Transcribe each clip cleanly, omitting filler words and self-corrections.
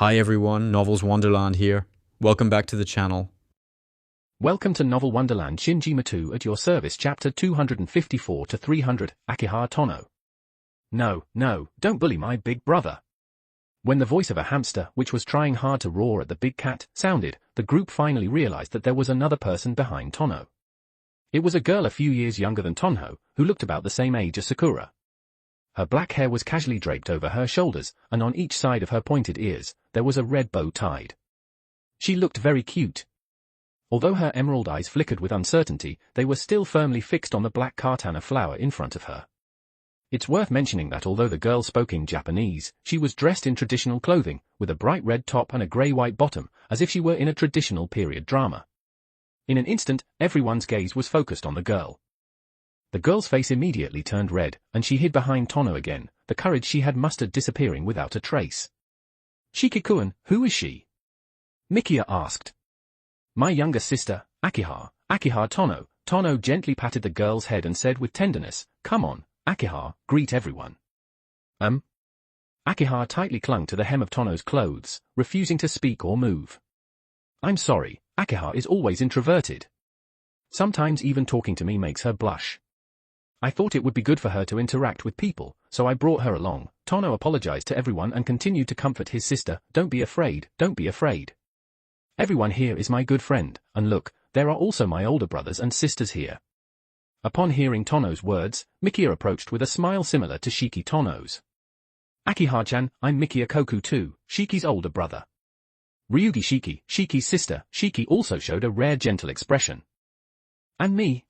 Hi everyone, Novels Wonderland here. Welcome back to the channel. Welcome to Novel Wonderland. Shinji Matou at your service. Chapter 254 to 300, Akihara Tono. No, don't bully my big brother. When the voice of a hamster, which was trying hard to roar at the big cat, sounded, the group finally realized that there was another person behind Tono. It was a girl a few years younger than Tonho, who looked about the same age as Sakura. Her black hair was casually draped over her shoulders, and on each side of her pointed ears, there was a red bow tied. She looked very cute. Although her emerald eyes flickered with uncertainty, they were still firmly fixed on the black katana flower in front of her. It's worth mentioning that although the girl spoke in Japanese, she was dressed in traditional clothing, with a bright red top and a grey-white bottom, as if she were in a traditional period drama. In an instant, everyone's gaze was focused on the girl. The girl's face immediately turned red, and she hid behind Tono again, the courage she had mustered disappearing without a trace. "Shiki-kun, who is she?" Mikia asked. "My younger sister, Akihara Tono." Tono gently patted the girl's head and said with tenderness, "Come on, Akihara, greet everyone." Akihara tightly clung to the hem of Tono's clothes, refusing to speak or move. "I'm sorry, Akihara is always introverted. Sometimes even talking to me makes her blush. I thought it would be good for her to interact with people, so I brought her along." Tono apologized to everyone and continued to comfort his sister. Don't be afraid. Everyone here is my good friend, and look, there are also my older brothers and sisters here." Upon hearing Tono's words, Mikia approached with a smile similar to Shiki Tono's. "Akihara-chan, I'm Mikia Koku too, Shiki's older brother." Ryugi Shiki, Shiki's sister. Shiki also showed a rare gentle expression. And me,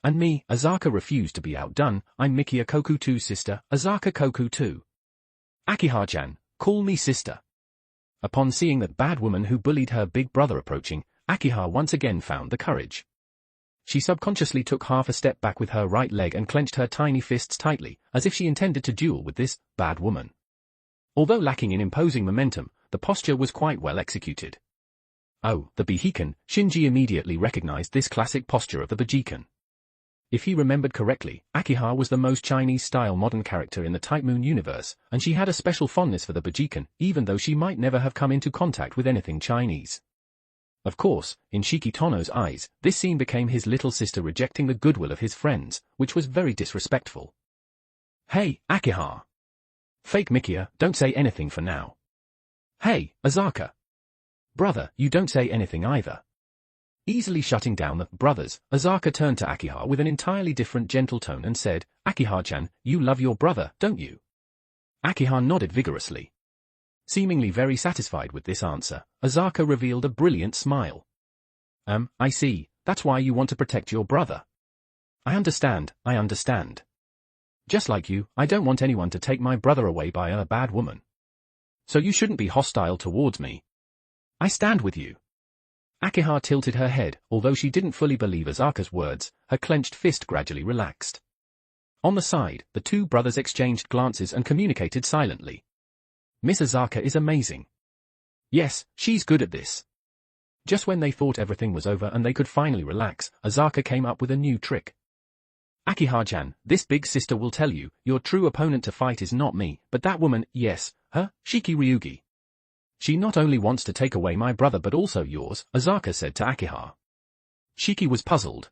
Azaka refused to be outdone. "I'm Mikia Koku too's sister, Azaka Koku too." "Akihara-chan, call me sister." Upon seeing that bad woman who bullied her big brother approaching, Akihara once again found the courage. She subconsciously took half a step back with her right leg and clenched her tiny fists tightly, as if she intended to duel with this bad woman. Although lacking in imposing momentum, the posture was quite well executed. Oh, the Bajikan. Shinji immediately recognized this classic posture of the Bajikan. If he remembered correctly, Akihara was the most Chinese-style modern character in the Type Moon universe, and she had a special fondness for the Bajikan, even though she might never have come into contact with anything Chinese. Of course, in Shiki Tono's eyes, this scene became his little sister rejecting the goodwill of his friends, which was very disrespectful. "Hey, Akihara." "Fake Mikia, don't say anything for now." "Hey, Azaka." "Brother, you don't say anything either." Easily shutting down the brothers, Azaka turned to Akihara with an entirely different gentle tone and said, "Akihara-chan, you love your brother, don't you?" Akihara nodded vigorously. Seemingly very satisfied with this answer, Azaka revealed a brilliant smile. I see, that's why you want to protect your brother. I understand. Just like you, I don't want anyone to take my brother away by a bad woman. So you shouldn't be hostile towards me. I stand with you." Akihara tilted her head, although she didn't fully believe Azaka's words, her clenched fist gradually relaxed. On the side, the two brothers exchanged glances and communicated silently. "Miss Azaka is amazing. Yes, she's good at this." Just when they thought everything was over and they could finally relax, Azaka came up with a new trick. "Akihara-chan, this big sister will tell you, your true opponent to fight is not me, but that woman, yes, her, Shiki Ryugi. She not only wants to take away my brother but also yours," Azaka said to Akihara. Shiki was puzzled.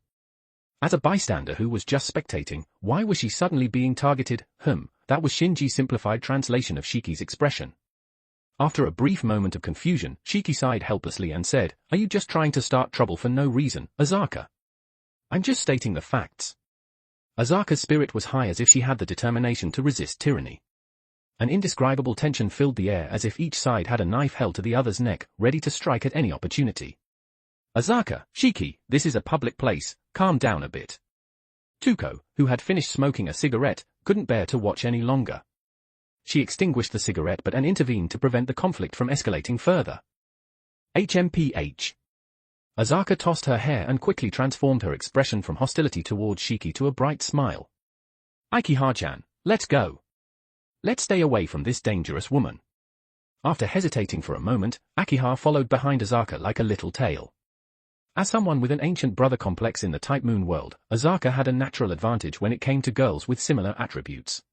As a bystander who was just spectating, why was she suddenly being targeted? That was Shinji's simplified translation of Shiki's expression. After a brief moment of confusion, Shiki sighed helplessly and said, "Are you just trying to start trouble for no reason, Azaka?" "I'm just stating the facts." Azaka's spirit was high as if she had the determination to resist tyranny. An indescribable tension filled the air as if each side had a knife held to the other's neck, ready to strike at any opportunity. "Azaka, Shiki, this is a public place, calm down a bit." Tuko, who had finished smoking a cigarette, couldn't bear to watch any longer. She extinguished the cigarette and intervened to prevent the conflict from escalating further. HMPH. Azaka tossed her hair and quickly transformed her expression from hostility towards Shiki to a bright smile. "Akihara-chan, let's go. Let's stay away from this dangerous woman." After hesitating for a moment, Akihara followed behind Azaka like a little tail. As someone with an ancient brother complex in the Type Moon world, Azaka had a natural advantage when it came to girls with similar attributes.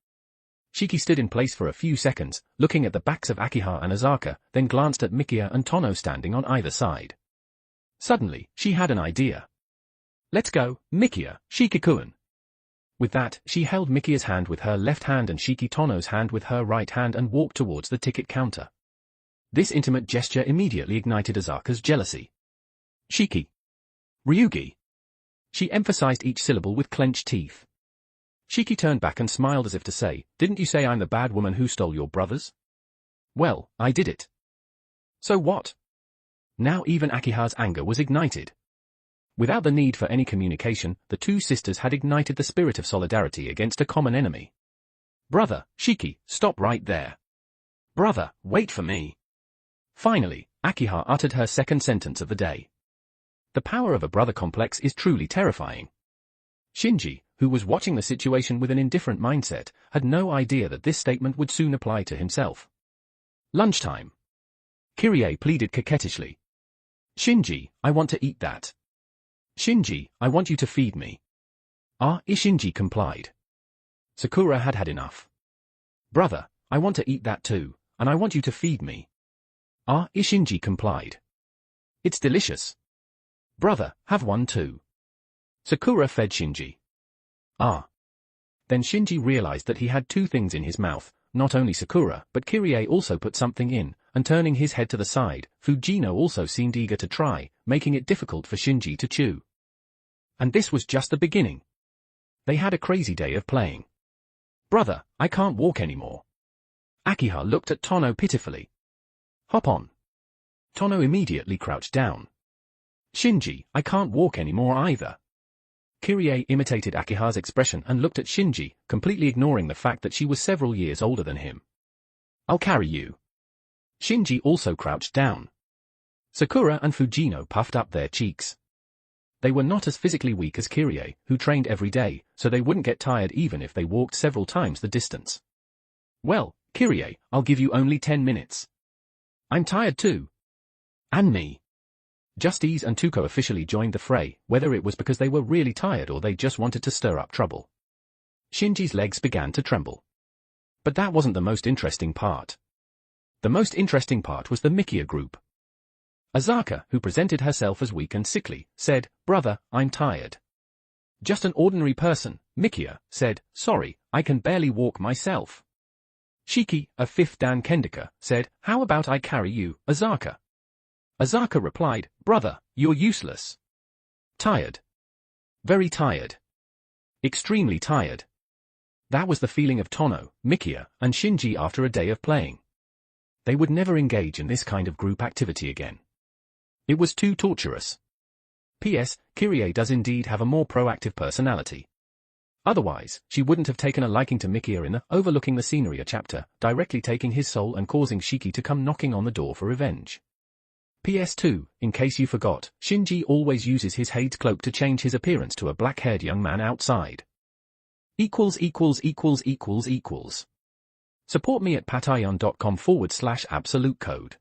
Shiki stood in place for a few seconds, looking at the backs of Akiha and Azaka, then glanced at Mikia and Tono standing on either side. Suddenly, she had an idea. "Let's go, Mikia, Shiki-kun." With that, she held Mikia's hand with her left hand and Shiki Tono's hand with her right hand and walked towards the ticket counter. This intimate gesture immediately ignited Azaka's jealousy. "Shiki. Ryugi." She emphasized each syllable with clenched teeth. Shiki turned back and smiled as if to say, "Didn't you say I'm the bad woman who stole your brothers?" "Well, I did it." "So what?" Now even Akiha's anger was ignited. Without the need for any communication, the two sisters had ignited the spirit of solidarity against a common enemy. "Brother, Shiki, stop right there. Brother, wait for me." Finally, Akiha uttered her second sentence of the day. The power of a brother complex is truly terrifying. Shinji, who was watching the situation with an indifferent mindset, had no idea that this statement would soon apply to himself. "Lunchtime." Kirie pleaded coquettishly. "Shinji, I want to eat that." "Shinji, I want you to feed me." Shinji complied. Sakura had had enough. "Brother, I want to eat that too, and I want you to feed me." Shinji complied. "It's delicious." "Brother, have one too." Sakura fed Shinji. Then Shinji realized that he had two things in his mouth. Not only Sakura, but Kirie also put something in, and turning his head to the side, Fujino also seemed eager to try, making it difficult for Shinji to chew. And this was just the beginning. They had a crazy day of playing. "Brother, I can't walk anymore." Akiha looked at Tono pitifully. "Hop on." Tono immediately crouched down. "Shinji, I can't walk anymore either." Kirie imitated Akiha's expression and looked at Shinji, completely ignoring the fact that she was several years older than him. "I'll carry you." Shinji also crouched down. Sakura and Fujino puffed up their cheeks. They were not as physically weak as Kirie, who trained every day, so they wouldn't get tired even if they walked several times the distance. "Well, Kirie, I'll give you only 10 minutes. I'm tired too." "And me." Justice and Tuko officially joined the fray, whether it was because they were really tired or they just wanted to stir up trouble. Shinji's legs began to tremble. But that wasn't the most interesting part. The most interesting part was the Mikia group. Azaka, who presented herself as weak and sickly, said, "Brother, I'm tired." Just an ordinary person, Mikia, said, "Sorry, I can barely walk myself." Shiki, a fifth Dan Kendika, said, "How about I carry you, Azaka?" Azaka replied, "Brother, you're useless." Tired. Very tired. Extremely tired. That was the feeling of Tono, Mikia, and Shinji after a day of playing. They would never engage in this kind of group activity again. It was too torturous. P.S. Kirie does indeed have a more proactive personality. Otherwise, she wouldn't have taken a liking to Mikia in the Overlooking the Scenery chapter, directly taking his soul and causing Shiki to come knocking on the door for revenge. PS2, in case you forgot, Shinji always uses his Hade's cloak to change his appearance to a black-haired young man outside. Support me at patreon.com/absolute code.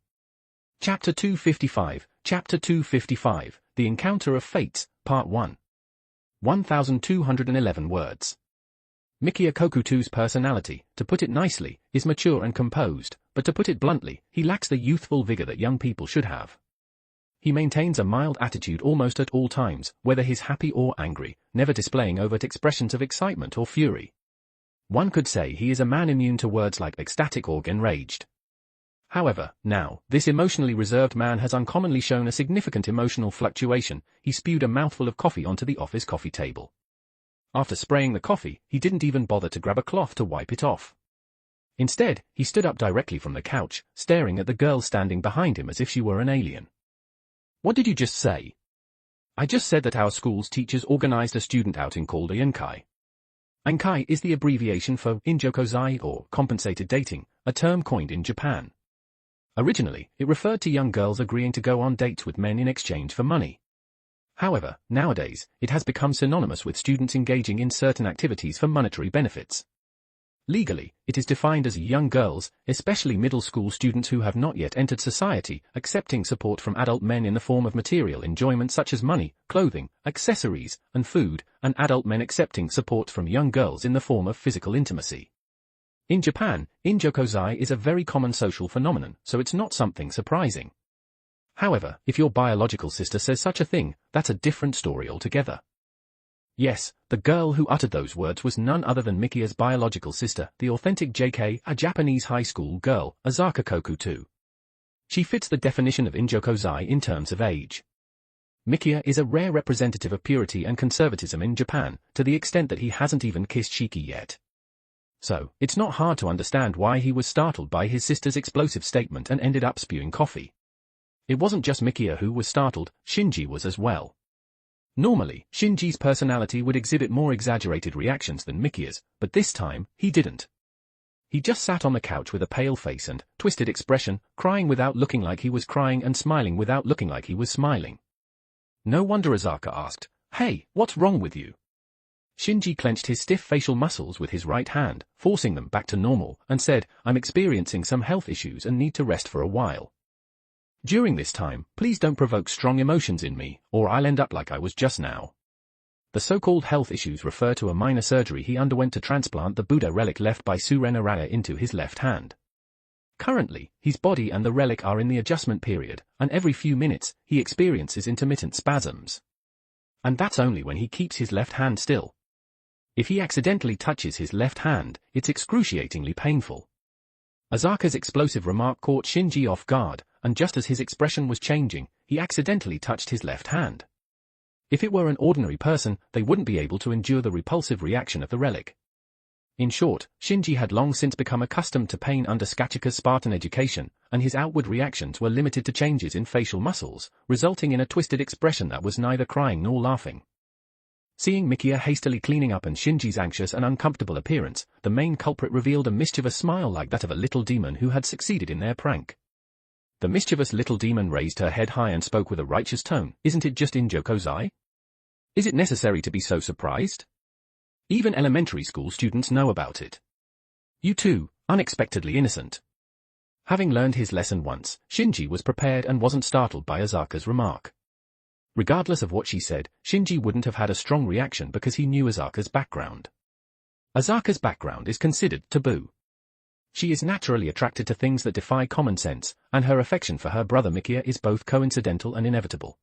Chapter 255, Chapter 255, The Encounter of Fates, Part 1. 1211 words. Mikia Kokuto's personality, to put it nicely, is mature and composed, but to put it bluntly, he lacks the youthful vigor that young people should have. He maintains a mild attitude almost at all times, whether he's happy or angry, never displaying overt expressions of excitement or fury. One could say he is a man immune to words like ecstatic or enraged. However, now, this emotionally reserved man has uncommonly shown a significant emotional fluctuation. He spewed a mouthful of coffee onto the office coffee table. After spraying the coffee, he didn't even bother to grab a cloth to wipe it off. Instead, he stood up directly from the couch, staring at the girl standing behind him as if she were an alien. "What did you just say?" "I just said that our school's teachers organized a student outing called a Yankai." Yankai is the abbreviation for injokozai or compensated dating, a term coined in Japan. Originally, it referred to young girls agreeing to go on dates with men in exchange for money. However, nowadays, it has become synonymous with students engaging in certain activities for monetary benefits. Legally, it is defined as young girls, especially middle school students who have not yet entered society, accepting support from adult men in the form of material enjoyment such as money, clothing, accessories, and food, and adult men accepting support from young girls in the form of physical intimacy. In Japan, injokozai is a very common social phenomenon, so it's not something surprising. However, if your biological sister says such a thing, that's a different story altogether. Yes, the girl who uttered those words was none other than Mikiya's biological sister, the authentic JK, a Japanese high school girl, Azaka Kokuto. She fits the definition of injokozai in terms of age. Mikiya is a rare representative of purity and conservatism in Japan, to the extent that he hasn't even kissed Shiki yet. So, it's not hard to understand why he was startled by his sister's explosive statement and ended up spewing coffee. It wasn't just Mikiya who was startled, Shinji was as well. Normally, Shinji's personality would exhibit more exaggerated reactions than Mikiya's, but this time, he didn't. He just sat on the couch with a pale face and twisted expression, crying without looking like he was crying and smiling without looking like he was smiling. No wonder Azaka asked, "Hey, what's wrong with you?" Shinji clenched his stiff facial muscles with his right hand, forcing them back to normal, and said, "I'm experiencing some health issues and need to rest for a while. During this time, please don't provoke strong emotions in me, or I'll end up like I was just now." The so-called health issues refer to a minor surgery he underwent to transplant the Buddha relic left by Suren Araya into his left hand. Currently, his body and the relic are in the adjustment period, and every few minutes, he experiences intermittent spasms. And that's only when he keeps his left hand still. If he accidentally touches his left hand, it's excruciatingly painful. Azaka's explosive remark caught Shinji off guard, and just as his expression was changing, he accidentally touched his left hand. If it were an ordinary person, they wouldn't be able to endure the repulsive reaction of the relic. In short, Shinji had long since become accustomed to pain under Skachika's Spartan education, and his outward reactions were limited to changes in facial muscles, resulting in a twisted expression that was neither crying nor laughing. Seeing Mikiya hastily cleaning up and Shinji's anxious and uncomfortable appearance, the main culprit revealed a mischievous smile like that of a little demon who had succeeded in their prank. The mischievous little demon raised her head high and spoke with a righteous tone, "Isn't it just injokozai? Is it necessary to be so surprised? Even elementary school students know about it. You too, unexpectedly innocent." Having learned his lesson once, Shinji was prepared and wasn't startled by Azaka's remark. Regardless of what she said, Shinji wouldn't have had a strong reaction because he knew Azaka's background. Azaka's background is considered taboo. She is naturally attracted to things that defy common sense, and her affection for her brother Mikiya is both coincidental and inevitable.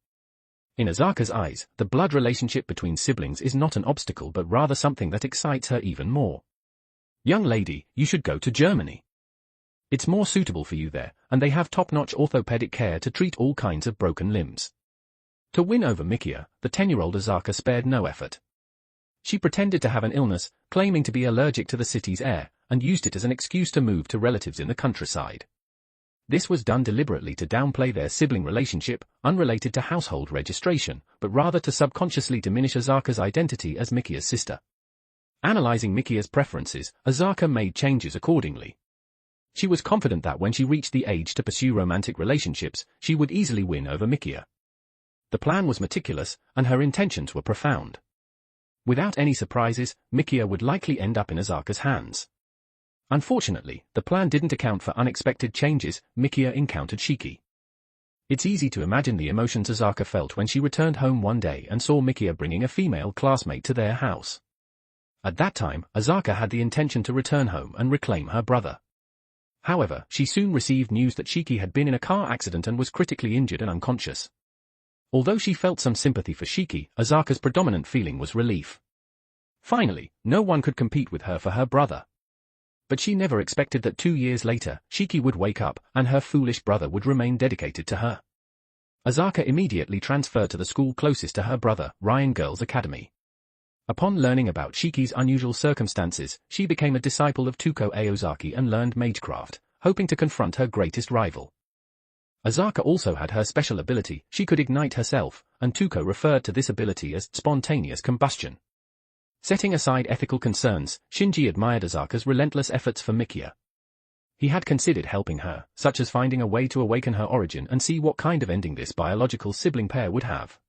In Azaka's eyes, the blood relationship between siblings is not an obstacle but rather something that excites her even more. "Young lady, you should go to Germany. It's more suitable for you there, and they have top-notch orthopedic care to treat all kinds of broken limbs." To win over Mikiya, the 10-year-old Azaka spared no effort. She pretended to have an illness, claiming to be allergic to the city's air, and used it as an excuse to move to relatives in the countryside. This was done deliberately to downplay their sibling relationship, unrelated to household registration, but rather to subconsciously diminish Azaka's identity as Mikiya's sister. Analyzing Mikiya's preferences, Azaka made changes accordingly. She was confident that when she reached the age to pursue romantic relationships, she would easily win over Mikiya. The plan was meticulous, and her intentions were profound. Without any surprises, Mikiya would likely end up in Azaka's hands. Unfortunately, the plan didn't account for unexpected changes. Mikiya encountered Shiki. It's easy to imagine the emotions Azaka felt when she returned home one day and saw Mikiya bringing a female classmate to their house. At that time, Azaka had the intention to return home and reclaim her brother. However, she soon received news that Shiki had been in a car accident and was critically injured and unconscious. Although she felt some sympathy for Shiki, Azaka's predominant feeling was relief. Finally, no one could compete with her for her brother. But she never expected that 2 years later, Shiki would wake up, and her foolish brother would remain dedicated to her. Azaka immediately transferred to the school closest to her brother, Ryan Girls Academy. Upon learning about Shiki's unusual circumstances, she became a disciple of Tuko Aozaki and learned magecraft, hoping to confront her greatest rival. Azaka also had her special ability, she could ignite herself, and Tuko referred to this ability as spontaneous combustion. Setting aside ethical concerns, Shinji admired Azaka's relentless efforts for Mikiya. He had considered helping her, such as finding a way to awaken her origin and see what kind of ending this biological sibling pair would have.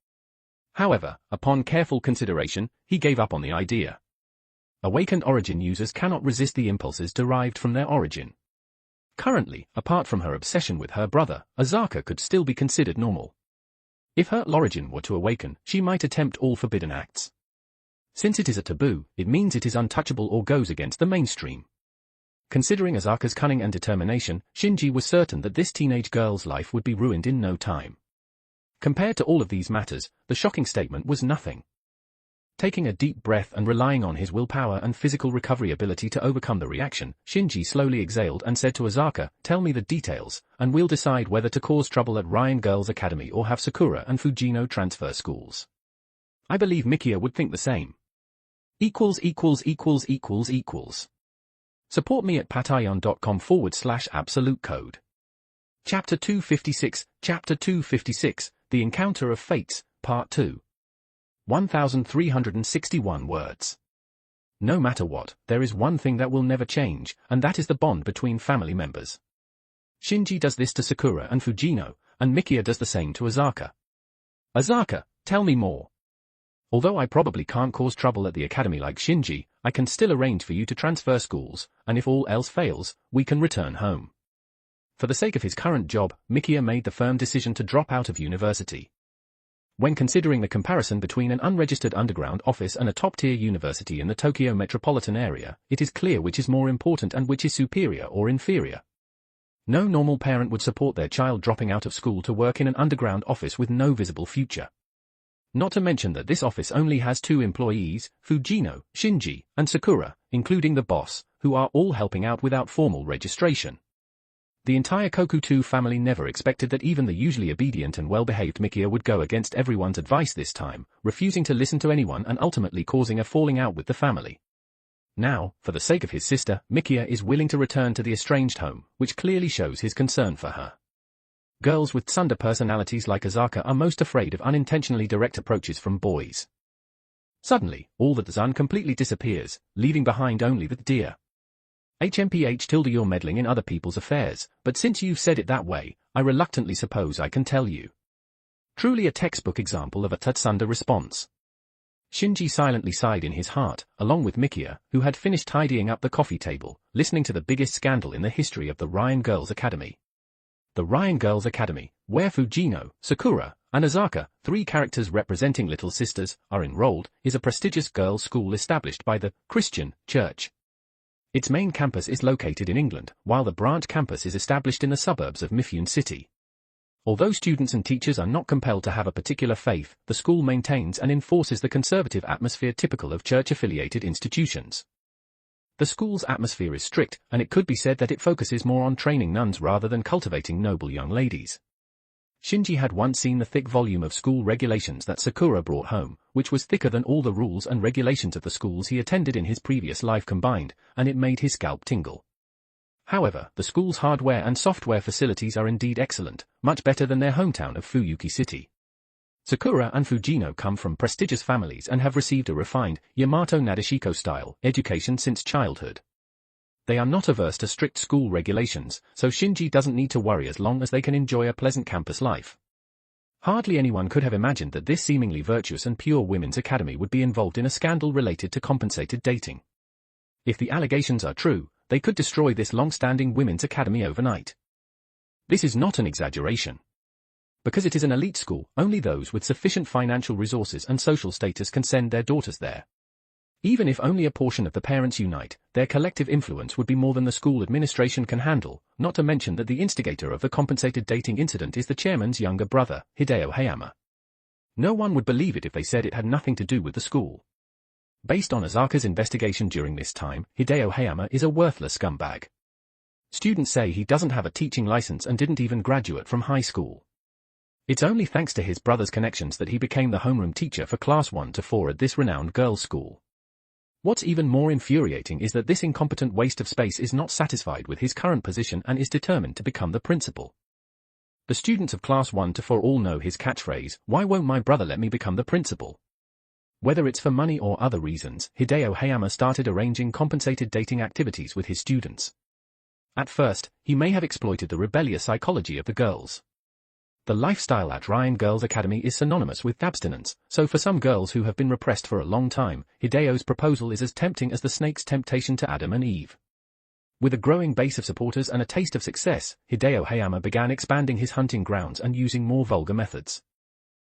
However, upon careful consideration, he gave up on the idea. Awakened origin users cannot resist the impulses derived from their origin. Currently, apart from her obsession with her brother, Azaka could still be considered normal. If her origin were to awaken, she might attempt all forbidden acts. Since it is a taboo, it means it is untouchable or goes against the mainstream. Considering Asaka's cunning and determination, Shinji was certain that this teenage girl's life would be ruined in no time. Compared to all of these matters, the shocking statement was nothing. Taking a deep breath and relying on his willpower and physical recovery ability to overcome the reaction, Shinji slowly exhaled and said to Asaka, "Tell me the details, and we'll decide whether to cause trouble at Ryan Girls Academy or have Sakura and Fujino transfer schools. I believe Mikia would think the same. ==============================================================================================================================〕 Chapter 256, The Encounter of Fates, Part 2. 1361 words. No matter what, there is one thing that will never change, and that is the bond between family members. Shinji does this to Sakura and Fujino, and Mikia does the same to Asaka. Asaka, tell me more. Although I probably can't cause trouble at the academy like Shinji, I can still arrange for you to transfer schools, and if all else fails, we can return home. For the sake of his current job, Mikia made the firm decision to drop out of university. When considering the comparison between an unregistered underground office and a top-tier university in the Tokyo metropolitan area, it is clear which is more important and which is superior or inferior. No normal parent would support their child dropping out of school to work in an underground office with no visible future. Not to mention that this office only has 2 employees, Fujino, Shinji, and Sakura, including the boss, who are all helping out without formal registration. The entire Kokuto family never expected that even the usually obedient and well-behaved Mikia would go against everyone's advice this time, refusing to listen to anyone and ultimately causing a falling out with the family. Now, for the sake of his sister, Mikia is willing to return to the estranged home, which clearly shows his concern for her. Girls with tsundere personalities like Asaka are most afraid of unintentionally direct approaches from boys. Suddenly, all that Zun completely disappears, leaving behind only the deer. You're meddling in other people's affairs, but since you've said it that way, I reluctantly suppose I can tell you. Truly a textbook example of a tsundere response. Shinji silently sighed in his heart, along with Mikia, who had finished tidying up the coffee table, listening to the biggest scandal in the history of the Ryan Girls Academy. The Ryan Girls Academy, where Fujino, Sakura, and Asaka, 3 characters representing little sisters, are enrolled, is a prestigious girls' school established by the Christian Church. Its main campus is located in England, while the branch campus is established in the suburbs of Mifune City. Although students and teachers are not compelled to have a particular faith, the school maintains and enforces the conservative atmosphere typical of church-affiliated institutions. The school's atmosphere is strict, and it could be said that it focuses more on training nuns rather than cultivating noble young ladies. Shinji had once seen the thick volume of school regulations that Sakura brought home, which was thicker than all the rules and regulations of the schools he attended in his previous life combined, and it made his scalp tingle. However, the school's hardware and software facilities are indeed excellent, much better than their hometown of Fuyuki City. Sakura and Fujino come from prestigious families and have received a refined, Yamato Nadeshiko-style education since childhood. They are not averse to strict school regulations, so Shinji doesn't need to worry as long as they can enjoy a pleasant campus life. Hardly anyone could have imagined that this seemingly virtuous and pure women's academy would be involved in a scandal related to compensated dating. If the allegations are true, they could destroy this long-standing women's academy overnight. This is not an exaggeration. Because it is an elite school, only those with sufficient financial resources and social status can send their daughters there. Even if only a portion of the parents unite, their collective influence would be more than the school administration can handle, not to mention that the instigator of the compensated dating incident is the chairman's younger brother, Hideo Hayama. No one would believe it if they said it had nothing to do with the school. Based on Asaka's investigation during this time, Hideo Hayama is a worthless scumbag. Students say he doesn't have a teaching license and didn't even graduate from high school. It's only thanks to his brother's connections that he became the homeroom teacher for class 1 to 4 at this renowned girls' school. What's even more infuriating is that this incompetent waste of space is not satisfied with his current position and is determined to become the principal. The students of class 1 to 4 all know his catchphrase, "Why won't my brother let me become the principal?" Whether it's for money or other reasons, Hideo Hayama started arranging compensated dating activities with his students. At first, he may have exploited the rebellious psychology of the girls. The lifestyle at Ryan Girls Academy is synonymous with abstinence, so for some girls who have been repressed for a long time, Hideo's proposal is as tempting as the snake's temptation to Adam and Eve. With a growing base of supporters and a taste of success, Hideo Hayama began expanding his hunting grounds and using more vulgar methods.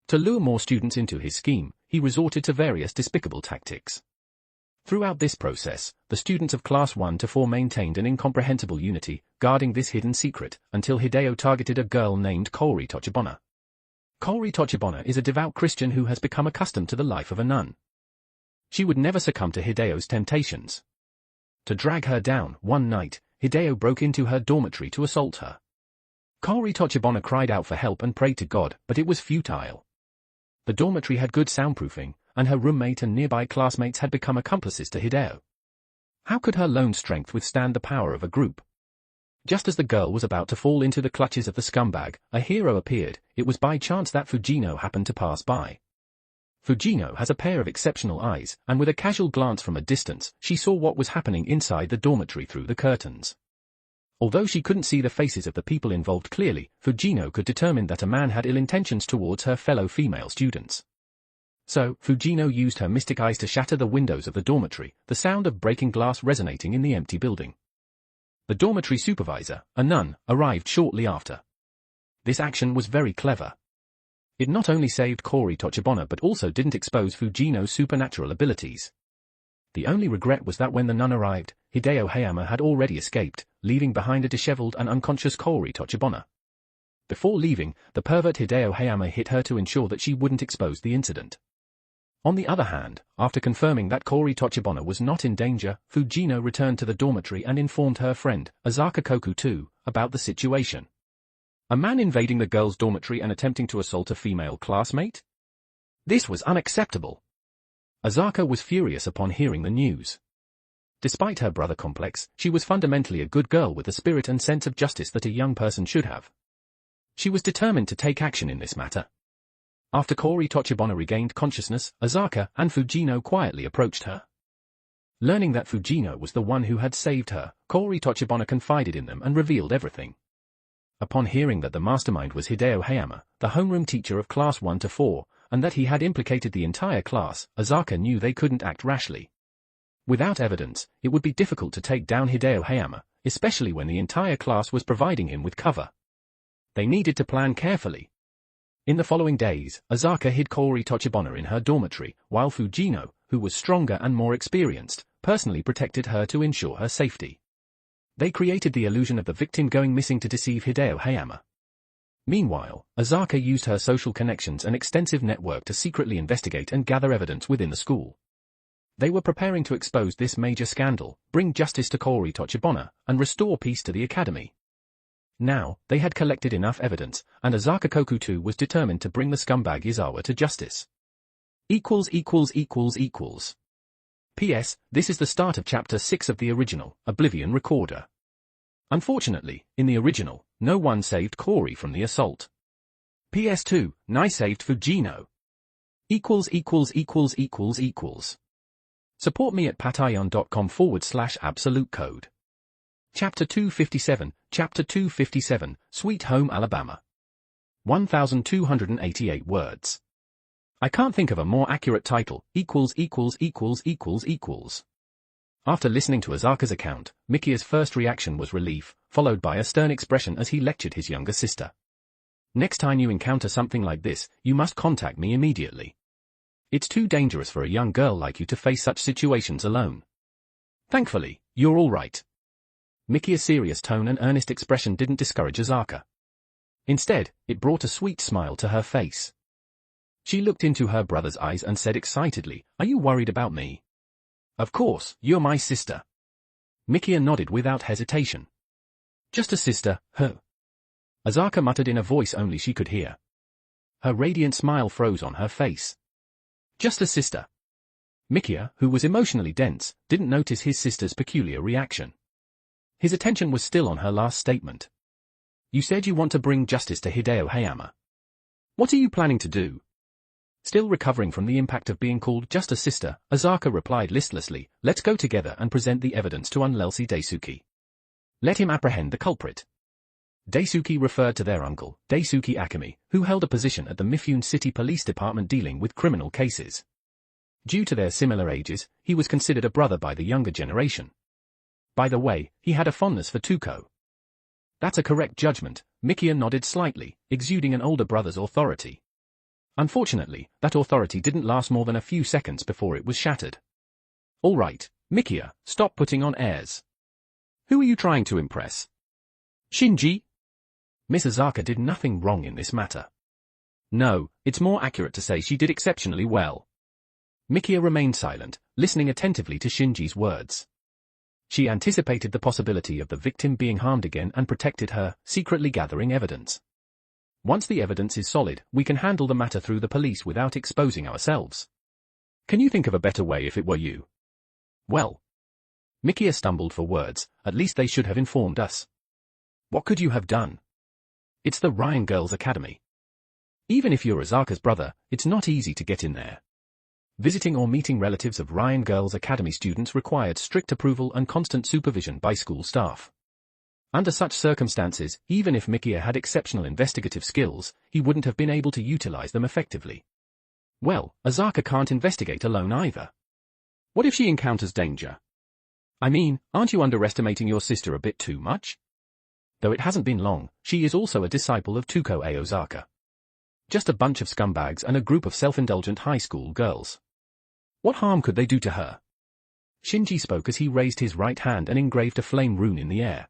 To lure more students into his scheme, he resorted to various despicable tactics. Throughout this process, the students of Class 1 to 4 maintained an incomprehensible unity, guarding this hidden secret, until Hideo targeted a girl named Kaori Tochibana. Kaori Tochibana is a devout Christian who has become accustomed to the life of a nun. She would never succumb to Hideo's temptations. To drag her down, one night, Hideo broke into her dormitory to assault her. Kaori Tochibana cried out for help and prayed to God, but it was futile. The dormitory had good soundproofing, and her roommate and nearby classmates had become accomplices to Hideo. How could her lone strength withstand the power of a group? Just as the girl was about to fall into the clutches of the scumbag, a hero appeared. It was by chance that Fujino happened to pass by. Fujino has a pair of exceptional eyes, and with a casual glance from a distance, she saw what was happening inside the dormitory through the curtains. Although she couldn't see the faces of the people involved clearly, Fujino could determine that a man had ill intentions towards her fellow female students. So, Fujino used her mystic eyes to shatter the windows of the dormitory, the sound of breaking glass resonating in the empty building. The dormitory supervisor, a nun, arrived shortly after. This action was very clever. It not only saved Kaori Tochibana but also didn't expose Fujino's supernatural abilities. The only regret was that when the nun arrived, Hideo Hayama had already escaped, leaving behind a disheveled and unconscious Kaori Tochibana. Before leaving, the pervert Hideo Hayama hit her to ensure that she wouldn't expose the incident. On the other hand, after confirming that Kaori Tochibana was not in danger, Fujino returned to the dormitory and informed her friend, Azaka Koku too, about the situation. A man invading the girls' dormitory and attempting to assault a female classmate? This was unacceptable. Azaka was furious upon hearing the news. Despite her brother complex, she was fundamentally a good girl with the spirit and sense of justice that a young person should have. She was determined to take action in this matter. After Kaori Tochibana regained consciousness, Azaka and Fujino quietly approached her. Learning that Fujino was the one who had saved her, Kaori Tochibana confided in them and revealed everything. Upon hearing that the mastermind was Hideo Hayama, the homeroom teacher of Class 1 to 4, and that he had implicated the entire class, Azaka knew they couldn't act rashly. Without evidence, it would be difficult to take down Hideo Hayama, especially when the entire class was providing him with cover. They needed to plan carefully. In the following days, Azaka hid Kaori Tochibana in her dormitory, while Fujino, who was stronger and more experienced, personally protected her to ensure her safety. They created the illusion of the victim going missing to deceive Hideo Hayama. Meanwhile, Azaka used her social connections and extensive network to secretly investigate and gather evidence within the school. They were preparing to expose this major scandal, bring justice to Kaori Tochibana, and restore peace to the academy. Now, they had collected enough evidence, and Azaka Kokutu was determined to bring the scumbag Izawa to justice. P.S. This is the start of Chapter 6 of the original, Oblivion Recorder. Unfortunately, in the original, no one saved Kaori from the assault. PS2, Nai saved Fujino. Support me at patreon.com/absolute code. Chapter 257, Chapter 257, Sweet Home Alabama. 1,288 words. I can't think of a more accurate title, After listening to Azaka's account, Mikia's first reaction was relief, followed by a stern expression as he lectured his younger sister. Next time you encounter something like this, you must contact me immediately. It's too dangerous for a young girl like you to face such situations alone. Thankfully, you're all right. Mikia's serious tone and earnest expression didn't discourage Azaka. Instead, it brought a sweet smile to her face. She looked into her brother's eyes and said excitedly, "Are you worried about me?" "Of course, you're my sister." Mikia nodded without hesitation. "Just a sister, huh?" Azaka muttered in a voice only she could hear. Her radiant smile froze on her face. "Just a sister." Mikia, who was emotionally dense, didn't notice his sister's peculiar reaction. His attention was still on her last statement. "You said you want to bring justice to Hideo Hayama. What are you planning to do?" Still recovering from the impact of being called just a sister, Azaka replied listlessly, "Let's go together and present the evidence to Unlelsey Daisuke. Let him apprehend the culprit." Daisuke referred to their uncle, Daisuke Akemi, who held a position at the Mifune City Police Department dealing with criminal cases. Due to their similar ages, he was considered a brother by the younger generation. By the way, he had a fondness for Tuko. "That's a correct judgment," Mikia nodded slightly, exuding an older brother's authority. Unfortunately, that authority didn't last more than a few seconds before it was shattered. All right, Mikia, stop putting on airs. Who are you trying to impress? Shinji? Miss Azaka did nothing wrong in this matter. No, it's more accurate to say she did exceptionally well. Mikia remained silent, listening attentively to Shinji's words. She anticipated the possibility of the victim being harmed again and protected her, secretly gathering evidence. Once the evidence is solid, we can handle the matter through the police without exposing ourselves. Can you think of a better way if it were you? Well. Mikia stumbled for words. At least they should have informed us. What could you have done? It's the Ryan Girls Academy. Even if you're Azaka's brother, it's not easy to get in there. Visiting or meeting relatives of Ryan Girls Academy students required strict approval and constant supervision by school staff. Under such circumstances, even if Mikia had exceptional investigative skills, he wouldn't have been able to utilize them effectively. Well, Azaka can't investigate alone either. What if she encounters danger? I mean, aren't you underestimating your sister a bit too much? Though it hasn't been long, she is also a disciple of Tuko Aozaka. Just a bunch of scumbags and a group of self-indulgent high school girls. What harm could they do to her? Shinji spoke as he raised his right hand and engraved a flame rune in the air.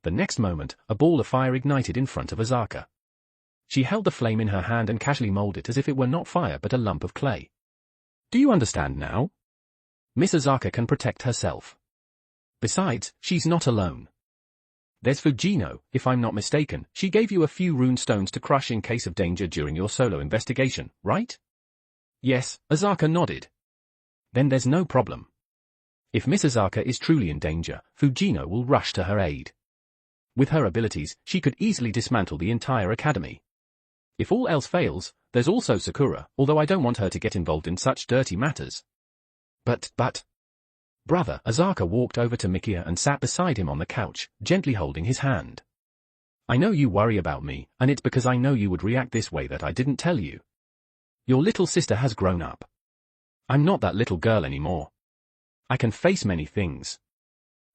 The next moment, a ball of fire ignited in front of Azaka. She held the flame in her hand and casually molded it as if it were not fire but a lump of clay. Do you understand now? Miss Azaka can protect herself. Besides, she's not alone. There's Fujino, if I'm not mistaken. She gave you a few rune stones to crush in case of danger during your solo investigation, right? Yes, Azaka nodded. Then there's no problem. If Miss Azaka is truly in danger, Fujino will rush to her aid. With her abilities, she could easily dismantle the entire academy. If all else fails, there's also Sakura, although I don't want her to get involved in such dirty matters. But... Brother, Azaka walked over to Mikia and sat beside him on the couch, gently holding his hand. I know you worry about me, and it's because I know you would react this way that I didn't tell you. Your little sister has grown up. I'm not that little girl anymore. I can face many things.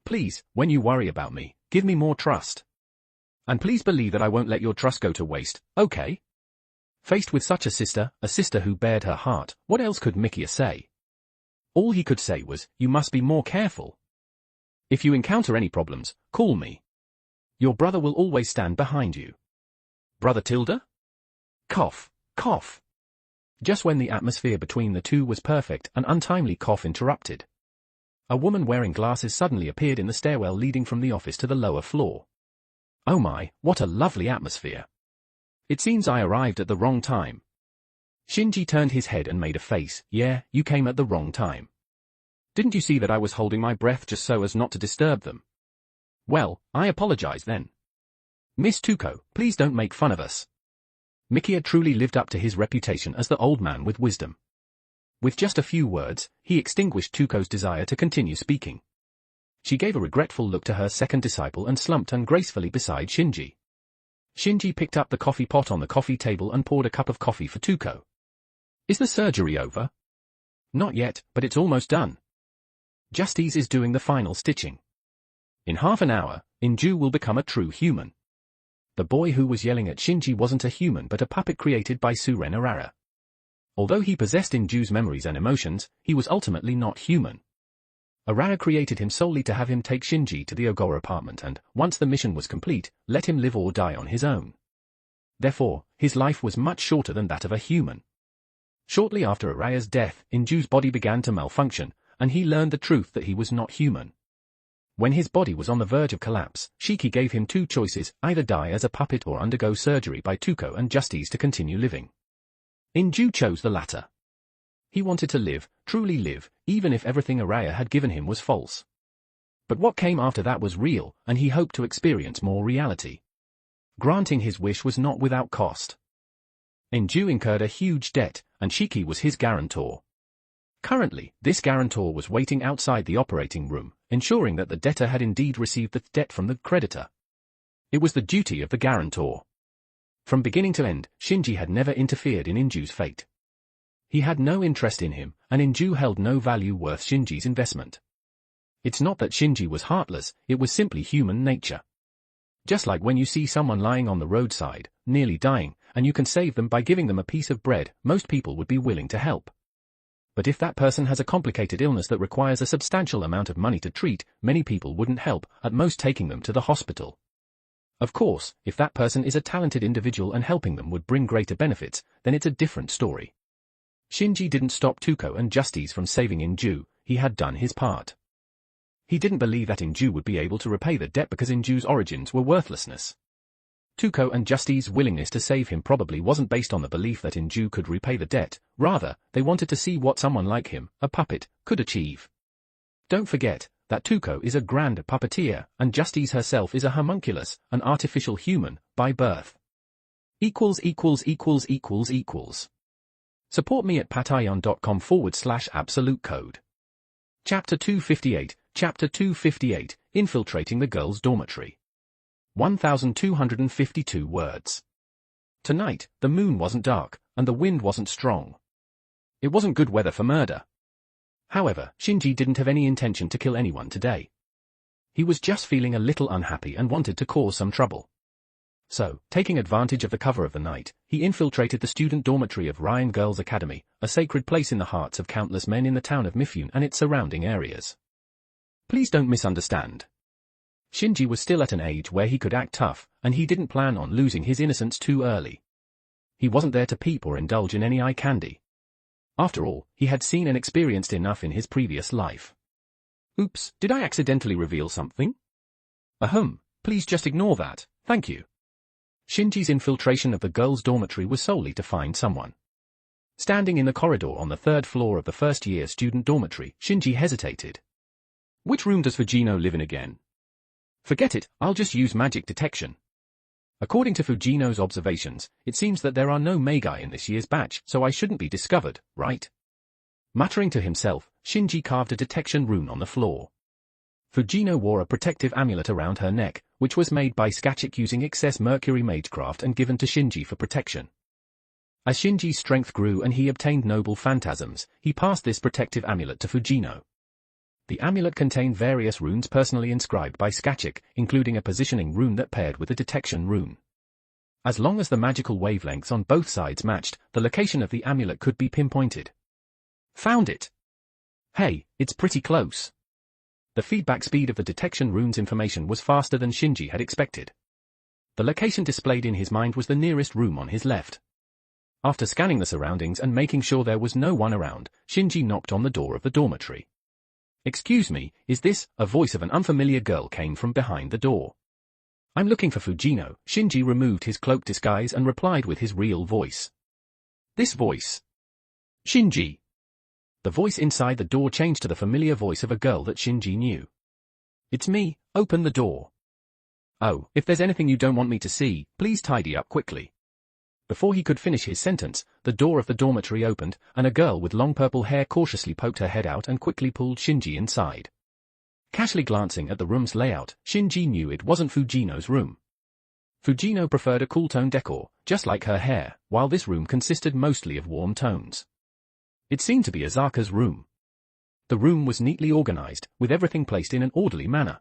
Please, when you worry about me, give me more trust. And please believe that I won't let your trust go to waste, okay? Faced with such a sister who bared her heart, what else could Mikia say? All he could say was, you must be more careful. If you encounter any problems, call me. Your brother will always stand behind you. Brother Tilda? Cough, cough. Just when the atmosphere between the two was perfect, an untimely cough interrupted. A woman wearing glasses suddenly appeared in the stairwell leading from the office to the lower floor. Oh my, what a lovely atmosphere. It seems I arrived at the wrong time. Shinji turned his head and made a face. Yeah, you came at the wrong time. Didn't you see that I was holding my breath just so as not to disturb them? Well, I apologize then. Miss Tuko, please don't make fun of us. Mikia truly lived up to his reputation as the old man with wisdom. With just a few words, he extinguished Tuko's desire to continue speaking. She gave a regretful look to her second disciple and slumped ungracefully beside Shinji. Shinji picked up the coffee pot on the coffee table and poured a cup of coffee for Tuko. Is the surgery over? Not yet, but it's almost done. Justice is doing the final stitching. In half an hour, Inju will become a true human. The boy who was yelling at Shinji wasn't a human but a puppet created by Suren Arara. Although he possessed Inju's memories and emotions, he was ultimately not human. Arara created him solely to have him take Shinji to the Ogura apartment and, once the mission was complete, let him live or die on his own. Therefore, his life was much shorter than that of a human. Shortly after Araya's death, Inju's body began to malfunction, and he learned the truth that he was not human. When his body was on the verge of collapse, Shiki gave him two choices, either die as a puppet or undergo surgery by Tuko and Justice to continue living. Inju chose the latter. He wanted to live, truly live, even if everything Araya had given him was false. But what came after that was real, and he hoped to experience more reality. Granting his wish was not without cost. Inju incurred a huge debt, and Shiki was his guarantor. Currently, this guarantor was waiting outside the operating room, ensuring that the debtor had indeed received the debt from the creditor. It was the duty of the guarantor. From beginning to end, Shinji had never interfered in Inju's fate. He had no interest in him, and Inju held no value worth Shinji's investment. It's not that Shinji was heartless, it was simply human nature. Just like when you see someone lying on the roadside, nearly dying, and you can save them by giving them a piece of bread, most people would be willing to help. But if that person has a complicated illness that requires a substantial amount of money to treat, many people wouldn't help, at most taking them to the hospital. Of course, if that person is a talented individual and helping them would bring greater benefits, then it's a different story. Shinji didn't stop Tuko and Justice from saving Inju, he had done his part. He didn't believe that Inju would be able to repay the debt because Inju's origins were worthlessness. Tuko and Justice's willingness to save him probably wasn't based on the belief that Inju could repay the debt, rather, they wanted to see what someone like him, a puppet, could achieve. Don't forget that Tuko is a grand puppeteer, and Justice herself is a homunculus, an artificial human, by birth. Support me at patreon.com/absolute code. Chapter 258, Infiltrating the Girls' Dormitory. 1,252 words. Tonight, the moon wasn't dark, and the wind wasn't strong. It wasn't good weather for murder. However, Shinji didn't have any intention to kill anyone today. He was just feeling a little unhappy and wanted to cause some trouble. So, taking advantage of the cover of the night, he infiltrated the student dormitory of Ryan Girls' Academy, a sacred place in the hearts of countless men in the town of Mifune and its surrounding areas. Please don't misunderstand. Shinji was still at an age where he could act tough, and he didn't plan on losing his innocence too early. He wasn't there to peep or indulge in any eye candy. After all, he had seen and experienced enough in his previous life. Oops, did I accidentally reveal something? Ahem, please just ignore that, thank you. Shinji's infiltration of the girls' dormitory was solely to find someone. Standing in the corridor on the third floor of the first-year student dormitory, Shinji hesitated. Which room does Fujino live in again? Forget it, I'll just use magic detection. According to Fujino's observations, it seems that there are no Magi in this year's batch, so I shouldn't be discovered, right? Muttering to himself, Shinji carved a detection rune on the floor. Fujino wore a protective amulet around her neck, which was made by Skachik using excess mercury magecraft and given to Shinji for protection. As Shinji's strength grew and he obtained noble phantasms, he passed this protective amulet to Fujino. The amulet contained various runes personally inscribed by Skachik, including a positioning rune that paired with a detection rune. As long as the magical wavelengths on both sides matched, the location of the amulet could be pinpointed. Found it! Hey, it's pretty close. The feedback speed of the detection rune's information was faster than Shinji had expected. The location displayed in his mind was the nearest room on his left. After scanning the surroundings and making sure there was no one around, Shinji knocked on the door of the dormitory. Excuse me, is this? A voice of an unfamiliar girl came from behind the door. I'm looking for Fujino. Shinji removed his cloak disguise and replied with his real voice. This voice. Shinji. The voice inside the door changed to the familiar voice of a girl that Shinji knew. It's me, open the door. Oh, if there's anything you don't want me to see, please tidy up quickly. Before he could finish his sentence, the door of the dormitory opened, and a girl with long purple hair cautiously poked her head out and quickly pulled Shinji inside. Casually glancing at the room's layout, Shinji knew it wasn't Fujino's room. Fujino preferred a cool tone decor, just like her hair, while this room consisted mostly of warm tones. It seemed to be Azaka's room. The room was neatly organized, with everything placed in an orderly manner.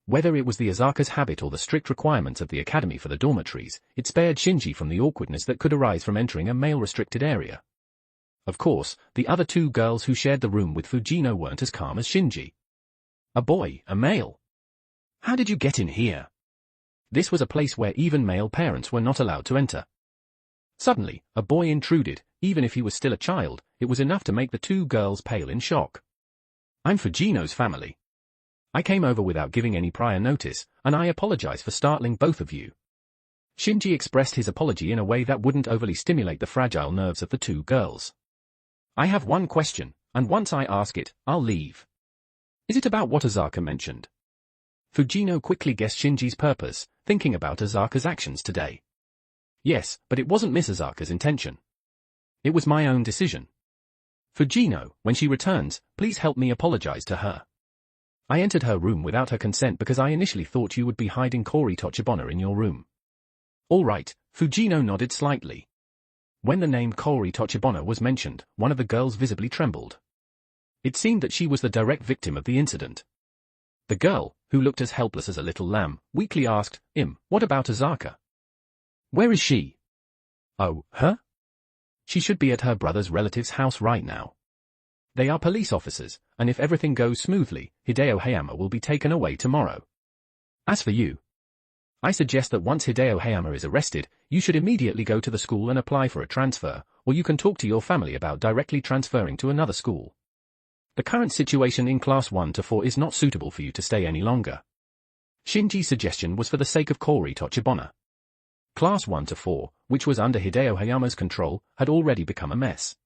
Whether it was the Azaka's habit or the strict requirements of the academy for the dormitories, it spared Shinji from the awkwardness that could arise from entering a male-restricted area. Of course, the other two girls who shared the room with Fujino weren't as calm as Shinji. A boy, a male. How did you get in here? This was a place where even male parents were not allowed to enter. Suddenly, a boy intruded. Even if he was still a child, it was enough to make the two girls pale in shock. I'm Fujino's family. I came over without giving any prior notice, and I apologize for startling both of you. Shinji expressed his apology in a way that wouldn't overly stimulate the fragile nerves of the two girls. I have one question, and once I ask it, I'll leave. Is it about what Azaka mentioned? Fujino quickly guessed Shinji's purpose, thinking about Azaka's actions today. Yes, but it wasn't Miss Azaka's intention. It was my own decision. Fujino, when she returns, please help me apologize to her. I entered her room without her consent because I initially thought you would be hiding Kori Tochibana in your room. All right, Fujino nodded slightly. When the name Kori Tochibana was mentioned, one of the girls visibly trembled. It seemed that she was the direct victim of the incident. The girl, who looked as helpless as a little lamb, weakly asked, what about Azaka? Where is she? Oh, her? She should be at her brother's relative's house right now. They are police officers, and if everything goes smoothly, Hideo Hayama will be taken away tomorrow. As for you, I suggest that once Hideo Hayama is arrested, you should immediately go to the school and apply for a transfer, or you can talk to your family about directly transferring to another school. The current situation in Class 1 to 4 is not suitable for you to stay any longer. Shinji's suggestion was for the sake of Kori Tochibana. Class 1 to 4, which was under Hideo Hayama's control, had already become a mess.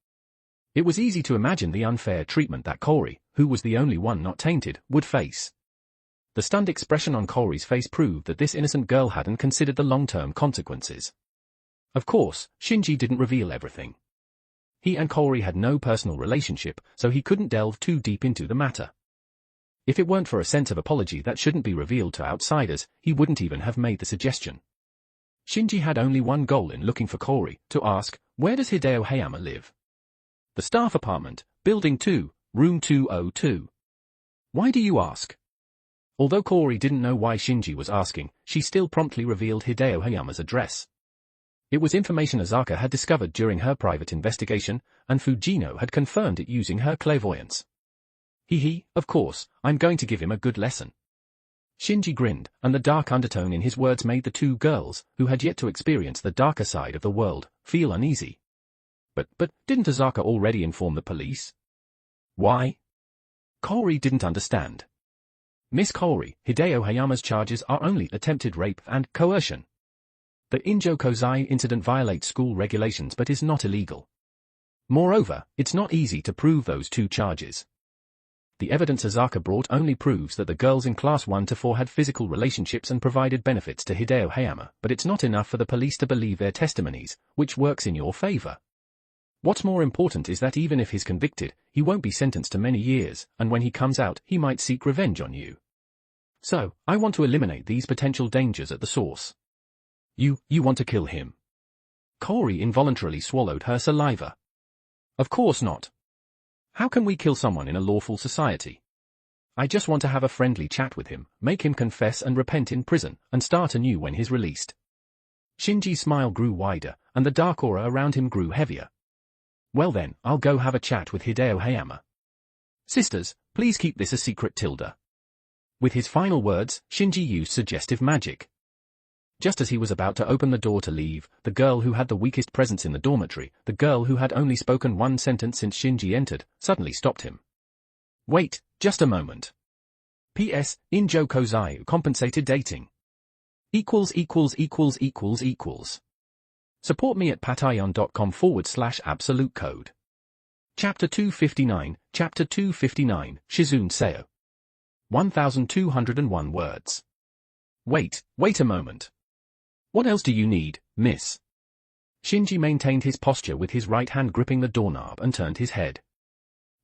It was easy to imagine the unfair treatment that Kori, who was the only one not tainted, would face. The stunned expression on Kori's face proved that this innocent girl hadn't considered the long-term consequences. Of course, Shinji didn't reveal everything. He and Kori had no personal relationship, so he couldn't delve too deep into the matter. If it weren't for a sense of apology that shouldn't be revealed to outsiders, he wouldn't even have made the suggestion. Shinji had only one goal in looking for Kori, to ask, where does Hideo Hayama live? The staff apartment, Building 2, Room 202. Why do you ask? Although Kori didn't know why Shinji was asking, she still promptly revealed Hideo Hayama's address. It was information Azaka had discovered during her private investigation, and Fujino had confirmed it using her clairvoyance. Of course, I'm going to give him a good lesson. Shinji grinned, and the dark undertone in his words made the two girls, who had yet to experience the darker side of the world, feel uneasy. But didn't Azaka already inform the police? Why? Kori didn't understand. Miss Kori, Hideo Hayama's charges are only attempted rape and coercion. The Injo Kozai incident violates school regulations but is not illegal. Moreover, it's not easy to prove those two charges. The evidence Azaka brought only proves that the girls in Class 1 to 4 had physical relationships and provided benefits to Hideo Hayama, but it's not enough for the police to believe their testimonies, which works in your favor. What's more important is that even if he's convicted, he won't be sentenced to many years, and when he comes out, he might seek revenge on you. So, I want to eliminate these potential dangers at the source. You want to kill him? Kori involuntarily swallowed her saliva. Of course not. How can we kill someone in a lawful society? I just want to have a friendly chat with him, make him confess and repent in prison, and start anew when he's released. Shinji's smile grew wider, and the dark aura around him grew heavier. Well then, I'll go have a chat with Hideo Hayama. Sisters, please keep this a secret Tilda. With his final words, Shinji used suggestive magic. Just as he was about to open the door to leave, the girl who had the weakest presence in the dormitory, the girl who had only spoken one sentence since Shinji entered, suddenly stopped him. Wait, just a moment. P.S. Injo Kozai compensated dating. =========================================================================================================================Chapter 259, Chapter 259, Shizune Seo. 1201 words. Wait a moment. What else do you need, miss? Shinji maintained his posture with his right hand gripping the doorknob and turned his head.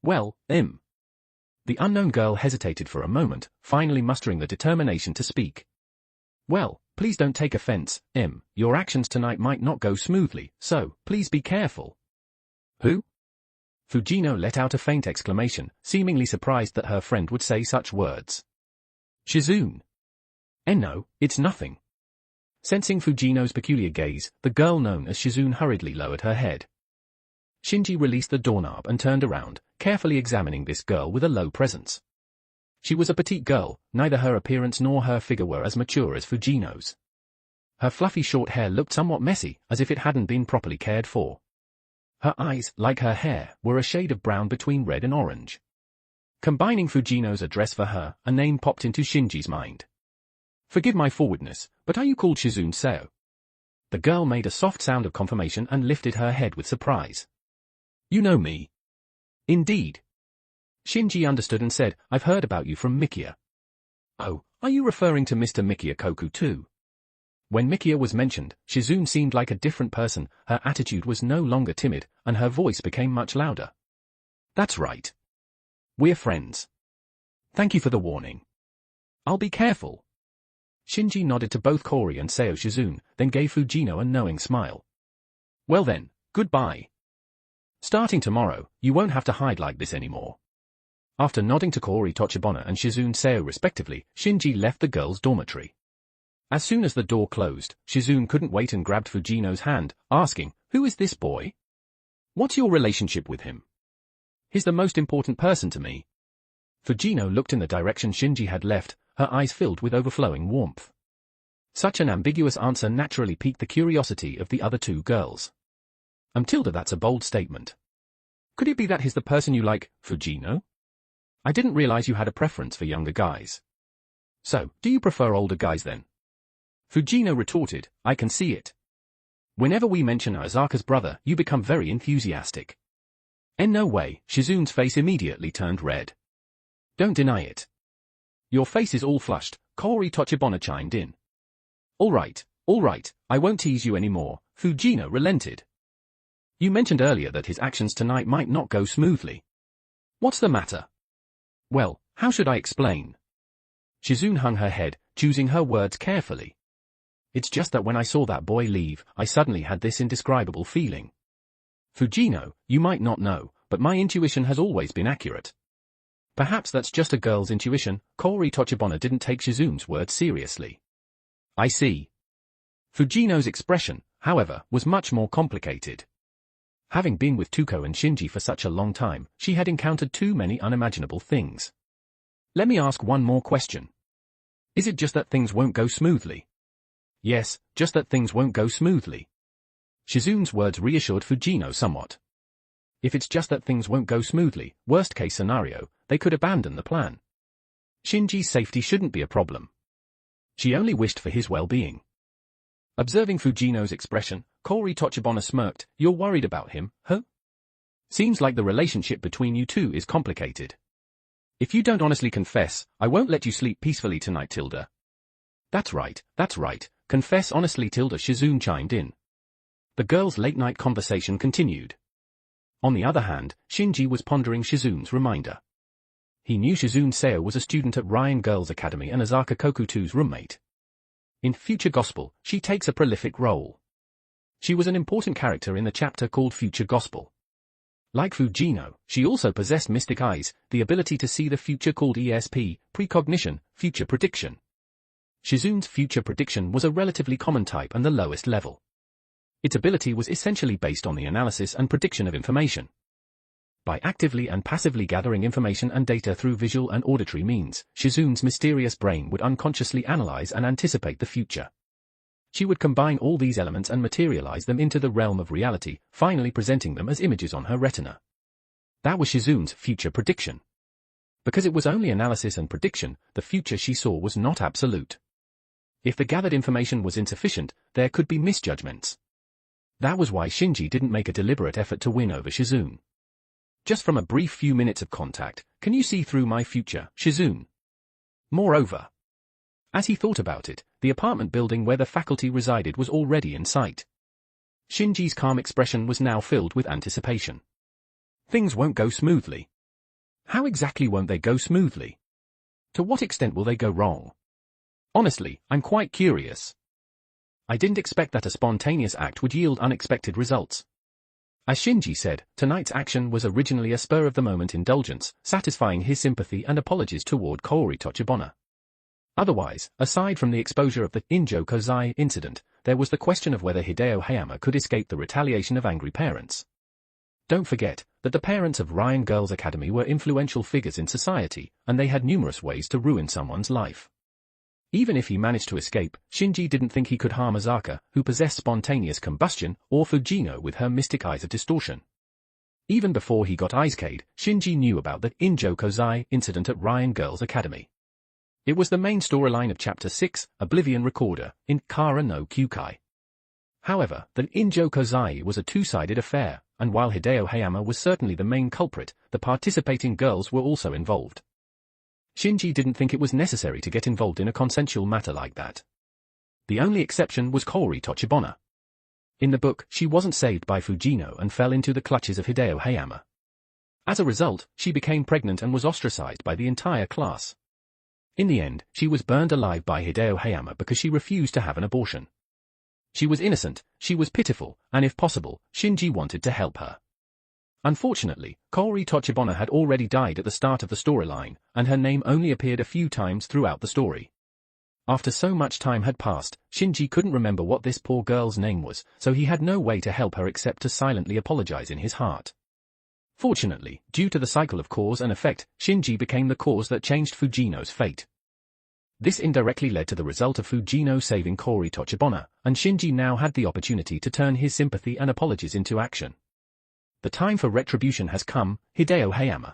Well, The unknown girl hesitated for a moment, finally mustering the determination to speak. Well, please don't take offense, your actions tonight might not go smoothly, so, please be careful. Who? Fujino let out a faint exclamation, seemingly surprised that her friend would say such words. Shizune. No, it's nothing. Sensing Fujino's peculiar gaze, the girl known as Shizune hurriedly lowered her head. Shinji released the doorknob and turned around, carefully examining this girl with a low presence. She was a petite girl, neither her appearance nor her figure were as mature as Fujino's. Her fluffy short hair looked somewhat messy, as if it hadn't been properly cared for. Her eyes, like her hair, were a shade of brown between red and orange. Combining Fujino's address for her, a name popped into Shinji's mind. Forgive my forwardness, but are you called Shizune Seo? The girl made a soft sound of confirmation and lifted her head with surprise. You know me. Indeed. Shinji understood and said, I've heard about you from Mikia. Oh, are you referring to Mr. Mikia Koku too? When Mikia was mentioned, Shizune seemed like a different person, her attitude was no longer timid, and her voice became much louder. That's right. We're friends. Thank you for the warning. I'll be careful. Shinji nodded to both Kori and Seo Shizune, then gave Fujino a knowing smile. Well then, goodbye. Starting tomorrow, you won't have to hide like this anymore. After nodding to Kori Tochibana and Shizune Seo respectively, Shinji left the girls' dormitory. As soon as the door closed, Shizune couldn't wait and grabbed Fujino's hand, asking, Who is this boy? What's your relationship with him? He's the most important person to me. Fujino looked in the direction Shinji had left, her eyes filled with overflowing warmth. Such an ambiguous answer naturally piqued the curiosity of the other two girls. Tilda, that's a bold statement. Could it be that he's the person you like, Fujino? I didn't realize you had a preference for younger guys. So, do you prefer older guys then? Fujino retorted, I can see it. Whenever we mention Asaka's brother, you become very enthusiastic. In no way, Shizune's face immediately turned red. Don't deny it. Your face is all flushed, Kaori Tochibana chimed in. All right, I won't tease you anymore, Fujino relented. You mentioned earlier that his actions tonight might not go smoothly. What's the matter? Well, how should I explain? Shizune hung her head, choosing her words carefully. It's just that when I saw that boy leave, I suddenly had this indescribable feeling. Fujino, you might not know, but my intuition has always been accurate. Perhaps that's just a girl's intuition. Kaori Tochibana didn't take Shizune's words seriously. I see. Fujino's expression, however, was much more complicated. Having been with Tuko and Shinji for such a long time, she had encountered too many unimaginable things. Let me ask one more question. Is it just that things won't go smoothly? Yes, just that things won't go smoothly. Shizune's words reassured Fujino somewhat. If it's just that things won't go smoothly, worst case scenario, they could abandon the plan. Shinji's safety shouldn't be a problem. She only wished for his well-being. Observing Fujino's expression, Kaori Tochibana smirked, You're worried about him, huh? Seems like the relationship between you two is complicated. If you don't honestly confess, I won't let you sleep peacefully tonight, Tilda. That's right, confess honestly, Tilda, Shizune chimed in. The girls' late-night conversation continued. On the other hand, Shinji was pondering Shizune's reminder. He knew Shizune Seo was a student at Ryan Girls Academy and Asaka Kokuto's roommate. In Future Gospel, she takes a prolific role. She was an important character in the chapter called Future Gospel. Like Fujino, she also possessed mystic eyes, the ability to see the future called ESP, precognition, future prediction. Shizune's future prediction was a relatively common type and the lowest level. Its ability was essentially based on the analysis and prediction of information. By actively and passively gathering information and data through visual and auditory means, Shizune's mysterious brain would unconsciously analyze and anticipate the future. She would combine all these elements and materialize them into the realm of reality, finally presenting them as images on her retina. That was Shizune's future prediction. Because it was only analysis and prediction, the future she saw was not absolute. If the gathered information was insufficient, there could be misjudgments. That was why Shinji didn't make a deliberate effort to win over Shizune. Just from a brief few minutes of contact, can you see through my future, Shizune? Moreover, as he thought about it, the apartment building where the faculty resided was already in sight. Shinji's calm expression was now filled with anticipation. Things won't go smoothly. How exactly won't they go smoothly? To what extent will they go wrong? Honestly, I'm quite curious. I didn't expect that a spontaneous act would yield unexpected results. As Shinji said, tonight's action was originally a spur-of-the-moment indulgence, satisfying his sympathy and apologies toward Kaori Tochibana. Otherwise, aside from the exposure of the Injo Kozai incident, there was the question of whether Hideo Hayama could escape the retaliation of angry parents. Don't forget that the parents of Ryan Girls Academy were influential figures in society, and they had numerous ways to ruin someone's life. Even if he managed to escape, Shinji didn't think he could harm Asaka, who possessed spontaneous combustion, or Fujino with her mystic eyes of distortion. Even before he got Icecade, Shinji knew about the Injo Kozai incident at Ryan Girls Academy. It was the main storyline of Chapter 6, Oblivion Recorder, in Kara no Kyukai. However, the Injo Kozai was a two-sided affair, and while Hideo Hayama was certainly the main culprit, the participating girls were also involved. Shinji didn't think it was necessary to get involved in a consensual matter like that. The only exception was Kaori Tochibana. In the book, she wasn't saved by Fujino and fell into the clutches of Hideo Hayama. As a result, she became pregnant and was ostracized by the entire class. In the end, she was burned alive by Hideo Hayama because she refused to have an abortion. She was innocent, she was pitiful, and if possible, Shinji wanted to help her. Unfortunately, Kaori Tochibana had already died at the start of the storyline, and her name only appeared a few times throughout the story. After so much time had passed, Shinji couldn't remember what this poor girl's name was, so he had no way to help her except to silently apologize in his heart. Fortunately, due to the cycle of cause and effect, Shinji became the cause that changed Fujino's fate. This indirectly led to the result of Fujino saving Kori Tochibana, and Shinji now had the opportunity to turn his sympathy and apologies into action. The time for retribution has come, Hideo Hayama.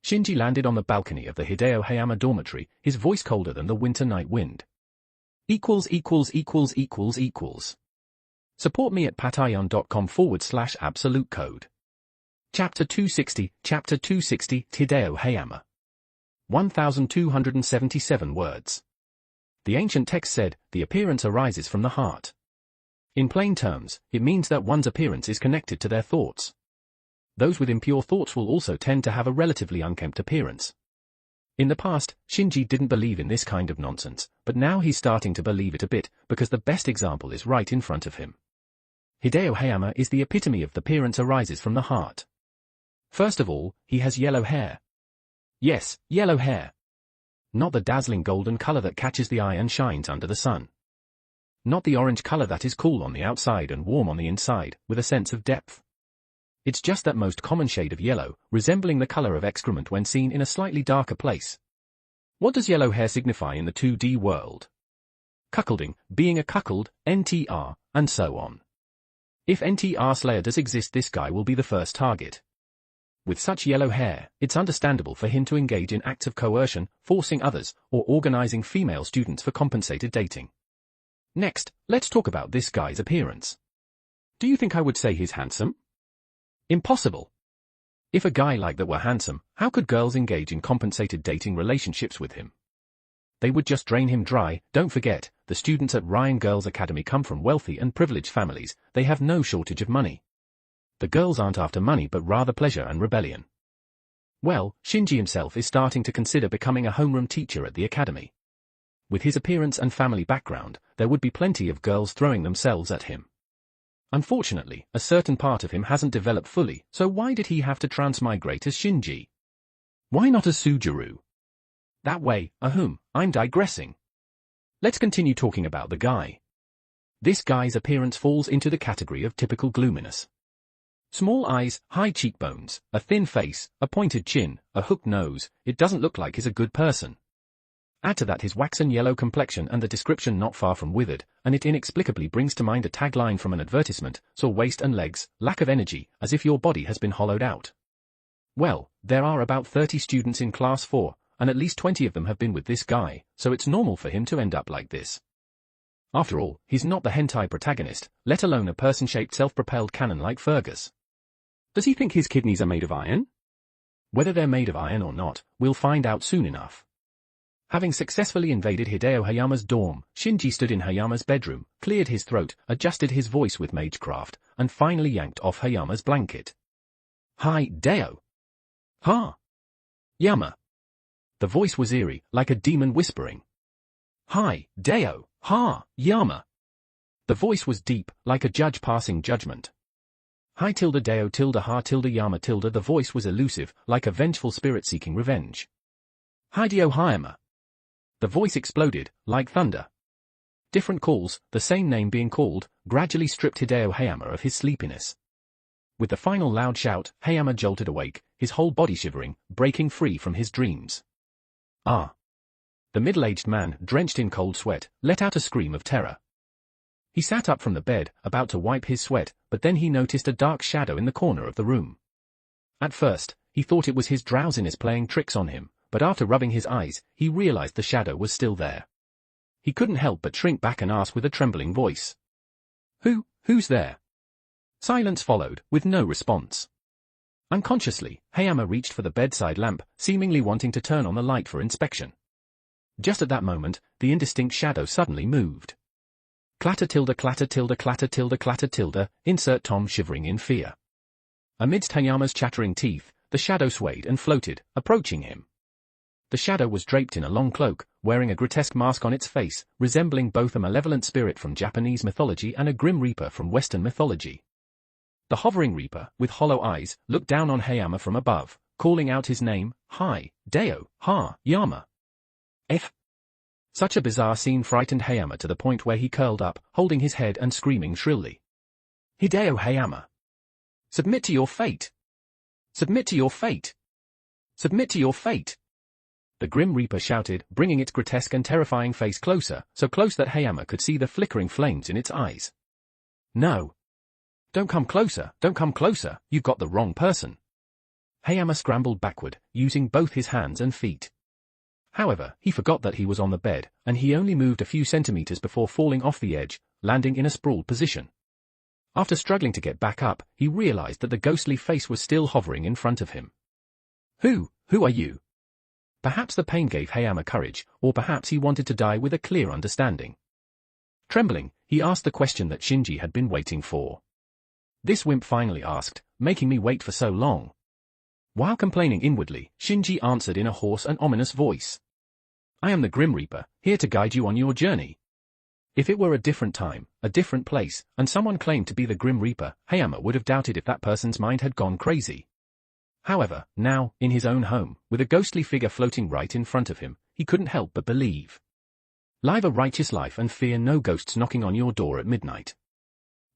Shinji landed on the balcony of the Hideo Hayama dormitory, his voice colder than the winter night wind. ======= Support me at patreon.com/absolute code. Chapter 260, Hideo Hayama. 1277 words. The ancient text said, the appearance arises from the heart. In plain terms, it means that one's appearance is connected to their thoughts. Those with impure thoughts will also tend to have a relatively unkempt appearance. In the past, Shinji didn't believe in this kind of nonsense, but now he's starting to believe it a bit, because the best example is right in front of him. Hideo Hayama is the epitome of the appearance arises from the heart. First of all, he has yellow hair. Yes, yellow hair. Not the dazzling golden color that catches the eye and shines under the sun. Not the orange color that is cool on the outside and warm on the inside, with a sense of depth. It's just that most common shade of yellow, resembling the color of excrement when seen in a slightly darker place. What does yellow hair signify in the 2D world? Cuckolding, being a cuckold, NTR, and so on. If NTR Slayer does exist, this guy will be the first target. With such yellow hair, it's understandable for him to engage in acts of coercion, forcing others, or organizing female students for compensated dating. Next, let's talk about this guy's appearance. Do you think I would say he's handsome? Impossible. If a guy like that were handsome, how could girls engage in compensated dating relationships with him? They would just drain him dry. Don't forget, the students at Ryan Girls Academy come from wealthy and privileged families, they have no shortage of money. The girls aren't after money but rather pleasure and rebellion. Well, Shinji himself is starting to consider becoming a homeroom teacher at the academy. With his appearance and family background, there would be plenty of girls throwing themselves at him. Unfortunately, a certain part of him hasn't developed fully, so why did he have to transmigrate as Shinji? Why not as Sujuru? That way, I'm digressing. Let's continue talking about the guy. This guy's appearance falls into the category of typical gloominess. Small eyes, high cheekbones, a thin face, a pointed chin, a hooked nose. It doesn't look like he's a good person. Add to that his waxen yellow complexion and the description not far from withered, and it inexplicably brings to mind a tagline from an advertisement, sore waist and legs, lack of energy, as if your body has been hollowed out. Well, there are about 30 students in class 4, and at least 20 of them have been with this guy, so it's normal for him to end up like this. After all, he's not the hentai protagonist, let alone a person-shaped self-propelled cannon like Fergus. Does he think his kidneys are made of iron? Whether they're made of iron or not, we'll find out soon enough. Having successfully invaded Hideo Hayama's dorm, Shinji stood in Hayama's bedroom, cleared his throat, adjusted his voice with magecraft, and finally yanked off Hayama's blanket. Hi, Deo. Ha! Yama. The voice was eerie, like a demon whispering. Hi, Deo, ha, Yama. The voice was deep, like a judge passing judgment. Hi tilde Deo tilde ha tilde Yama tilde. The voice was elusive, like a vengeful spirit seeking revenge. Hideo Hayama. The voice exploded, like thunder. Different calls, the same name being called, gradually stripped Hideo Hayama of his sleepiness. With the final loud shout, Hayama jolted awake, his whole body shivering, breaking free from his dreams. Ah! The middle-aged man, drenched in cold sweat, let out a scream of terror. He sat up from the bed, about to wipe his sweat, but then he noticed a dark shadow in the corner of the room. At first, he thought it was his drowsiness playing tricks on him, but after rubbing his eyes, he realized the shadow was still there. He couldn't help but shrink back and ask with a trembling voice. Who's there? Silence followed, with no response. Unconsciously, Hayama reached for the bedside lamp, seemingly wanting to turn on the light for inspection. Just at that moment, the indistinct shadow suddenly moved. Clatter tilde clatter tilde clatter tilde clatter tilde, insert Tom shivering in fear. Amidst Hayama's chattering teeth, the shadow swayed and floated, approaching him. The shadow was draped in a long cloak, wearing a grotesque mask on its face, resembling both a malevolent spirit from Japanese mythology and a grim reaper from Western mythology. The hovering reaper, with hollow eyes, looked down on Hayama from above, calling out his name, Hi, Deo, Ha, Yama. Such a bizarre scene frightened Hayama to the point where he curled up, holding his head and screaming shrilly. Hideo Hayama. Submit to your fate. Submit to your fate! Submit to your fate! The Grim Reaper shouted, bringing its grotesque and terrifying face closer, so close that Hayama could see the flickering flames in its eyes. No! Don't come closer, don't come closer, you've got the wrong person. Hayama scrambled backward, using both his hands and feet. However, he forgot that he was on the bed, and he only moved a few centimeters before falling off the edge, landing in a sprawled position. After struggling to get back up, he realized that the ghostly face was still hovering in front of him. Who are you? Perhaps the pain gave Hayama courage, or perhaps he wanted to die with a clear understanding. Trembling, he asked the question that Shinji had been waiting for. This wimp finally asked, making me wait for so long. While complaining inwardly, Shinji answered in a hoarse and ominous voice. I am the Grim Reaper, here to guide you on your journey. If it were a different time, a different place, and someone claimed to be the Grim Reaper, Hayama would have doubted if that person's mind had gone crazy. However, now, in his own home, with a ghostly figure floating right in front of him, he couldn't help but believe. Live a righteous life and fear no ghosts knocking on your door at midnight.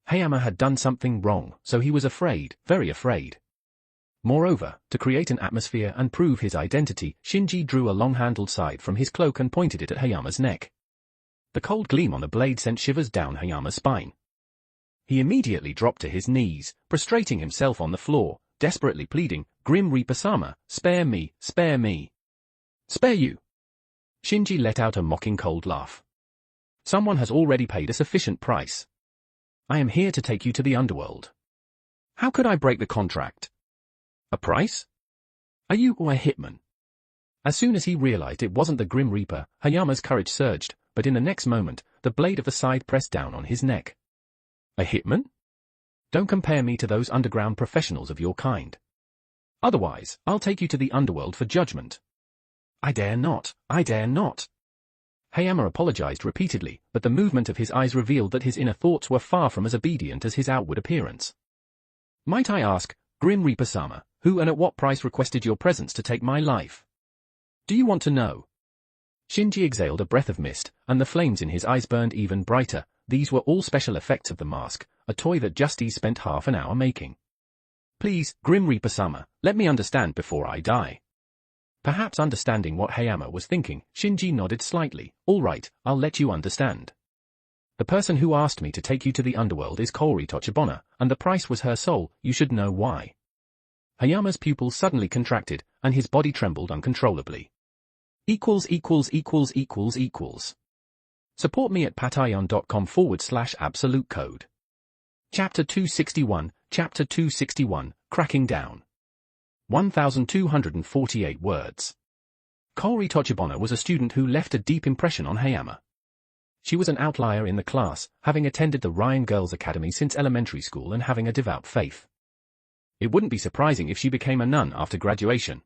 Hayama had done something wrong, so he was afraid, very afraid. Moreover, to create an atmosphere and prove his identity, Shinji drew a long-handled scythe from his cloak and pointed it at Hayama's neck. The cold gleam on the blade sent shivers down Hayama's spine. He immediately dropped to his knees, prostrating himself on the floor, desperately pleading, Grim Reaper-sama, spare me, spare me. Spare you? Shinji let out a mocking cold laugh. Someone has already paid a sufficient price. I am here to take you to the underworld. How could I break the contract? A price? Are you a hitman? As soon as he realized it wasn't the Grim Reaper, Hayama's courage surged, but in the next moment, the blade of the scythe pressed down on his neck. A hitman? Don't compare me to those underground professionals of your kind. Otherwise, I'll take you to the underworld for judgment. I dare not, I dare not. Hayama apologized repeatedly, but the movement of his eyes revealed that his inner thoughts were far from as obedient as his outward appearance. Might I ask, Grim Reaper-sama, who and at what price requested your presence to take my life? Do you want to know? Shinji exhaled a breath of mist, and the flames in his eyes burned even brighter. These were all special effects of the mask, a toy that Justice spent half an hour making. Please, Grim Reaper-sama, let me understand before I die. Perhaps understanding what Hayama was thinking, Shinji nodded slightly. All right, I'll let you understand. The person who asked me to take you to the underworld is Kaori Tochibana, and the price was her soul. You should know why. Hayama's pupils suddenly contracted, and his body trembled uncontrollably. Support me at patreon.com/absolute code. Chapter 261, Chapter 261, Cracking Down. 1,248 words. Kaori Tochibana was a student who left a deep impression on Hayama. She was an outlier in the class, having attended the Ryan Girls Academy since elementary school and having a devout faith. It wouldn't be surprising if she became a nun after graduation.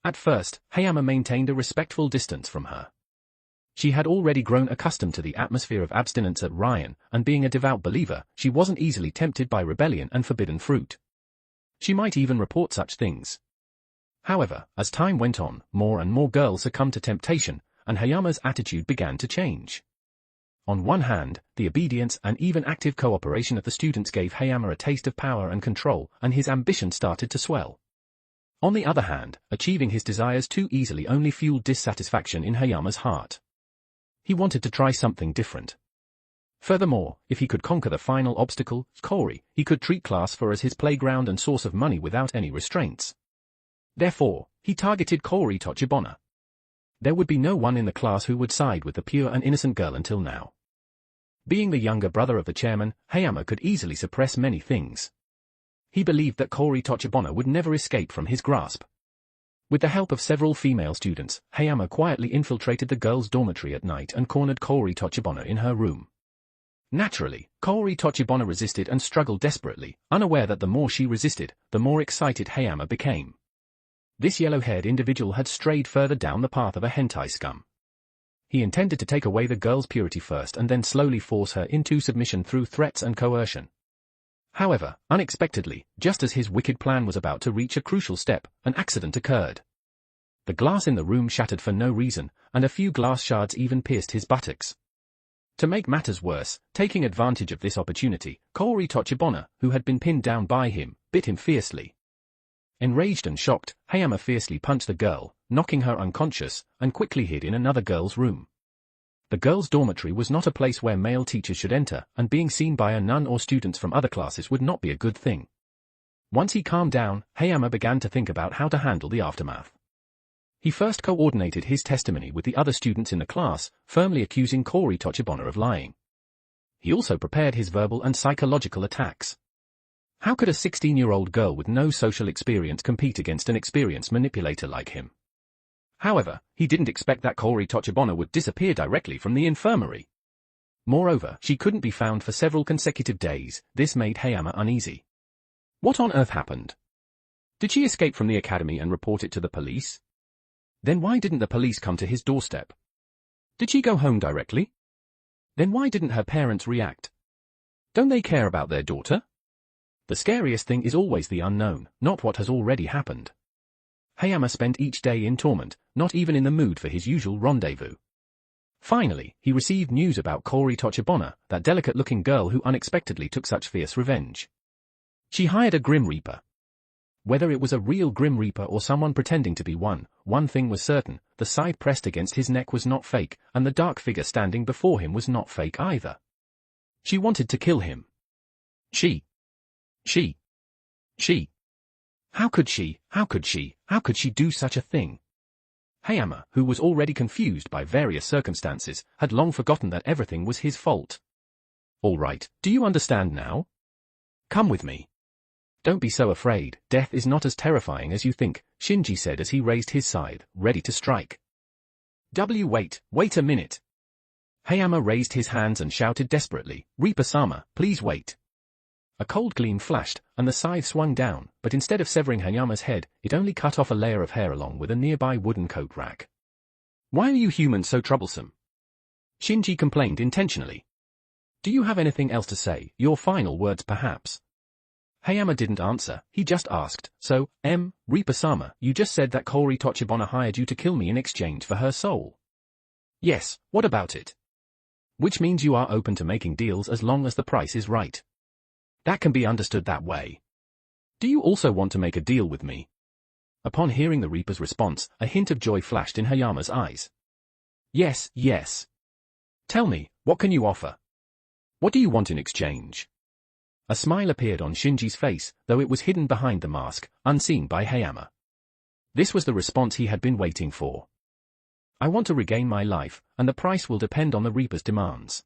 At first, Hayama maintained a respectful distance from her. She had already grown accustomed to the atmosphere of abstinence at Ryan, and being a devout believer, she wasn't easily tempted by rebellion and forbidden fruit. She might even report such things. However, as time went on, more and more girls succumbed to temptation, and Hayama's attitude began to change. On one hand, the obedience and even active cooperation of the students gave Hayama a taste of power and control, and his ambition started to swell. On the other hand, achieving his desires too easily only fueled dissatisfaction in Hayama's heart. He wanted to try something different. Furthermore, if he could conquer the final obstacle, Kaori, he could treat class 4 as his playground and source of money without any restraints. Therefore, he targeted Kaori Tochibana. There would be no one in the class who would side with the pure and innocent girl until now. Being the younger brother of the chairman, Hayama could easily suppress many things. He believed that Kaori Tochibana would never escape from his grasp. With the help of several female students, Hayama quietly infiltrated the girls' dormitory at night and cornered Kaori Tochibana in her room. Naturally, Kaori Tochibana resisted and struggled desperately, unaware that the more she resisted, the more excited Hayama became. This yellow-haired individual had strayed further down the path of a hentai scum. He intended to take away the girl's purity first and then slowly force her into submission through threats and coercion. However, unexpectedly, just as his wicked plan was about to reach a crucial step, an accident occurred. The glass in the room shattered for no reason, and a few glass shards even pierced his buttocks. To make matters worse, taking advantage of this opportunity, Kaori Tochibana, who had been pinned down by him, bit him fiercely. Enraged and shocked, Hayama fiercely punched the girl, knocking her unconscious, and quickly hid in another girl's room. The girls' dormitory was not a place where male teachers should enter, and being seen by a nun or students from other classes would not be a good thing. Once he calmed down, Hayama began to think about how to handle the aftermath. He first coordinated his testimony with the other students in the class, firmly accusing Kori Tochibana of lying. He also prepared his verbal and psychological attacks. How could a 16-year-old girl with no social experience compete against an experienced manipulator like him? However, he didn't expect that Kori Tochibana would disappear directly from the infirmary. Moreover, she couldn't be found for several consecutive days. This made Hayama uneasy. What on earth happened? Did she escape from the academy and report it to the police? Then why didn't the police come to his doorstep? Did she go home directly? Then why didn't her parents react? Don't they care about their daughter? The scariest thing is always the unknown, not what has already happened. Hayama spent each day in torment, not even in the mood for his usual rendezvous. Finally, he received news about Kori Tochibana, that delicate-looking girl who unexpectedly took such fierce revenge. She hired a Grim Reaper. Whether it was a real Grim Reaper or someone pretending to be one thing was certain: the side pressed against his neck was not fake, and the dark figure standing before him was not fake either. She wanted to kill him. She. How could she do such a thing? Hayama, who was already confused by various circumstances, had long forgotten that everything was his fault. All right, do you understand now? Come with me. Don't be so afraid, death is not as terrifying as you think, Shinji said as he raised his scythe, ready to strike. Wait a minute. Hayama raised his hands and shouted desperately, Reaper-sama, please wait. A cold gleam flashed, and the scythe swung down, but instead of severing Hayama's head, it only cut off a layer of hair along with a nearby wooden coat rack. Why are you humans so troublesome? Shinji complained intentionally. Do you have anything else to say, your final words perhaps? Hayama didn't answer, he just asked, so, Reaper-sama, you just said that Kori Tochibana hired you to kill me in exchange for her soul. Yes, what about it? Which means you are open to making deals as long as the price is right. That can be understood that way. Do you also want to make a deal with me? Upon hearing the Reaper's response, a hint of joy flashed in Hayama's eyes. Yes. Tell me, what can you offer? What do you want in exchange? A smile appeared on Shinji's face, though it was hidden behind the mask, unseen by Hayama. This was the response he had been waiting for. I want to regain my life, and the price will depend on the Reaper's demands.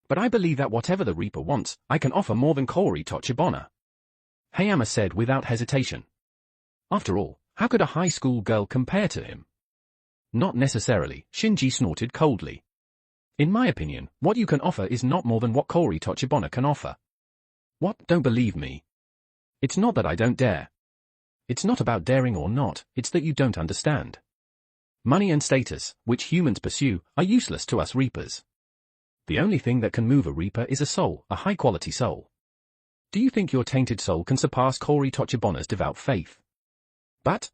But I believe that whatever the Reaper wants, I can offer more than Kori Tochibana. Hayama said without hesitation. After all, how could a high school girl compare to him? Not necessarily, Shinji snorted coldly. In my opinion, what you can offer is not more than what Kori Tochibana can offer. What, don't believe me? It's not that I don't dare. It's not about daring or not, it's that you don't understand. Money and status, which humans pursue, are useless to us Reapers. The only thing that can move a Reaper is a soul, a high-quality soul. Do you think your tainted soul can surpass Kori Tochibana's devout faith? But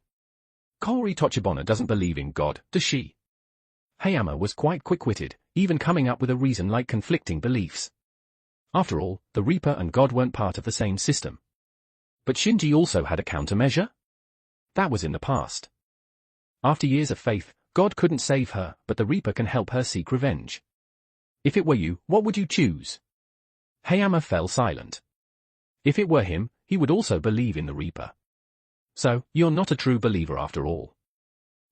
Kori Tochibana doesn't believe in God, does she? Hayama was quite quick-witted, even coming up with a reason like conflicting beliefs. After all, the Reaper and God weren't part of the same system. But Shinji also had a countermeasure? That was in the past. After years of faith, God couldn't save her, but the Reaper can help her seek revenge. If it were you, what would you choose? Hayama fell silent. If it were him, he would also believe in the Reaper. So, you're not a true believer after all.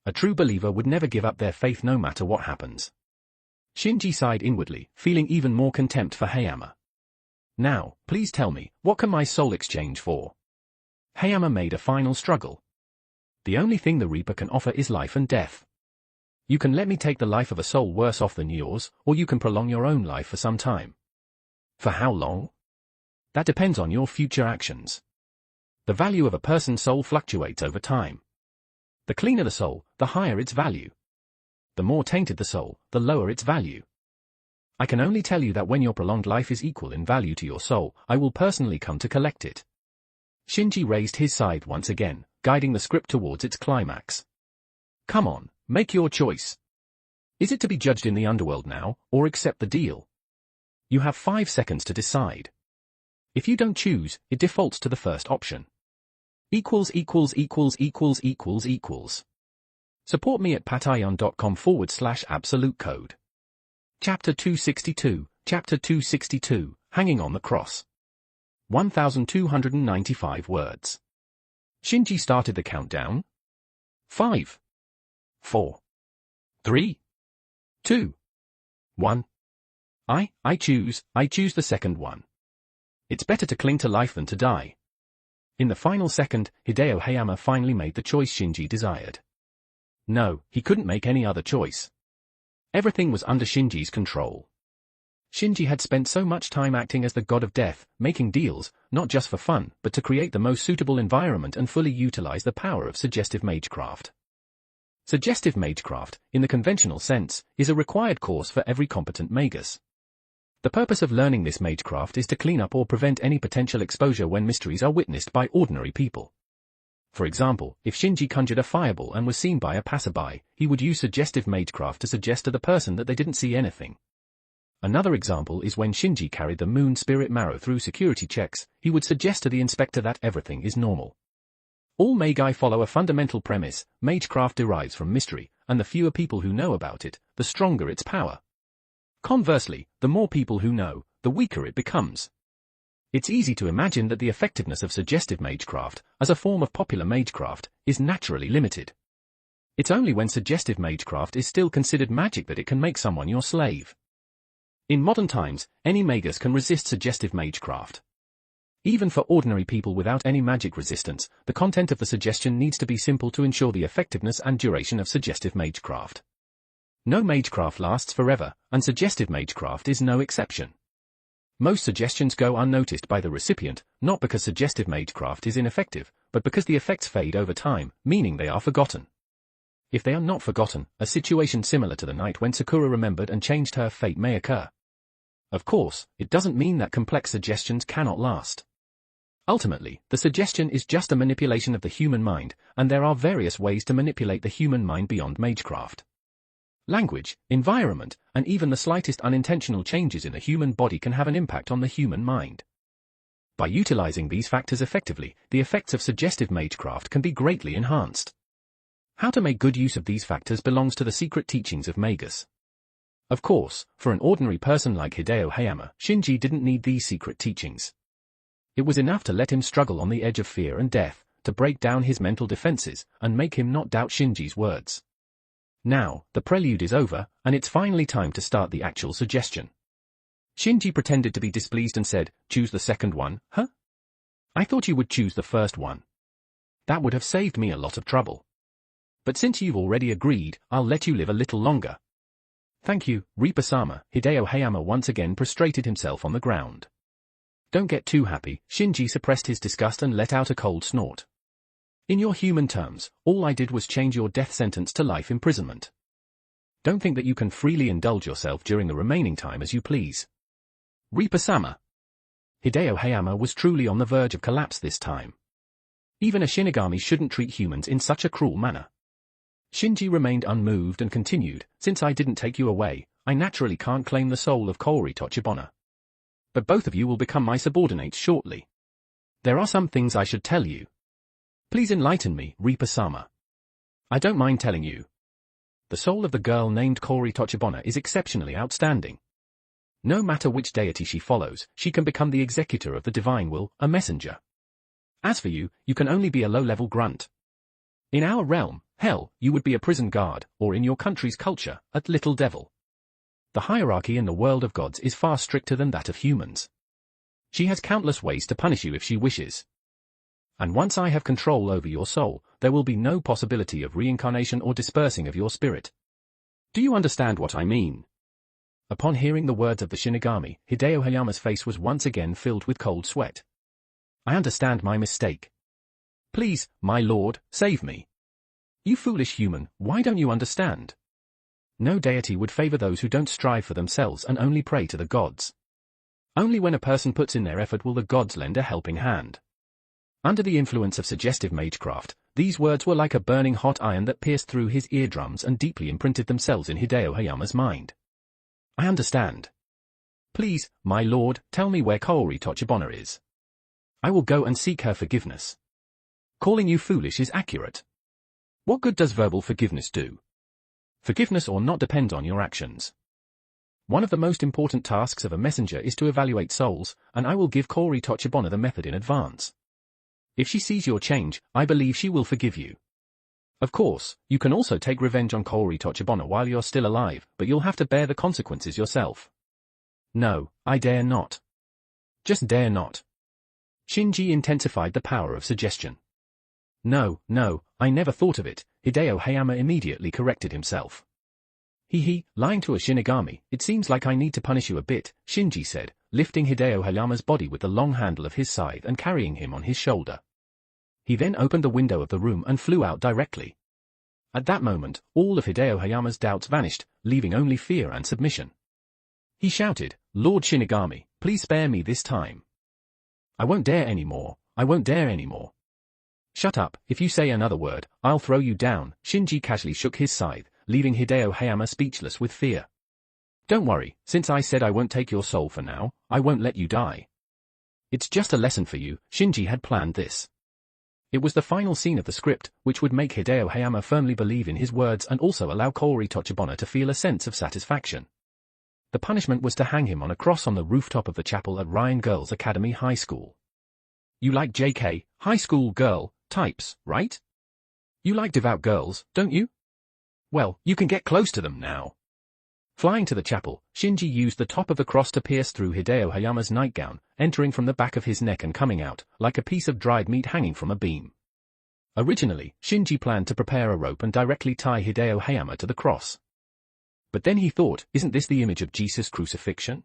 A true believer would never give up their faith no matter what happens. Shinji sighed inwardly, feeling even more contempt for Hayama. Now, please tell me, what can my soul exchange for? Hayama made a final struggle. The only thing the Reaper can offer is life and death. You can let me take the life of a soul worse off than yours, or you can prolong your own life for some time. For how long? That depends on your future actions. The value of a person's soul fluctuates over time. The cleaner the soul, the higher its value. The more tainted the soul, the lower its value. I can only tell you that when your prolonged life is equal in value to your soul, I will personally come to collect it. Shinji raised his scythe once again, guiding the script towards its climax. Come on, make your choice. Is it to be judged in the underworld now, or accept the deal? You have 5 seconds to decide. If you don't choose, it defaults to the first option. == Support me at patreon.com/absolute code. Chapter 262, Hanging on the Cross. 1295 words. Shinji started the countdown. 5, 4, 3, 2, 1. I choose the second one. It's better to cling to life than to die. In the final second, Hideo Hayama finally made the choice Shinji desired. No, he couldn't make any other choice. Everything was under Shinji's control. Shinji had spent so much time acting as the god of death, making deals, not just for fun, but to create the most suitable environment and fully utilize the power of suggestive magecraft. Suggestive magecraft, in the conventional sense, is a required course for every competent magus. The purpose of learning this magecraft is to clean up or prevent any potential exposure when mysteries are witnessed by ordinary people. For example, if Shinji conjured a fireball and was seen by a passerby, he would use suggestive magecraft to suggest to the person that they didn't see anything. Another example is when Shinji carried the moon spirit Matou through security checks, he would suggest to the inspector that everything is normal. All magi follow a fundamental premise: magecraft derives from mystery, and the fewer people who know about it, the stronger its power. Conversely, the more people who know, the weaker it becomes. It's easy to imagine that the effectiveness of suggestive magecraft, as a form of popular magecraft, is naturally limited. It's only when suggestive magecraft is still considered magic that it can make someone your slave. In modern times, any magus can resist suggestive magecraft. Even for ordinary people without any magic resistance, the content of the suggestion needs to be simple to ensure the effectiveness and duration of suggestive magecraft. No magecraft lasts forever, and suggestive magecraft is no exception. Most suggestions go unnoticed by the recipient, not because suggestive magecraft is ineffective, but because the effects fade over time, meaning they are forgotten. If they are not forgotten, a situation similar to the night when Sakura remembered and changed her fate may occur. Of course, it doesn't mean that complex suggestions cannot last. Ultimately, the suggestion is just a manipulation of the human mind, and there are various ways to manipulate the human mind beyond magecraft. Language, environment, and even the slightest unintentional changes in the human body can have an impact on the human mind. By utilizing these factors effectively, the effects of suggestive magecraft can be greatly enhanced. How to make good use of these factors belongs to the secret teachings of magus. Of course, for an ordinary person like Hideo Hayama, Shinji didn't need these secret teachings. It was enough to let him struggle on the edge of fear and death, to break down his mental defenses, and make him not doubt Shinji's words. Now, the prelude is over, and it's finally time to start the actual suggestion. Shinji pretended to be displeased and said, "Choose the second one, huh? I thought you would choose the first one. That would have saved me a lot of trouble. But since you've already agreed, I'll let you live a little longer." "Thank you, Reaper-sama." Hideo Hayama once again prostrated himself on the ground. "Don't get too happy." Shinji suppressed his disgust and let out a cold snort. "In your human terms, all I did was change your death sentence to life imprisonment. Don't think that you can freely indulge yourself during the remaining time as you please." "Reaper-sama." Hideo Hayama was truly on the verge of collapse this time. Even a Shinigami shouldn't treat humans in such a cruel manner. Shinji remained unmoved and continued, "Since I didn't take you away, I naturally can't claim the soul of Kaori Tochibana. But both of you will become my subordinates shortly. There are some things I should tell you. Please enlighten me, Reaper-sama." "I don't mind telling you. The soul of the girl named Kaori Tochibana is exceptionally outstanding. No matter which deity she follows, she can become the executor of the divine will, a messenger. As for you, you can only be a low-level grunt. In our realm, hell, you would be a prison guard, or in your country's culture, a little devil. The hierarchy in the world of gods is far stricter than that of humans. She has countless ways to punish you if she wishes. And once I have control over your soul, there will be no possibility of reincarnation or dispersing of your spirit. Do you understand what I mean?" Upon hearing the words of the Shinigami, Hideo Hayama's face was once again filled with cold sweat. "I understand my mistake. Please, my lord, save me. You foolish human, why don't you understand? No deity would favor those who don't strive for themselves and only pray to the gods. Only when a person puts in their effort will the gods lend a helping hand." Under the influence of suggestive magecraft, these words were like a burning hot iron that pierced through his eardrums and deeply imprinted themselves in Hideo Hayama's mind. "I understand. Please, my lord, tell me where Kaori Tochibana is. I will go and seek her forgiveness." calling you foolish is accurate. What good does verbal forgiveness do? Forgiveness or not depends on your actions. One of the most important tasks of a messenger is to evaluate souls, and I will give Kori Tochibana the method in advance. If she sees your change, I believe she will forgive you. Of course, you can also take revenge on Kori Tochibana while you're still alive, but you'll have to bear the consequences yourself. No, I dare not. Just dare not. Shinji intensified the power of suggestion. No, I never thought of it, Hideo Hayama immediately corrected himself. Lying to a Shinigami, it seems like I need to punish you a bit, Shinji said, lifting Hideo Hayama's body with the long handle of his scythe and carrying him on his shoulder. He then opened the window of the room and flew out directly. At that moment, all of Hideo Hayama's doubts vanished, leaving only fear and submission. He shouted, Lord Shinigami, please spare me this time. I won't dare anymore, I won't dare anymore. Shut up, if you say another word, I'll throw you down, Shinji casually shook his scythe, leaving Hideo Hayama speechless with fear. Don't worry, since I said I won't take your soul for now, I won't let you die. It's just a lesson for you, Shinji had planned this. It was the final scene of the script, which would make Hideo Hayama firmly believe in his words and also allow Kori Tochibana to feel a sense of satisfaction. The punishment was to hang him on a cross on the rooftop of the chapel at Ryan Girls Academy High School. You like JK, high school girl, types, right? You like devout girls, don't you? Well, you can get close to them now. Flying to the chapel, Shinji used the top of the cross to pierce through Hideo Hayama's nightgown, entering from the back of his neck and coming out, like a piece of dried meat hanging from a beam. Originally, Shinji planned to prepare a rope and directly tie Hideo Hayama to the cross. But then he thought, isn't this the image of Jesus' crucifixion?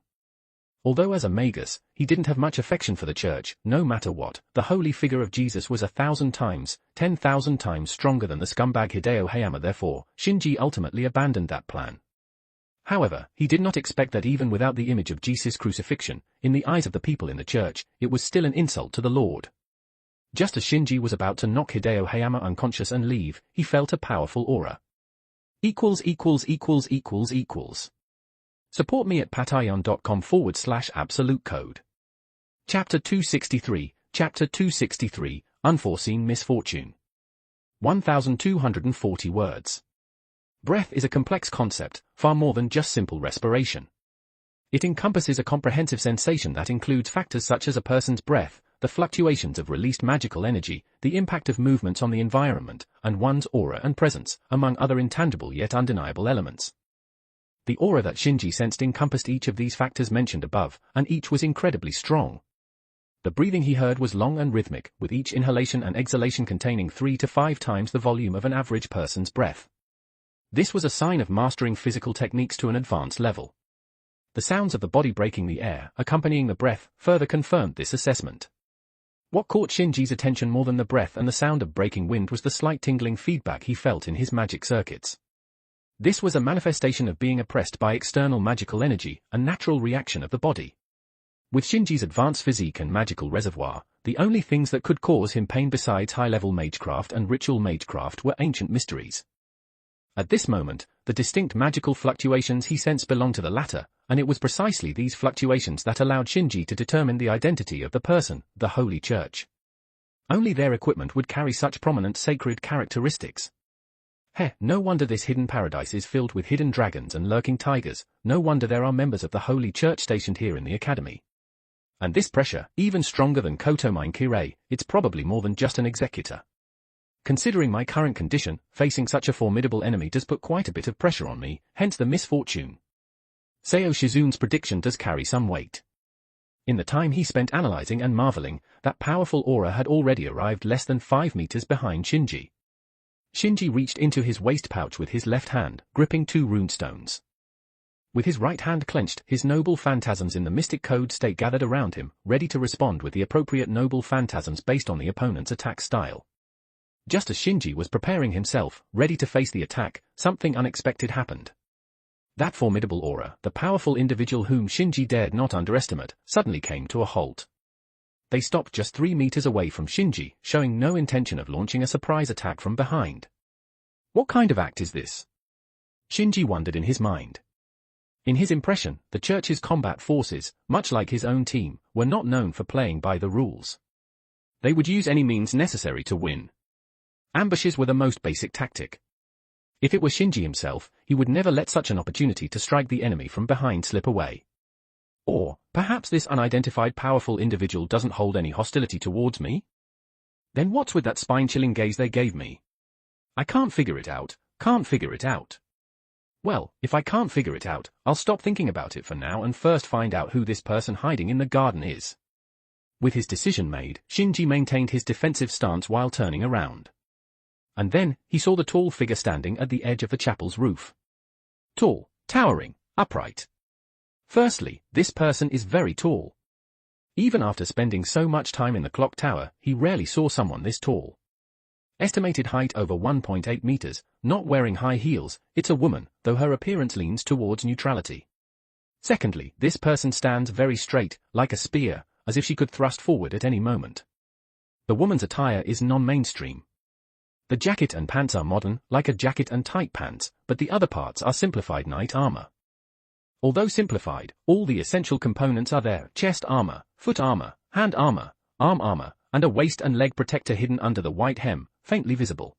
Although as a magus, he didn't have much affection for the church, no matter what, the holy figure of Jesus was 1,000 times, 10,000 times stronger than the scumbag Hideo Hayama. Therefore, Shinji ultimately abandoned that plan. However, he did not expect that even without the image of Jesus' crucifixion, in the eyes of the people in the church, it was still an insult to the Lord. Just as Shinji was about to knock Hideo Hayama unconscious and leave, he felt a powerful aura. Support me at patreon.com/absolute code. Chapter 263, Unforeseen Misfortune. 1,240 words. Breath is a complex concept, far more than just simple respiration. It encompasses a comprehensive sensation that includes factors such as a person's breath, the fluctuations of released magical energy, the impact of movements on the environment, and one's aura and presence, among other intangible yet undeniable elements. The aura that Shinji sensed encompassed each of these factors mentioned above, and each was incredibly strong. The breathing he heard was long and rhythmic, with each inhalation and exhalation containing 3 to 5 times the volume of an average person's breath. This was a sign of mastering physical techniques to an advanced level. The sounds of the body breaking the air, accompanying the breath, further confirmed this assessment. What caught Shinji's attention more than the breath and the sound of breaking wind was the slight tingling feedback he felt in his magic circuits. This was a manifestation of being oppressed by external magical energy, a natural reaction of the body. With Shinji's advanced physique and magical reservoir, the only things that could cause him pain besides high-level magecraft and ritual magecraft were ancient mysteries. At this moment, the distinct magical fluctuations he sensed belonged to the latter, and it was precisely these fluctuations that allowed Shinji to determine the identity of the person, the Holy Church. Only their equipment would carry such prominent sacred characteristics. No wonder this hidden paradise is filled with hidden dragons and lurking tigers, no wonder there are members of the Holy Church stationed here in the academy. And this pressure, even stronger than Kotomine Kirei, it's probably more than just an executor. Considering my current condition, facing such a formidable enemy does put quite a bit of pressure on me, hence the misfortune. Seo Shizun's prediction does carry some weight. In the time he spent analyzing and marveling, that powerful aura had already arrived less than 5 meters behind Shinji. Shinji reached into his waist pouch with his left hand, gripping 2 runestones. With his right hand clenched, his noble phantasms in the mystic code state gathered around him, ready to respond with the appropriate noble phantasms based on the opponent's attack style. Just as Shinji was preparing himself, ready to face the attack, something unexpected happened. That formidable aura, the powerful individual whom Shinji dared not underestimate, suddenly came to a halt. They stopped just 3 meters away from Shinji, showing no intention of launching a surprise attack from behind. What kind of act is this? Shinji wondered in his mind. In his impression, the church's combat forces, much like his own team, were not known for playing by the rules. They would use any means necessary to win. Ambushes were the most basic tactic. If it were Shinji himself, he would never let such an opportunity to strike the enemy from behind slip away. Or, perhaps this unidentified powerful individual doesn't hold any hostility towards me? Then what's with that spine-chilling gaze they gave me? I can't figure it out, can't figure it out. Well, if I can't figure it out, I'll stop thinking about it for now and first find out who this person hiding in the garden is. With his decision made, Shinji maintained his defensive stance while turning around. And then, he saw the tall figure standing at the edge of the chapel's roof. Tall, towering, upright. Firstly, this person is very tall. Even after spending so much time in the clock tower, he rarely saw someone this tall. Estimated height over 1.8 meters, not wearing high heels, it's a woman, though her appearance leans towards neutrality. Secondly, this person stands very straight, like a spear, as if she could thrust forward at any moment. The woman's attire is non-mainstream. The jacket and pants are modern, like a jacket and tight pants, but the other parts are simplified knight armor. Although simplified, all the essential components are there: chest armor, foot armor, hand armor, arm armor, and a waist and leg protector hidden under the white hem, faintly visible.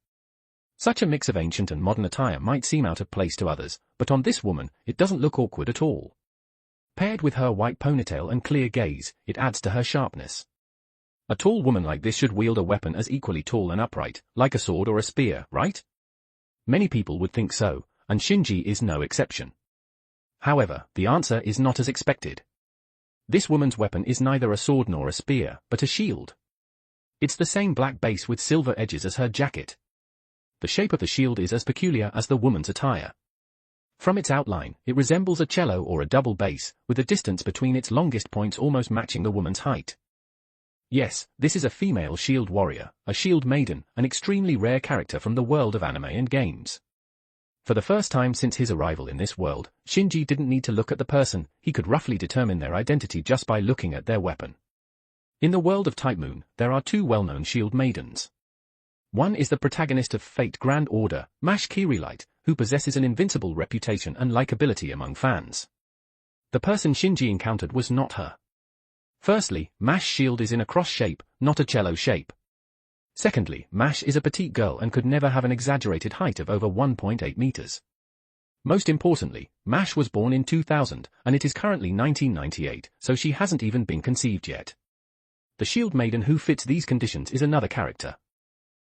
Such a mix of ancient and modern attire might seem out of place to others, but on this woman, it doesn't look awkward at all. Paired with her white ponytail and clear gaze, it adds to her sharpness. A tall woman like this should wield a weapon as equally tall and upright, like a sword or a spear, right? Many people would think so, and Shinji is no exception. However, the answer is not as expected. This woman's weapon is neither a sword nor a spear, but a shield. It's the same black base with silver edges as her jacket. The shape of the shield is as peculiar as the woman's attire. From its outline, it resembles a cello or a double bass, with the distance between its longest points almost matching the woman's height. Yes, this is a female shield warrior, a shield maiden, an extremely rare character from the world of anime and games. For the first time since his arrival in this world, Shinji didn't need to look at the person, he could roughly determine their identity just by looking at their weapon. In the world of Type Moon, there are two well-known shield maidens. One is the protagonist of Fate Grand Order, Mash Kirilight, who possesses an invincible reputation and likability among fans. The person Shinji encountered was not her. Firstly, Mash shield is in a cross shape, not a cello shape. Secondly, Mash is a petite girl and could never have an exaggerated height of over 1.8 meters. Most importantly, Mash was born in 2000, and it is currently 1998, so she hasn't even been conceived yet. The shield maiden who fits these conditions is another character.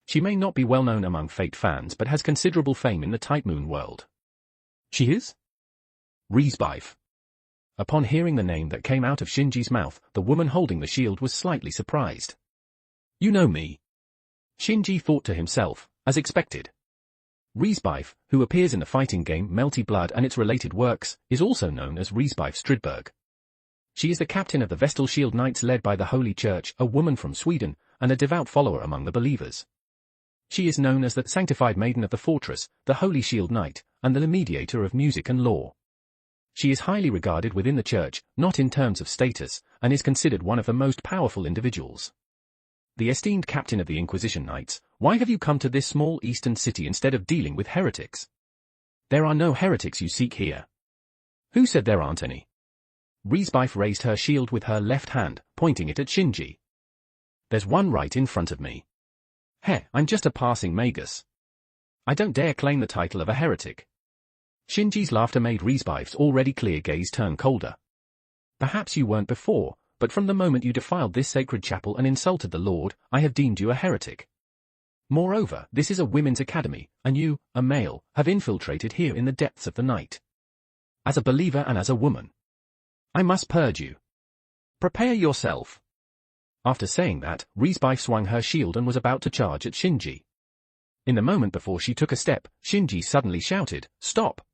She may not be well known among Fate fans but has considerable fame in the Type Moon world. She is Riesbeif. Upon hearing the name that came out of Shinji's mouth, the woman holding the shield was slightly surprised. You know me. Shinji thought to himself, as expected. Riesbeif, who appears in the fighting game Melty Blood and its related works, is also known as Riesbeif Stridberg. She is the captain of the Vestal Shield Knights led by the Holy Church, a woman from Sweden, and a devout follower among the believers. She is known as the sanctified maiden of the fortress, the Holy Shield Knight, and the mediator of music and law. She is highly regarded within the church, not in terms of status, and is considered one of the most powerful individuals. The esteemed captain of the Inquisition Knights, why have you come to this small eastern city instead of dealing with heretics? There are no heretics you seek here. Who said there aren't any? Riesbeif raised her shield with her left hand, pointing it at Shinji. There's one right in front of me. I'm just a passing magus. I don't dare claim the title of a heretic. Shinji's laughter made Riesbeif's already clear gaze turn colder. Perhaps you weren't before, but from the moment you defiled this sacred chapel and insulted the Lord, I have deemed you a heretic. Moreover, this is a women's academy, and you, a male, have infiltrated here in the depths of the night. As a believer and as a woman, I must purge you. Prepare yourself. After saying that, Riesbeif swung her shield and was about to charge at Shinji. In the moment before she took a step, Shinji suddenly shouted, "Stop!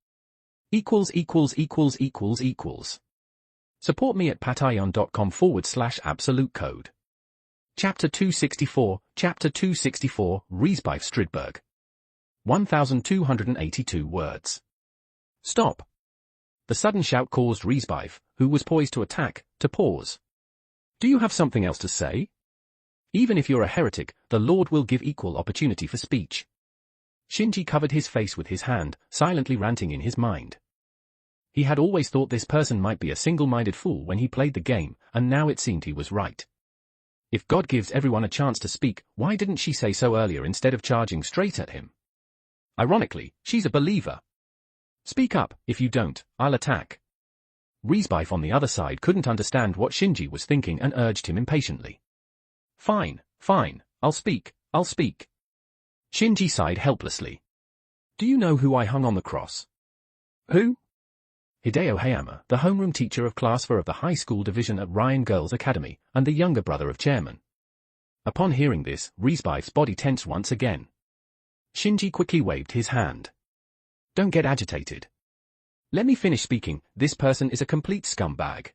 =========================================================================================================================Chapter 264, Chapter 264, Riesbeif Stridberg. 1282 words. Stop! The sudden shout caused Riesbeif, who was poised to attack, to pause. Do you have something else to say? Even if you're a heretic, the Lord will give equal opportunity for speech. Shinji covered his face with his hand, silently ranting in his mind. He had always thought this person might be a single-minded fool when he played the game, and now it seemed he was right. If God gives everyone a chance to speak, why didn't she say so earlier instead of charging straight at him? Ironically, she's a believer. Speak up, if you don't, I'll attack. Riesbeif on the other side couldn't understand what Shinji was thinking and urged him impatiently. Fine, I'll speak. Shinji sighed helplessly. Do you know who I hung on the cross? Who? Hideo Hayama, the homeroom teacher of Class 4 of the high school division at Ryan Girls Academy, and the younger brother of chairman. Upon hearing this, Riesbeif's body tensed once again. Shinji quickly waved his hand. Don't get agitated. Let me finish speaking. This person is a complete scumbag.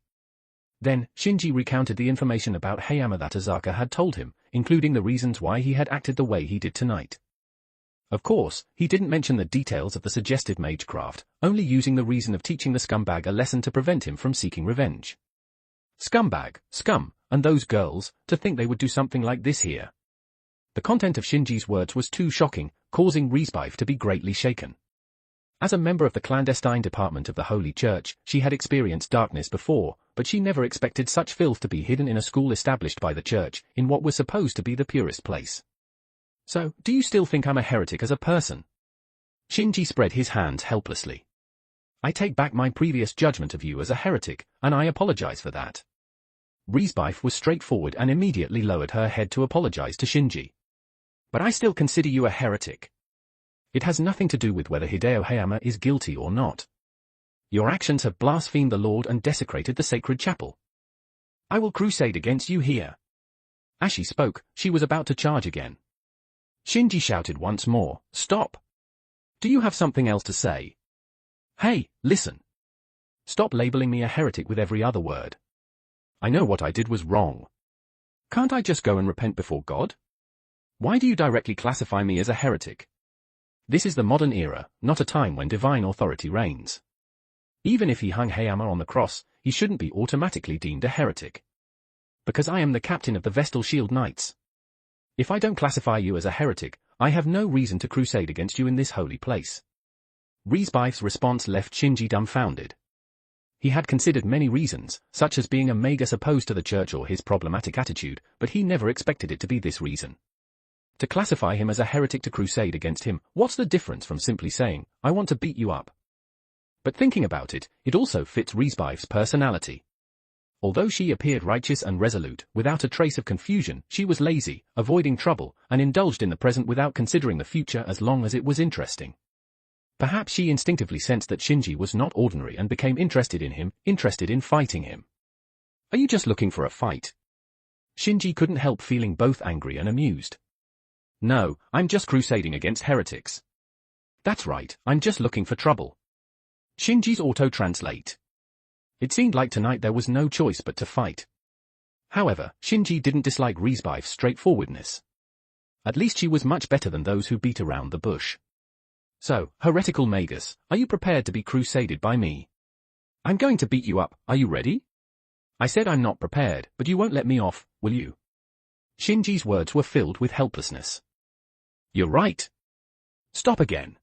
Then, Shinji recounted the information about Hayama that Azaka had told him, including the reasons why he had acted the way he did tonight. Of course, he didn't mention the details of the suggestive magecraft, only using the reason of teaching the scumbag a lesson to prevent him from seeking revenge. Scumbag, scum, and those girls, to think they would do something like this here. The content of Shinji's words was too shocking, causing Riesbeif to be greatly shaken. As a member of the clandestine department of the Holy Church, she had experienced darkness before, but she never expected such filth to be hidden in a school established by the church, in what was supposed to be the purest place. So, do you still think I'm a heretic as a person? Shinji spread his hands helplessly. I take back my previous judgment of you as a heretic, and I apologize for that. Riesbeif was straightforward and immediately lowered her head to apologize to Shinji. But I still consider you a heretic. It has nothing to do with whether Hideo Hayama is guilty or not. Your actions have blasphemed the Lord and desecrated the sacred chapel. I will crusade against you here. As she spoke, she was about to charge again. Shinji shouted once more, Stop! Do you have something else to say? Hey, listen. Stop labeling me a heretic with every other word. I know what I did was wrong. Can't I just go and repent before God? Why do you directly classify me as a heretic? This is the modern era, not a time when divine authority reigns. Even if he hung Hayama on the cross, he shouldn't be automatically deemed a heretic. Because I am the captain of the Vestal Shield Knights. If I don't classify you as a heretic, I have no reason to crusade against you in this holy place. Riesbeif's response left Shinji dumbfounded. He had considered many reasons, such as being a magus opposed to the church or his problematic attitude, but he never expected it to be this reason. To classify him as a heretic to crusade against him, what's the difference from simply saying, I want to beat you up? But thinking about it, it also fits Riesbeif's personality. Although she appeared righteous and resolute, without a trace of confusion, she was lazy, avoiding trouble, and indulged in the present without considering the future as long as it was interesting. Perhaps she instinctively sensed that Shinji was not ordinary and became interested in him, interested in fighting him. Are you just looking for a fight? Shinji couldn't help feeling both angry and amused. No, I'm just crusading against heretics. That's right, I'm just looking for trouble. Shinji's auto-translate. It seemed like tonight there was no choice but to fight. However, Shinji didn't dislike Riesbeif's straightforwardness. At least she was much better than those who beat around the bush. So, heretical magus, are you prepared to be crusaded by me? I'm going to beat you up, are you ready? I said I'm not prepared, but you won't let me off, will you? Shinji's words were filled with helplessness. You're right. Stop again.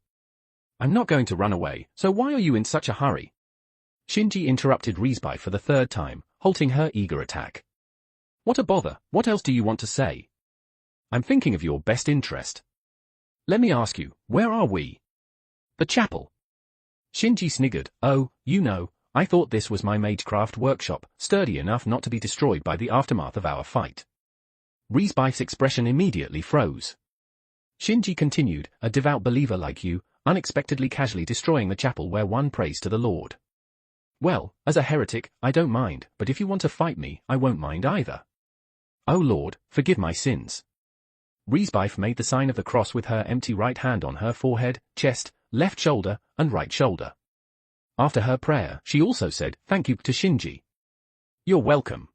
I'm not going to run away, so why are you in such a hurry? Shinji interrupted Riesbeif for the third time, halting her eager attack. What a bother, what else do you want to say? I'm thinking of your best interest. Let me ask you, where are we? The chapel. Shinji sniggered, oh, you know, I thought this was my magecraft workshop, sturdy enough not to be destroyed by the aftermath of our fight. Riesbeif's expression immediately froze. Shinji continued, a devout believer like you, unexpectedly casually destroying the chapel where one prays to the Lord. Well, as a heretic, I don't mind, but if you want to fight me, I won't mind either. Oh Lord, forgive my sins. Riesbeif made the sign of the cross with her empty right hand on her forehead, chest, left shoulder, and right shoulder. After her prayer, she also said, thank you to Shinji. You're welcome.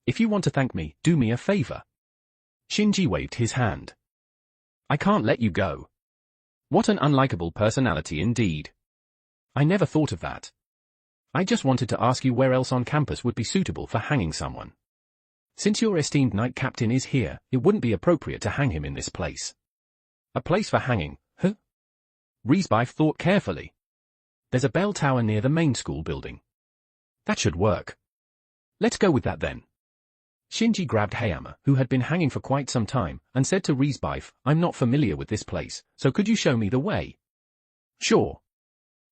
If you want to thank me, do me a favor. Shinji waved his hand. I can't let you go. What an unlikable personality indeed. I never thought of that. I just wanted to ask you where else on campus would be suitable for hanging someone. Since your esteemed knight captain is here, it wouldn't be appropriate to hang him in this place. A place for hanging, huh? Riesbeif thought carefully. There's a bell tower near the main school building. That should work. Let's go with that then. Shinji grabbed Hayama, who had been hanging for quite some time, and said to Riesbeif, "I'm not familiar with this place, so could you show me the way?" "Sure."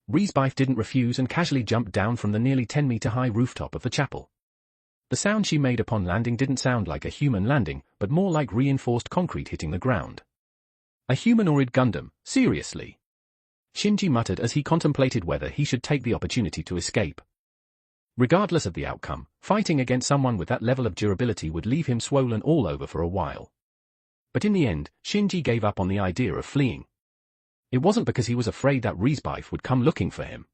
Riesbeif didn't refuse and casually jumped down from the nearly 10-meter-high rooftop of the chapel. The sound she made upon landing didn't sound like a human landing, but more like reinforced concrete hitting the ground. A humanoid Gundam, seriously? Shinji muttered as he contemplated whether he should take the opportunity to escape. Regardless of the outcome, fighting against someone with that level of durability would leave him swollen all over for a while. But in the end, Shinji gave up on the idea of fleeing. It wasn't because he was afraid that Riesbeif would come looking for him.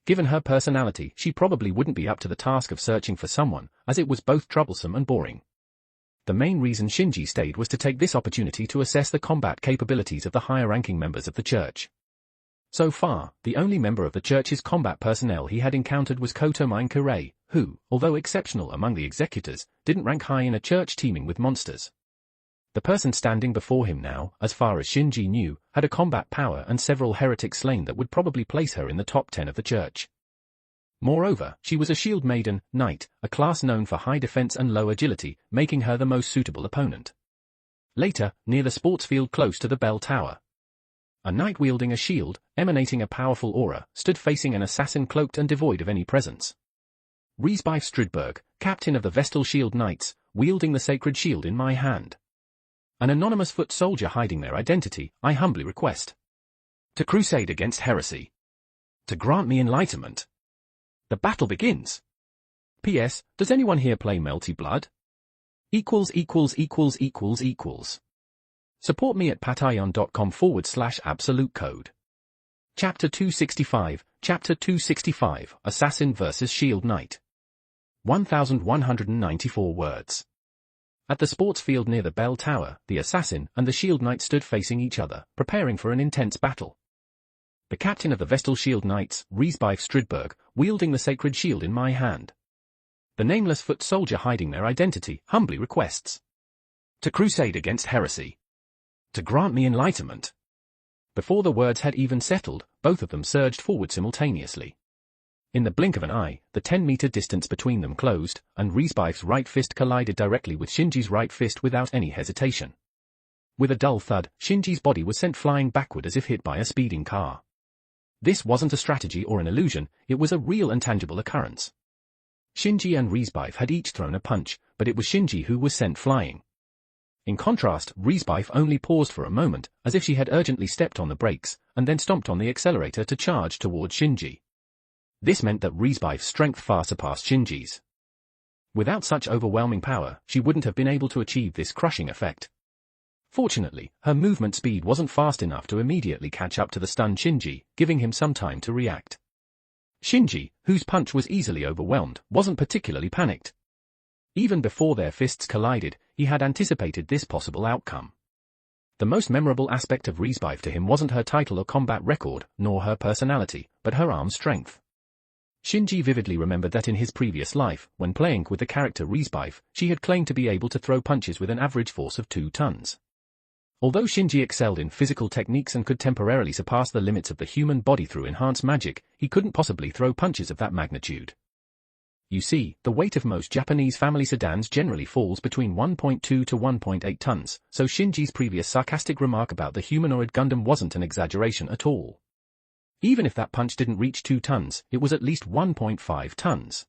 Given her personality, she probably wouldn't be up to the task of searching for someone, as it was both troublesome and boring. The main reason Shinji stayed was to take this opportunity to assess the combat capabilities of the higher-ranking members of the church. So far, the only member of the church's combat personnel he had encountered was Kotomine Kirei, who, although exceptional among the executors, didn't rank high in a church teeming with monsters. The person standing before him now, as far as Shinji knew, had a combat power and several heretics slain that would probably place her in the top 10 of the church. Moreover, she was a shield maiden, knight, a class known for high defense and low agility, making her the most suitable opponent. Later, near the sports field close to the bell tower, a knight wielding a shield, emanating a powerful aura, stood facing an assassin cloaked and devoid of any presence. Riesbeif Stridberg, captain of the Vestal Shield Knights, wielding the sacred shield in my hand. An anonymous foot soldier hiding their identity, I humbly request. To crusade against heresy. To grant me enlightenment. The battle begins. P.S. Does anyone here play Melty Blood? ==========================================================================================================================Chapter 265, Chapter 265, Assassin vs. Shield Knight. 1194 words. At the sports field near the bell tower, the assassin and the shield knight stood facing each other, preparing for an intense battle. The captain of the Vestal Shield Knights, Riesbeif Stridberg, wielding the sacred shield in my hand. The nameless foot soldier hiding their identity, humbly requests. To crusade against heresy. To grant me enlightenment. Before the words had even settled, both of them surged forward simultaneously. In the blink of an eye, the 10-meter distance between them closed, and Riesbeif's right fist collided directly with Shinji's right fist without any hesitation. With a dull thud, Shinji's body was sent flying backward as if hit by a speeding car. This wasn't a strategy or an illusion, it was a real and tangible occurrence. Shinji and Riesbeif had each thrown a punch, but it was Shinji who was sent flying. In contrast, Riesbeif only paused for a moment, as if she had urgently stepped on the brakes, and then stomped on the accelerator to charge towards Shinji. This meant that Riesbeif's strength far surpassed Shinji's. Without such overwhelming power, she wouldn't have been able to achieve this crushing effect. Fortunately, her movement speed wasn't fast enough to immediately catch up to the stunned Shinji, giving him some time to react. Shinji, whose punch was easily overwhelmed, wasn't particularly panicked. Even before their fists collided, he had anticipated this possible outcome. The most memorable aspect of Riesbeif to him wasn't her title or combat record, nor her personality, but her arm strength. Shinji vividly remembered that in his previous life, when playing with the character Riesbeif, she had claimed to be able to throw punches with an average force of 2 tons. Although Shinji excelled in physical techniques and could temporarily surpass the limits of the human body through enhanced magic, he couldn't possibly throw punches of that magnitude. You see, the weight of most Japanese family sedans generally falls between 1.2 to 1.8 tons, so Shinji's previous sarcastic remark about the humanoid Gundam wasn't an exaggeration at all. Even if that punch didn't reach 2 tons, it was at least 1.5 tons.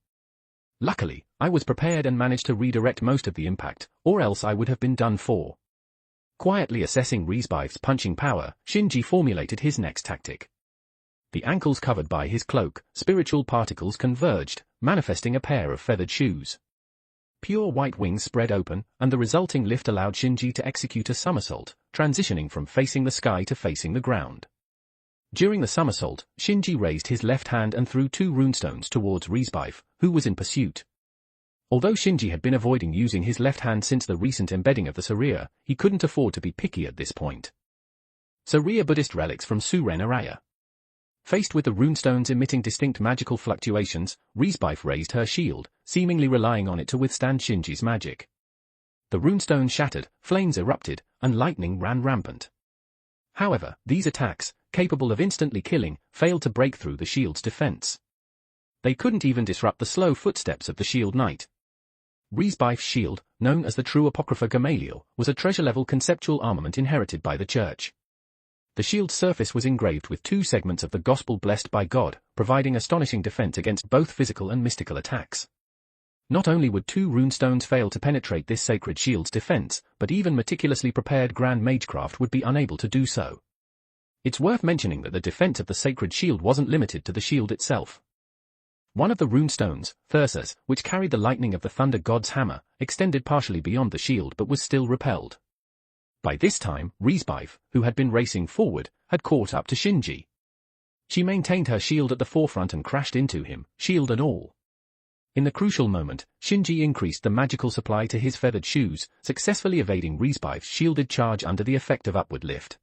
Luckily, I was prepared and managed to redirect most of the impact, or else I would have been done for. Quietly assessing Riesbeif's punching power, Shinji formulated his next tactic. The ankles covered by his cloak, spiritual particles converged, manifesting a pair of feathered shoes. Pure white wings spread open, and the resulting lift allowed Shinji to execute a somersault, transitioning from facing the sky to facing the ground. During the somersault, Shinji raised his left hand and threw 2 runestones towards Riesbeif, who was in pursuit. Although Shinji had been avoiding using his left hand since the recent embedding of the Saria, he couldn't afford to be picky at this point. Saria Buddhist relics from Suren Araya. Faced with the runestones emitting distinct magical fluctuations, Riesbeif raised her shield, seemingly relying on it to withstand Shinji's magic. The runestones shattered, flames erupted, and lightning ran rampant. However, these attacks, capable of instantly killing, failed to break through the shield's defense. They couldn't even disrupt the slow footsteps of the shield knight. Riesbeif's shield, known as the true Apocrypha Gamaliel, was a treasure-level conceptual armament inherited by the Church. The shield's surface was engraved with 2 segments of the gospel blessed by God, providing astonishing defense against both physical and mystical attacks. Not only would 2 runestones fail to penetrate this sacred shield's defense, but even meticulously prepared grand magecraft would be unable to do so. It's worth mentioning that the defense of the sacred shield wasn't limited to the shield itself. One of the runestones, Thyrsus, which carried the lightning of the thunder god's hammer, extended partially beyond the shield but was still repelled. By this time, Riesbeif, who had been racing forward, had caught up to Shinji. She maintained her shield at the forefront and crashed into him, shield and all. In the crucial moment, Shinji increased the magical supply to his feathered shoes, successfully evading Riesbeif's shielded charge under the effect of upward lift.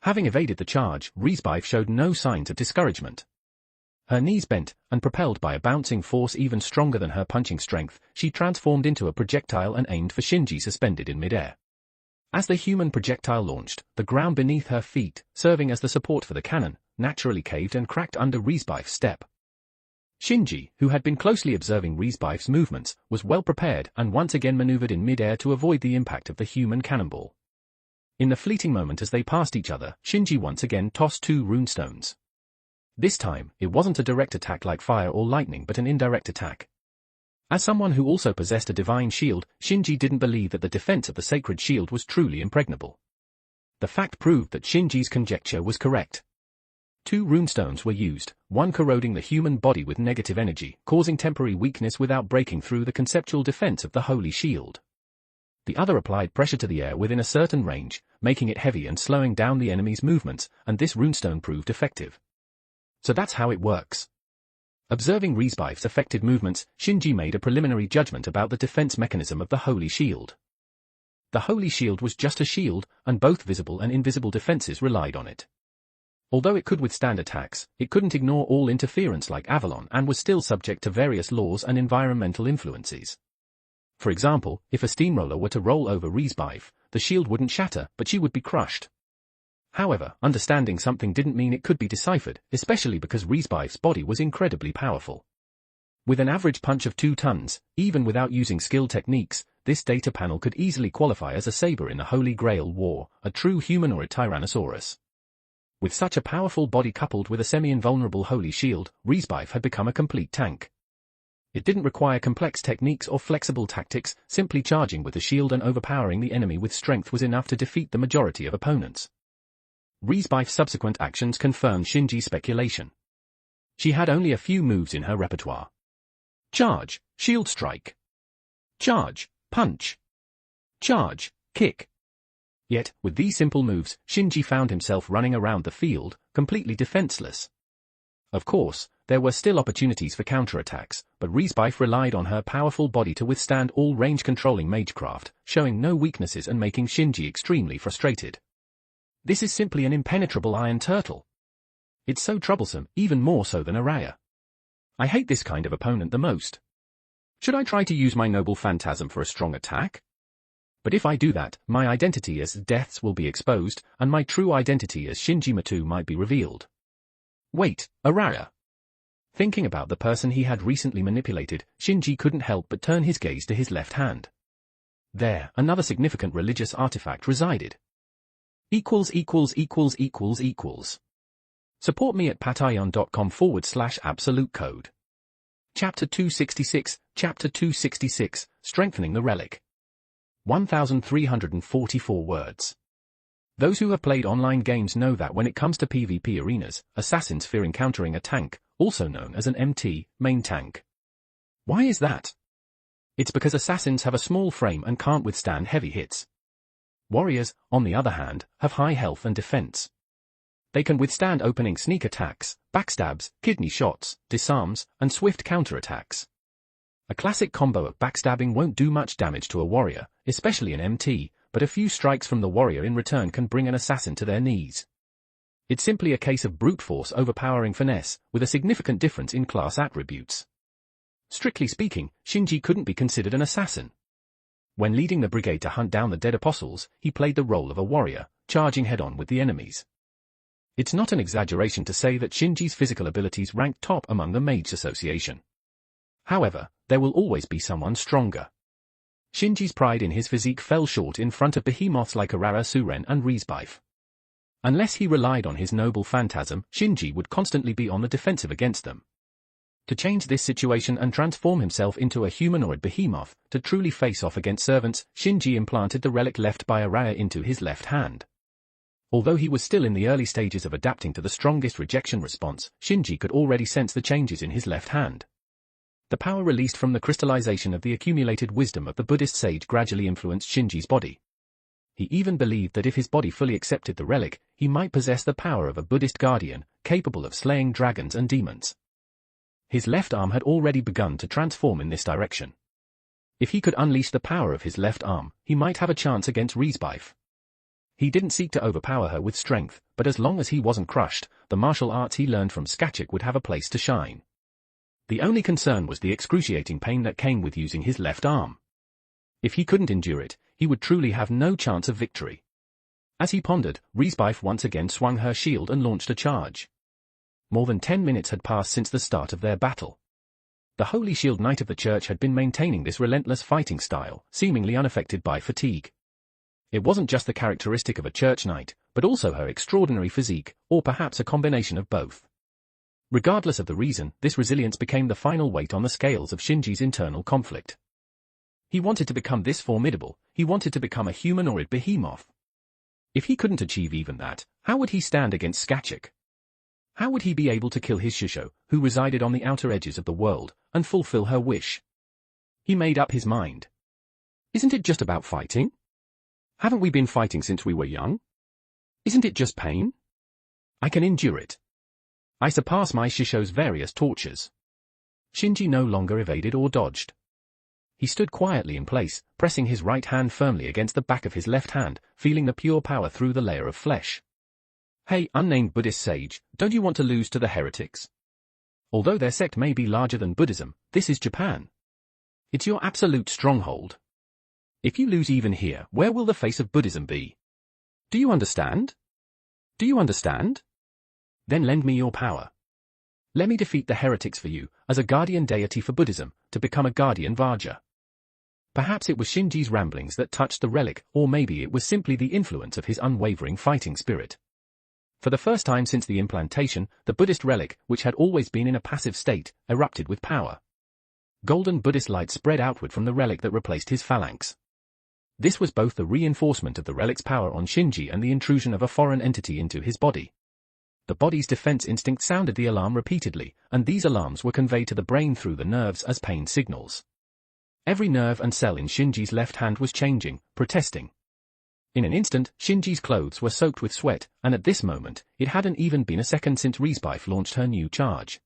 Having evaded the charge, Riesbeif showed no signs of discouragement. Her knees bent, and propelled by a bouncing force even stronger than her punching strength, she transformed into a projectile and aimed for Shinji suspended in midair. As the human projectile launched, the ground beneath her feet, serving as the support for the cannon, naturally caved and cracked under Riesbeif's step. Shinji, who had been closely observing Riesbeif's movements, was well prepared and once again maneuvered in midair to avoid the impact of the human cannonball. In the fleeting moment as they passed each other, Shinji once again tossed 2 runestones. This time, it wasn't a direct attack like fire or lightning but an indirect attack. As someone who also possessed a divine shield, Shinji didn't believe that the defense of the sacred shield was truly impregnable. The fact proved that Shinji's conjecture was correct. 2 runestones were used, one corroding the human body with negative energy, causing temporary weakness without breaking through the conceptual defense of the holy shield. The other applied pressure to the air within a certain range, making it heavy and slowing down the enemy's movements, and this runestone proved effective. So that's how it works. Observing Riesbeif's effective movements, Shinji made a preliminary judgment about the defense mechanism of the Holy Shield. The Holy Shield was just a shield, and both visible and invisible defenses relied on it. Although it could withstand attacks, it couldn't ignore all interference like Avalon and was still subject to various laws and environmental influences. For example, if a steamroller were to roll over Riesbeif, the shield wouldn't shatter, but she would be crushed. However, understanding something didn't mean it could be deciphered, especially because Riesbeif's body was incredibly powerful. With an average punch of 2 tons, even without using skilled techniques, this data panel could easily qualify as a saber in the Holy Grail War, a true human or a Tyrannosaurus. With such a powerful body coupled with a semi-invulnerable Holy Shield, Riesbeif had become a complete tank. It didn't require complex techniques or flexible tactics, simply charging with the shield and overpowering the enemy with strength was enough to defeat the majority of opponents. Riesbeif's subsequent actions confirmed Shinji's speculation. She had only a few moves in her repertoire. Charge, shield strike. Charge, punch. Charge, kick. Yet, with these simple moves, Shinji found himself running around the field, completely defenseless. Of course, there were still opportunities for counterattacks, but Riesbeif relied on her powerful body to withstand all range-controlling magecraft, showing no weaknesses and making Shinji extremely frustrated. This is simply an impenetrable iron turtle. It's so troublesome, even more so than Araya. I hate this kind of opponent the most. Should I try to use my noble phantasm for a strong attack? But if I do that, my identity as Deaths will be exposed, and my true identity as Shinji Matou might be revealed. Wait, Araya. Thinking about the person he had recently manipulated, Shinji couldn't help but turn his gaze to his left hand. There, another significant religious artifact resided. Support me at patreon.com/absolute code. Chapter 266, Chapter 266, Strengthening the Relic. 1,344 words. Those who have played online games know that when it comes to PvP arenas, assassins fear encountering a tank, also known as an MT, main tank. Why is that? It's because assassins have a small frame and can't withstand heavy hits. Warriors, on the other hand, have high health and defense. They can withstand opening sneak attacks, backstabs, kidney shots, disarms, and swift counterattacks. A classic combo of backstabbing won't do much damage to a warrior, especially an MT, but a few strikes from the warrior in return can bring an assassin to their knees. It's simply a case of brute force overpowering finesse, with a significant difference in class attributes. Strictly speaking, Shinji couldn't be considered an assassin. When leading the brigade to hunt down the dead apostles, he played the role of a warrior, charging head-on with the enemies. It's not an exaggeration to say that Shinji's physical abilities ranked top among the Mage Association. However, there will always be someone stronger. Shinji's pride in his physique fell short in front of behemoths like Arara Suren and Riesbeif. Unless he relied on his noble phantasm, Shinji would constantly be on the defensive against them. To change this situation and transform himself into a humanoid behemoth, to truly face off against servants, Shinji implanted the relic left by Araya into his left hand. Although he was still in the early stages of adapting to the strongest rejection response, Shinji could already sense the changes in his left hand. The power released from the crystallization of the accumulated wisdom of the Buddhist sage gradually influenced Shinji's body. He even believed that if his body fully accepted the relic, he might possess the power of a Buddhist guardian, capable of slaying dragons and demons. His left arm had already begun to transform in this direction. If he could unleash the power of his left arm, he might have a chance against Riesbeif. He didn't seek to overpower her with strength, but as long as he wasn't crushed, the martial arts he learned from Skachik would have a place to shine. The only concern was the excruciating pain that came with using his left arm. If he couldn't endure it, he would truly have no chance of victory. As he pondered, Riesbeif once again swung her shield and launched a charge. More than 10 minutes had passed since the start of their battle. The Holy Shield Knight of the Church had been maintaining this relentless fighting style, seemingly unaffected by fatigue. It wasn't just the characteristic of a church knight, but also her extraordinary physique, or perhaps a combination of both. Regardless of the reason, this resilience became the final weight on the scales of Shinji's internal conflict. He wanted to become this formidable, he wanted to become a humanoid behemoth. If he couldn't achieve even that, how would he stand against Skachik? How would he be able to kill his Shisho, who resided on the outer edges of the world, and fulfill her wish? He made up his mind. Isn't it just about fighting? Haven't we been fighting since we were young? Isn't it just pain? I can endure it. I surpass my Shisho's various tortures. Shinji no longer evaded or dodged. He stood quietly in place, pressing his right hand firmly against the back of his left hand, feeling the pure power through the layer of flesh. Hey, unnamed Buddhist sage, don't you want to lose to the heretics? Although their sect may be larger than Buddhism, this is Japan. It's your absolute stronghold. If you lose even here, where will the face of Buddhism be? Do you understand? Do you understand? Then lend me your power. Let me defeat the heretics for you, as a guardian deity for Buddhism, to become a guardian Vajra. Perhaps it was Shinji's ramblings that touched the relic, or maybe it was simply the influence of his unwavering fighting spirit. For the first time since the implantation, the Buddhist relic, which had always been in a passive state, erupted with power. Golden Buddhist light spread outward from the relic that replaced his phalanx. This was both the reinforcement of the relic's power on Shinji and the intrusion of a foreign entity into his body. The body's defense instinct sounded the alarm repeatedly, and these alarms were conveyed to the brain through the nerves as pain signals. Every nerve and cell in Shinji's left hand was changing, protesting. In an instant, Shinji's clothes were soaked with sweat, and at this moment, it hadn't even been a second since Riesbeif launched her new charge.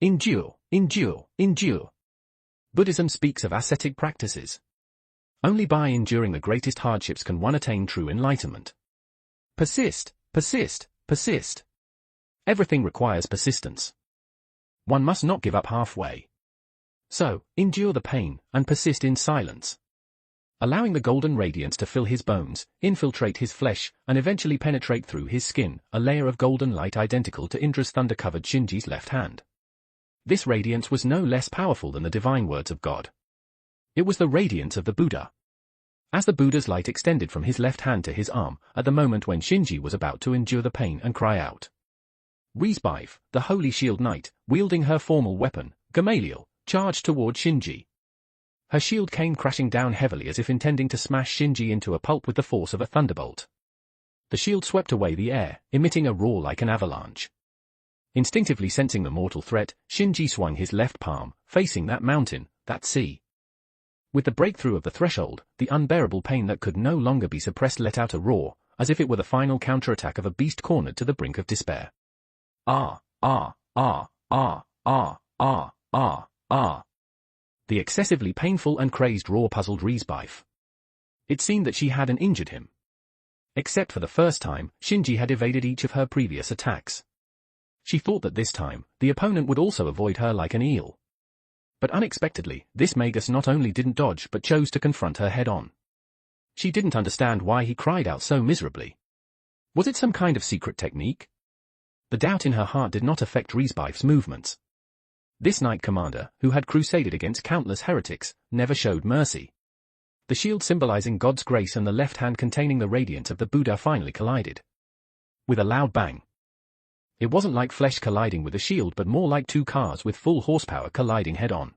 Endure, endure, endure. Buddhism speaks of ascetic practices. Only by enduring the greatest hardships can one attain true enlightenment. Persist, persist, persist. Everything requires persistence. One must not give up halfway. So, endure the pain, and persist in silence. Allowing the golden radiance to fill his bones, infiltrate his flesh, and eventually penetrate through his skin, a layer of golden light identical to Indra's thunder covered Shinji's left hand. This radiance was no less powerful than the divine words of God. It was the radiance of the Buddha. As the Buddha's light extended from his left hand to his arm, at the moment when Shinji was about to endure the pain and cry out. Riesbeif, the Holy Shield Knight, wielding her formal weapon, Gamaliel, charged toward Shinji. Her shield came crashing down heavily as if intending to smash Shinji into a pulp with the force of a thunderbolt. The shield swept away the air, emitting a roar like an avalanche. Instinctively sensing the mortal threat, Shinji swung his left palm, facing that mountain, that sea. With the breakthrough of the threshold, the unbearable pain that could no longer be suppressed let out a roar, as if it were the final counterattack of a beast cornered to the brink of despair. Ah, ah, ah, ah, ah, ah, ah, ah. The excessively painful and crazed roar puzzled Riesbeif. It seemed that she hadn't injured him. Except for the first time, Shinji had evaded each of her previous attacks. She thought that this time, the opponent would also avoid her like an eel. But unexpectedly, this Magus not only didn't dodge but chose to confront her head-on. She didn't understand why he cried out so miserably. Was it some kind of secret technique? The doubt in her heart did not affect Riesbeif's movements. This knight commander, who had crusaded against countless heretics, never showed mercy. The shield symbolizing God's grace and the left hand containing the radiance of the Buddha finally collided. With a loud bang. It wasn't like flesh colliding with a shield but more like two cars with full horsepower colliding head-on.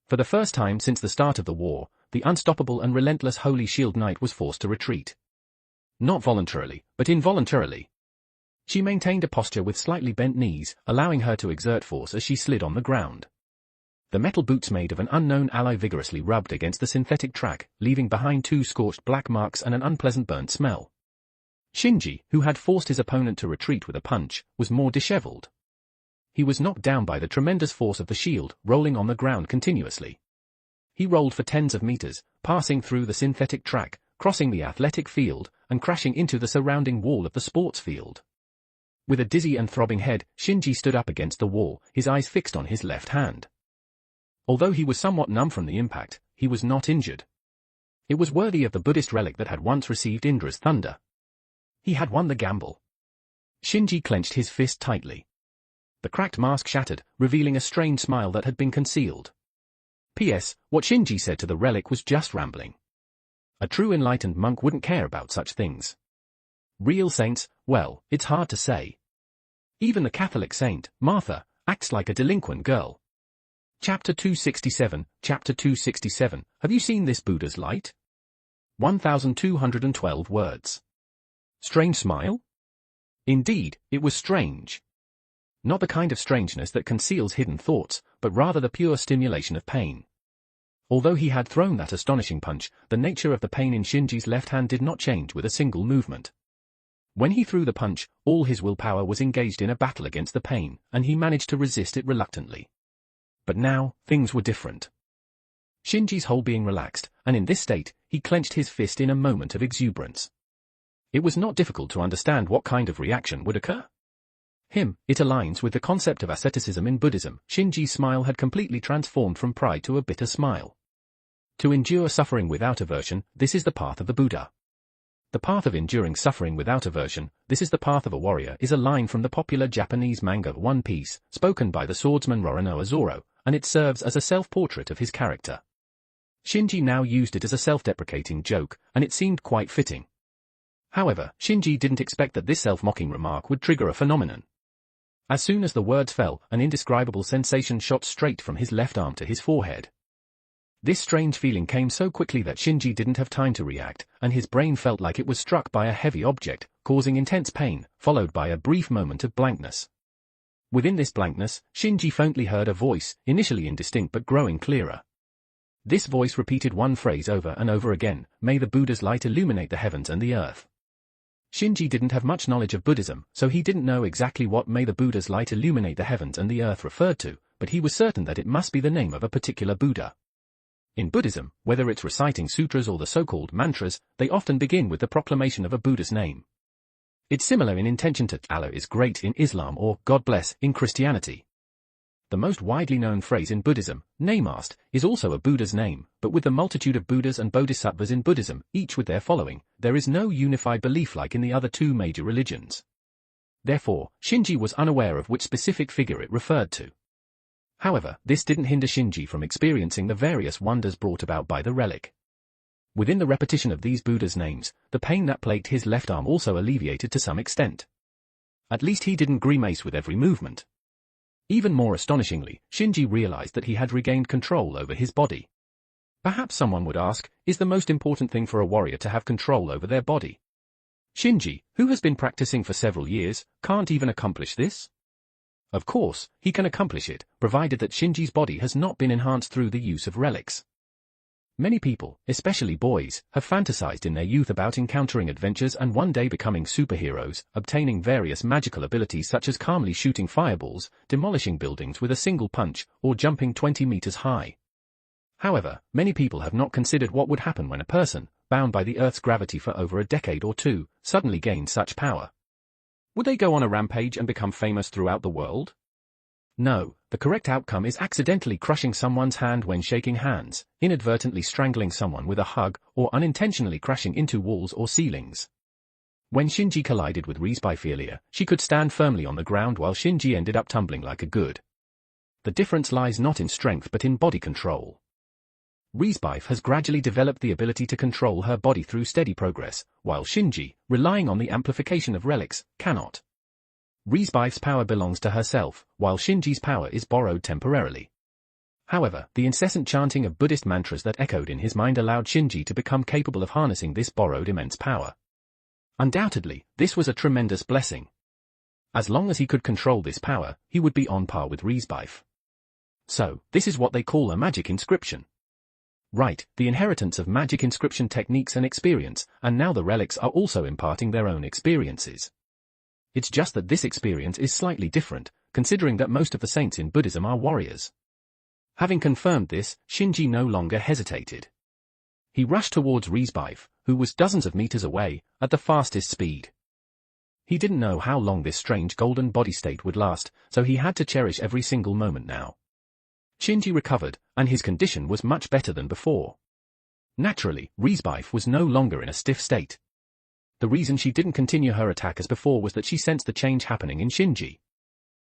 For the first time since the start of the war, the unstoppable and relentless Holy Shield Knight was forced to retreat. Not voluntarily, but involuntarily. She maintained a posture with slightly bent knees, allowing her to exert force as she slid on the ground. The metal boots made of an unknown alloy vigorously rubbed against the synthetic track, leaving behind two scorched black marks and an unpleasant burnt smell. Shinji, who had forced his opponent to retreat with a punch, was more disheveled. He was knocked down by the tremendous force of the shield, rolling on the ground continuously. He rolled for tens of meters, passing through the synthetic track, crossing the athletic field, and crashing into the surrounding wall of the sports field. With a dizzy and throbbing head, Shinji stood up against the wall, his eyes fixed on his left hand. Although he was somewhat numb from the impact, he was not injured. It was worthy of the Buddhist relic that had once received Indra's thunder. He had won the gamble. Shinji clenched his fist tightly. The cracked mask shattered, revealing a strange smile that had been concealed. P.S. What Shinji said to the relic was just rambling. A true enlightened monk wouldn't care about such things. Real saints, well, it's hard to say. Even the Catholic saint, Martha, acts like a delinquent girl. Chapter 267, Chapter 267, Have you seen this Buddha's light? 1212 words. Strange smile? Indeed, it was strange. Not the kind of strangeness that conceals hidden thoughts, but rather the pure stimulation of pain. Although he had thrown that astonishing punch, the nature of the pain in Shinji's left hand did not change with a single movement. When he threw the punch, all his willpower was engaged in a battle against the pain, and he managed to resist it reluctantly. But now, things were different. Shinji's whole being relaxed, and in this state, he clenched his fist in a moment of exuberance. It was not difficult to understand what kind of reaction would occur. It aligns with the concept of asceticism in Buddhism. Shinji's smile had completely transformed from pride to a bitter smile. To endure suffering without aversion, this is the path of the Buddha. The path of enduring suffering without aversion, this is the path of a warrior, is a line from the popular Japanese manga One Piece, spoken by the swordsman Roronoa Zoro, and it serves as a self-portrait of his character. Shinji now used it as a self-deprecating joke, and it seemed quite fitting. However, Shinji didn't expect that this self-mocking remark would trigger a phenomenon. As soon as the words fell, an indescribable sensation shot straight from his left arm to his forehead. This strange feeling came so quickly that Shinji didn't have time to react, and his brain felt like it was struck by a heavy object, causing intense pain, followed by a brief moment of blankness. Within this blankness, Shinji faintly heard a voice, initially indistinct but growing clearer. This voice repeated one phrase over and over again, "May the Buddha's light illuminate the heavens and the earth." Shinji didn't have much knowledge of Buddhism, so he didn't know exactly what "May the Buddha's light illuminate the heavens and the earth" referred to, but he was certain that it must be the name of a particular Buddha. In Buddhism, whether it's reciting sutras or the so-called mantras, they often begin with the proclamation of a Buddha's name. It's similar in intention to "Allah is great" in Islam or "God bless" in Christianity. The most widely known phrase in Buddhism, Namaste, is also a Buddha's name, but with the multitude of Buddhas and Bodhisattvas in Buddhism, each with their following, there is no unified belief like in the other two major religions. Therefore, Shinji was unaware of which specific figure it referred to. However, this didn't hinder Shinji from experiencing the various wonders brought about by the relic. Within the repetition of these Buddhas' names, the pain that plagued his left arm also alleviated to some extent. At least he didn't grimace with every movement. Even more astonishingly, Shinji realized that he had regained control over his body. Perhaps someone would ask, is the most important thing for a warrior to have control over their body? Shinji, who has been practicing for several years, can't even accomplish this? Of course, he can accomplish it, provided that Shinji's body has not been enhanced through the use of relics. Many people, especially boys, have fantasized in their youth about encountering adventures and one day becoming superheroes, obtaining various magical abilities such as calmly shooting fireballs, demolishing buildings with a single punch, or jumping 20 meters high. However, many people have not considered what would happen when a person, bound by the Earth's gravity for over a decade or two, suddenly gained such power. Would they go on a rampage and become famous throughout the world? No, the correct outcome is accidentally crushing someone's hand when shaking hands, inadvertently strangling someone with a hug, or unintentionally crashing into walls or ceilings. When Shinji collided with Rispiphilia, she could stand firmly on the ground while Shinji ended up tumbling like a good. The difference lies not in strength but in body control. Riesbeif has gradually developed the ability to control her body through steady progress, while Shinji, relying on the amplification of relics, cannot. Riesbeif's power belongs to herself, while Shinji's power is borrowed temporarily. However, the incessant chanting of Buddhist mantras that echoed in his mind allowed Shinji to become capable of harnessing this borrowed immense power. Undoubtedly, this was a tremendous blessing. As long as he could control this power, he would be on par with Riesbeif. So, this is what they call a magic inscription. Right, the inheritance of magic inscription techniques and experience, and now the relics are also imparting their own experiences. It's just that this experience is slightly different, considering that most of the saints in Buddhism are warriors. Having confirmed this, Shinji no longer hesitated. He rushed towards Riesbeif, who was dozens of meters away, at the fastest speed. He didn't know how long this strange golden body state would last, so he had to cherish every single moment now. Shinji recovered, and his condition was much better than before. Naturally, Riesbeif was no longer in a stiff state. The reason she didn't continue her attack as before was that she sensed the change happening in Shinji.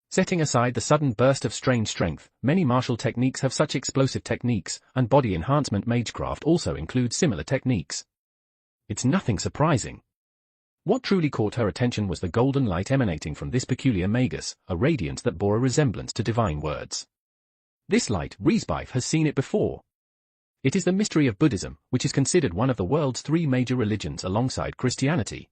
Setting aside the sudden burst of strange strength, many martial techniques have such explosive techniques, and body enhancement magecraft also includes similar techniques. It's nothing surprising. What truly caught her attention was the golden light emanating from this peculiar magus, a radiance that bore a resemblance to divine words. This light, Riesbeif has seen it before. It is the mystery of Buddhism, which is considered one of the world's three major religions alongside Christianity.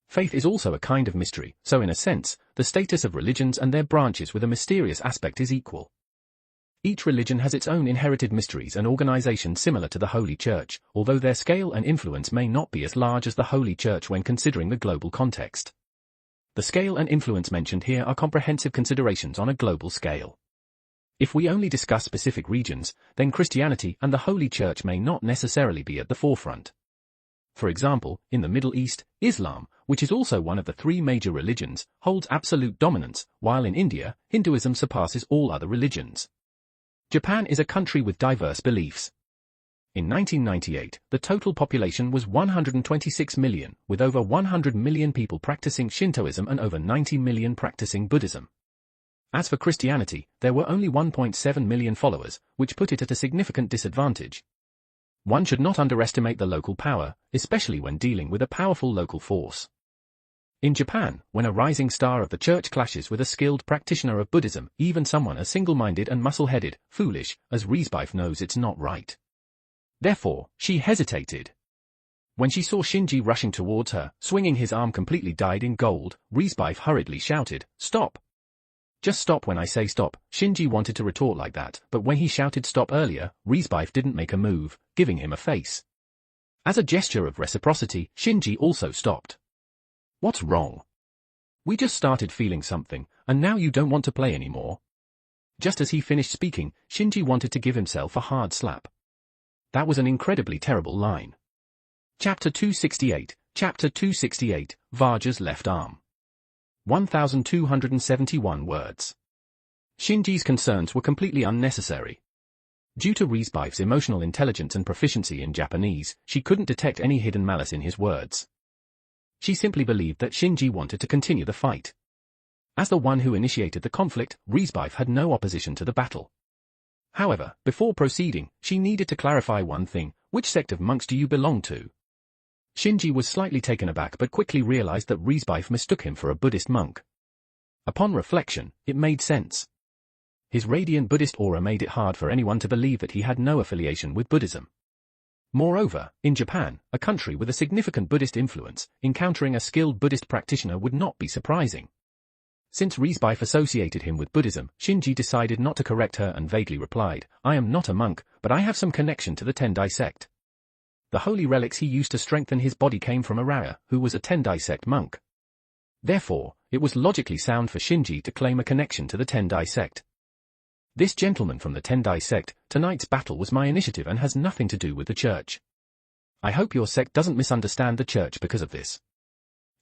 Faith is also a kind of mystery, so in a sense, the status of religions and their branches with a mysterious aspect is equal. Each religion has its own inherited mysteries and organization similar to the Holy Church, although their scale and influence may not be as large as the Holy Church when considering the global context. The scale and influence mentioned here are comprehensive considerations on a global scale. If we only discuss specific regions, then Christianity and the Holy Church may not necessarily be at the forefront. For example, in the Middle East, Islam, which is also one of the three major religions, holds absolute dominance, while in India, Hinduism surpasses all other religions. Japan is a country with diverse beliefs. In 1998, the total population was 126 million, with over 100 million people practicing Shintoism and over 90 million practicing Buddhism. As for Christianity, there were only 1.7 million followers, which put it at a significant disadvantage. One should not underestimate the local power, especially when dealing with a powerful local force. In Japan, when a rising star of the church clashes with a skilled practitioner of Buddhism, even someone as single-minded and muscle-headed, foolish, as Riesbeif knows it's not right. Therefore, she hesitated. When she saw Shinji rushing towards her, swinging his arm completely dyed in gold, Riesbeif hurriedly shouted, "Stop! Just stop when I say stop." Shinji wanted to retort like that, but when he shouted stop earlier, Riesbeif didn't make a move, giving him a face. As a gesture of reciprocity, Shinji also stopped. "What's wrong? We just started feeling something, and now you don't want to play anymore." Just as he finished speaking, Shinji wanted to give himself a hard slap. That was an incredibly terrible line. Chapter 268, Chapter 268, Vajra's left arm. 1,271 words. Shinji's concerns were completely unnecessary. Due to Riesbeif's emotional intelligence and proficiency in Japanese, she couldn't detect any hidden malice in his words. She simply believed that Shinji wanted to continue the fight. As the one who initiated the conflict, Riesbeif had no opposition to the battle. However, before proceeding, she needed to clarify one thing: which sect of monks do you belong to? Shinji was slightly taken aback but quickly realized that Riesbeif mistook him for a Buddhist monk. Upon reflection, it made sense. His radiant Buddhist aura made it hard for anyone to believe that he had no affiliation with Buddhism. Moreover, in Japan, a country with a significant Buddhist influence, encountering a skilled Buddhist practitioner would not be surprising. Since Riesbeif associated him with Buddhism, Shinji decided not to correct her and vaguely replied, "I am not a monk, but I have some connection to the Tendai sect." The holy relics he used to strengthen his body came from Araya, who was a Tendai sect monk. Therefore, it was logically sound for Shinji to claim a connection to the Tendai sect. "This gentleman from the Tendai sect, tonight's battle was my initiative and has nothing to do with the church. I hope your sect doesn't misunderstand the church because of this."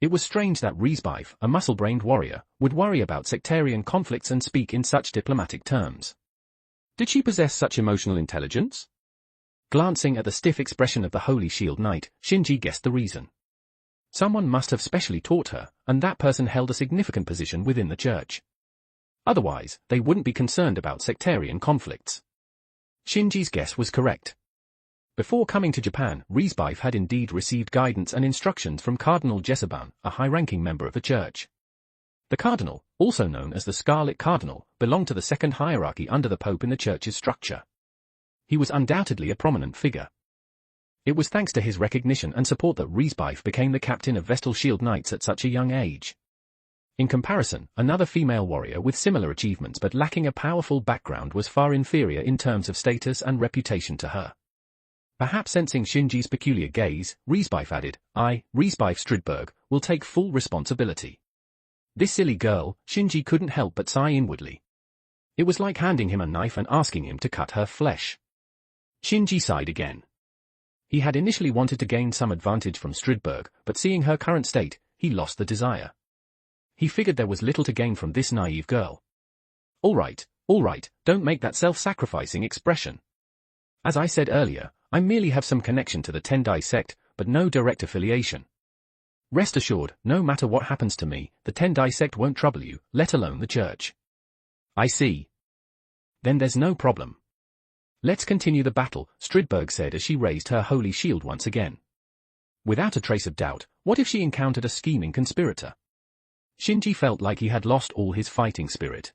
It was strange that Riesbeif, a muscle-brained warrior, would worry about sectarian conflicts and speak in such diplomatic terms. Did she possess such emotional intelligence? Glancing at the stiff expression of the Holy Shield Knight, Shinji guessed the reason. Someone must have specially taught her, and that person held a significant position within the church. Otherwise, they wouldn't be concerned about sectarian conflicts. Shinji's guess was correct. Before coming to Japan, Riesbeif had indeed received guidance and instructions from Cardinal Jeseban, a high-ranking member of the church. The cardinal, also known as the Scarlet Cardinal, belonged to the second hierarchy under the Pope in the church's structure. He was undoubtedly a prominent figure. It was thanks to his recognition and support that Riesbeif became the captain of Vestal Shield Knights at such a young age. In comparison, another female warrior with similar achievements but lacking a powerful background was far inferior in terms of status and reputation to her. Perhaps sensing Shinji's peculiar gaze, Riesbeif added, "I, Riesbeif Stridberg, will take full responsibility." This silly girl, Shinji couldn't help but sigh inwardly. It was like handing him a knife and asking him to cut her flesh. Shinji sighed again. He had initially wanted to gain some advantage from Stridberg, but seeing her current state, he lost the desire. He figured there was little to gain from this naive girl. All right, don't make that self-sacrificing expression. As I said earlier, I merely have some connection to the Tendai sect, but no direct affiliation. Rest assured, no matter what happens to me, the Tendai sect won't trouble you, let alone the church. I see. Then there's no problem. Let's continue the battle, Stridberg said as she raised her holy shield once again. Without a trace of doubt, what if she encountered a scheming conspirator? Shinji felt like he had lost all his fighting spirit.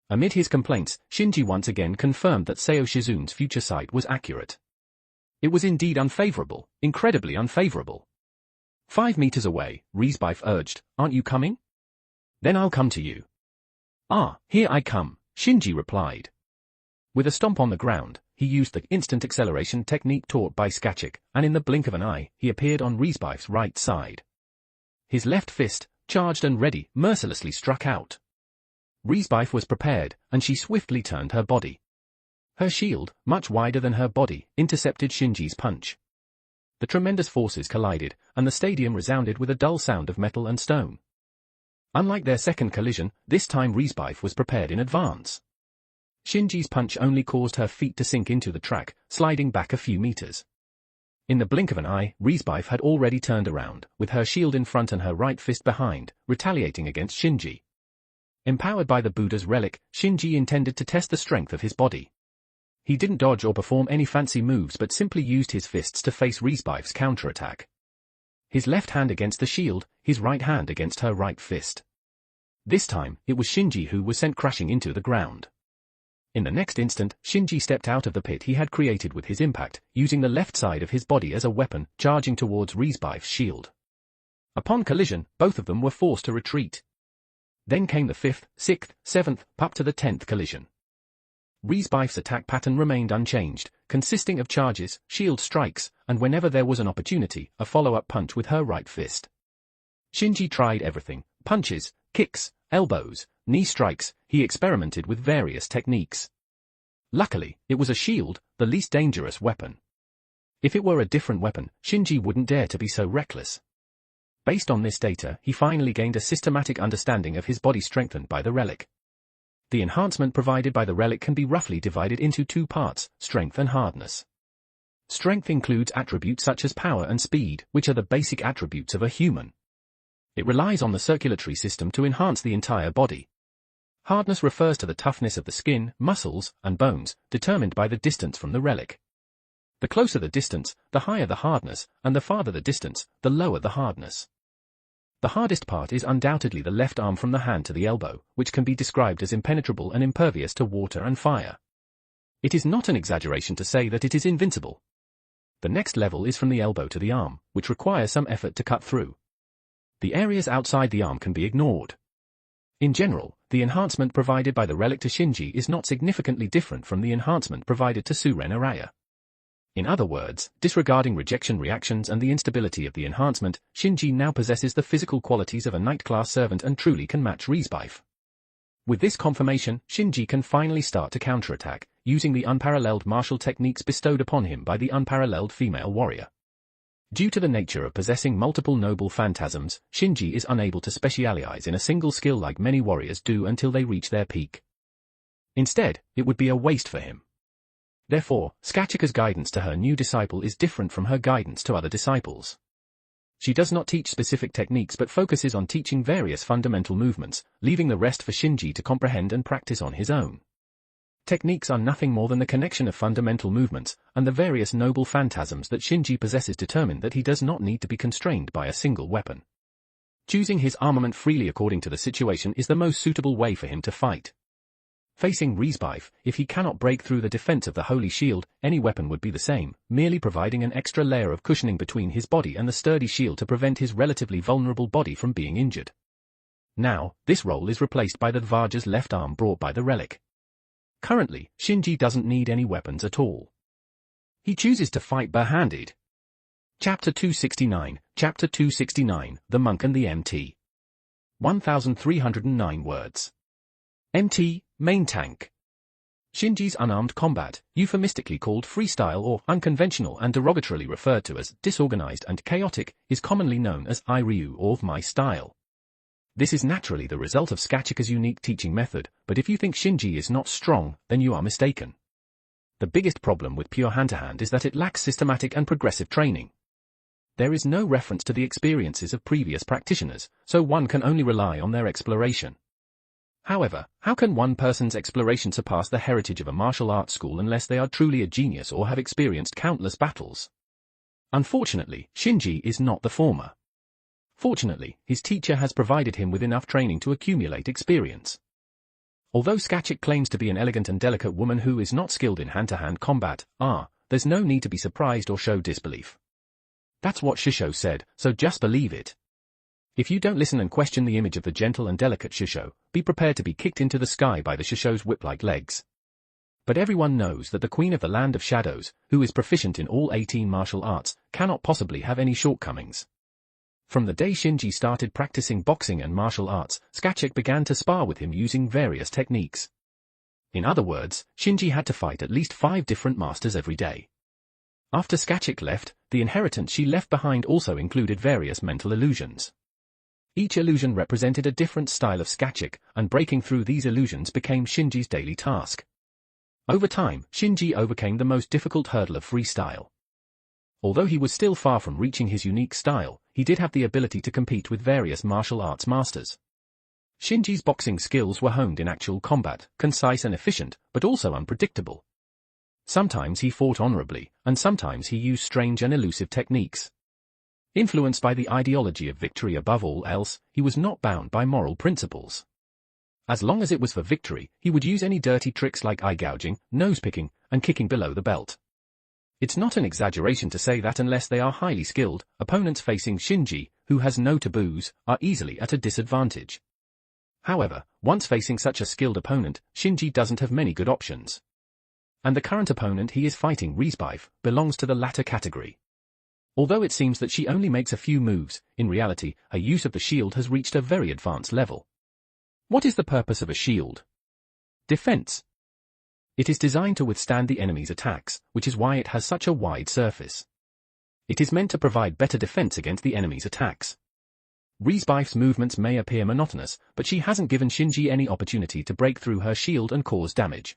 Amid his complaints, Shinji once again confirmed that Seo Shizun's future sight was accurate. It was indeed unfavorable, incredibly unfavorable. 5 meters away, Riesbeif urged, "Aren't you coming? Then I'll come to you." "Ah, here I come," Shinji replied. With a stomp on the ground, he used the instant acceleration technique taught by Skachik, and in the blink of an eye, he appeared on Riesbeif's right side. His left fist, charged and ready, mercilessly struck out. Riesbeif was prepared, and she swiftly turned her body. Her shield, much wider than her body, intercepted Shinji's punch. The tremendous forces collided, and the stadium resounded with a dull sound of metal and stone. Unlike their second collision, this time Riesbeif was prepared in advance. Shinji's punch only caused her feet to sink into the track, sliding back a few meters. In the blink of an eye, Riesbeif had already turned around, with her shield in front and her right fist behind, retaliating against Shinji. Empowered by the Buddha's relic, Shinji intended to test the strength of his body. He didn't dodge or perform any fancy moves but simply used his fists to face Riesbeif's counterattack. His left hand against the shield, his right hand against her right fist. This time, it was Shinji who was sent crashing into the ground. In the next instant, Shinji stepped out of the pit he had created with his impact, using the left side of his body as a weapon, charging towards Riesbeif's shield. Upon collision, both of them were forced to retreat. Then came the 5th, 6th, 7th, up to the 10th collision. Riesbeif's attack pattern remained unchanged, consisting of charges, shield strikes, and whenever there was an opportunity, a follow-up punch with her right fist. Shinji tried everything: punches, kicks, elbows, knee strikes. He experimented with various techniques. Luckily, it was a shield, the least dangerous weapon. If it were a different weapon, Shinji wouldn't dare to be so reckless. Based on this data, he finally gained a systematic understanding of his body strengthened by the relic. The enhancement provided by the relic can be roughly divided into 2 parts, strength and hardness. Strength includes attributes such as power and speed, which are the basic attributes of a human. It relies on the circulatory system to enhance the entire body. Hardness refers to the toughness of the skin, muscles, and bones, determined by the distance from the relic. The closer the distance, the higher the hardness, and the farther the distance, the lower the hardness. The hardest part is undoubtedly the left arm from the hand to the elbow, which can be described as impenetrable and impervious to water and fire. It is not an exaggeration to say that it is invincible. The next level is from the elbow to the arm, which requires some effort to cut through. The areas outside the arm can be ignored. In general, the enhancement provided by the relic to Shinji is not significantly different from the enhancement provided to Suren Araya. In other words, disregarding rejection reactions and the instability of the enhancement, Shinji now possesses the physical qualities of a knight-class servant and truly can match Riesbeif. With this confirmation, Shinji can finally start to counterattack, using the unparalleled martial techniques bestowed upon him by the unparalleled female warrior. Due to the nature of possessing multiple noble phantasms, Shinji is unable to specialize in a single skill like many warriors do until they reach their peak. Instead, it would be a waste for him. Therefore, Skachika's guidance to her new disciple is different from her guidance to other disciples. She does not teach specific techniques but focuses on teaching various fundamental movements, leaving the rest for Shinji to comprehend and practice on his own. Techniques are nothing more than the connection of fundamental movements, and the various noble phantasms that Shinji possesses determine that he does not need to be constrained by a single weapon. Choosing his armament freely according to the situation is the most suitable way for him to fight. Facing Riesbeif, if he cannot break through the defense of the Holy Shield, any weapon would be the same, merely providing an extra layer of cushioning between his body and the sturdy shield to prevent his relatively vulnerable body from being injured. Now, this role is replaced by the Dvarga's left arm brought by the relic. Currently, Shinji doesn't need any weapons at all. He chooses to fight barehanded. Chapter 269, Chapter 269, The Monk and the MT. 1309 words. MT, Main Tank. Shinji's unarmed combat, euphemistically called freestyle or unconventional and derogatorily referred to as disorganized and chaotic, is commonly known as I-Ryu or my style. This is naturally the result of Skachika's unique teaching method, but if you think Shinji is not strong, then you are mistaken. The biggest problem with pure hand-to-hand is that it lacks systematic and progressive training. There is no reference to the experiences of previous practitioners, so one can only rely on their exploration. However, how can one person's exploration surpass the heritage of a martial arts school unless they are truly a genius or have experienced countless battles? Unfortunately, Shinji is not the former. Fortunately, his teacher has provided him with enough training to accumulate experience. Although Skachik claims to be an elegant and delicate woman who is not skilled in hand-to-hand combat, there's no need to be surprised or show disbelief. That's what Shisho said, so just believe it. If you don't listen and question the image of the gentle and delicate Shisho, be prepared to be kicked into the sky by the Shisho's whip-like legs. But everyone knows that the Queen of the Land of Shadows, who is proficient in all 18 martial arts, cannot possibly have any shortcomings. From the day Shinji started practicing boxing and martial arts, Skachik began to spar with him using various techniques. In other words, Shinji had to fight at least 5 different masters every day. After Skachik left, the inheritance she left behind also included various mental illusions. Each illusion represented a different style of Skachik, and breaking through these illusions became Shinji's daily task. Over time, Shinji overcame the most difficult hurdle of freestyle. Although he was still far from reaching his unique style, he did have the ability to compete with various martial arts masters. Shinji's boxing skills were honed in actual combat, concise and efficient, but also unpredictable. Sometimes he fought honorably, and sometimes he used strange and elusive techniques. Influenced by the ideology of victory above all else, he was not bound by moral principles. As long as it was for victory, he would use any dirty tricks like eye gouging, nose picking, and kicking below the belt. It's not an exaggeration to say that unless they are highly skilled, opponents facing Shinji, who has no taboos, are easily at a disadvantage. However, once facing such a skilled opponent, Shinji doesn't have many good options. And the current opponent he is fighting, Riesbeif, belongs to the latter category. Although it seems that she only makes a few moves, in reality, her use of the shield has reached a very advanced level. What is the purpose of a shield? Defense. It is designed to withstand the enemy's attacks, which is why it has such a wide surface. It is meant to provide better defense against the enemy's attacks. Riesbeif's movements may appear monotonous, but she hasn't given Shinji any opportunity to break through her shield and cause damage.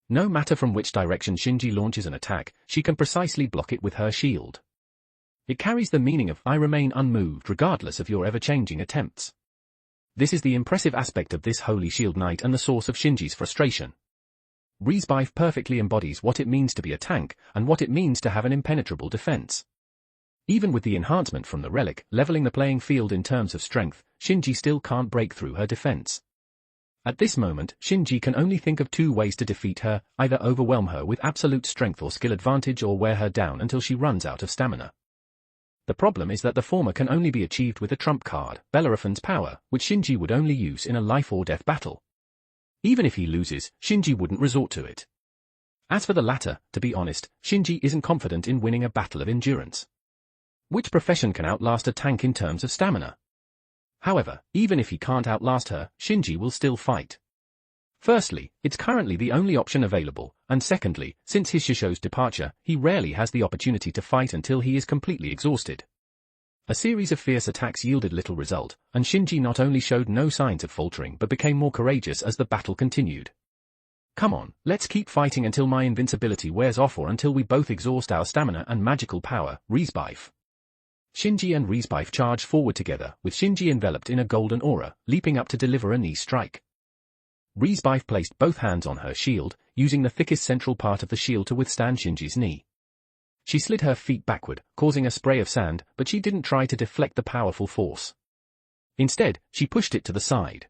No matter from which direction Shinji launches an attack, she can precisely block it with her shield. It carries the meaning of I remain unmoved regardless of your ever-changing attempts. This is the impressive aspect of this Holy Shield Knight and the source of Shinji's frustration. Riesbeif perfectly embodies what it means to be a tank, and what it means to have an impenetrable defense. Even with the enhancement from the relic, leveling the playing field in terms of strength, Shinji still can't break through her defense. At this moment, Shinji can only think of 2 ways to defeat her, either overwhelm her with absolute strength or skill advantage or wear her down until she runs out of stamina. The problem is that the former can only be achieved with a trump card, Bellerophon's power, which Shinji would only use in a life-or-death battle. Even if he loses, Shinji wouldn't resort to it. As for the latter, to be honest, Shinji isn't confident in winning a battle of endurance. Which profession can outlast a tank in terms of stamina? However, even if he can't outlast her, Shinji will still fight. Firstly, it's currently the only option available, and secondly, since his Shisho's departure, he rarely has the opportunity to fight until he is completely exhausted. A series of fierce attacks yielded little result, and Shinji not only showed no signs of faltering but became more courageous as the battle continued. Come on, let's keep fighting until my invincibility wears off or until we both exhaust our stamina and magical power, Riesbeif. Shinji and Riesbeif charge forward together, with Shinji enveloped in a golden aura, leaping up to deliver a knee strike. Riesbeif placed both hands on her shield, using the thickest central part of the shield to withstand Shinji's knee. She slid her feet backward, causing a spray of sand, but she didn't try to deflect the powerful force. Instead, she pushed it to the side.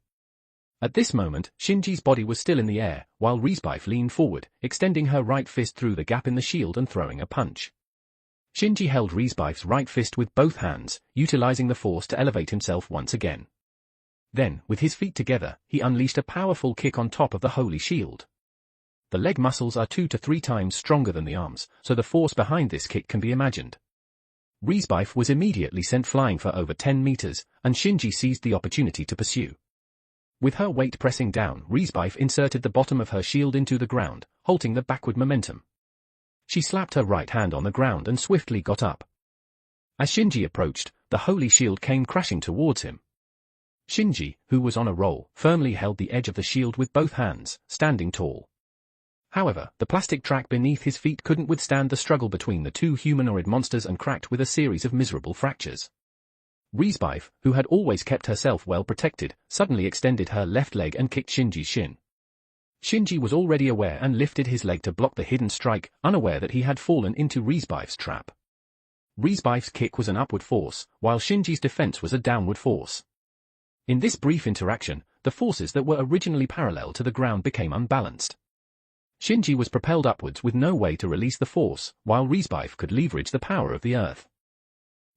At this moment, Shinji's body was still in the air, while Riesbeif leaned forward, extending her right fist through the gap in the shield and throwing a punch. Shinji held Riesbeif's right fist with both hands, utilizing the force to elevate himself once again. Then, with his feet together, he unleashed a powerful kick on top of the holy shield. The leg muscles are 2 to 3 times stronger than the arms, so the force behind this kick can be imagined. Riesbeif was immediately sent flying for over 10 meters, and Shinji seized the opportunity to pursue. With her weight pressing down, Riesbeif inserted the bottom of her shield into the ground, halting the backward momentum. She slapped her right hand on the ground and swiftly got up. As Shinji approached, the holy shield came crashing towards him. Shinji, who was on a roll, firmly held the edge of the shield with both hands, standing tall. However, the plastic track beneath his feet couldn't withstand the struggle between the two humanoid monsters and cracked with a series of miserable fractures. Riesbeif, who had always kept herself well protected, suddenly extended her left leg and kicked Shinji's shin. Shinji was already aware and lifted his leg to block the hidden strike, unaware that he had fallen into Riesbeif's trap. Riesbeif's kick was an upward force, while Shinji's defense was a downward force. In this brief interaction, the forces that were originally parallel to the ground became unbalanced. Shinji was propelled upwards with no way to release the force, while Riesbeif could leverage the power of the earth.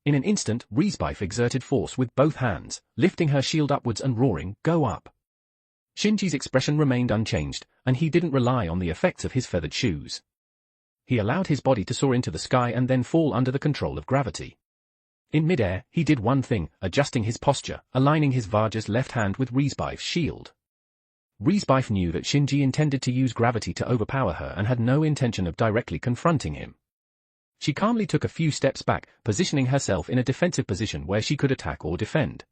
In an instant, Riesbeif exerted force with both hands, lifting her shield upwards and roaring, "Go up!" Shinji's expression remained unchanged, and he didn't rely on the effects of his feathered shoes. He allowed his body to soar into the sky and then fall under the control of gravity. In midair, he did one thing, adjusting his posture, aligning his Vajra's left hand with Riesbeif's shield. Riesbeif knew that Shinji intended to use gravity to overpower her and had no intention of directly confronting him. She calmly took a few steps back, positioning herself in a defensive position where she could attack or defend.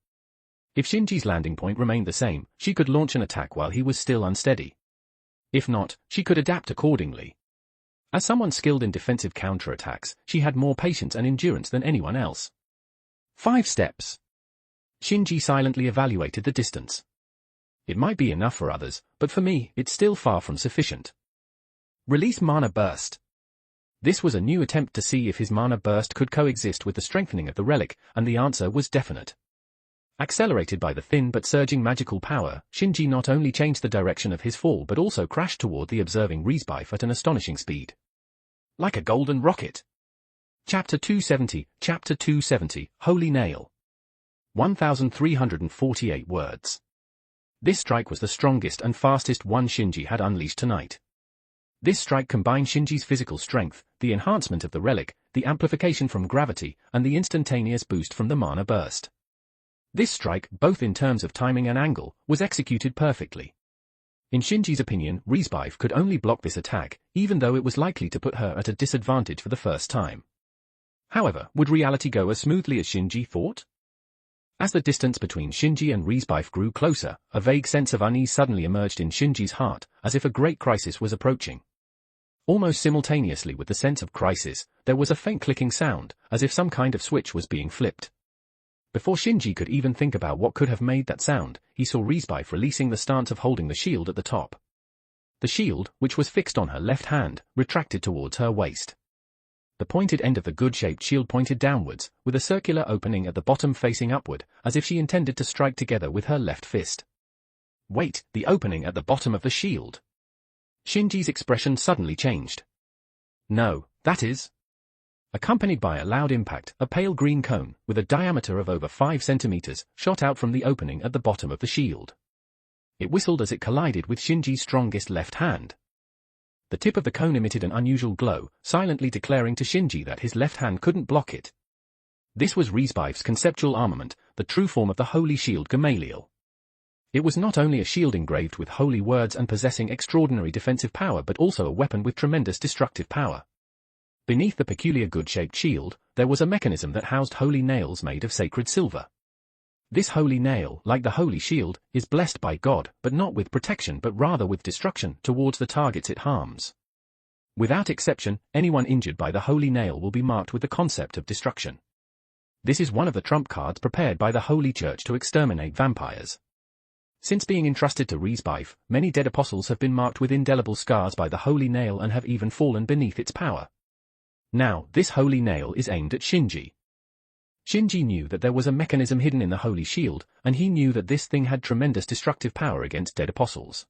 If Shinji's landing point remained the same, she could launch an attack while he was still unsteady. If not, she could adapt accordingly. As someone skilled in defensive counterattacks, she had more patience and endurance than anyone else. 5 steps. Shinji silently evaluated the distance. It might be enough for others, but for me, it's still far from sufficient. Release Mana Burst. This was a new attempt to see if his Mana Burst could coexist with the strengthening of the relic, and the answer was definite. Accelerated by the thin but surging magical power, Shinji not only changed the direction of his fall but also crashed toward the observing Riesbeif at an astonishing speed. Like a golden rocket. Chapter 270, Holy Nail. 1,348 words. This strike was the strongest and fastest one Shinji had unleashed tonight. This strike combined Shinji's physical strength, the enhancement of the relic, the amplification from gravity, and the instantaneous boost from the Mana Burst. This strike, both in terms of timing and angle, was executed perfectly. In Shinji's opinion, Riesbeif could only block this attack, even though it was likely to put her at a disadvantage for the first time. However, would reality go as smoothly as Shinji thought? As the distance between Shinji and Riesbeif grew closer, a vague sense of unease suddenly emerged in Shinji's heart, as if a great crisis was approaching. Almost simultaneously with the sense of crisis, there was a faint clicking sound, as if some kind of switch was being flipped. Before Shinji could even think about what could have made that sound, he saw Riesbeif releasing the stance of holding the shield at the top. The shield, which was fixed on her left hand, retracted towards her waist. The pointed end of the good-shaped shield pointed downwards, with a circular opening at the bottom facing upward, as if she intended to strike together with her left fist. Wait, the opening at the bottom of the shield. Shinji's expression suddenly changed. No, that is. Accompanied by a loud impact, a pale green cone, with a diameter of over 5 centimeters, shot out from the opening at the bottom of the shield. It whistled as it collided with Shinji's strongest left hand. The tip of the cone emitted an unusual glow, silently declaring to Shinji that his left hand couldn't block it. This was Riesbeif's conceptual armament, the true form of the Holy Shield Gamaliel. It was not only a shield engraved with holy words and possessing extraordinary defensive power but also a weapon with tremendous destructive power. Beneath the peculiar good-shaped shield, there was a mechanism that housed holy nails made of sacred silver. This holy nail, like the holy shield, is blessed by God, but not with protection but rather with destruction towards the targets it harms. Without exception, anyone injured by the holy nail will be marked with the concept of destruction. This is one of the trump cards prepared by the Holy Church to exterminate vampires. Since being entrusted to Riesbeif, many dead apostles have been marked with indelible scars by the Holy Nail and have even fallen beneath its power. Now, this Holy Nail is aimed at Shinji. Shinji knew that there was a mechanism hidden in the Holy Shield, and he knew that this thing had tremendous destructive power against dead apostles.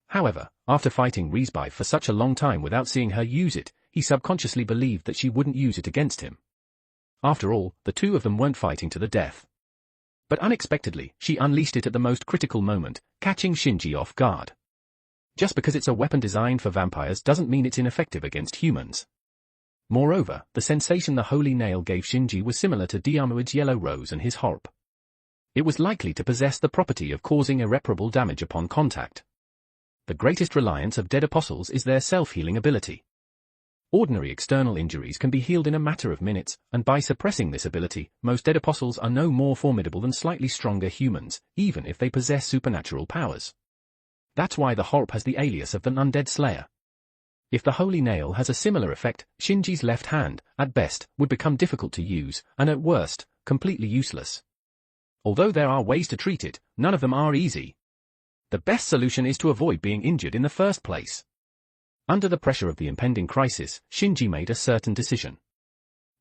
However, after fighting Riesbeif for such a long time without seeing her use it, he subconsciously believed that she wouldn't use it against him. After all, the two of them weren't fighting to the death. But unexpectedly, she unleashed it at the most critical moment, catching Shinji off guard. Just because it's a weapon designed for vampires doesn't mean it's ineffective against humans. Moreover, the sensation the Holy Nail gave Shinji was similar to Diarmuid's yellow rose and his harp. It was likely to possess the property of causing irreparable damage upon contact. The greatest reliance of dead apostles is their self-healing ability. Ordinary external injuries can be healed in a matter of minutes, and by suppressing this ability, most dead apostles are no more formidable than slightly stronger humans, even if they possess supernatural powers. That's why the harp has the alias of an undead slayer. If the Holy Nail has a similar effect, Shinji's left hand, at best, would become difficult to use, and at worst, completely useless. Although there are ways to treat it, none of them are easy. The best solution is to avoid being injured in the first place. Under the pressure of the impending crisis, Shinji made a certain decision.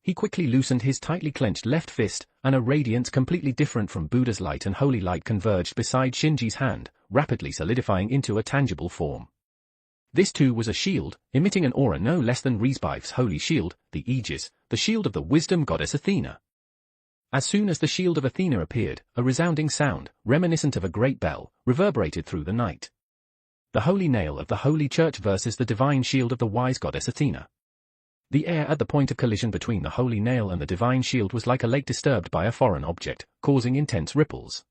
He quickly loosened his tightly clenched left fist, and a radiance completely different from Buddha's light and holy light converged beside Shinji's hand, rapidly solidifying into a tangible form. This too was a shield, emitting an aura no less than Riesbeif's holy shield, the Aegis, the shield of the wisdom goddess Athena. As soon as the shield of Athena appeared, a resounding sound, reminiscent of a great bell, reverberated through the night. The Holy Nail of the Holy Church versus the divine shield of the wise goddess Athena. The air at the point of collision between the Holy Nail and the divine shield was like a lake disturbed by a foreign object, causing intense ripples.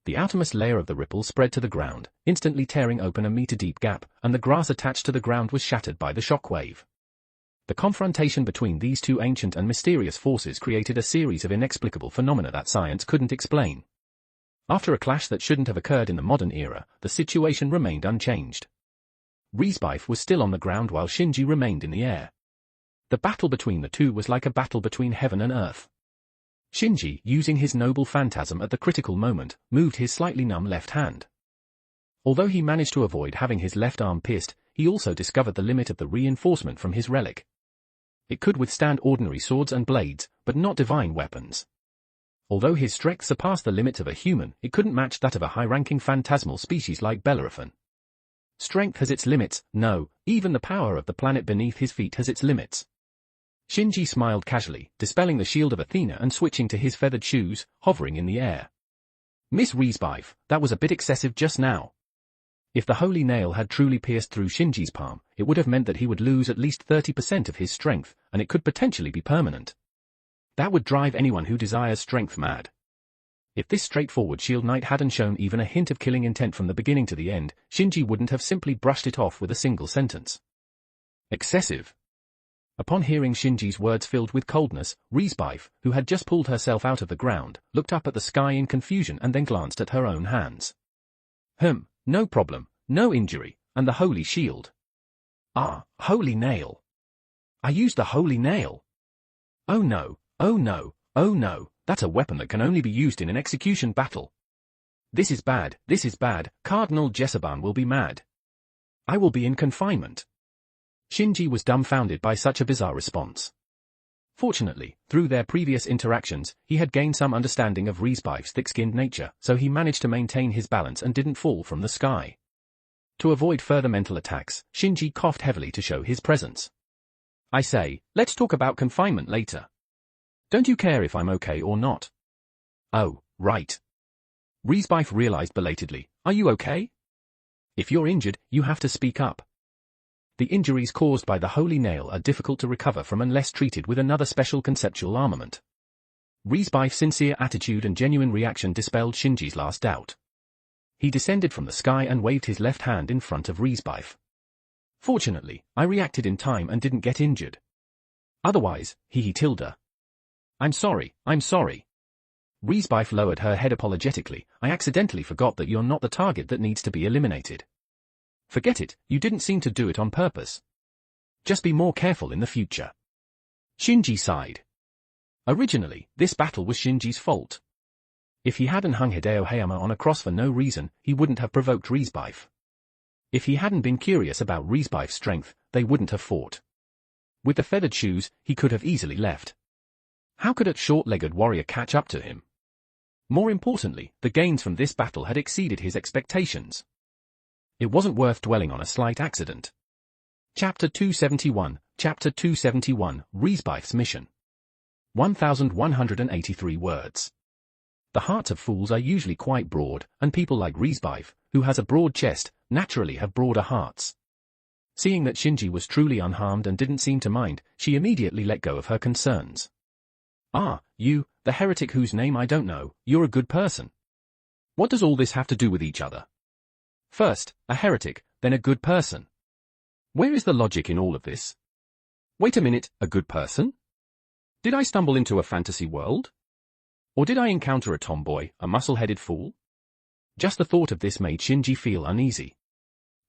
The outermost layer of the ripple spread to the ground, instantly tearing open a meter-deep gap, and the grass attached to the ground was shattered by the shock wave. The confrontation between these two ancient and mysterious forces created a series of inexplicable phenomena that science couldn't explain. After a clash that shouldn't have occurred in the modern era, the situation remained unchanged. Riesbeif was still on the ground while Shinji remained in the air. The battle between the two was like a battle between heaven and earth. Shinji, using his noble phantasm at the critical moment, moved his slightly numb left hand. Although he managed to avoid having his left arm pierced, he also discovered the limit of the reinforcement from his relic. It could withstand ordinary swords and blades, but not divine weapons. Although his strength surpassed the limits of a human, it couldn't match that of a high-ranking phantasmal species like Bellerophon. Strength has its limits, no, even the power of the planet beneath his feet has its limits. Shinji smiled casually, dispelling the shield of Athena and switching to his feathered shoes, hovering in the air. Miss Riesbeif, that was a bit excessive just now. If the Holy Nail had truly pierced through Shinji's palm, it would have meant that he would lose at least 30% of his strength, and it could potentially be permanent. That would drive anyone who desires strength mad. If this straightforward Shield Knight hadn't shown even a hint of killing intent from the beginning to the end, Shinji wouldn't have simply brushed it off with a single sentence. Excessive. Upon hearing Shinji's words filled with coldness, Riesbeif, who had just pulled herself out of the ground, looked up at the sky in confusion and then glanced at her own hands. No problem, no injury, and the Holy Shield. Ah, Holy Nail. I used the Holy Nail. Oh no, oh no, oh no, that's a weapon that can only be used in an execution battle. This is bad, Cardinal Jessaban will be mad. I will be in confinement. Shinji was dumbfounded by such a bizarre response. Fortunately, through their previous interactions, he had gained some understanding of Riesbeif's thick-skinned nature, so he managed to maintain his balance and didn't fall from the sky. To avoid further mental attacks, Shinji coughed heavily to show his presence. I say, let's talk about confinement later. Don't you care if I'm okay or not? Oh, right. Riesbeif realized belatedly, are you okay? If you're injured, you have to speak up. The injuries caused by the Holy Nail are difficult to recover from unless treated with another special conceptual armament. Riesbeif's sincere attitude and genuine reaction dispelled Shinji's last doubt. He descended from the sky and waved his left hand in front of Riesbeif. Fortunately, I reacted in time and didn't get injured. Otherwise, tilde. I'm sorry. Riesbeif lowered her head apologetically. I accidentally forgot that you're not the target that needs to be eliminated. Forget it, you didn't seem to do it on purpose. Just be more careful in the future. Shinji sighed. Originally, this battle was Shinji's fault. If he hadn't hung Hideo Hayama on a cross for no reason, he wouldn't have provoked Riesbeif. If he hadn't been curious about Riesbeif's strength, they wouldn't have fought. With the feathered shoes, he could have easily left. How could a short-legged warrior catch up to him? More importantly, the gains from this battle had exceeded his expectations. It wasn't worth dwelling on a slight accident. Chapter 271, Chapter 271, Riesbeif's Mission. 1,183 words. The hearts of fools are usually quite broad, and people like Riesbeif, who has a broad chest, naturally have broader hearts. Seeing that Shinji was truly unharmed and didn't seem to mind, she immediately let go of her concerns. Ah, you, the heretic whose name I don't know, you're a good person. What does all this have to do with each other? First, a heretic, then a good person. Where is the logic in all of this? Wait a minute, a good person? Did I stumble into a fantasy world? Or did I encounter a tomboy, a muscle-headed fool? Just the thought of this made Shinji feel uneasy.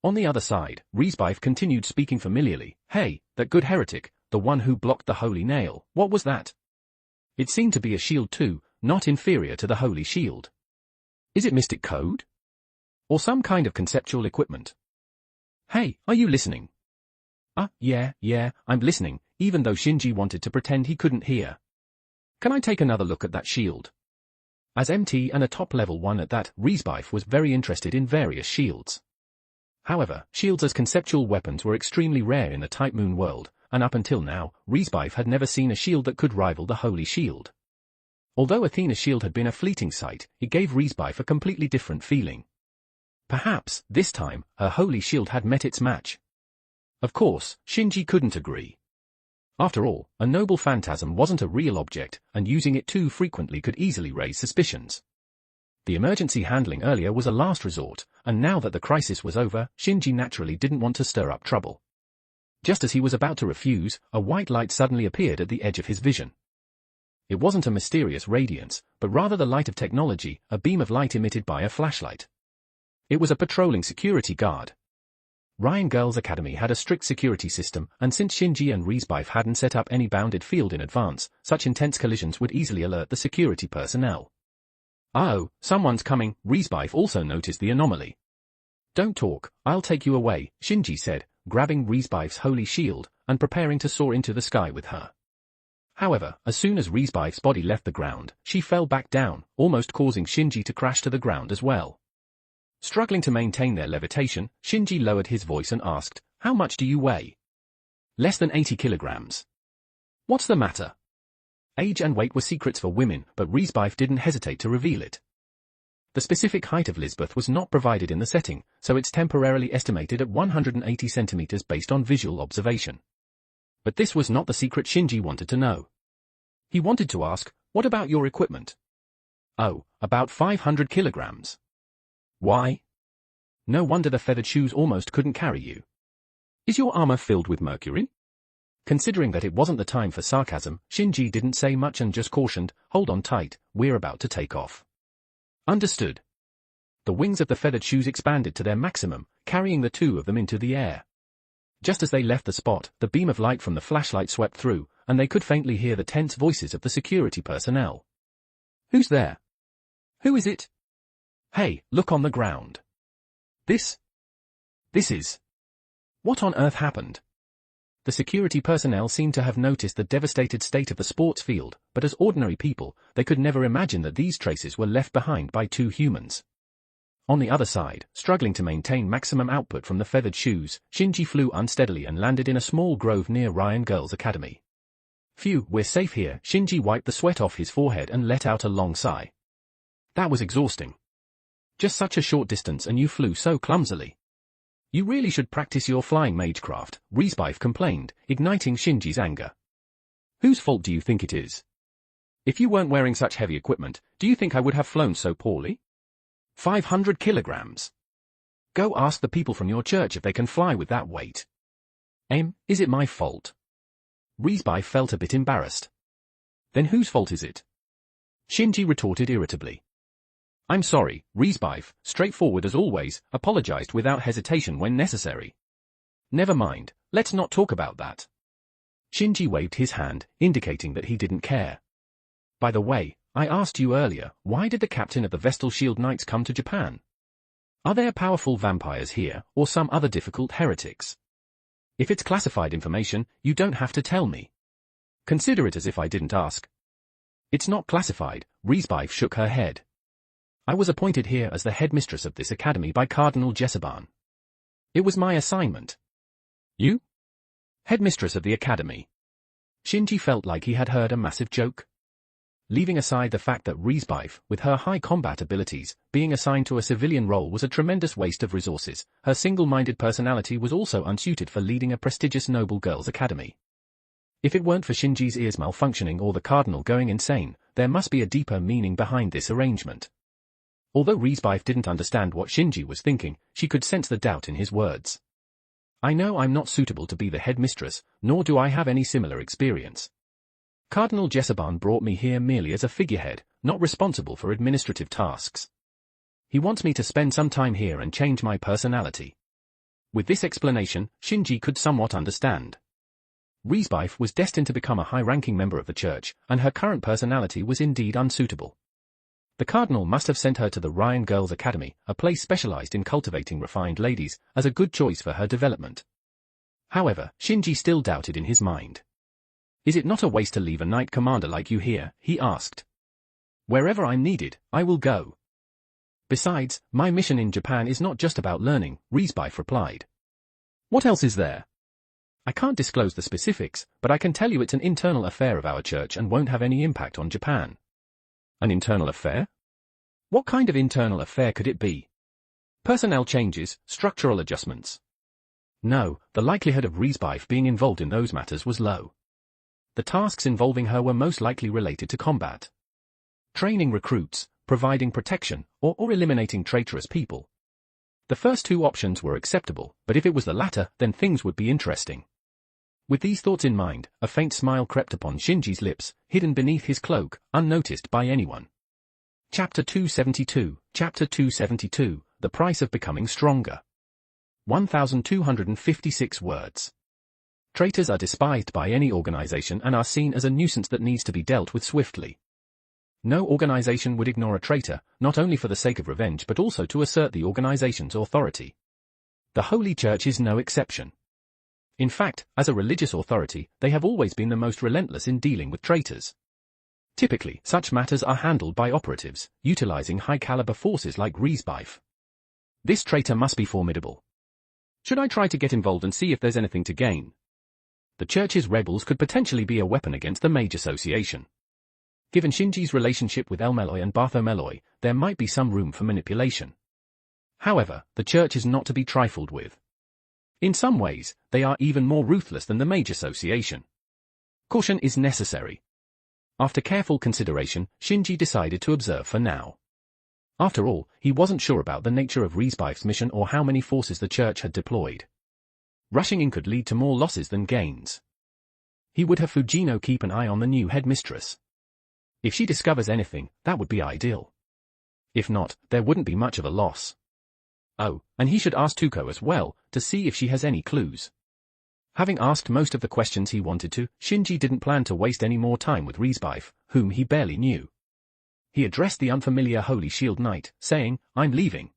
On the other side, Riesbeif continued speaking familiarly. Hey, that good heretic, the one who blocked the holy nail, what was that? It seemed to be a shield too, not inferior to the holy shield. Is it mystic code? Or some kind of conceptual equipment? Hey, are you listening? Yeah, I'm listening, even though Shinji wanted to pretend he couldn't hear. Can I take another look at that shield? As MT and a top-level one at that, Riesbeif was very interested in various shields. However, shields as conceptual weapons were extremely rare in the Type Moon world, and up until now, Riesbeif had never seen a shield that could rival the Holy Shield. Although Athena's shield had been a fleeting sight, it gave Riesbeif a completely different feeling. Perhaps, this time, her Holy Shield had met its match. Of course, Shinji couldn't agree. After all, a noble phantasm wasn't a real object, and using it too frequently could easily raise suspicions. The emergency handling earlier was a last resort, and now that the crisis was over, Shinji naturally didn't want to stir up trouble. Just as he was about to refuse, a white light suddenly appeared at the edge of his vision. It wasn't a mysterious radiance, but rather the light of technology, a beam of light emitted by a flashlight. It was a patrolling security guard. Ryan Girls Academy had a strict security system, and since Shinji and Riesbeif hadn't set up any bounded field in advance, such intense collisions would easily alert the security personnel. Oh, someone's coming, Riesbeif also noticed the anomaly. Don't talk, I'll take you away, Shinji said, grabbing Riesbeif's holy shield, and preparing to soar into the sky with her. However, as soon as Riesbeif's body left the ground, she fell back down, almost causing Shinji to crash to the ground as well. Struggling to maintain their levitation, Shinji lowered his voice and asked, "How much do you weigh?" "Less than 80 kilograms. What's the matter?" Age and weight were secrets for women, but Riesbeif didn't hesitate to reveal it. The specific height of Lisbeth was not provided in the setting, so it's temporarily estimated at 180 centimeters based on visual observation. But this was not the secret Shinji wanted to know. He wanted to ask, "What about your equipment?" "Oh, about 500 kilograms. Why? No wonder the feathered shoes almost couldn't carry you. Is your armor filled with mercury?" Considering that it wasn't the time for sarcasm, Shinji didn't say much and just cautioned, "Hold on tight, we're about to take off." Understood. The wings of the feathered shoes expanded to their maximum, carrying the two of them into the air. Just as they left the spot, the beam of light from the flashlight swept through, and they could faintly hear the tense voices of the security personnel. "Who's there? Who is it? Hey, look on the ground. This is... What on earth happened?" The security personnel seemed to have noticed the devastated state of the sports field, but as ordinary people, they could never imagine that these traces were left behind by two humans. On the other side, struggling to maintain maximum output from the feathered shoes, Shinji flew unsteadily and landed in a small grove near Ryan Girls Academy. "Phew, we're safe here." Shinji wiped the sweat off his forehead and let out a long sigh. That was exhausting. Just such a short distance and you flew so clumsily. "You really should practice your flying magecraft," Riesbeif complained, igniting Shinji's anger. "Whose fault do you think it is? If you weren't wearing such heavy equipment, do you think I would have flown so poorly? 500 kilograms. Go ask the people from your church if they can fly with that weight." Is it my fault?" Riesbeif felt a bit embarrassed. "Then whose fault is it?" Shinji retorted irritably. "I'm sorry," Riesbeif, straightforward as always, apologized without hesitation when necessary. "Never mind, let's not talk about that." Shinji waved his hand, indicating that he didn't care. "By the way, I asked you earlier, why did the captain of the Vestal Shield Knights come to Japan? Are there powerful vampires here, or some other difficult heretics? If it's classified information, you don't have to tell me. Consider it as if I didn't ask. It's not classified, Riesbeif shook her head. I was appointed here as the headmistress of this academy by Cardinal Jesseban. It was my assignment. You? Headmistress of the academy. Shinji felt like he had heard a massive joke. Leaving aside the fact that Riesbeif, with her high combat abilities, being assigned to a civilian role was a tremendous waste of resources, her single-minded personality was also unsuited for leading a prestigious noble girls' academy. If it weren't for Shinji's ears malfunctioning or the cardinal going insane, there must be a deeper meaning behind this arrangement. Although Riesbeif didn't understand what Shinji was thinking, she could sense the doubt in his words. I know I'm not suitable to be the headmistress, nor do I have any similar experience. Cardinal Jesseban brought me here merely as a figurehead, not responsible for administrative tasks. He wants me to spend some time here and change my personality. With this explanation, Shinji could somewhat understand. Riesbeif was destined to become a high-ranking member of the church, and her current personality was indeed unsuitable. The cardinal must have sent her to the Ryan Girls' Academy, a place specialized in cultivating refined ladies, as a good choice for her development. However, Shinji still doubted in his mind. Is it not a waste to leave a knight commander like you here? He asked. Wherever I'm needed, I will go. Besides, my mission in Japan is not just about learning, Riesbeif replied. What else is there? I can't disclose the specifics, but I can tell you it's an internal affair of our church and won't have any impact on Japan. An internal affair? What kind of internal affair could it be? Personnel changes, structural adjustments. No, the likelihood of Riesbeif being involved in those matters was low. The tasks involving her were most likely related to combat. Training recruits, providing protection, or eliminating traitorous people. The first two options were acceptable, but if it was the latter, then things would be interesting. With these thoughts in mind, a faint smile crept upon Shinji's lips, hidden beneath his cloak, unnoticed by anyone. Chapter 272, Chapter 272, The Price of Becoming Stronger. 1256 words. Traitors are despised by any organization and are seen as a nuisance that needs to be dealt with swiftly. No organization would ignore a traitor, not only for the sake of revenge but also to assert the organization's authority. The Holy Church is no exception. In fact, as a religious authority, they have always been the most relentless in dealing with traitors. Typically, such matters are handled by operatives, utilizing high-caliber forces like Riesbeif. This traitor must be formidable. Should I try to get involved and see if there's anything to gain? The church's rebels could potentially be a weapon against the Mage Association. Given Shinji's relationship with Elmeloy and Bartholomew, there might be some room for manipulation. However, the church is not to be trifled with. In some ways, they are even more ruthless than the Mage Association. Caution is necessary. After careful consideration, Shinji decided to observe for now. After all, he wasn't sure about the nature of Riesbeif's mission or how many forces the church had deployed. Rushing in could lead to more losses than gains. He would have Fujino keep an eye on the new headmistress. If she discovers anything, that would be ideal. If not, there wouldn't be much of a loss. Oh, and he should ask Tuko as well, to see if she has any clues. Having asked most of the questions he wanted to, Shinji didn't plan to waste any more time with Riesbeif, whom he barely knew. He addressed the unfamiliar Holy Shield Knight, saying, I'm leaving.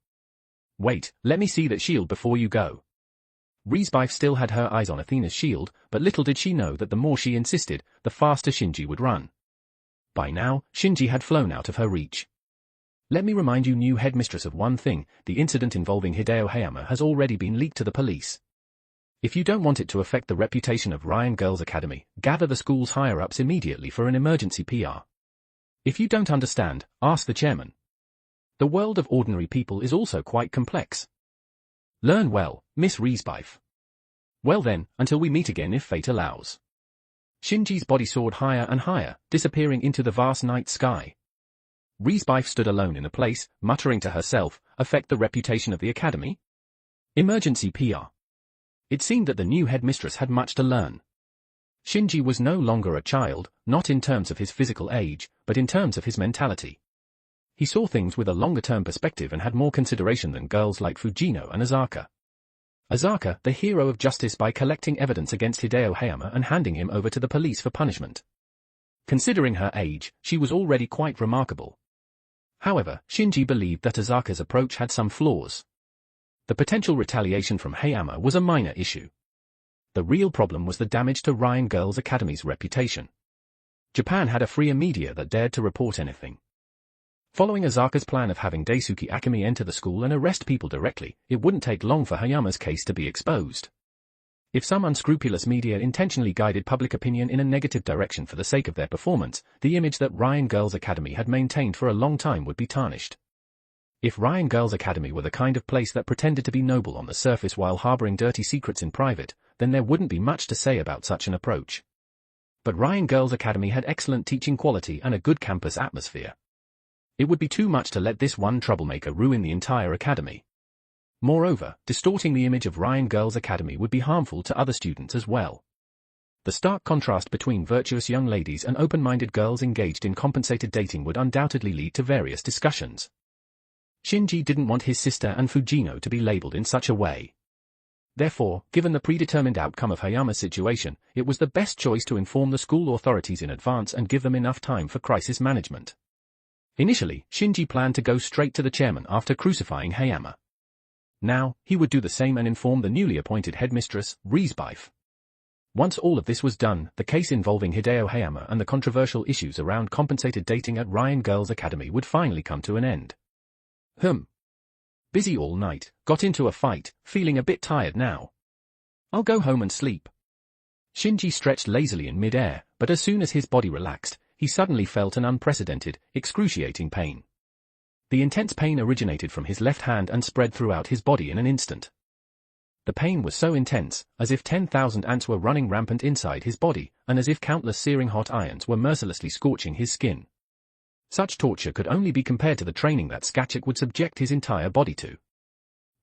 Wait, let me see that shield before you go. Riesbeif still had her eyes on Athena's shield, but little did she know that the more she insisted, the faster Shinji would run. By now, Shinji had flown out of her reach. Let me remind you, new headmistress, of one thing: the incident involving Hideo Hayama has already been leaked to the police. If you don't want it to affect the reputation of Ryan Girls' Academy, gather the school's higher-ups immediately for an emergency PR. If you don't understand, ask the chairman. The world of ordinary people is also quite complex. Learn well, Miss Riesbeif. Well then, until we meet again if fate allows. Shinji's body soared higher and higher, disappearing into the vast night sky. Riesbeif stood alone in the place, muttering to herself, affect the reputation of the academy? Emergency PR. It seemed that the new headmistress had much to learn. Shinji was no longer a child, not in terms of his physical age, but in terms of his mentality. He saw things with a longer-term perspective and had more consideration than girls like Fujino and Azaka. Azaka, the hero of justice by collecting evidence against Hideo Hayama and handing him over to the police for punishment. Considering her age, she was already quite remarkable. However, Shinji believed that Asaka's approach had some flaws. The potential retaliation from Hayama was a minor issue. The real problem was the damage to Ryan Girls Academy's reputation. Japan had a freer media that dared to report anything. Following Asaka's plan of having Daisuke Akemi enter the school and arrest people directly, it wouldn't take long for Hayama's case to be exposed. If some unscrupulous media intentionally guided public opinion in a negative direction for the sake of their performance, the image that Ryan Girls Academy had maintained for a long time would be tarnished. If Ryan Girls Academy were the kind of place that pretended to be noble on the surface while harboring dirty secrets in private, then there wouldn't be much to say about such an approach. But Ryan Girls Academy had excellent teaching quality and a good campus atmosphere. It would be too much to let this one troublemaker ruin the entire academy. Moreover, distorting the image of Ryan Girls Academy would be harmful to other students as well. The stark contrast between virtuous young ladies and open-minded girls engaged in compensated dating would undoubtedly lead to various discussions. Shinji didn't want his sister and Fujino to be labeled in such a way. Therefore, given the predetermined outcome of Hayama's situation, it was the best choice to inform the school authorities in advance and give them enough time for crisis management. Initially, Shinji planned to go straight to the chairman after crucifying Hayama. Now, he would do the same and inform the newly appointed headmistress, Riesbeif. Once all of this was done, the case involving Hideo Hayama and the controversial issues around compensated dating at Ryan Girls Academy would finally come to an end. Busy all night, got into a fight, feeling a bit tired now. I'll go home and sleep. Shinji stretched lazily in mid-air, but as soon as his body relaxed, he suddenly felt an unprecedented, excruciating pain. The intense pain originated from his left hand and spread throughout his body in an instant. The pain was so intense, as if 10,000 ants were running rampant inside his body, and as if countless searing hot irons were mercilessly scorching his skin. Such torture could only be compared to the training that Skachik would subject his entire body to.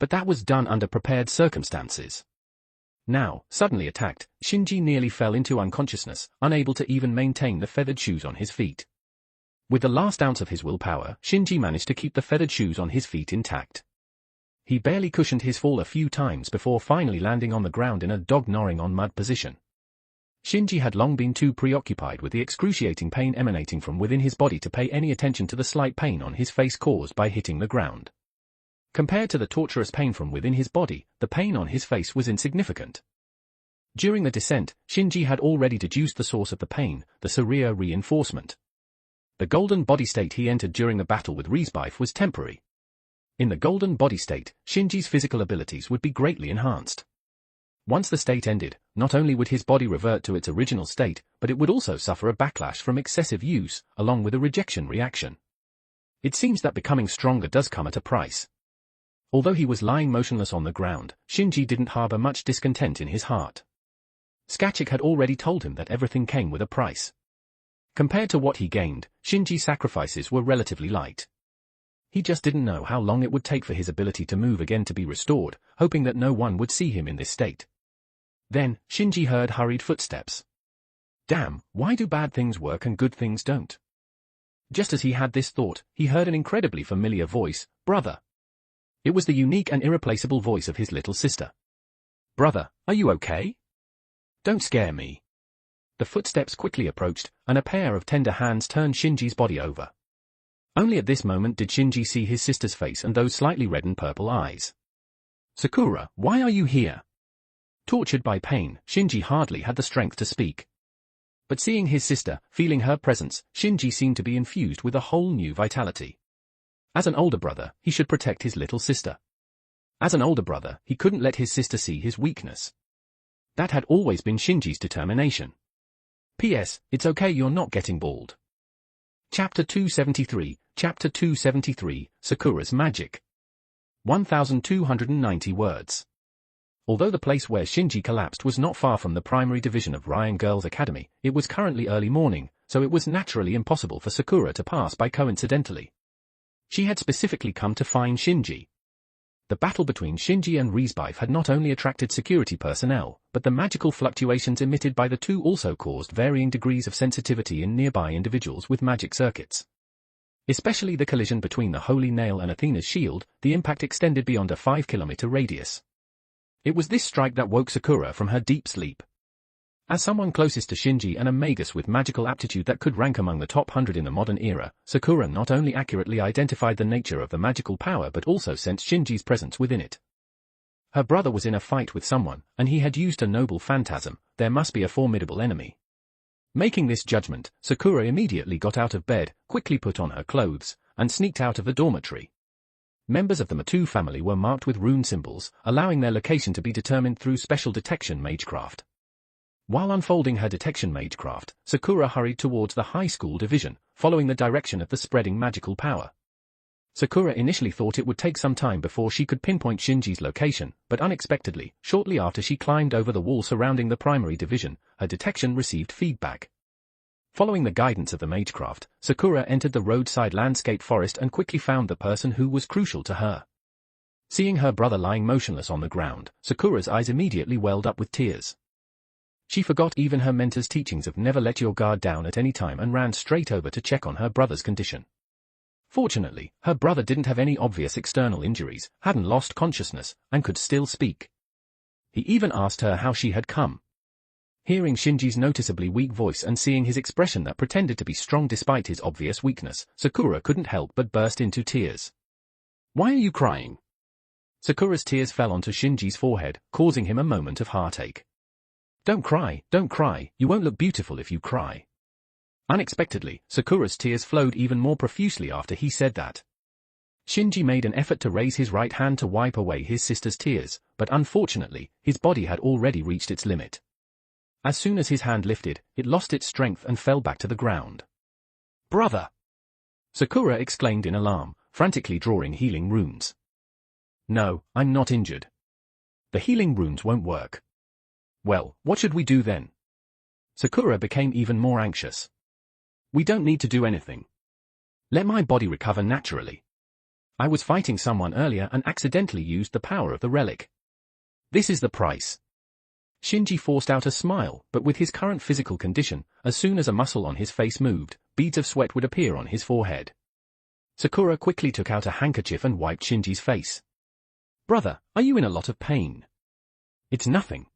But that was done under prepared circumstances. Now, suddenly attacked, Shinji nearly fell into unconsciousness, unable to even maintain the feathered shoes on his feet. With the last ounce of his willpower, Shinji managed to keep the feathered shoes on his feet intact. He barely cushioned his fall a few times before finally landing on the ground in a dog gnawing on mud position. Shinji had long been too preoccupied with the excruciating pain emanating from within his body to pay any attention to the slight pain on his face caused by hitting the ground. Compared to the torturous pain from within his body, the pain on his face was insignificant. During the descent, Shinji had already deduced the source of the pain, the Saria reinforcement. The golden body state he entered during the battle with Riesbeif was temporary. In the golden body state, Shinji's physical abilities would be greatly enhanced. Once the state ended, not only would his body revert to its original state, but it would also suffer a backlash from excessive use, along with a rejection reaction. It seems that becoming stronger does come at a price. Although he was lying motionless on the ground, Shinji didn't harbor much discontent in his heart. Skachik had already told him that everything came with a price. Compared to what he gained, Shinji's sacrifices were relatively light. He just didn't know how long it would take for his ability to move again to be restored, hoping that no one would see him in this state. Then, Shinji heard hurried footsteps. Damn, why do bad things work and good things don't? Just as he had this thought, he heard an incredibly familiar voice, "Brother." It was the unique and irreplaceable voice of his little sister. "Brother, are you okay? Don't scare me." The footsteps quickly approached, and a pair of tender hands turned Shinji's body over. Only at this moment did Shinji see his sister's face and those slightly red and purple eyes. "Sakura, why are you here?" Tortured by pain, Shinji hardly had the strength to speak. But seeing his sister, feeling her presence, Shinji seemed to be infused with a whole new vitality. As an older brother, he should protect his little sister. As an older brother, he couldn't let his sister see his weakness. That had always been Shinji's determination. P.S. It's okay, you're not getting bald. Chapter 273, Chapter 273, Sakura's Magic. 1,290 words. Although the place where Shinji collapsed was not far from the primary division of Ryan Girls Academy, it was currently early morning, so it was naturally impossible for Sakura to pass by coincidentally. She had specifically come to find Shinji. The battle between Shinji and Riesbeif had not only attracted security personnel, but the magical fluctuations emitted by the two also caused varying degrees of sensitivity in nearby individuals with magic circuits. Especially the collision between the Holy Nail and Athena's shield, the impact extended beyond a 5-kilometer radius. It was this strike that woke Sakura from her deep sleep. As someone closest to Shinji and a magus with magical aptitude that could rank among the top 100 in the modern era, Sakura not only accurately identified the nature of the magical power but also sensed Shinji's presence within it. Her brother was in a fight with someone, and he had used a noble phantasm. There must be a formidable enemy. Making this judgment, Sakura immediately got out of bed, quickly put on her clothes, and sneaked out of the dormitory. Members of the Matou family were marked with rune symbols, allowing their location to be determined through special detection magecraft. While unfolding her detection magecraft, Sakura hurried towards the high school division, following the direction of the spreading magical power. Sakura initially thought it would take some time before she could pinpoint Shinji's location, but unexpectedly, shortly after she climbed over the wall surrounding the primary division, her detection received feedback. Following the guidance of the magecraft, Sakura entered the roadside landscape forest and quickly found the person who was crucial to her. Seeing her brother lying motionless on the ground, Sakura's eyes immediately welled up with tears. She forgot even her mentor's teachings of never let your guard down at any time and ran straight over to check on her brother's condition. Fortunately, her brother didn't have any obvious external injuries, hadn't lost consciousness, and could still speak. He even asked her how she had come. Hearing Shinji's noticeably weak voice and seeing his expression that pretended to be strong despite his obvious weakness, Sakura couldn't help but burst into tears. "Why are you crying?" Sakura's tears fell onto Shinji's forehead, causing him a moment of heartache. Don't cry, you won't look beautiful if you cry." Unexpectedly, Sakura's tears flowed even more profusely after he said that. Shinji made an effort to raise his right hand to wipe away his sister's tears, but unfortunately, his body had already reached its limit. As soon as his hand lifted, it lost its strength and fell back to the ground. "Brother!" Sakura exclaimed in alarm, frantically drawing healing runes. "No, I'm not injured. The healing runes won't work." "Well, what should we do then?" Sakura became even more anxious. "We don't need to do anything. Let my body recover naturally. I was fighting someone earlier and accidentally used the power of the relic. This is the price." Shinji forced out a smile, but with his current physical condition, as soon as a muscle on his face moved, beads of sweat would appear on his forehead. Sakura quickly took out a handkerchief and wiped Shinji's face. "Brother, are you in a lot of pain?" "It's nothing.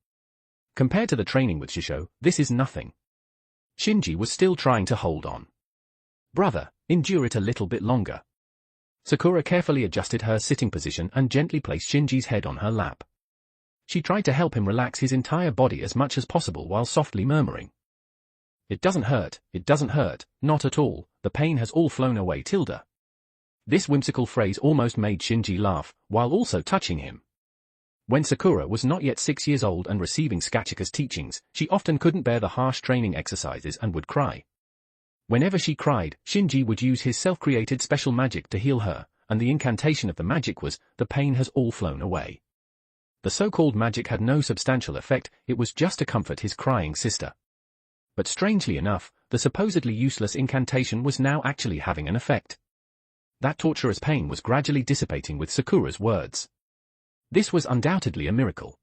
Compared to the training with Shisho, this is nothing." Shinji was still trying to hold on. "Brother, endure it a little bit longer." Sakura carefully adjusted her sitting position and gently placed Shinji's head on her lap. She tried to help him relax his entire body as much as possible while softly murmuring. It doesn't hurt, not at all, the pain has all flown away tilde." This whimsical phrase almost made Shinji laugh, while also touching him. When Sakura was not yet 6 years old and receiving Sakachika's teachings, she often couldn't bear the harsh training exercises and would cry. Whenever she cried, Shinji would use his self-created special magic to heal her, and the incantation of the magic was, "The pain has all flown away." The so-called magic had no substantial effect, it was just to comfort his crying sister. But strangely enough, the supposedly useless incantation was now actually having an effect. That torturous pain was gradually dissipating with Sakura's words. This was undoubtedly a miracle.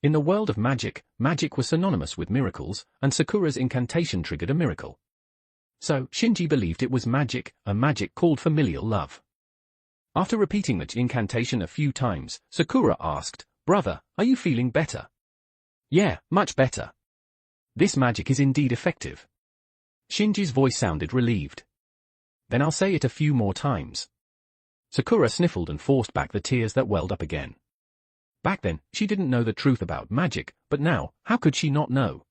In the world of magic, magic was synonymous with miracles, and Sakura's incantation triggered a miracle. So, Shinji believed it was magic, a magic called familial love. After repeating the incantation a few times, Sakura asked, "Brother, are you feeling better?" "Yeah, much better. This magic is indeed effective." Shinji's voice sounded relieved. "Then I'll say it a few more times." Sakura sniffled and forced back the tears that welled up again. Back then, she didn't know the truth about magic, but now, how could she not know?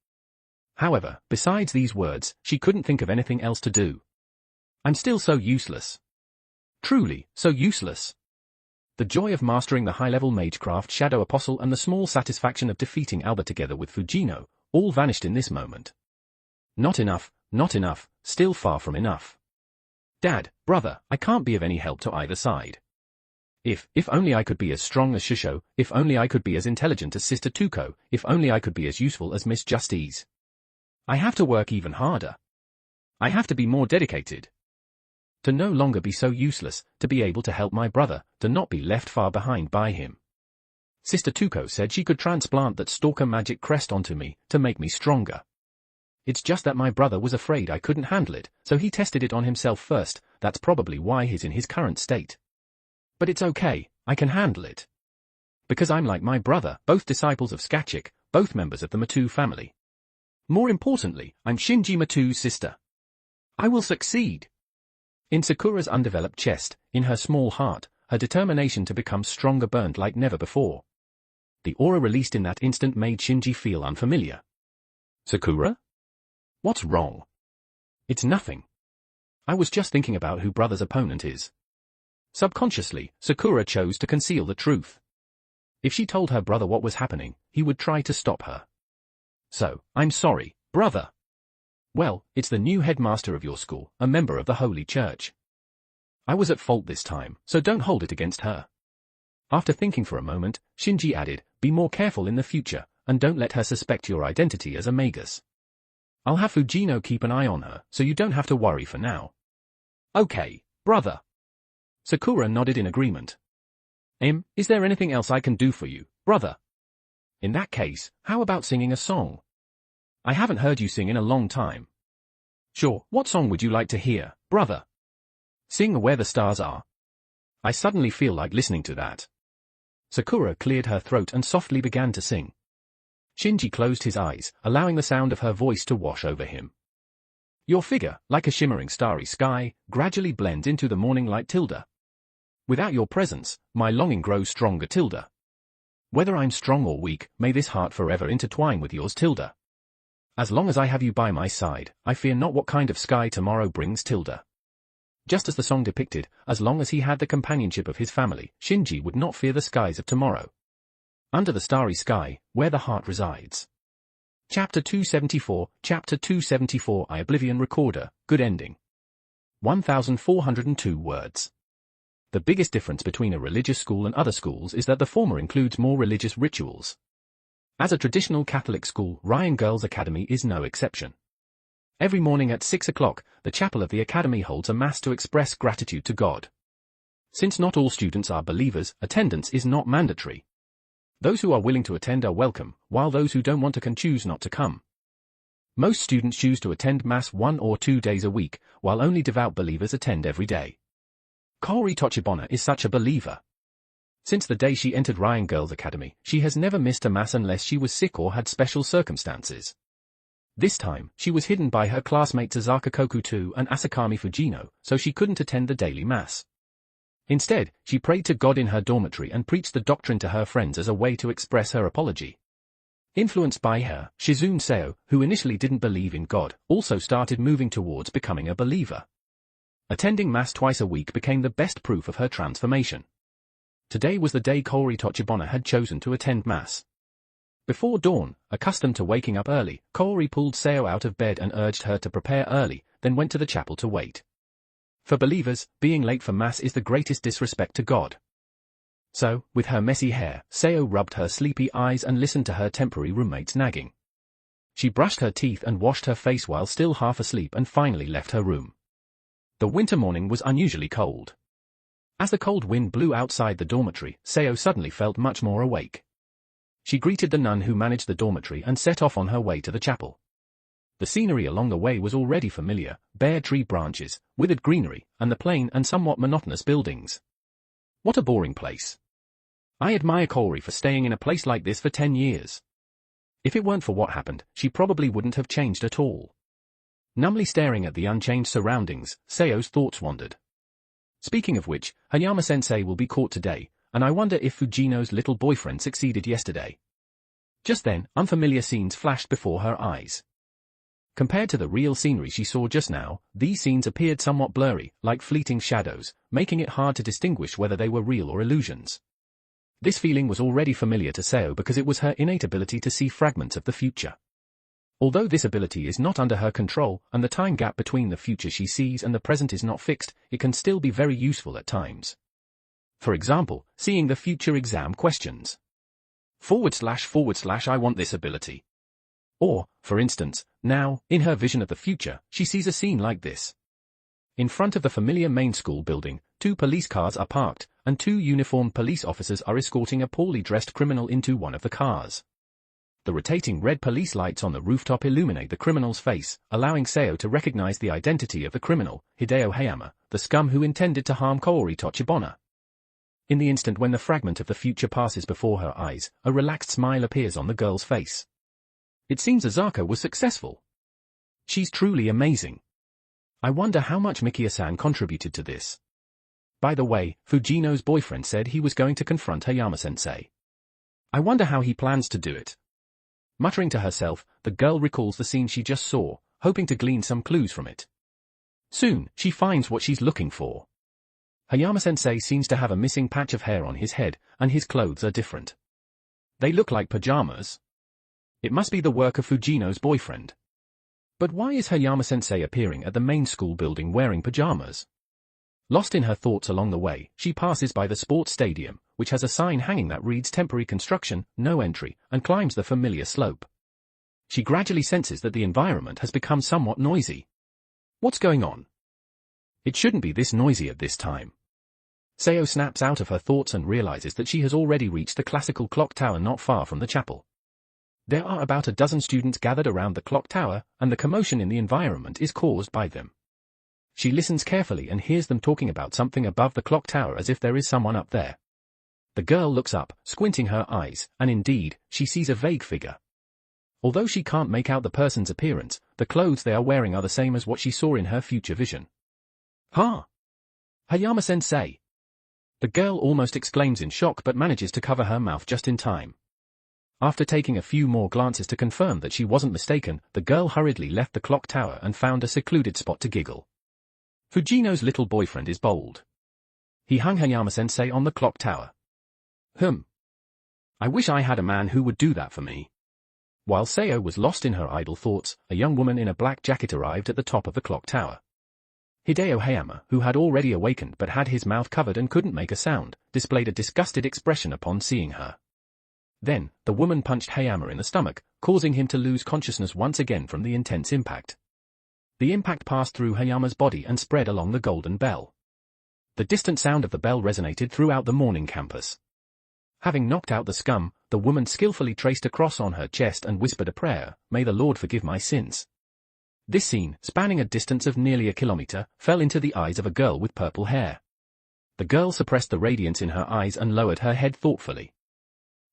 However, besides these words, she couldn't think of anything else to do. "I'm still so useless. Truly, so useless." The joy of mastering the high-level magecraft Shadow Apostle and the small satisfaction of defeating Alba together with Fujino, all vanished in this moment. Not enough, still far from enough. "Dad, brother, I can't be of any help to either side. If only I could be as strong as Shisho, if only I could be as intelligent as Sister Tuko, if only I could be as useful as Miss Justice. I have to work even harder. I have to be more dedicated. To no longer be so useless, to be able to help my brother, to not be left far behind by him. Sister Tuko said she could transplant that stalker magic crest onto me, to make me stronger. It's just that my brother was afraid I couldn't handle it, so he tested it on himself first, that's probably why he's in his current state. But it's okay, I can handle it. Because I'm like my brother, both disciples of Skachik, both members of the Matou family. More importantly, I'm Shinji Matou's sister. I will succeed. In Sakura's undeveloped chest, in her small heart, her determination to become stronger burned like never before. The aura released in that instant made Shinji feel unfamiliar. Sakura? What's wrong? It's nothing. I was just thinking about who brother's opponent is. Subconsciously, Sakura chose to conceal the truth. If she told her brother what was happening, he would try to stop her. So, I'm sorry, brother. Well, it's the new headmaster of your school, a member of the Holy Church. I was at fault this time, so don't hold it against her. After thinking for a moment, Shinji added, be more careful in the future, and don't let her suspect your identity as a magus. I'll have Fujino keep an eye on her, so you don't have to worry for now. Okay, brother. Sakura nodded in agreement. Is there anything else I can do for you, brother? In that case, how about singing a song? I haven't heard you sing in a long time. Sure, what song would you like to hear, brother? Sing Where the Stars Are. I suddenly feel like listening to that. Sakura cleared her throat and softly began to sing. Shinji closed his eyes, allowing the sound of her voice to wash over him. Your figure, like a shimmering starry sky, gradually blends into the morning light tilde. Without your presence, my longing grows stronger tilde. Whether I'm strong or weak, may this heart forever intertwine with yours tilde. As long as I have you by my side, I fear not what kind of sky tomorrow brings tilde. Just as the song depicted, as long as he had the companionship of his family, Shinji would not fear the skies of tomorrow. Under the starry sky, where the heart resides. Chapter 274, Chapter 274 I Oblivion Recorder, Good Ending. 1402 words. The biggest difference between a religious school and other schools is that the former includes more religious rituals. As a traditional Catholic school, Ryan Girls Academy is no exception. Every morning at 6 o'clock, the chapel of the academy holds a mass to express gratitude to God. Since not all students are believers, attendance is not mandatory. Those who are willing to attend are welcome, while those who don't want to can choose not to come. Most students choose to attend mass 1 or 2 days a week, while only devout believers attend every day. Kaori Tochibana is such a believer. Since the day she entered Ryan Girls Academy, she has never missed a mass unless she was sick or had special circumstances. This time, she was hidden by her classmates Azaka Kokuto and Asakami Fujino, so she couldn't attend the daily mass. Instead, she prayed to God in her dormitory and preached the doctrine to her friends as a way to express her apology. Influenced by her, Shizune Seo, who initially didn't believe in God, also started moving towards becoming a believer. Attending mass twice a week became the best proof of her transformation. Today was the day Kaori Tochibana had chosen to attend mass. Before dawn, accustomed to waking up early, Kaori pulled Seo out of bed and urged her to prepare early, then went to the chapel to wait. For believers, being late for mass is the greatest disrespect to God. So, with her messy hair, Seo rubbed her sleepy eyes and listened to her temporary roommate's nagging. She brushed her teeth and washed her face while still half asleep and finally left her room. The winter morning was unusually cold. As the cold wind blew outside the dormitory, Seo suddenly felt much more awake. She greeted the nun who managed the dormitory and set off on her way to the chapel. The scenery along the way was already familiar, bare tree branches, withered greenery, and the plain and somewhat monotonous buildings. What a boring place. I admire Kaori for staying in a place like this for 10 years. If it weren't for what happened, she probably wouldn't have changed at all. Numbly staring at the unchanged surroundings, Seo's thoughts wandered. Speaking of which, Hayama-sensei will be caught today, and I wonder if Fujino's little boyfriend succeeded yesterday. Just then, unfamiliar scenes flashed before her eyes. Compared to the real scenery she saw just now, these scenes appeared somewhat blurry, like fleeting shadows, making it hard to distinguish whether they were real or illusions. This feeling was already familiar to Seo because it was her innate ability to see fragments of the future. Although this ability is not under her control, and the time gap between the future she sees and the present is not fixed, it can still be very useful at times. For example, seeing the future exam questions. / I want this ability. Or, for instance, now, in her vision of the future, she sees a scene like this. In front of the familiar main school building, 2 police cars are parked, and 2 uniformed police officers are escorting a poorly dressed criminal into one of the cars. The rotating red police lights on the rooftop illuminate the criminal's face, allowing Seo to recognize the identity of the criminal, Hideo Hayama, the scum who intended to harm Kaori Tochibana. In the instant when the fragment of the future passes before her eyes, a relaxed smile appears on the girl's face. It seems Azaka was successful. She's truly amazing. I wonder how much Mikia-san contributed to this. By the way, Fujino's boyfriend said he was going to confront Hayama-sensei. I wonder how he plans to do it. Muttering to herself, the girl recalls the scene she just saw, hoping to glean some clues from it. Soon, she finds what she's looking for. Hayama-sensei seems to have a missing patch of hair on his head, and his clothes are different. They look like pajamas. It must be the work of Fujino's boyfriend. But why is Hayama-sensei appearing at the main school building wearing pajamas? Lost in her thoughts along the way, she passes by the sports stadium, which has a sign hanging that reads temporary construction, no entry, and climbs the familiar slope. She gradually senses that the environment has become somewhat noisy. What's going on? It shouldn't be this noisy at this time. Seo snaps out of her thoughts and realizes that she has already reached the classical clock tower not far from the chapel. There are about a dozen students gathered around the clock tower, and the commotion in the environment is caused by them. She listens carefully and hears them talking about something above the clock tower as if there is someone up there. The girl looks up, squinting her eyes, and indeed, she sees a vague figure. Although she can't make out the person's appearance, the clothes they are wearing are the same as what she saw in her future vision. Huh? Hayama-sensei! The girl almost exclaims in shock but manages to cover her mouth just in time. After taking a few more glances to confirm that she wasn't mistaken, the girl hurriedly left the clock tower and found a secluded spot to giggle. Fujino's little boyfriend is bold. He hung Hayama-sensei on the clock tower. I wish I had a man who would do that for me. While Seo was lost in her idle thoughts, a young woman in a black jacket arrived at the top of the clock tower. Hideo Hayama, who had already awakened but had his mouth covered and couldn't make a sound, displayed a disgusted expression upon seeing her. Then, the woman punched Hayama in the stomach, causing him to lose consciousness once again from the intense impact. The impact passed through Hayama's body and spread along the golden bell. The distant sound of the bell resonated throughout the morning campus. Having knocked out the scum, the woman skillfully traced a cross on her chest and whispered a prayer, "May the Lord forgive my sins." This scene, spanning a distance of nearly a kilometer, fell into the eyes of a girl with purple hair. The girl suppressed the radiance in her eyes and lowered her head thoughtfully.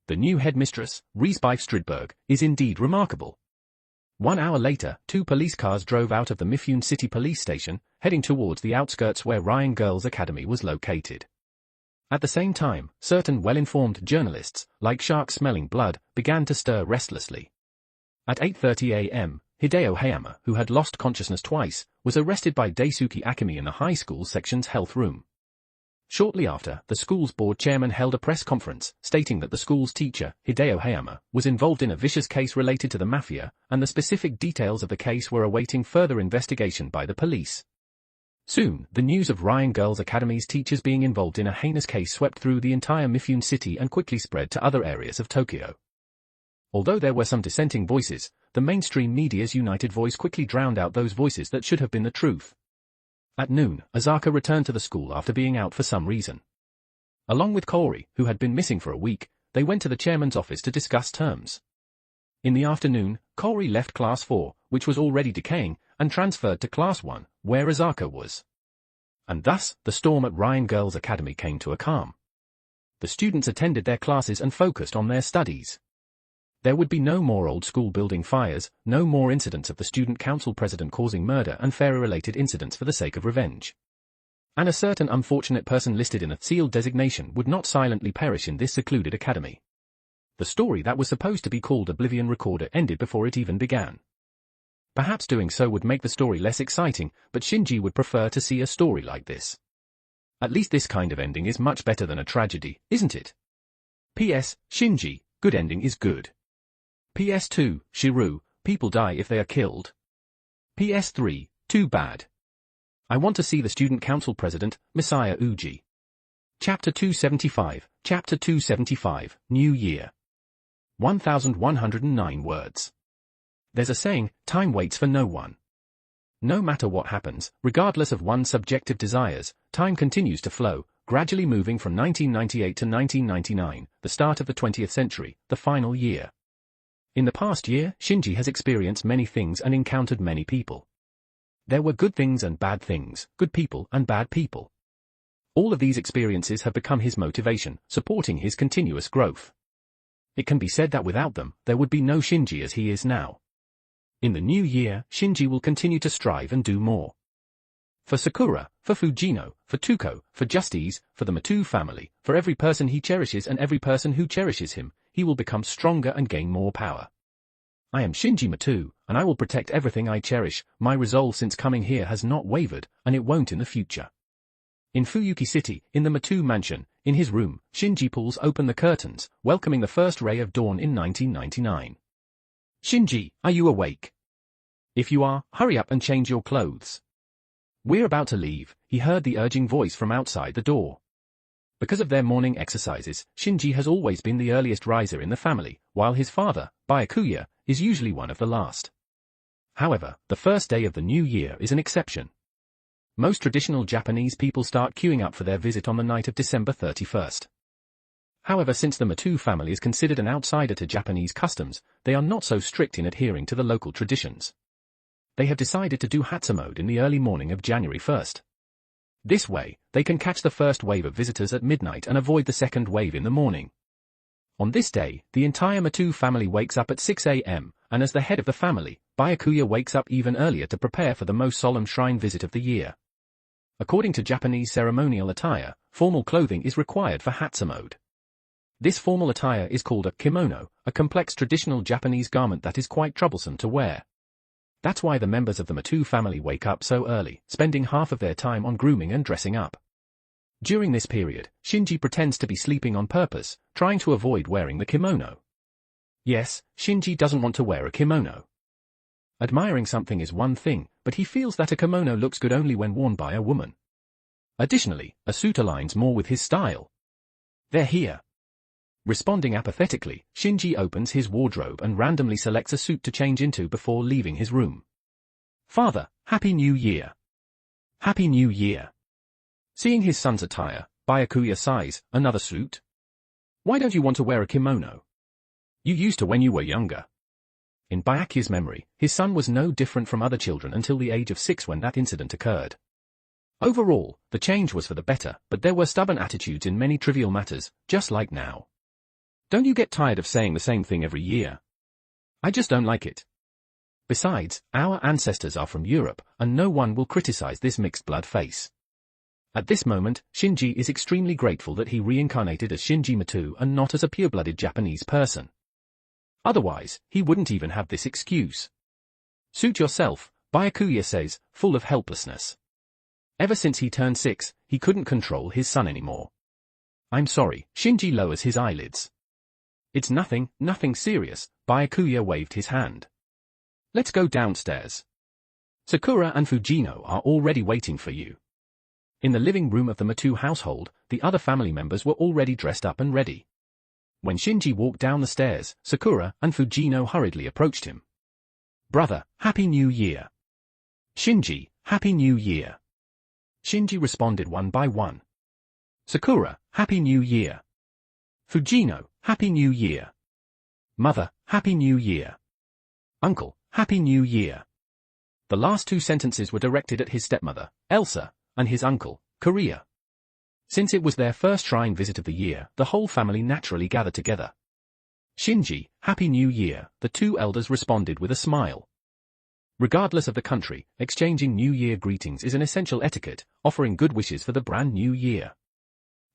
The new headmistress, Riesbeif Stridberg, is indeed remarkable. 1 hour later, 2 police cars drove out of the Mifune City police station, heading towards the outskirts where Ryan Girls Academy was located. At the same time, certain well-informed journalists, like sharks smelling blood, began to stir restlessly. At 8:30 a.m., Hideo Hayama, who had lost consciousness twice, was arrested by Daisuke Akemi in the high school section's health room. Shortly after, the school's board chairman held a press conference, stating that the school's teacher, Hideo Hayama, was involved in a vicious case related to the mafia, and the specific details of the case were awaiting further investigation by the police. Soon, the news of Ryan Girls Academy's teachers being involved in a heinous case swept through the entire Mifune city and quickly spread to other areas of Tokyo. Although there were some dissenting voices, the mainstream media's united voice quickly drowned out those voices that should have been the truth. At noon, Azaka returned to the school after being out for some reason. Along with Kaori, who had been missing for a week, they went to the chairman's office to discuss terms. In the afternoon, Kaori left Class 4, which was already decaying, and transferred to Class 1, where Azaka was. And thus, the storm at Ryan Girls Academy came to a calm. The students attended their classes and focused on their studies. There would be no more old school building fires, no more incidents of the student council president causing murder and Pharaoh-related incidents for the sake of revenge. And a certain unfortunate person listed in a sealed designation would not silently perish in this secluded academy. The story that was supposed to be called Oblivion Recorder ended before it even began. Perhaps doing so would make the story less exciting, but Shinji would prefer to see a story like this. At least this kind of ending is much better than a tragedy, isn't it? P.S. Shinji, good ending is good. PS2, Shiru, people die if they are killed. PS3, too bad. I want to see the student council president, Messiah Uji. Chapter 275, Chapter 275, New Year. 1109 words. There's a saying, time waits for no one. No matter what happens, regardless of one's subjective desires, time continues to flow, gradually moving from 1998 to 1999, the start of the 20th century, the final year. In the past year, Shinji has experienced many things and encountered many people. There were good things and bad things, good people and bad people. All of these experiences have become his motivation, supporting his continuous growth. It can be said that without them, there would be no Shinji as he is now. In the new year, Shinji will continue to strive and do more. For Sakura, for Fujino, for Tuko, for Justice, for the Matou family, for every person he cherishes and every person who cherishes him, he will become stronger and gain more power. I am Shinji Matou, and I will protect everything I cherish. My resolve since coming here has not wavered, and it won't in the future. In Fuyuki City, in the Matou mansion, in his room, Shinji pulls open the curtains, welcoming the first ray of dawn in 1999. Shinji, are you awake? If you are, hurry up and change your clothes. We're about to leave, he heard the urging voice from outside the door. Because of their morning exercises, Shinji has always been the earliest riser in the family, while his father, Byakuya, is usually one of the last. However, the first day of the new year is an exception. Most traditional Japanese people start queuing up for their visit on the night of December 31st. However, since the Matou family is considered an outsider to Japanese customs, they are not so strict in adhering to the local traditions. They have decided to do Hatsa mode in the early morning of January 1st. This way, they can catch the first wave of visitors at midnight and avoid the second wave in the morning. On this day, the entire Matou family wakes up at 6 a.m., and as the head of the family, Byakuya wakes up even earlier to prepare for the most solemn shrine visit of the year. According to Japanese ceremonial attire, formal clothing is required for Hatsa mode. This formal attire is called a kimono, a complex traditional Japanese garment that is quite troublesome to wear. That's why the members of the Matou family wake up so early, spending half of their time on grooming and dressing up. During this period, Shinji pretends to be sleeping on purpose, trying to avoid wearing the kimono. Yes, Shinji doesn't want to wear a kimono. Admiring something is one thing, but he feels that a kimono looks good only when worn by a woman. Additionally, a suit aligns more with his style. They're here. Responding apathetically, Shinji opens his wardrobe and randomly selects a suit to change into before leaving his room. Father, Happy New Year. Happy New Year. Seeing his son's attire, Byakuya sighs, another suit? Why don't you want to wear a kimono? You used to when you were younger. In Byakuya's memory, his son was no different from other children until the age of 6 when that incident occurred. Overall, the change was for the better, but there were stubborn attitudes in many trivial matters, just like now. Don't you get tired of saying the same thing every year? I just don't like it. Besides, our ancestors are from Europe, and no one will criticize this mixed blood face. At this moment, Shinji is extremely grateful that he reincarnated as Shinji Matou and not as a pure-blooded Japanese person. Otherwise, he wouldn't even have this excuse. Suit yourself, Byakuya says, full of helplessness. Ever since he turned 6, he couldn't control his son anymore. I'm sorry, Shinji lowers his eyelids. It's nothing serious, Byakuya waved his hand. Let's go downstairs. Sakura and Fujino are already waiting for you. In the living room of the Matou household, the other family members were already dressed up and ready. When Shinji walked down the stairs, Sakura and Fujino hurriedly approached him. Brother, Happy New Year. Shinji, Happy New Year. Shinji responded one by one. Sakura, Happy New Year. Fujino, Happy New Year. Mother, Happy New Year. Uncle, Happy New Year. The last two sentences were directed at his stepmother, Elsa, and his uncle, Korea. Since it was their first shrine visit of the year, the whole family naturally gathered together. Shinji, Happy New Year, the two elders responded with a smile. Regardless of the country, exchanging New Year greetings is an essential etiquette, offering good wishes for the brand new year.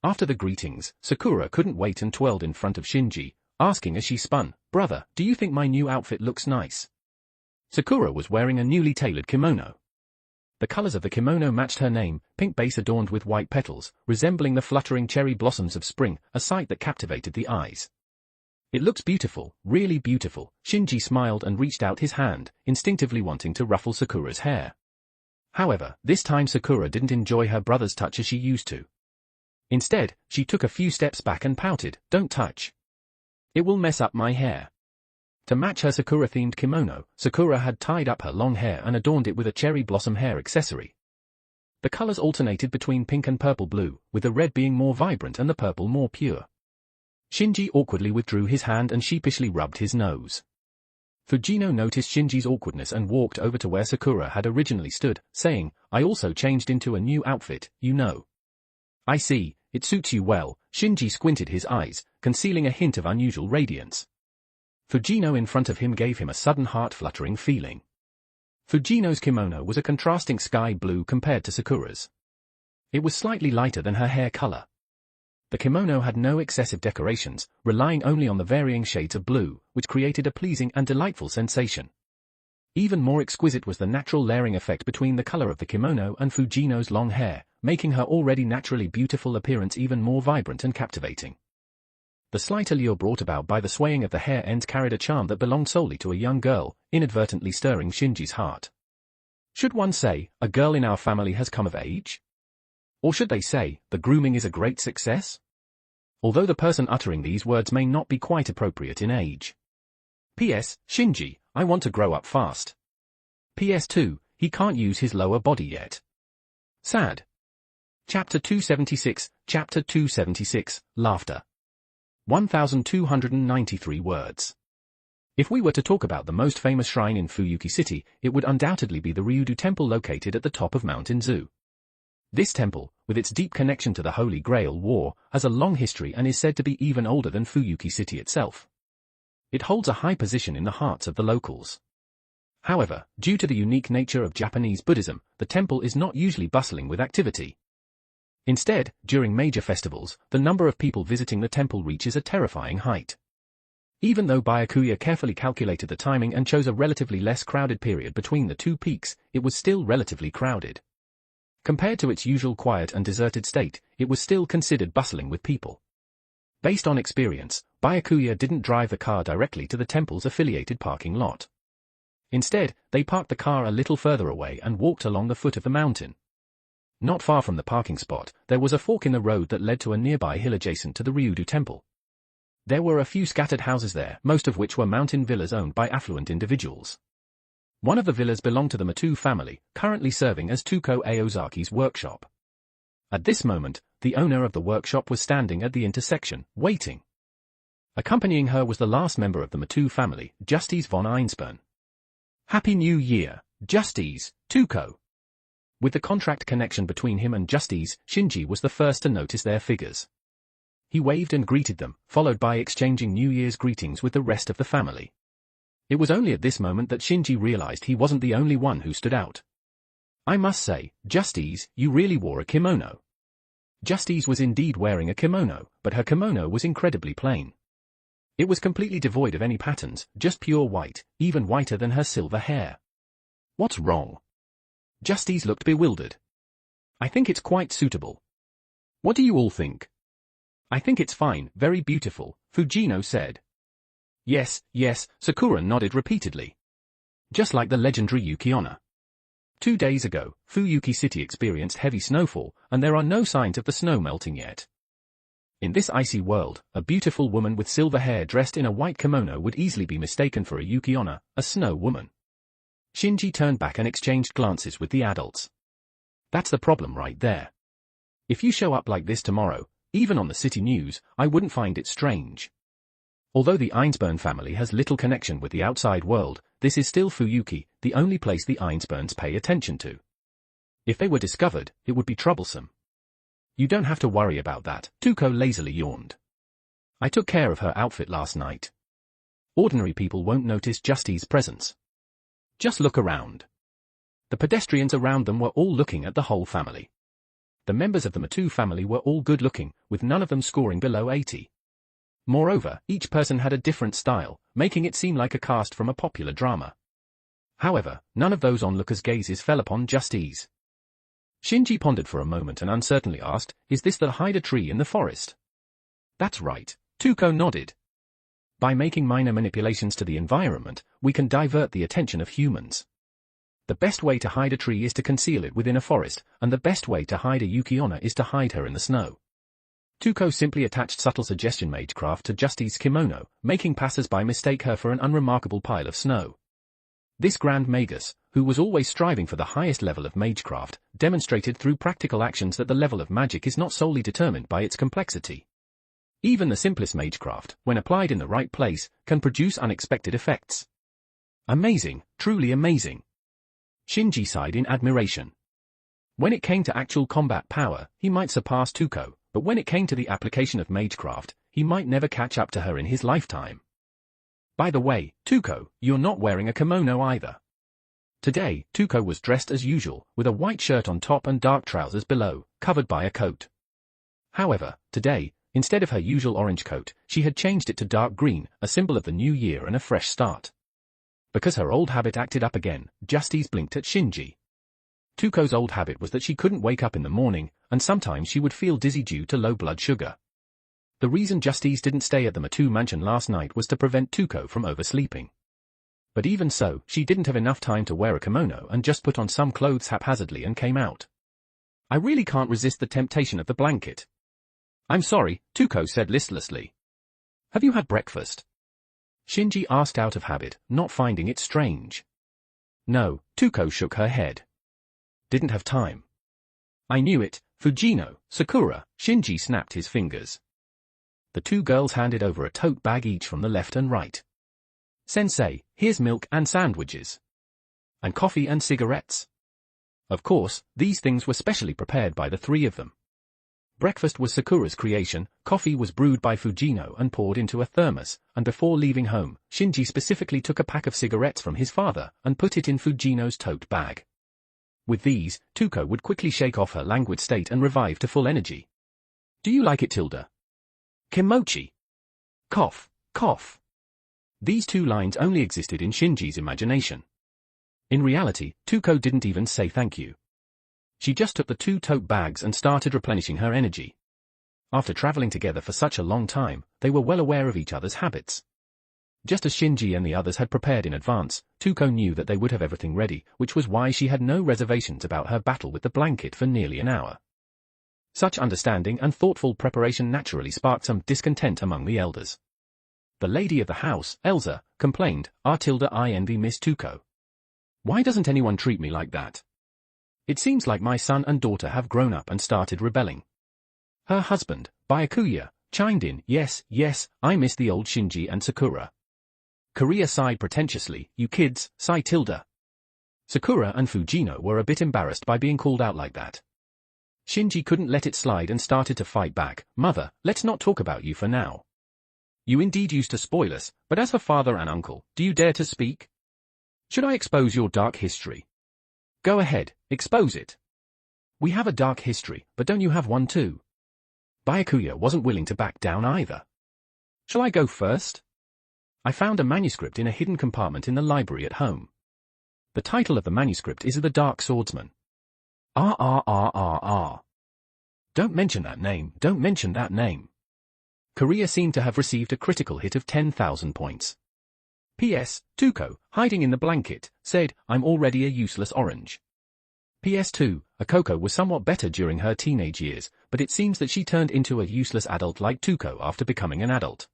After the greetings, Sakura couldn't wait and twirled in front of Shinji, asking as she spun, Brother, do you think my new outfit looks nice? Sakura was wearing a newly tailored kimono. The colors of the kimono matched her name, pink base adorned with white petals, resembling the fluttering cherry blossoms of spring, a sight that captivated the eyes. It looks beautiful, really beautiful, Shinji smiled and reached out his hand, instinctively wanting to ruffle Sakura's hair. However, this time Sakura didn't enjoy her brother's touch as she used to. Instead, she took a few steps back and pouted, Don't touch. It will mess up my hair. To match her Sakura-themed kimono, Sakura had tied up her long hair and adorned it with a cherry blossom hair accessory. The colors alternated between pink and purple blue, with the red being more vibrant and the purple more pure. Shinji awkwardly withdrew his hand and sheepishly rubbed his nose. Fujino noticed Shinji's awkwardness and walked over to where Sakura had originally stood, saying, I also changed into a new outfit, you know. I see, it suits you well. Shinji squinted his eyes, concealing a hint of unusual radiance. Fujino in front of him gave him a sudden heart-fluttering feeling. Fujino's kimono was a contrasting sky blue compared to Sakura's. It was slightly lighter than her hair color. The kimono had no excessive decorations, relying only on the varying shades of blue, which created a pleasing and delightful sensation. Even more exquisite was the natural layering effect between the color of the kimono and Fujino's long hair, making her already naturally beautiful appearance even more vibrant and captivating. The slight allure brought about by the swaying of the hair ends carried a charm that belonged solely to a young girl, inadvertently stirring Shinji's heart. Should one say, a girl in our family has come of age? Or should they say, the grooming is a great success? Although the person uttering these words may not be quite appropriate in age. P.S. Shinji, I want to grow up fast. P.S. 2, he can't use his lower body yet. Sad. Chapter 276, Chapter 276, Laughter. 1,293 words. If we were to talk about the most famous shrine in Fuyuki City, it would undoubtedly be the Ryudu Temple located at the top of Mount Inzu. This temple, with its deep connection to the Holy Grail War, has a long history and is said to be even older than Fuyuki City itself. It holds a high position in the hearts of the locals. However, due to the unique nature of Japanese Buddhism, the temple is not usually bustling with activity. Instead, during major festivals, the number of people visiting the temple reaches a terrifying height. Even though Byakuya carefully calculated the timing and chose a relatively less crowded period between the two peaks, it was still relatively crowded. Compared to its usual quiet and deserted state, it was still considered bustling with people. Based on experience, Byakuya didn't drive the car directly to the temple's affiliated parking lot. Instead, they parked the car a little further away and walked along the foot of the mountain. Not far from the parking spot, there was a fork in the road that led to a nearby hill adjacent to the Ryudu Temple. There were a few scattered houses there, most of which were mountain villas owned by affluent individuals. One of the villas belonged to the Matou family, currently serving as Tuko Aozaki's workshop. At this moment, the owner of the workshop was standing at the intersection, waiting. Accompanying her was the last member of the Matou family, Justice von Einsburn. Happy New Year, Justice, Tuko. With the contract connection between him and Justice, Shinji was the first to notice their figures. He waved and greeted them, followed by exchanging New Year's greetings with the rest of the family. It was only at this moment that Shinji realized he wasn't the only one who stood out. I must say, Justice, you really wore a kimono. Justice was indeed wearing a kimono, but her kimono was incredibly plain. It was completely devoid of any patterns, just pure white, even whiter than her silver hair. What's wrong? Justice looked bewildered. I think it's quite suitable. What do you all think? I think it's fine, very beautiful, Fujino said. Yes, yes, Sakura nodded repeatedly. Just like the legendary Yuki Onna. 2 days ago, Fuyuki City experienced heavy snowfall, and there are no signs of the snow melting yet. In this icy world, a beautiful woman with silver hair dressed in a white kimono would easily be mistaken for a Yuki Onna, a snow woman. Shinji turned back and exchanged glances with the adults. That's the problem right there. If you show up like this tomorrow, even on the city news, I wouldn't find it strange. Although the Einsburn family has little connection with the outside world, this is still Fuyuki, the only place the Einsburns pay attention to. If they were discovered, it would be troublesome. You don't have to worry about that, Tuko lazily yawned. I took care of her outfit last night. Ordinary people won't notice Justice's presence. Just look around. The pedestrians around them were all looking at the whole family. The members of the Matou family were all good-looking, with none of them scoring below 80. Moreover, each person had a different style, making it seem like a cast from a popular drama. However, none of those onlookers' gazes fell upon Justice. Shinji pondered for a moment and uncertainly asked, is this the Haida tree in the forest? That's right, Tuko nodded. By making minor manipulations to the environment, we can divert the attention of humans. The best way to hide a tree is to conceal it within a forest, and the best way to hide a Yuki Onna is to hide her in the snow. Tuko simply attached subtle suggestion magecraft to Justice's kimono, making passers-by mistake her for an unremarkable pile of snow. This Grand Magus, who was always striving for the highest level of magecraft, demonstrated through practical actions that the level of magic is not solely determined by its complexity. Even the simplest magecraft, when applied in the right place, can produce unexpected effects. Amazing, truly amazing. Shinji sighed in admiration. When it came to actual combat power, he might surpass Tuko, but when it came to the application of magecraft, he might never catch up to her in his lifetime. By the way, Tuko, you're not wearing a kimono either. Today, Tuko was dressed as usual, with a white shirt on top and dark trousers below, covered by a coat. However, today, instead of her usual orange coat, she had changed it to dark green, a symbol of the new year and a fresh start. Because her old habit acted up again, Justice blinked at Shinji. Tuko's old habit was that she couldn't wake up in the morning, and sometimes she would feel dizzy due to low blood sugar. The reason Justice didn't stay at the Matou mansion last night was to prevent Tuko from oversleeping. But even so, she didn't have enough time to wear a kimono and just put on some clothes haphazardly and came out. I really can't resist the temptation of the blanket. I'm sorry, Tuko said listlessly. Have you had breakfast? Shinji asked out of habit, not finding it strange. No, Tuko shook her head. Didn't have time. I knew it, Fujino, Sakura, Shinji snapped his fingers. The two girls handed over a tote bag each from the left and right. Sensei, here's milk and sandwiches. And coffee and cigarettes. Of course, these things were specially prepared by the three of them. Breakfast was Sakura's creation, coffee was brewed by Fujino and poured into a thermos, and before leaving home, Shinji specifically took a pack of cigarettes from his father and put it in Fujino's tote bag. With these, Tuko would quickly shake off her languid state and revive to full energy. Do you like it, Tilda? Kimochi. Cough, cough. These two lines only existed in Shinji's imagination. In reality, Tuko didn't even say thank you. She just took the two tote bags and started replenishing her energy. After traveling together for such a long time, they were well aware of each other's habits. Just as Shinji and the others had prepared in advance, Tuko knew that they would have everything ready, which was why she had no reservations about her battle with the blanket for nearly an hour. Such understanding and thoughtful preparation naturally sparked some discontent among the elders. The lady of the house, Elsa, complained, Tilda, I envy Miss Tuko. Why doesn't anyone treat me like that? It seems like my son and daughter have grown up and started rebelling. Her husband, Byakuya, chimed in, yes, I miss the old Shinji and Sakura. Korea sighed pretentiously, you kids, sigh Tilda. Sakura and Fujino were a bit embarrassed by being called out like that. Shinji couldn't let it slide and started to fight back, Mother, let's not talk about you for now. You indeed used to spoil us, but as her father and uncle, do you dare to speak? Should I expose your dark history? Go ahead, expose it. We have a dark history, but don't you have one too? Byakuya wasn't willing to back down either. Shall I go first? I found a manuscript in a hidden compartment in the library at home. The title of the manuscript is The Dark Swordsman. Don't mention that name, don't mention that name. Korea seemed to have received a critical hit of 10,000 points. P.S. Tuko, hiding in the blanket, said, I'm already a useless orange. PS2, Akoko was somewhat better during her teenage years, but it seems that she turned into a useless adult like Tuko after becoming an adult.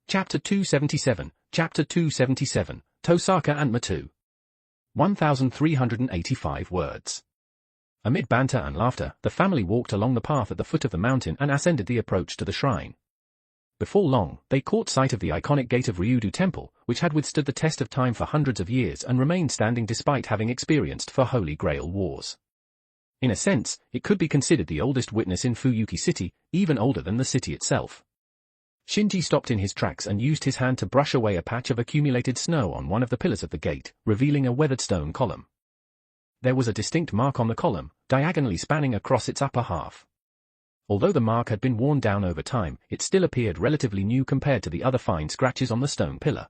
Chapter 277, Chapter 277, Tosaka and Matou. 1,385 words. Amid banter and laughter, the family walked along the path at the foot of the mountain and ascended the approach to the shrine. Before long, they caught sight of the iconic gate of Ryudo Temple, which had withstood the test of time for hundreds of years and remained standing despite having experienced 4 Holy Grail wars. In a sense, it could be considered the oldest witness in Fuyuki City, even older than the city itself. Shinji stopped in his tracks and used his hand to brush away a patch of accumulated snow on one of the pillars of the gate, revealing a weathered stone column. There was a distinct mark on the column, diagonally spanning across its upper half. Although the mark had been worn down over time, it still appeared relatively new compared to the other fine scratches on the stone pillar.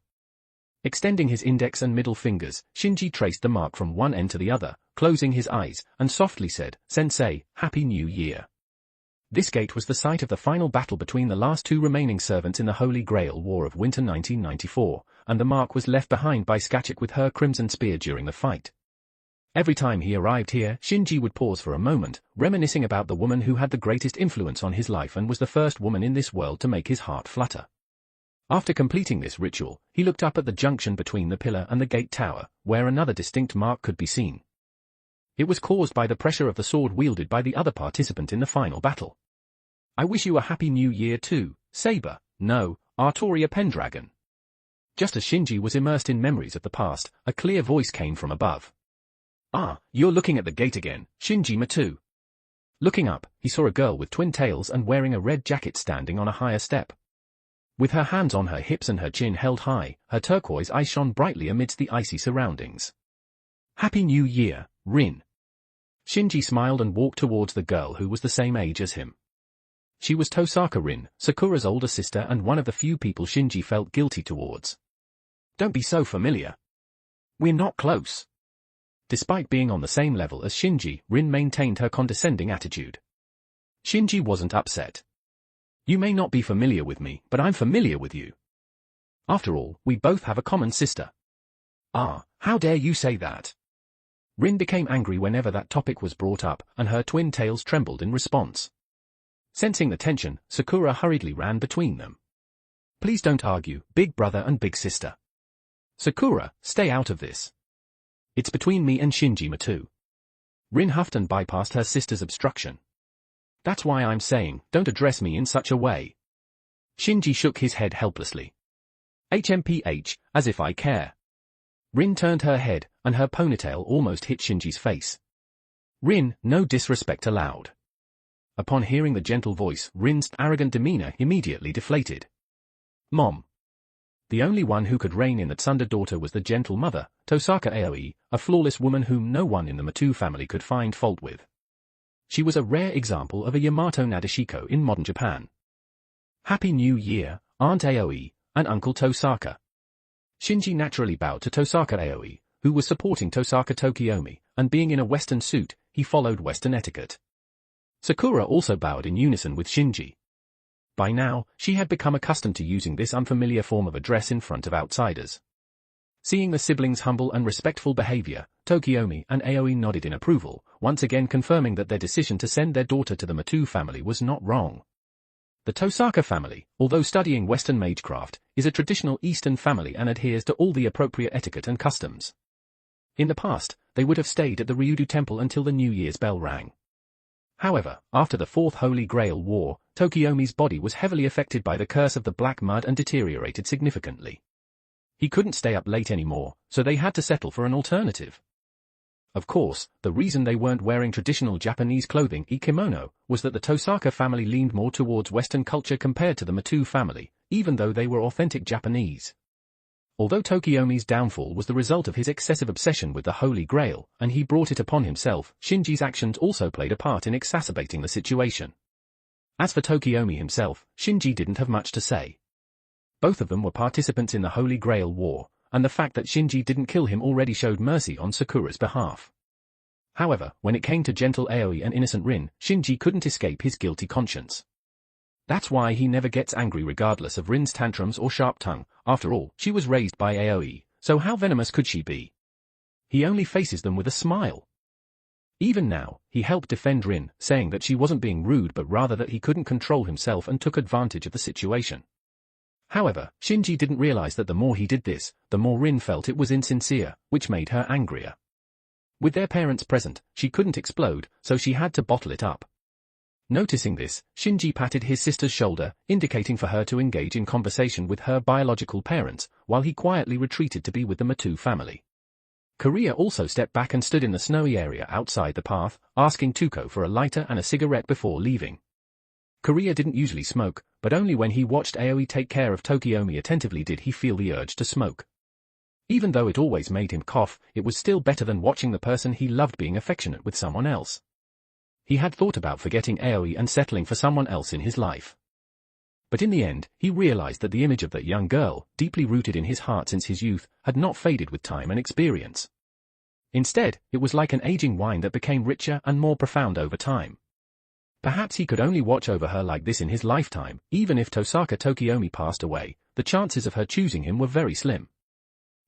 Extending his index and middle fingers, Shinji traced the mark from one end to the other, closing his eyes, and softly said, Sensei, Happy New Year. This gate was the site of the final battle between the last 2 remaining servants in the Holy Grail War of Winter 1994, and the mark was left behind by Skachik with her crimson spear during the fight. Every time he arrived here, Shinji would pause for a moment, reminiscing about the woman who had the greatest influence on his life and was the first woman in this world to make his heart flutter. After completing this ritual, he looked up at the junction between the pillar and the gate tower, where another distinct mark could be seen. It was caused by the pressure of the sword wielded by the other participant in the final battle. I wish you a happy new year too, Saber, no, Artoria Pendragon. Just as Shinji was immersed in memories of the past, a clear voice came from above. Ah, you're looking at the gate again, Shinji Matou. Looking up, he saw a girl with twin tails and wearing a red jacket standing on a higher step. With her hands on her hips and her chin held high, her turquoise eyes shone brightly amidst the icy surroundings. "Happy New Year, Rin." Shinji smiled and walked towards the girl who was the same age as him. She was Tosaka Rin, Sakura's older sister and one of the few people Shinji felt guilty towards. "Don't be so familiar. We're not close." Despite being on the same level as Shinji, Rin maintained her condescending attitude. Shinji wasn't upset. "You may not be familiar with me, but I'm familiar with you. After all, we both have a common sister." "Ah, how dare you say that?" Rin became angry whenever that topic was brought up, and her twin tails trembled in response. Sensing the tension, Sakura hurriedly ran between them. "Please don't argue, big brother and big sister. Sakura, stay out of this. It's between me and Shinji Matou." Rin huffed and bypassed her sister's obstruction. "That's why I'm saying, don't address me in such a way." Shinji shook his head helplessly. "HMPH, as if I care." Rin turned her head, and her ponytail almost hit Shinji's face. "Rin, no disrespect allowed." Upon hearing the gentle voice, Rin's arrogant demeanor immediately deflated. "Mom." The only one who could reign in that Tsundere daughter was the gentle mother, Tosaka Aoi, a flawless woman whom no one in the Matou family could find fault with. She was a rare example of a Yamato Nadeshiko in modern Japan. "Happy New Year, Aunt Aoi, and Uncle Tosaka." Shinji naturally bowed to Tosaka Aoi, who was supporting Tosaka Tokiomi, and being in a Western suit, he followed Western etiquette. Sakura also bowed in unison with Shinji. By now, she had become accustomed to using this unfamiliar form of address in front of outsiders. Seeing the siblings' humble and respectful behavior, Tokiomi and Aoi nodded in approval, once again confirming that their decision to send their daughter to the Matou family was not wrong. The Tosaka family, although studying Western magecraft, is a traditional Eastern family and adheres to all the appropriate etiquette and customs. In the past, they would have stayed at the Ryudu temple until the New Year's bell rang. However, after the Fourth Holy Grail War, Tokiomi's body was heavily affected by the curse of the black mud and deteriorated significantly. He couldn't stay up late anymore, so they had to settle for an alternative. Of course, the reason they weren't wearing traditional Japanese clothing, kimono, was that the Tosaka family leaned more towards Western culture compared to the Matou family, even though they were authentic Japanese. Although Tokiomi's downfall was the result of his excessive obsession with the Holy Grail, and he brought it upon himself, Shinji's actions also played a part in exacerbating the situation. As for Tokiomi himself, Shinji didn't have much to say. Both of them were participants in the Holy Grail War, and the fact that Shinji didn't kill him already showed mercy on Sakura's behalf. However, when it came to gentle Aoi and innocent Rin, Shinji couldn't escape his guilty conscience. That's why he never gets angry regardless of Rin's tantrums or sharp tongue. After all, she was raised by Aoi, so how venomous could she be? He only faces them with a smile. Even now, he helped defend Rin, saying that she wasn't being rude but rather that he couldn't control himself and took advantage of the situation. However, Shinji didn't realize that the more he did this, the more Rin felt it was insincere, which made her angrier. With their parents present, she couldn't explode, so she had to bottle it up. Noticing this, Shinji patted his sister's shoulder, indicating for her to engage in conversation with her biological parents, while he quietly retreated to be with the Matou family. Korea also stepped back and stood in the snowy area outside the path, asking Tuko for a lighter and a cigarette before leaving. Korea didn't usually smoke, but only when he watched Aoi take care of Tokiomi attentively did he feel the urge to smoke. Even though it always made him cough, it was still better than watching the person he loved being affectionate with someone else. He had thought about forgetting Aoi and settling for someone else in his life. But in the end, he realized that the image of that young girl, deeply rooted in his heart since his youth, had not faded with time and experience. Instead, it was like an aging wine that became richer and more profound over time. Perhaps he could only watch over her like this in his lifetime. Even if Tosaka Tokiomi passed away, the chances of her choosing him were very slim.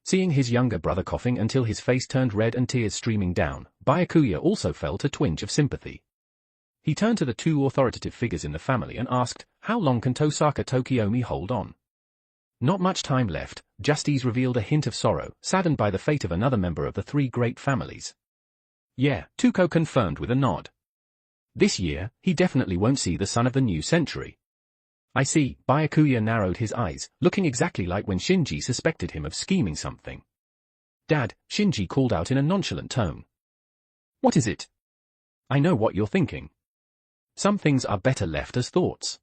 Seeing his younger brother coughing until his face turned red and tears streaming down, Byakuya also felt a twinge of sympathy. He turned to the two authoritative figures in the family and asked, "How long can Tosaka Tokiomi hold on?" "Not much time left," Justice revealed a hint of sorrow, saddened by the fate of another member of the three great families. "Yeah," Tuko confirmed with a nod. "This year, he definitely won't see the sun of the new century." "I see," Byakuya narrowed his eyes, looking exactly like when Shinji suspected him of scheming something. "Dad," Shinji called out in a nonchalant tone. "What is it?" "I know what you're thinking. Some things are better left as thoughts.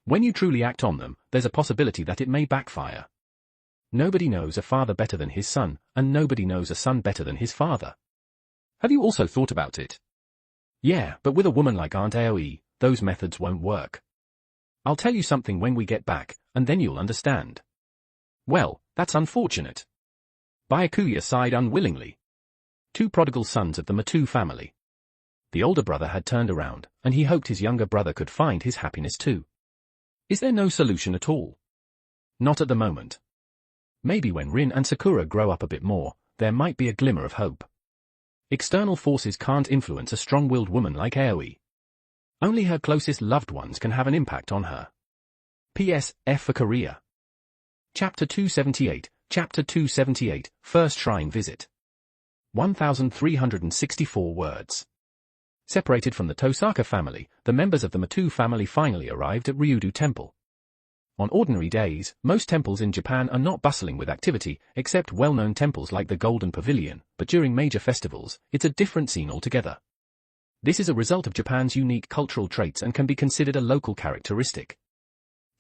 When you truly act on them, there's a possibility that it may backfire. Nobody knows a father better than his son, and nobody knows a son better than his father. Have you also thought about it? Yeah, but with a woman like Aunt Aoi, those methods won't work. I'll tell you something when we get back, and then you'll understand. Well, that's unfortunate. Byakuya sighed unwillingly. Two prodigal sons of the Matou family. The older brother had turned around, and he hoped his younger brother could find his happiness too. Is there no solution at all? Not at the moment. Maybe when Rin and Sakura grow up a bit more, there might be a glimmer of hope. External forces can't influence a strong-willed woman like Aoi. Only her closest loved ones can have an impact on her. P.S. F for Korea. Chapter 278, Chapter 278, First Shrine Visit. 1,364 words. Separated from the Tosaka family, the members of the Matou family finally arrived at Ryudo Temple. On ordinary days, most temples in Japan are not bustling with activity, except well-known temples like the Golden Pavilion, but during major festivals, it's a different scene altogether. This is a result of Japan's unique cultural traits and can be considered a local characteristic.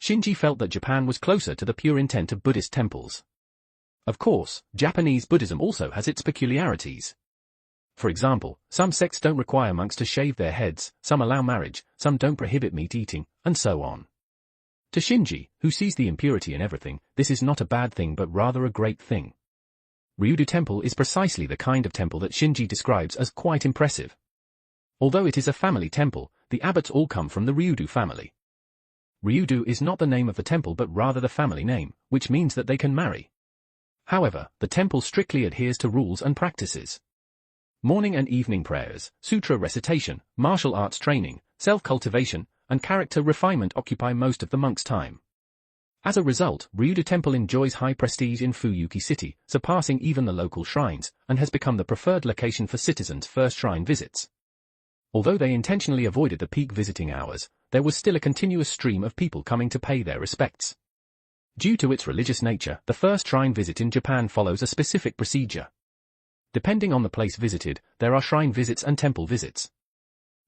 Shinji felt that Japan was closer to the pure intent of Buddhist temples. Of course, Japanese Buddhism also has its peculiarities. For example, some sects don't require monks to shave their heads, some allow marriage, some don't prohibit meat eating, and so on. To Shinji, who sees the impurity in everything, this is not a bad thing but rather a great thing. Ryudo Temple is precisely the kind of temple that Shinji describes as quite impressive. Although it is a family temple, the abbots all come from the Ryudo family. Ryudo is not the name of the temple but rather the family name, which means that they can marry. However, the temple strictly adheres to rules and practices. Morning and evening prayers, sutra recitation, martial arts training, self-cultivation, and character refinement occupy most of the monks' time. As a result, Ryudo Temple enjoys high prestige in Fuyuki City, surpassing even the local shrines, and has become the preferred location for citizens' first shrine visits. Although they intentionally avoided the peak visiting hours, there was still a continuous stream of people coming to pay their respects. Due to its religious nature, the first shrine visit in Japan follows a specific procedure. Depending on the place visited, there are shrine visits and temple visits.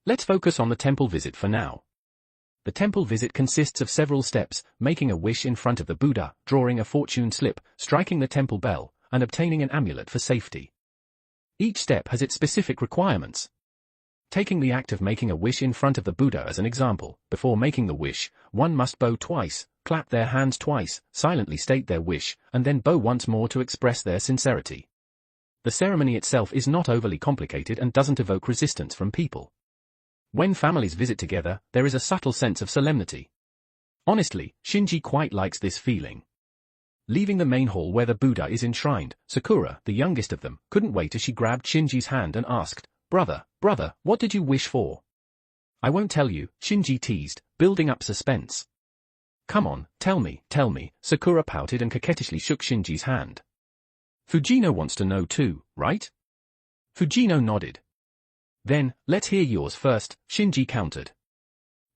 Let's focus on the temple visit for now. The temple visit consists of several steps: making a wish in front of the Buddha, drawing a fortune slip, striking the temple bell, and obtaining an amulet for safety. Each step has its specific requirements. Taking the act of making a wish in front of the Buddha as an example, before making the wish, one must bow twice, clap their hands twice, silently state their wish, and then bow once more to express their sincerity. The ceremony itself is not overly complicated and doesn't evoke resistance from people. When families visit together, there is a subtle sense of solemnity. Honestly, Shinji quite likes this feeling. Leaving the main hall where the Buddha is enshrined, Sakura, the youngest of them, couldn't wait as she grabbed Shinji's hand and asked, brother, what did you wish for?" "I won't tell you," Shinji teased, building up suspense. "Come on, tell me, Sakura pouted and coquettishly shook Shinji's hand. "Fujino wants to know too, right?" Fujino nodded. "Then, let's hear yours first," Shinji countered.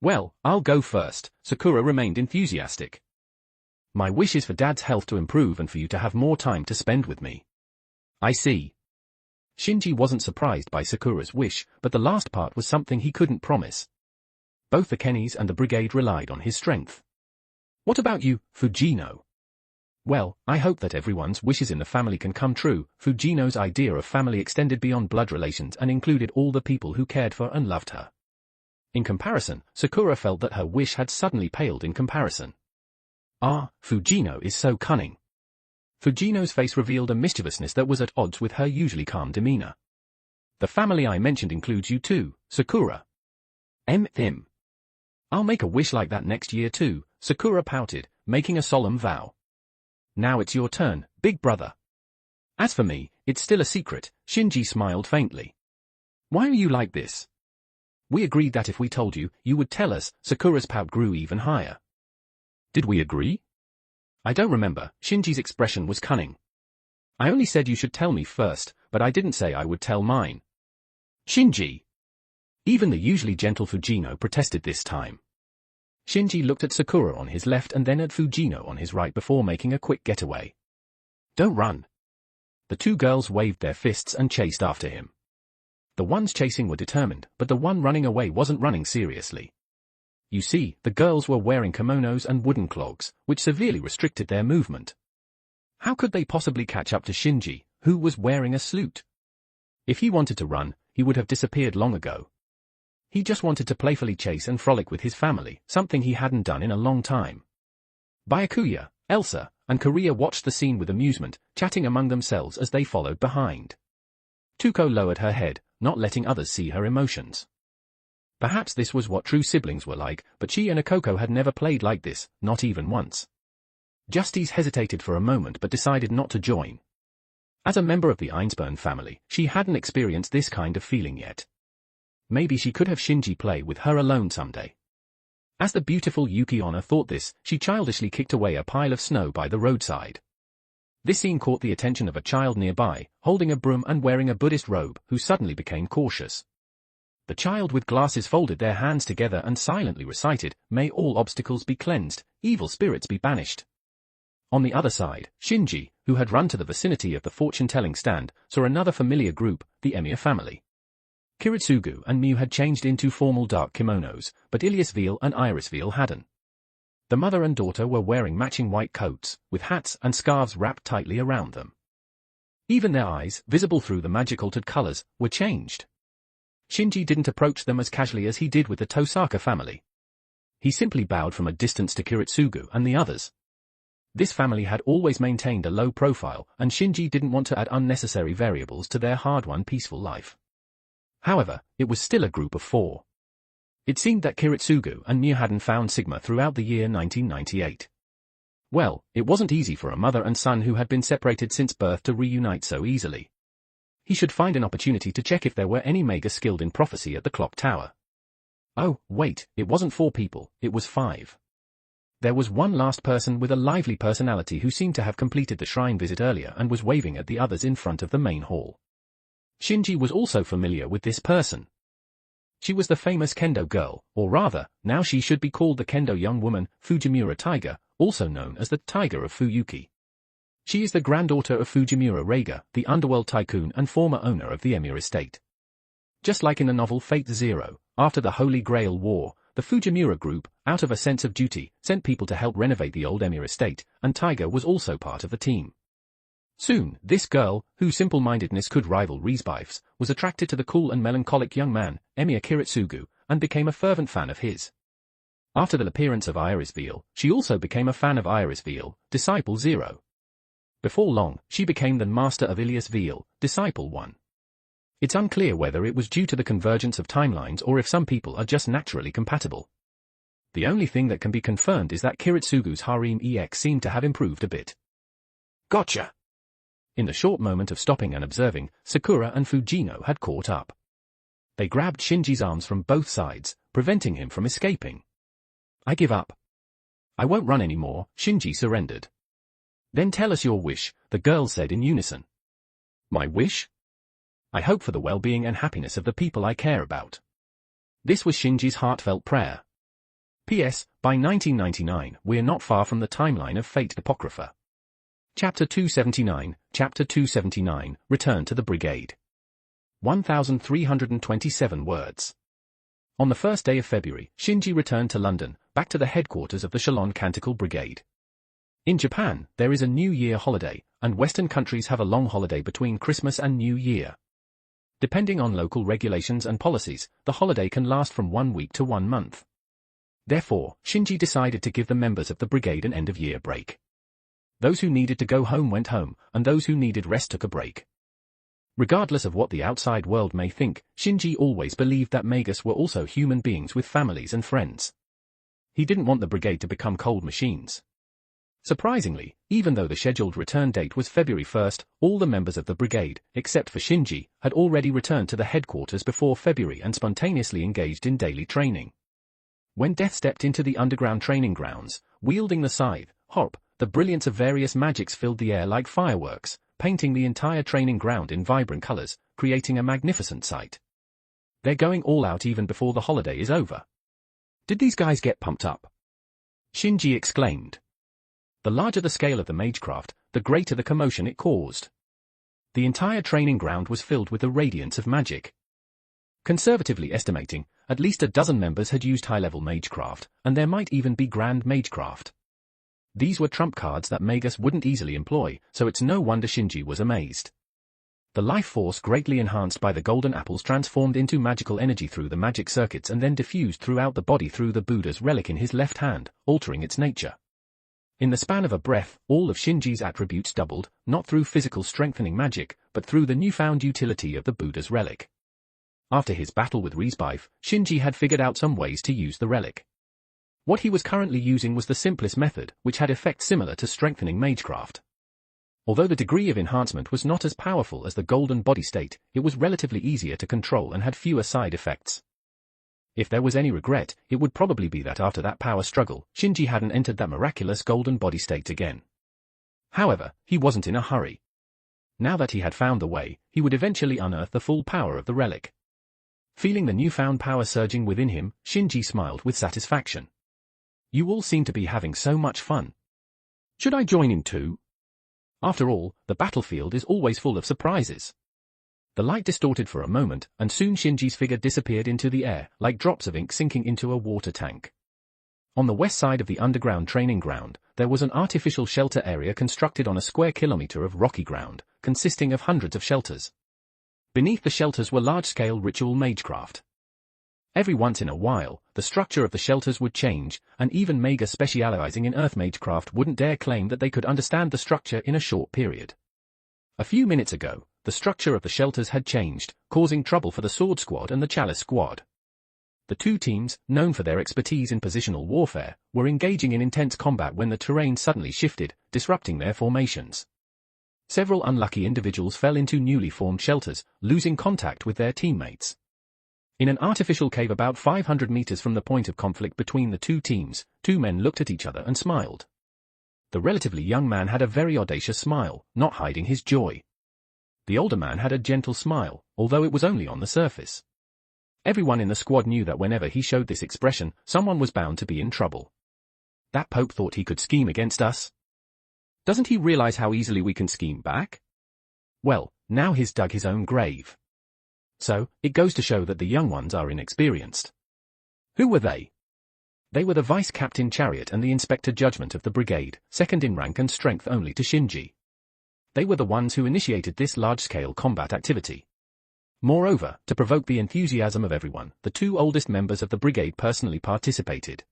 "Well, I'll go first," Sakura remained enthusiastic. "My wish is for Dad's health to improve and for you to have more time to spend with me." "I see." Shinji wasn't surprised by Sakura's wish, but the last part was something he couldn't promise. Both the Kennys and the brigade relied on his strength. "What about you, Fujino?" "Well, I hope that everyone's wishes in the family can come true." Fujino's idea of family extended beyond blood relations and included all the people who cared for and loved her. In comparison, Sakura felt that her wish had suddenly paled in comparison. "Ah, Fujino is so cunning." Fujino's face revealed a mischievousness that was at odds with her usually calm demeanor. "The family I mentioned includes you too, Sakura." "I'll make a wish like that next year too," Sakura pouted, making a solemn vow. "Now it's your turn, big brother." "As for me, it's still a secret," Shinji smiled faintly. "Why are you like this?" "We agreed that if we told you, you would tell us." Sakura's pout grew even higher. "Did we agree?" "I don't remember." Shinji's expression was cunning. "I only said you should tell me first, but I didn't say I would tell mine." "Shinji!" Even the usually gentle Fujino protested this time. Shinji looked at Sakura on his left and then at Fujino on his right before making a quick getaway. "Don't run." The two girls waved their fists and chased after him. The ones chasing were determined, but the one running away wasn't running seriously. You see, the girls were wearing kimonos and wooden clogs, which severely restricted their movement. How could they possibly catch up to Shinji, who was wearing a suit? If he wanted to run, he would have disappeared long ago. He just wanted to playfully chase and frolic with his family, something he hadn't done in a long time. Byakuya, Elsa, and Korea watched the scene with amusement, chatting among themselves as they followed behind. Tuko lowered her head, not letting others see her emotions. Perhaps this was what true siblings were like, but she and Akoko had never played like this, not even once. Justice hesitated for a moment but decided not to join. As a member of the Einsburn family, she hadn't experienced this kind of feeling yet. Maybe she could have Shinji play with her alone someday. As the beautiful Yuki Onna thought this, she childishly kicked away a pile of snow by the roadside. This scene caught the attention of a child nearby, holding a broom and wearing a Buddhist robe, who suddenly became cautious. The child with glasses folded their hands together and silently recited, "May all obstacles be cleansed, evil spirits be banished." On the other side, Shinji, who had run to the vicinity of the fortune-telling stand, saw another familiar group, the Emir family. Kiritsugu and Miu had changed into formal dark kimonos, but Ilyasville and Irisville hadn't. The mother and daughter were wearing matching white coats, with hats and scarves wrapped tightly around them. Even their eyes, visible through the magic-altered colors, were changed. Shinji didn't approach them as casually as he did with the Tosaka family. He simply bowed from a distance to Kiritsugu and the others. This family had always maintained a low profile, and Shinji didn't want to add unnecessary variables to their hard-won peaceful life. However, it was still a group of four. It seemed that Kiritsugu and Miu hadn't found Sigma throughout the year 1998. Well, it wasn't easy for a mother and son who had been separated since birth to reunite so easily. He should find an opportunity to check if there were any mega skilled in prophecy at the clock tower. Oh, wait, it wasn't 4 people, it was 5. There was one last person with a lively personality who seemed to have completed the shrine visit earlier and was waving at the others in front of the main hall. Shinji was also familiar with this person. She was the famous kendo girl, or rather, now she should be called the kendo young woman, Fujimura Tiger, also known as the Tiger of Fuyuki. She is the granddaughter of Fujimura Reiga, the underworld tycoon and former owner of the Emir estate. Just like in the novel Fate Zero, after the Holy Grail War, the Fujimura group, out of a sense of duty, sent people to help renovate the old Emir estate, and Tiger was also part of the team. Soon, this girl, whose simple-mindedness could rival Riesbeif's, was attracted to the cool and melancholic young man, Emir Kiritsugu, and became a fervent fan of his. After the appearance of Irisville, she also became a fan of Irisville, Disciple 0. Before long, she became the master of Ilyasville, Disciple 1. It's unclear whether it was due to the convergence of timelines or if some people are just naturally compatible. The only thing that can be confirmed is that Kiritsugu's harem EX seemed to have improved a bit. Gotcha! In the short moment of stopping and observing, Sakura and Fujino had caught up. They grabbed Shinji's arms from both sides, preventing him from escaping. I give up. I won't run anymore, Shinji surrendered. Then tell us your wish, the girls said in unison. My wish? I hope for the well-being and happiness of the people I care about. This was Shinji's heartfelt prayer. P.S. By 1999, we're not far from the timeline of Fate Apocrypha. Chapter 279, Chapter 279, Return to the Brigade. 1,327 words. On the first day of February, Shinji returned to London, back to the headquarters of the Shalon Canticle Brigade. In Japan, there is a New Year holiday, and Western countries have a long holiday between Christmas and New Year. Depending on local regulations and policies, the holiday can last from 1 week to 1 month. Therefore, Shinji decided to give the members of the brigade an end-of-year break. Those who needed to go home went home, and those who needed rest took a break. Regardless of what the outside world may think, Shinji always believed that Magus were also human beings with families and friends. He didn't want the brigade to become cold machines. Surprisingly, even though the scheduled return date was February 1st, all the members of the brigade, except for Shinji, had already returned to the headquarters before February and spontaneously engaged in daily training. When Death stepped into the underground training grounds, wielding the scythe, Horp, the brilliance of various magics filled the air like fireworks, painting the entire training ground in vibrant colors, creating a magnificent sight. They're going all out even before the holiday is over. Did these guys get pumped up? Shinji exclaimed. The larger the scale of the magecraft, the greater the commotion it caused. The entire training ground was filled with the radiance of magic. Conservatively estimating, at least a dozen members had used high-level magecraft, and there might even be grand magecraft. These were trump cards that Magus wouldn't easily employ, so it's no wonder Shinji was amazed. The life force greatly enhanced by the golden apples transformed into magical energy through the magic circuits and then diffused throughout the body through the Buddha's relic in his left hand, altering its nature. In the span of a breath, all of Shinji's attributes doubled, not through physical strengthening magic, but through the newfound utility of the Buddha's relic. After his battle with Riesbeif, Shinji had figured out some ways to use the relic. What he was currently using was the simplest method, which had effects similar to strengthening magecraft. Although the degree of enhancement was not as powerful as the golden body state, it was relatively easier to control and had fewer side effects. If there was any regret, it would probably be that after that power struggle, Shinji hadn't entered that miraculous golden body state again. However, he wasn't in a hurry. Now that he had found the way, he would eventually unearth the full power of the relic. Feeling the newfound power surging within him, Shinji smiled with satisfaction. You all seem to be having so much fun. Should I join in too? After all, the battlefield is always full of surprises. The light distorted for a moment, and soon Shinji's figure disappeared into the air, like drops of ink sinking into a water tank. On the west side of the underground training ground, there was an artificial shelter area constructed on a square kilometer of rocky ground, consisting of hundreds of shelters. Beneath the shelters were large-scale ritual magecraft. Every once in a while, the structure of the shelters would change, and even Magus specializing in earth magecraft wouldn't dare claim that they could understand the structure in a short period. A few minutes ago, the structure of the shelters had changed, causing trouble for the Sword Squad and the Chalice Squad. The two teams, known for their expertise in positional warfare, were engaging in intense combat when the terrain suddenly shifted, disrupting their formations. Several unlucky individuals fell into newly formed shelters, losing contact with their teammates. In an artificial cave about 500 meters from the point of conflict between the two teams, two men looked at each other and smiled. The relatively young man had a very audacious smile, not hiding his joy. The older man had a gentle smile, although it was only on the surface. Everyone in the squad knew that whenever he showed this expression, someone was bound to be in trouble. That Pope thought he could scheme against us? Doesn't he realize how easily we can scheme back? Well, now he's dug his own grave. So, it goes to show that the young ones are inexperienced. Who were they? They were the Vice-Captain Chariot and the Inspector Judgment of the brigade, second in rank and strength only to Shinji. They were the ones who initiated this large-scale combat activity. Moreover, to provoke the enthusiasm of everyone, the two oldest members of the brigade personally participated.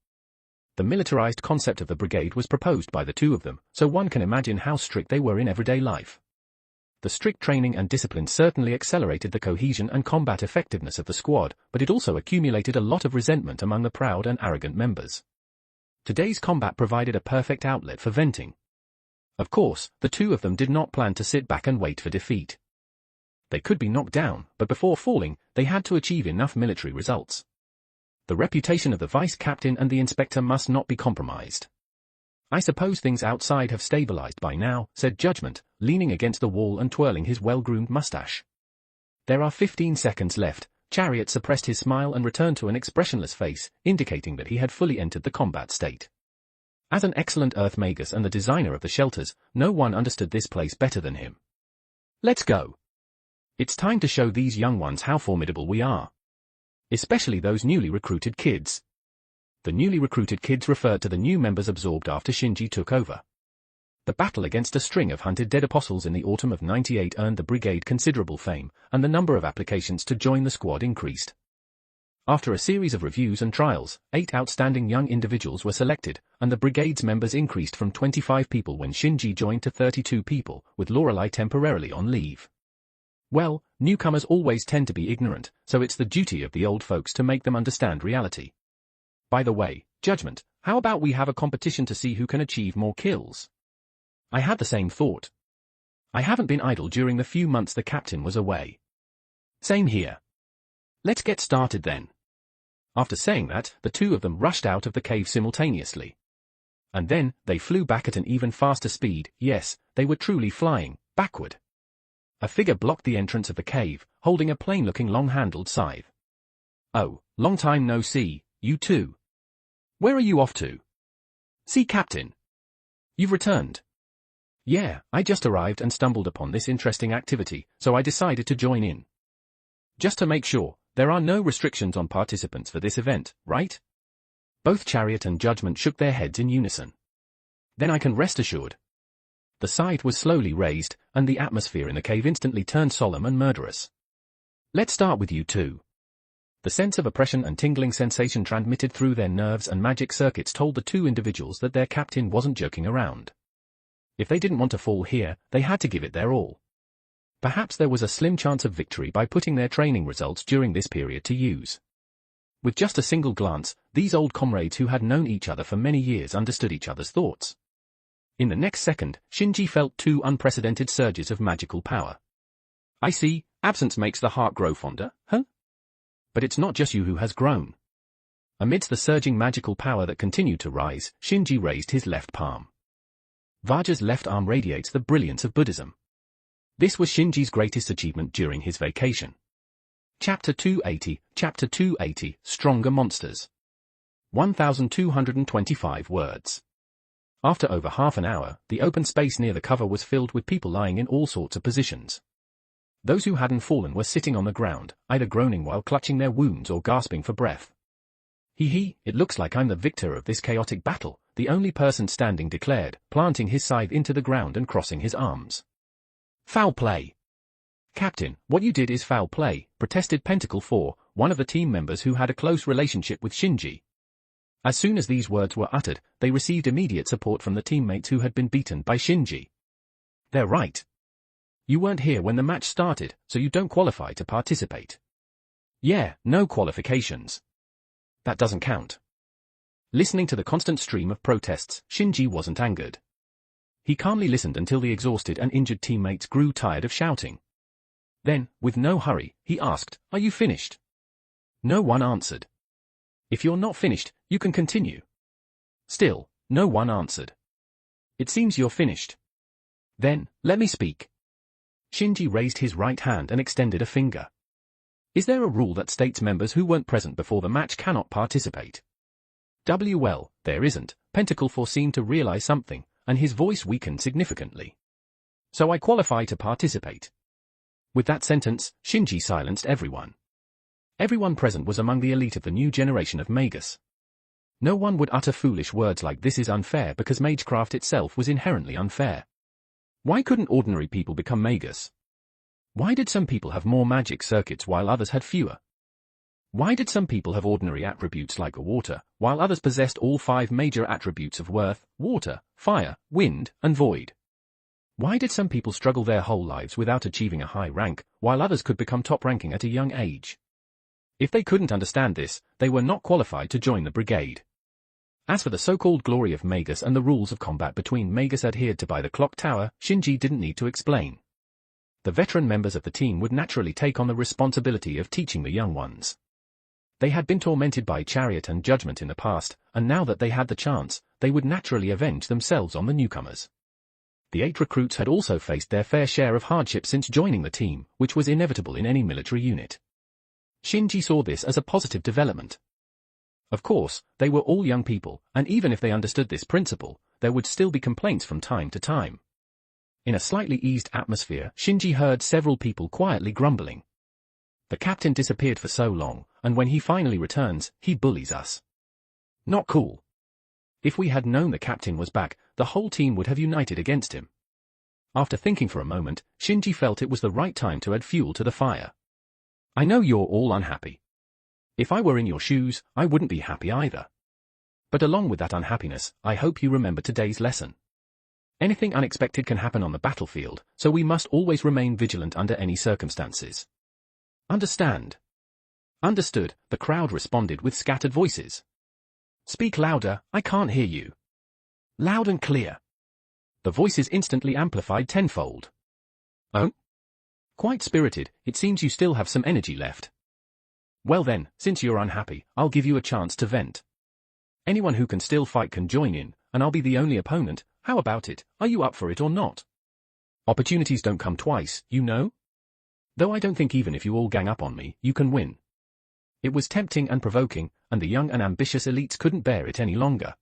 The militarized concept of the brigade was proposed by the two of them, so one can imagine how strict they were in everyday life. The strict training and discipline certainly accelerated the cohesion and combat effectiveness of the squad, but it also accumulated a lot of resentment among the proud and arrogant members. Today's combat provided a perfect outlet for venting. Of course, the two of them did not plan to sit back and wait for defeat. They could be knocked down, but before falling, they had to achieve enough military results. The reputation of the vice-captain and the inspector must not be compromised. I suppose things outside have stabilized by now, said Judgment, leaning against the wall and twirling his well-groomed mustache. There are 15 seconds left. Chariot suppressed his smile and returned to an expressionless face, indicating that he had fully entered the combat state. As an excellent Earth Magus and the designer of the shelters, no one understood this place better than him. Let's go. It's time to show these young ones how formidable we are. Especially those newly recruited kids. The newly recruited kids referred to the new members absorbed after Shinji took over. The battle against a string of hunted dead apostles in the autumn of '98 earned the brigade considerable fame, and the number of applications to join the squad increased. After a series of reviews and trials, 8 outstanding young individuals were selected, and the brigade's members increased from 25 people when Shinji joined to 32 people, with Lorelei temporarily on leave. Well, newcomers always tend to be ignorant, so it's the duty of the old folks to make them understand reality. By the way, Judgment, how about we have a competition to see who can achieve more kills? I had the same thought. I haven't been idle during the few months the captain was away. Same here. Let's get started then. After saying that, the two of them rushed out of the cave simultaneously. And then, they flew back at an even faster speed. Yes, they were truly flying, backward. A figure blocked the entrance of the cave, holding a plain-looking long-handled scythe. Oh, long time no see, you two. Where are you off to? See, Captain. You've returned. Yeah, I just arrived and stumbled upon this interesting activity, so I decided to join in. Just to make sure, there are no restrictions on participants for this event, right? Both Chariot and Judgment shook their heads in unison. Then I can rest assured. The scythe was slowly raised, and the atmosphere in the cave instantly turned solemn and murderous. Let's start with you two. The sense of oppression and tingling sensation transmitted through their nerves and magic circuits told the two individuals that their captain wasn't joking around. If they didn't want to fall here, they had to give it their all. Perhaps there was a slim chance of victory by putting their training results during this period to use. With just a single glance, these old comrades who had known each other for many years understood each other's thoughts. In the next second, Shinji felt two unprecedented surges of magical power. I see, absence makes the heart grow fonder, huh? But it's not just you who has grown. Amidst the surging magical power that continued to rise, Shinji raised his left palm. Vajra's left arm radiates the brilliance of Buddhism. This was Shinji's greatest achievement during his vacation. Chapter 280, Stronger Monsters. 1,225 words. After over half an hour, the open space near the cover was filled with people lying in all sorts of positions. Those who hadn't fallen were sitting on the ground, either groaning while clutching their wounds or gasping for breath. It looks like I'm the victor of this chaotic battle, the only person standing declared, planting his scythe into the ground and crossing his arms. Foul play. Captain, what you did is foul play, protested Pentacle 4, one of the team members who had a close relationship with Shinji. As soon as these words were uttered, they received immediate support from the teammates who had been beaten by Shinji. They're right. You weren't here when the match started, so you don't qualify to participate. Yeah, no qualifications. That doesn't count. Listening to the constant stream of protests, Shinji wasn't angered. He calmly listened until the exhausted and injured teammates grew tired of shouting. Then, with no hurry, he asked, "Are you finished?" No one answered. "If you're not finished, you can continue." Still, no one answered. "It seems you're finished." "Then, let me speak." Shinji raised his right hand and extended a finger. Is there a rule that states members who weren't present before the match cannot participate? Well, there isn't. Pentacle 4 seemed to realize something, and his voice weakened significantly. So I qualify to participate. With that sentence, Shinji silenced everyone. Everyone present was among the elite of the new generation of Magus. No one would utter foolish words like this is unfair because magecraft itself was inherently unfair. Why couldn't ordinary people become Magus? Why did some people have more magic circuits while others had fewer? Why did some people have ordinary attributes like water, while others possessed all 5 major attributes of earth, water, fire, wind, and void? Why did some people struggle their whole lives without achieving a high rank, while others could become top ranking at a young age? If they couldn't understand this, they were not qualified to join the brigade. As for the so-called glory of Magus and the rules of combat between Magus adhered to by the clock tower, Shinji didn't need to explain. The veteran members of the team would naturally take on the responsibility of teaching the young ones. They had been tormented by Chariot and Judgment in the past, and now that they had the chance, they would naturally avenge themselves on the newcomers. The 8 recruits had also faced their fair share of hardship since joining the team, which was inevitable in any military unit. Shinji saw this as a positive development. Of course, they were all young people, and even if they understood this principle, there would still be complaints from time to time. In a slightly eased atmosphere, Shinji heard several people quietly grumbling. The captain disappeared for so long, and when he finally returns, he bullies us. Not cool. If we had known the captain was back, the whole team would have united against him. After thinking for a moment, Shinji felt it was the right time to add fuel to the fire. I know you're all unhappy. If I were in your shoes, I wouldn't be happy either. But along with that unhappiness, I hope you remember today's lesson. Anything unexpected can happen on the battlefield, so we must always remain vigilant under any circumstances. Understand? Understood, the crowd responded with scattered voices. Speak louder, I can't hear you. Loud and clear. The voices instantly amplified tenfold. Oh? Quite spirited, it seems you still have some energy left. Well then, since you're unhappy, I'll give you a chance to vent. Anyone who can still fight can join in, and I'll be the only opponent. How about it? Are you up for it or not? Opportunities don't come twice, you know? Though I don't think even if you all gang up on me, you can win. It was tempting and provoking, and the young and ambitious elites couldn't bear it any longer.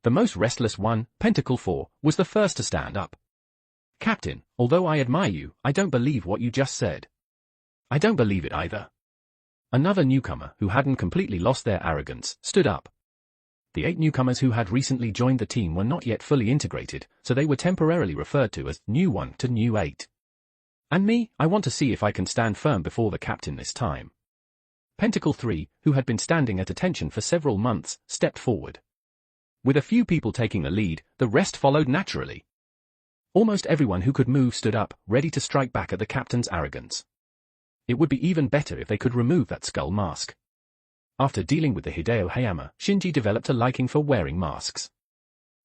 The most restless one, Pentacle 4, was the first to stand up. Captain, although I admire you, I don't believe what you just said. I don't believe it either. Another newcomer who hadn't completely lost their arrogance stood up. The 8 newcomers who had recently joined the team were not yet fully integrated, so they were temporarily referred to as New 1 to New 8. And me, I want to see if I can stand firm before the captain this time. Pentacle 3, who had been standing at attention for several months, stepped forward. With a few people taking the lead, the rest followed naturally. Almost everyone who could move stood up, ready to strike back at the captain's arrogance. It would be even better if they could remove that skull mask. After dealing with the Hideo Hayama, Shinji developed a liking for wearing masks.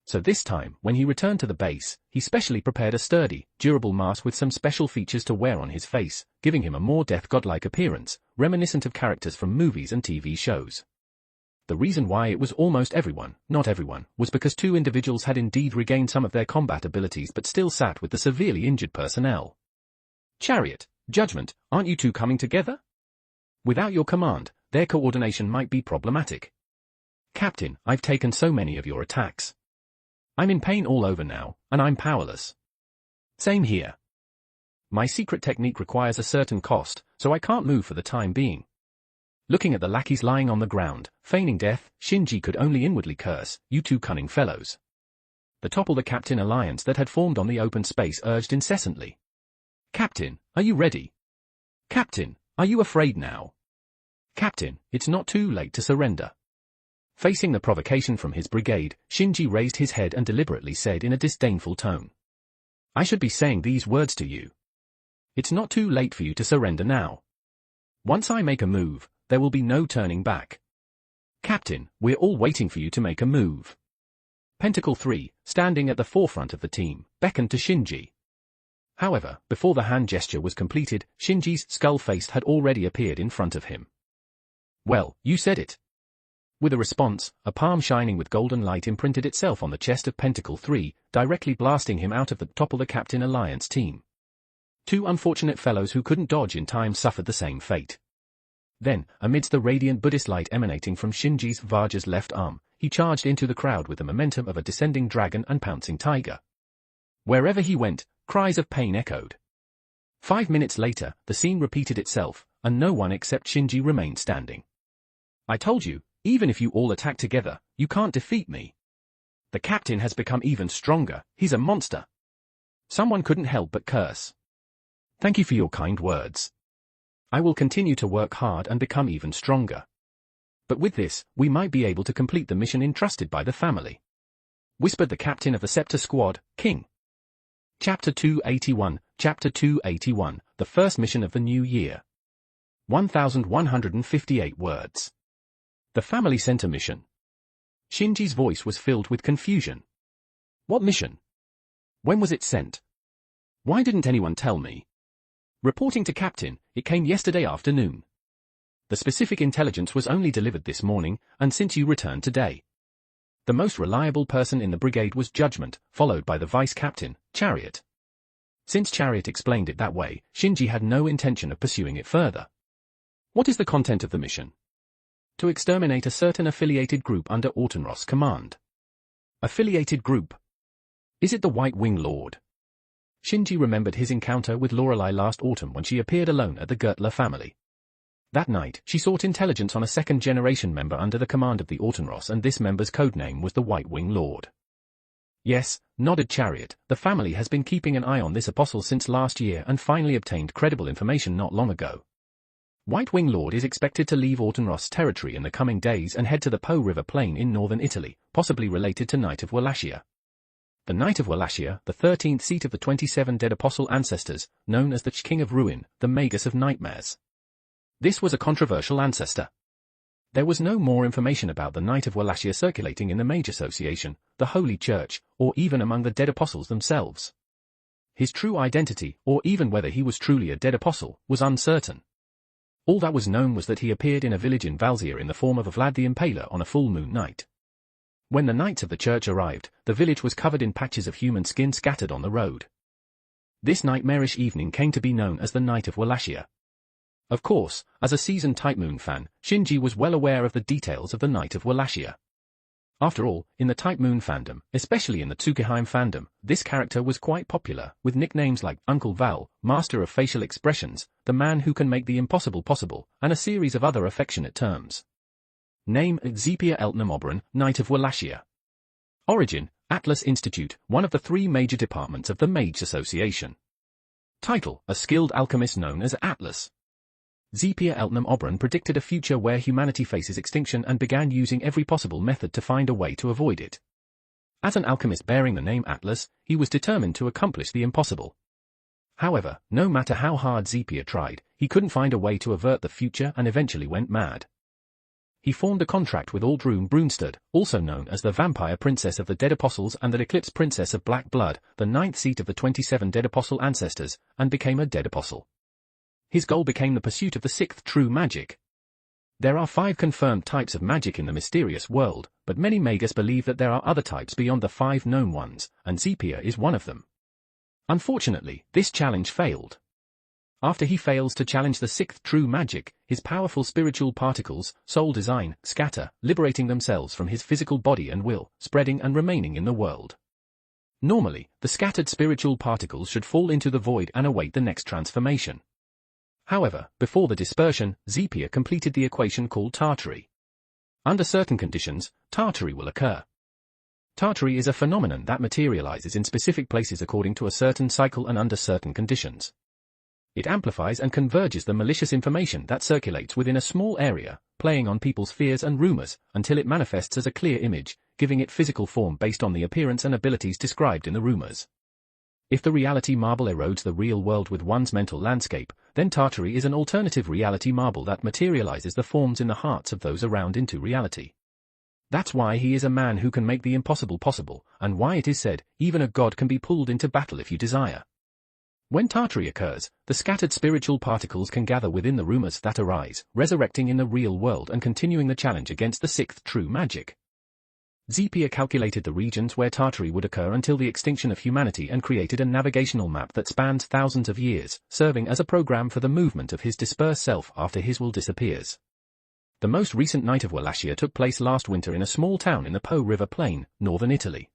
So this time, when he returned to the base, he specially prepared a sturdy, durable mask with some special features to wear on his face, giving him a more death god-like appearance, reminiscent of characters from movies and TV shows. The reason why it was almost everyone, not everyone, was because 2 individuals had indeed regained some of their combat abilities but still sat with the severely injured personnel. Chariot, Judgment, aren't you 2 coming together? Without your command, their coordination might be problematic. Captain, I've taken so many of your attacks. I'm in pain all over now, and I'm powerless. Same here. My secret technique requires a certain cost, so I can't move for the time being. Looking at the lackeys lying on the ground, feigning death, Shinji could only inwardly curse, "You 2 cunning fellows." The Topple the Captain alliance that had formed on the open space urged incessantly. Captain, are you ready? Captain, are you afraid now? Captain, it's not too late to surrender. Facing the provocation from his brigade, Shinji raised his head and deliberately said in a disdainful tone. I should be saying these words to you. It's not too late for you to surrender now. Once I make a move, there will be no turning back. Captain, we're all waiting for you to make a move. Pentacle 3, standing at the forefront of the team, beckoned to Shinji. However, before the hand gesture was completed, Shinji's skull face had already appeared in front of him. Well, you said it. With a response, a palm shining with golden light imprinted itself on the chest of Pentacle 3, directly blasting him out of the Topple the Captain alliance team. 2 unfortunate fellows who couldn't dodge in time suffered the same fate. Then, amidst the radiant Buddhist light emanating from Shinji's Vajra's left arm, he charged into the crowd with the momentum of a descending dragon and pouncing tiger. Wherever he went, cries of pain echoed. 5 minutes later, the scene repeated itself, and no one except Shinji remained standing. I told you, even if you all attack together, you can't defeat me. The captain has become even stronger, he's a monster. Someone couldn't help but curse. Thank you for your kind words. I will continue to work hard and become even stronger. But with this, we might be able to complete the mission entrusted by the family. Whispered the captain of the Scepter Squad, King. Chapter 281, Chapter 281, the first mission of the new year. 1158 words. The family center mission. Shinji's voice was filled with confusion. What mission? When was it sent? Why didn't anyone tell me? Reporting to Captain, it came yesterday afternoon. The specific intelligence was only delivered this morning, and since you returned today. The most reliable person in the brigade was Judgment, followed by the vice captain, Chariot. Since Chariot explained it that way, Shinji had no intention of pursuing it further. What is the content of the mission? To exterminate a certain affiliated group under Autenroth's command. Affiliated group? Is it the White Wing Lord? Shinji remembered his encounter with Lorelei last autumn when she appeared alone at the Gertler family. That night, she sought intelligence on a second-generation member under the command of the Autenroths, and this member's codename was the White Wing Lord. Yes, nodded Chariot, the family has been keeping an eye on this apostle since last year and finally obtained credible information not long ago. White Wing Lord is expected to leave Autenroth's territory in the coming days and head to the Po River plain in northern Italy, possibly related to Knight of Wallachia. The Knight of Wallachia, the 13th seat of the 27 dead apostle ancestors, known as the King of Ruin, the Magus of Nightmares. This was a controversial ancestor. There was no more information about the Knight of Wallachia circulating in the Mage Association, the Holy Church, or even among the dead apostles themselves. His true identity, or even whether he was truly a dead apostle, was uncertain. All that was known was that he appeared in a village in Valzia in the form of a Vlad the Impaler on a full moon night. When the Knights of the Church arrived, the village was covered in patches of human skin scattered on the road. This nightmarish evening came to be known as the Knight of Wallachia. Of course, as a seasoned Type Moon fan, Shinji was well aware of the details of the Knight of Wallachia. After all, in the Type Moon fandom, especially in the Tsukuheim fandom, this character was quite popular, with nicknames like Uncle Val, Master of Facial Expressions, the man who can make the impossible possible, and a series of other affectionate terms. Name: Zepia Eltnam Oberon, Knight of Wallachia. Origin: Atlas Institute, one of the 3 major departments of the Mage Association. Title: a skilled alchemist known as Atlas. Zepia Eltnam Oberon predicted a future where humanity faces extinction and began using every possible method to find a way to avoid it. As an alchemist bearing the name Atlas, he was determined to accomplish the impossible. However, no matter how hard Zepia tried, he couldn't find a way to avert the future and eventually went mad. He formed a contract with Aldrune Brunstad, also known as the Vampire Princess of the Dead Apostles and the Eclipse Princess of Black Blood, the 9th seat of the 27 Dead Apostle ancestors, and became a Dead Apostle. His goal became the pursuit of the 6th true magic. There are 5 confirmed types of magic in the mysterious world, but many magus believe that there are other types beyond the 5 known ones, and Zepia is one of them. Unfortunately, this challenge failed. After he fails to challenge the 6th true magic, his powerful spiritual particles, soul design, scatter, liberating themselves from his physical body and will, spreading and remaining in the world. Normally, the scattered spiritual particles should fall into the void and await the next transformation. However, before the dispersion, Zepia completed the equation called Tartary. Under certain conditions, Tartary will occur. Tartary is a phenomenon that materializes in specific places according to a certain cycle and under certain conditions. It amplifies and converges the malicious information that circulates within a small area, playing on people's fears and rumors, until it manifests as a clear image, giving it physical form based on the appearance and abilities described in the rumors. If the reality marble erodes the real world with one's mental landscape, then Tartary is an alternative reality marble that materializes the forms in the hearts of those around into reality. That's why he is a man who can make the impossible possible, and why it is said, even a god can be pulled into battle if you desire. When Tartary occurs, the scattered spiritual particles can gather within the rumors that arise, resurrecting in the real world and continuing the challenge against the 6th true magic. Zepia calculated the regions where Tartary would occur until the extinction of humanity and created a navigational map that spans thousands of years, serving as a program for the movement of his dispersed self after his will disappears. The most recent Night of Wallachia took place last winter in a small town in the Po River Plain, northern Italy.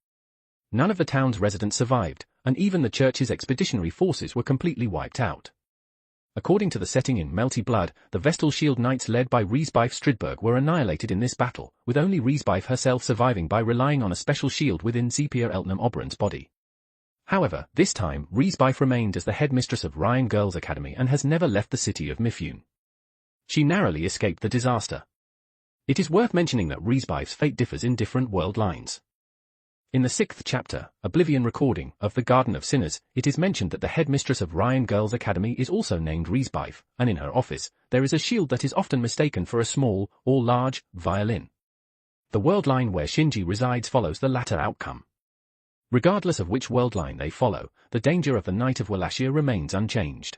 None of the town's residents survived, and even the church's expeditionary forces were completely wiped out. According to the setting in Melty Blood, the Vestal Shield Knights led by Riesbeif Stridberg were annihilated in this battle, with only Riesbeif herself surviving by relying on a special shield within Zepia Eltnam Oberon's body. However, this time, Riesbeif remained as the headmistress of Ryan Girls' Academy and has never left the city of Mifune. She narrowly escaped the disaster. It is worth mentioning that Riesbeif's fate differs in different world lines. In the 6th chapter, Oblivion Recording, of the Garden of Sinners, it is mentioned that the headmistress of Ryan Girls' Academy is also named Riesbeif, and in her office, there is a shield that is often mistaken for a small, or large, violin. The world line where Shinji resides follows the latter outcome. Regardless of which world line they follow, the danger of the Night of Wallachia remains unchanged.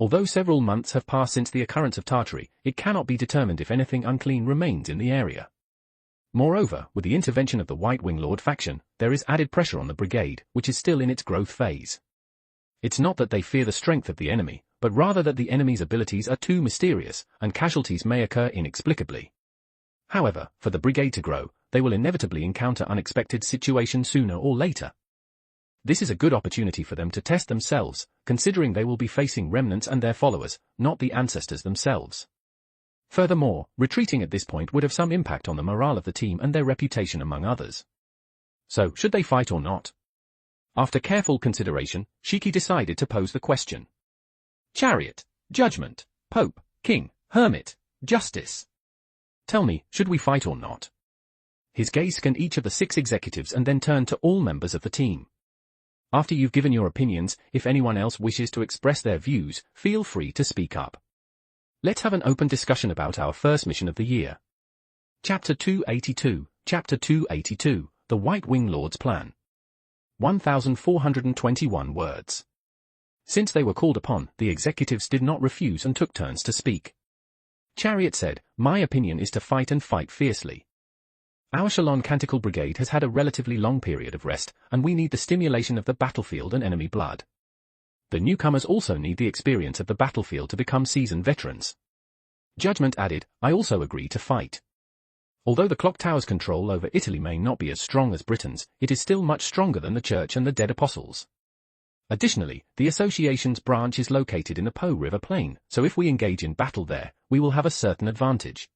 Although several months have passed since the occurrence of Tartary, it cannot be determined if anything unclean remains in the area. Moreover, with the intervention of the White Wing Lord faction, there is added pressure on the brigade, which is still in its growth phase. It's not that they fear the strength of the enemy, but rather that the enemy's abilities are too mysterious, and casualties may occur inexplicably. However, for the brigade to grow, they will inevitably encounter unexpected situations sooner or later. This is a good opportunity for them to test themselves, considering they will be facing remnants and their followers, not the ancestors themselves. Furthermore, retreating at this point would have some impact on the morale of the team and their reputation among others. So, should they fight or not? After careful consideration, Shiki decided to pose the question. Chariot, Judgment, Pope, King, Hermit, Justice. Tell me, should we fight or not? His gaze scanned each of the 6 executives and then turned to all members of the team. After you've given your opinions, if anyone else wishes to express their views, feel free to speak up. Let's have an open discussion about our first mission of the year. Chapter 282, Chapter 282, The White Wing Lord's Plan. 1,421 words. Since they were called upon, the executives did not refuse and took turns to speak. Chariot said, "My opinion is to fight and fight fiercely. Our Shalon Canticle Brigade has had a relatively long period of rest, and we need the stimulation of the battlefield and enemy blood. The newcomers also need the experience of the battlefield to become seasoned veterans." Judgment added, "I also agree to fight. Although the clock tower's control over Italy may not be as strong as Britain's, it is still much stronger than the Church and the dead apostles. Additionally, the association's branch is located in the Po River plain, so if we engage in battle there, we will have a certain advantage.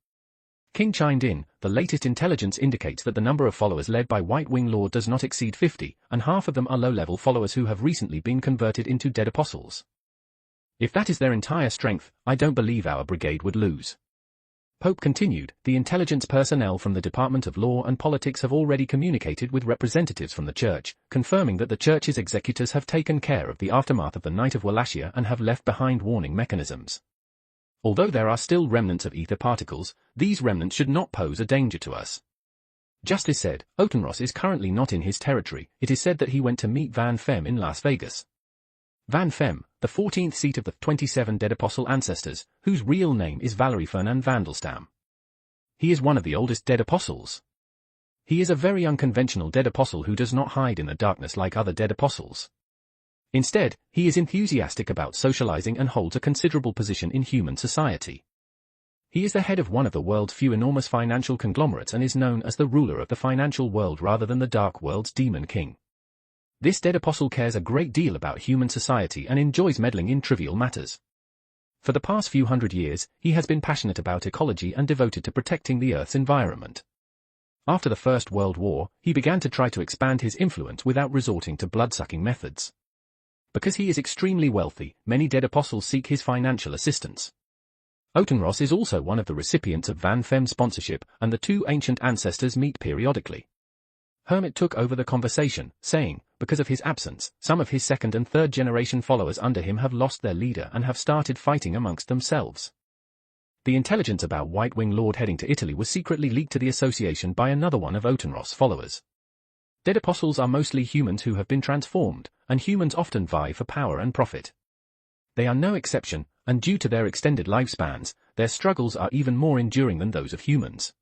King chimed in, the latest intelligence indicates that the number of followers led by White Wing Lord does not exceed 50, and half of them are low-level followers who have recently been converted into dead apostles. If that is their entire strength, I don't believe our brigade would lose. Pope continued, the intelligence personnel from the Department of Law and Politics have already communicated with representatives from the Church, confirming that the Church's executors have taken care of the aftermath of the Night of Wallachia and have left behind warning mechanisms. Although there are still remnants of ether particles, these remnants should not pose a danger to us. Justice said, Otenros is currently not in his territory. It is said that he went to meet Van Fem in Las Vegas. Van Fem, the 14th seat of the 27 dead apostle ancestors, whose real name is Valerie Fernand Vandelstam. He is one of the oldest dead apostles. He is a very unconventional dead apostle who does not hide in the darkness like other dead apostles. Instead, he is enthusiastic about socializing and holds a considerable position in human society. He is the head of one of the world's few enormous financial conglomerates and is known as the ruler of the financial world rather than the dark world's demon king. This dead apostle cares a great deal about human society and enjoys meddling in trivial matters. For the past few hundred years, he has been passionate about ecology and devoted to protecting the Earth's environment. After the First World War, he began to try to expand his influence without resorting to blood-sucking methods. Because he is extremely wealthy, many dead apostles seek his financial assistance. Otenros is also one of the recipients of Van Fem's sponsorship, and the two ancient ancestors meet periodically. Hermit took over the conversation, saying, because of his absence, some of his second and third generation followers under him have lost their leader and have started fighting amongst themselves. The intelligence about White Wing Lord heading to Italy was secretly leaked to the association by another one of Otenros' followers. Dead apostles are mostly humans who have been transformed, and humans often vie for power and profit. They are no exception, and due to their extended lifespans, their struggles are even more enduring than those of humans.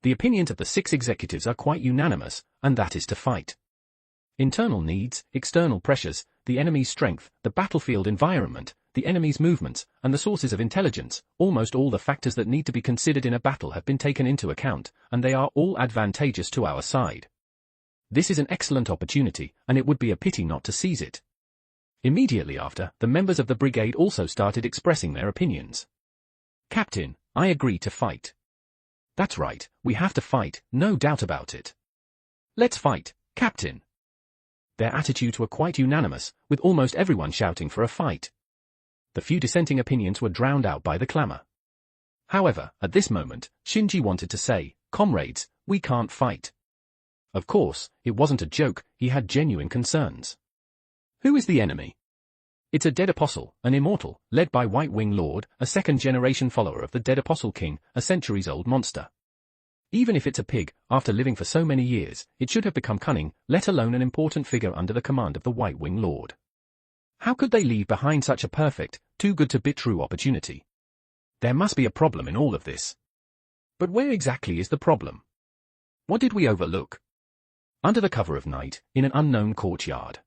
The opinions of the 6 executives are quite unanimous, and that is to fight. Internal needs, external pressures, the enemy's strength, the battlefield environment, the enemy's movements, and the sources of intelligence, almost all the factors that need to be considered in a battle have been taken into account, and they are all advantageous to our side. This is an excellent opportunity, and it would be a pity not to seize it. Immediately after, the members of the brigade also started expressing their opinions. Captain, I agree to fight. That's right, we have to fight, no doubt about it. Let's fight, Captain. Their attitudes were quite unanimous, with almost everyone shouting for a fight. The few dissenting opinions were drowned out by the clamor. However, at this moment, Shinji wanted to say, comrades, we can't fight. Of course, it wasn't a joke, he had genuine concerns. Who is the enemy? It's a dead apostle, an immortal, led by White Wing Lord, a second-generation follower of the dead apostle king, a centuries-old monster. Even if it's a pig, after living for so many years, it should have become cunning, let alone an important figure under the command of the White Wing Lord. How could they leave behind such a perfect, too-good-to-be-true opportunity? There must be a problem in all of this. But where exactly is the problem? What did we overlook? Under the cover of night, in an unknown courtyard.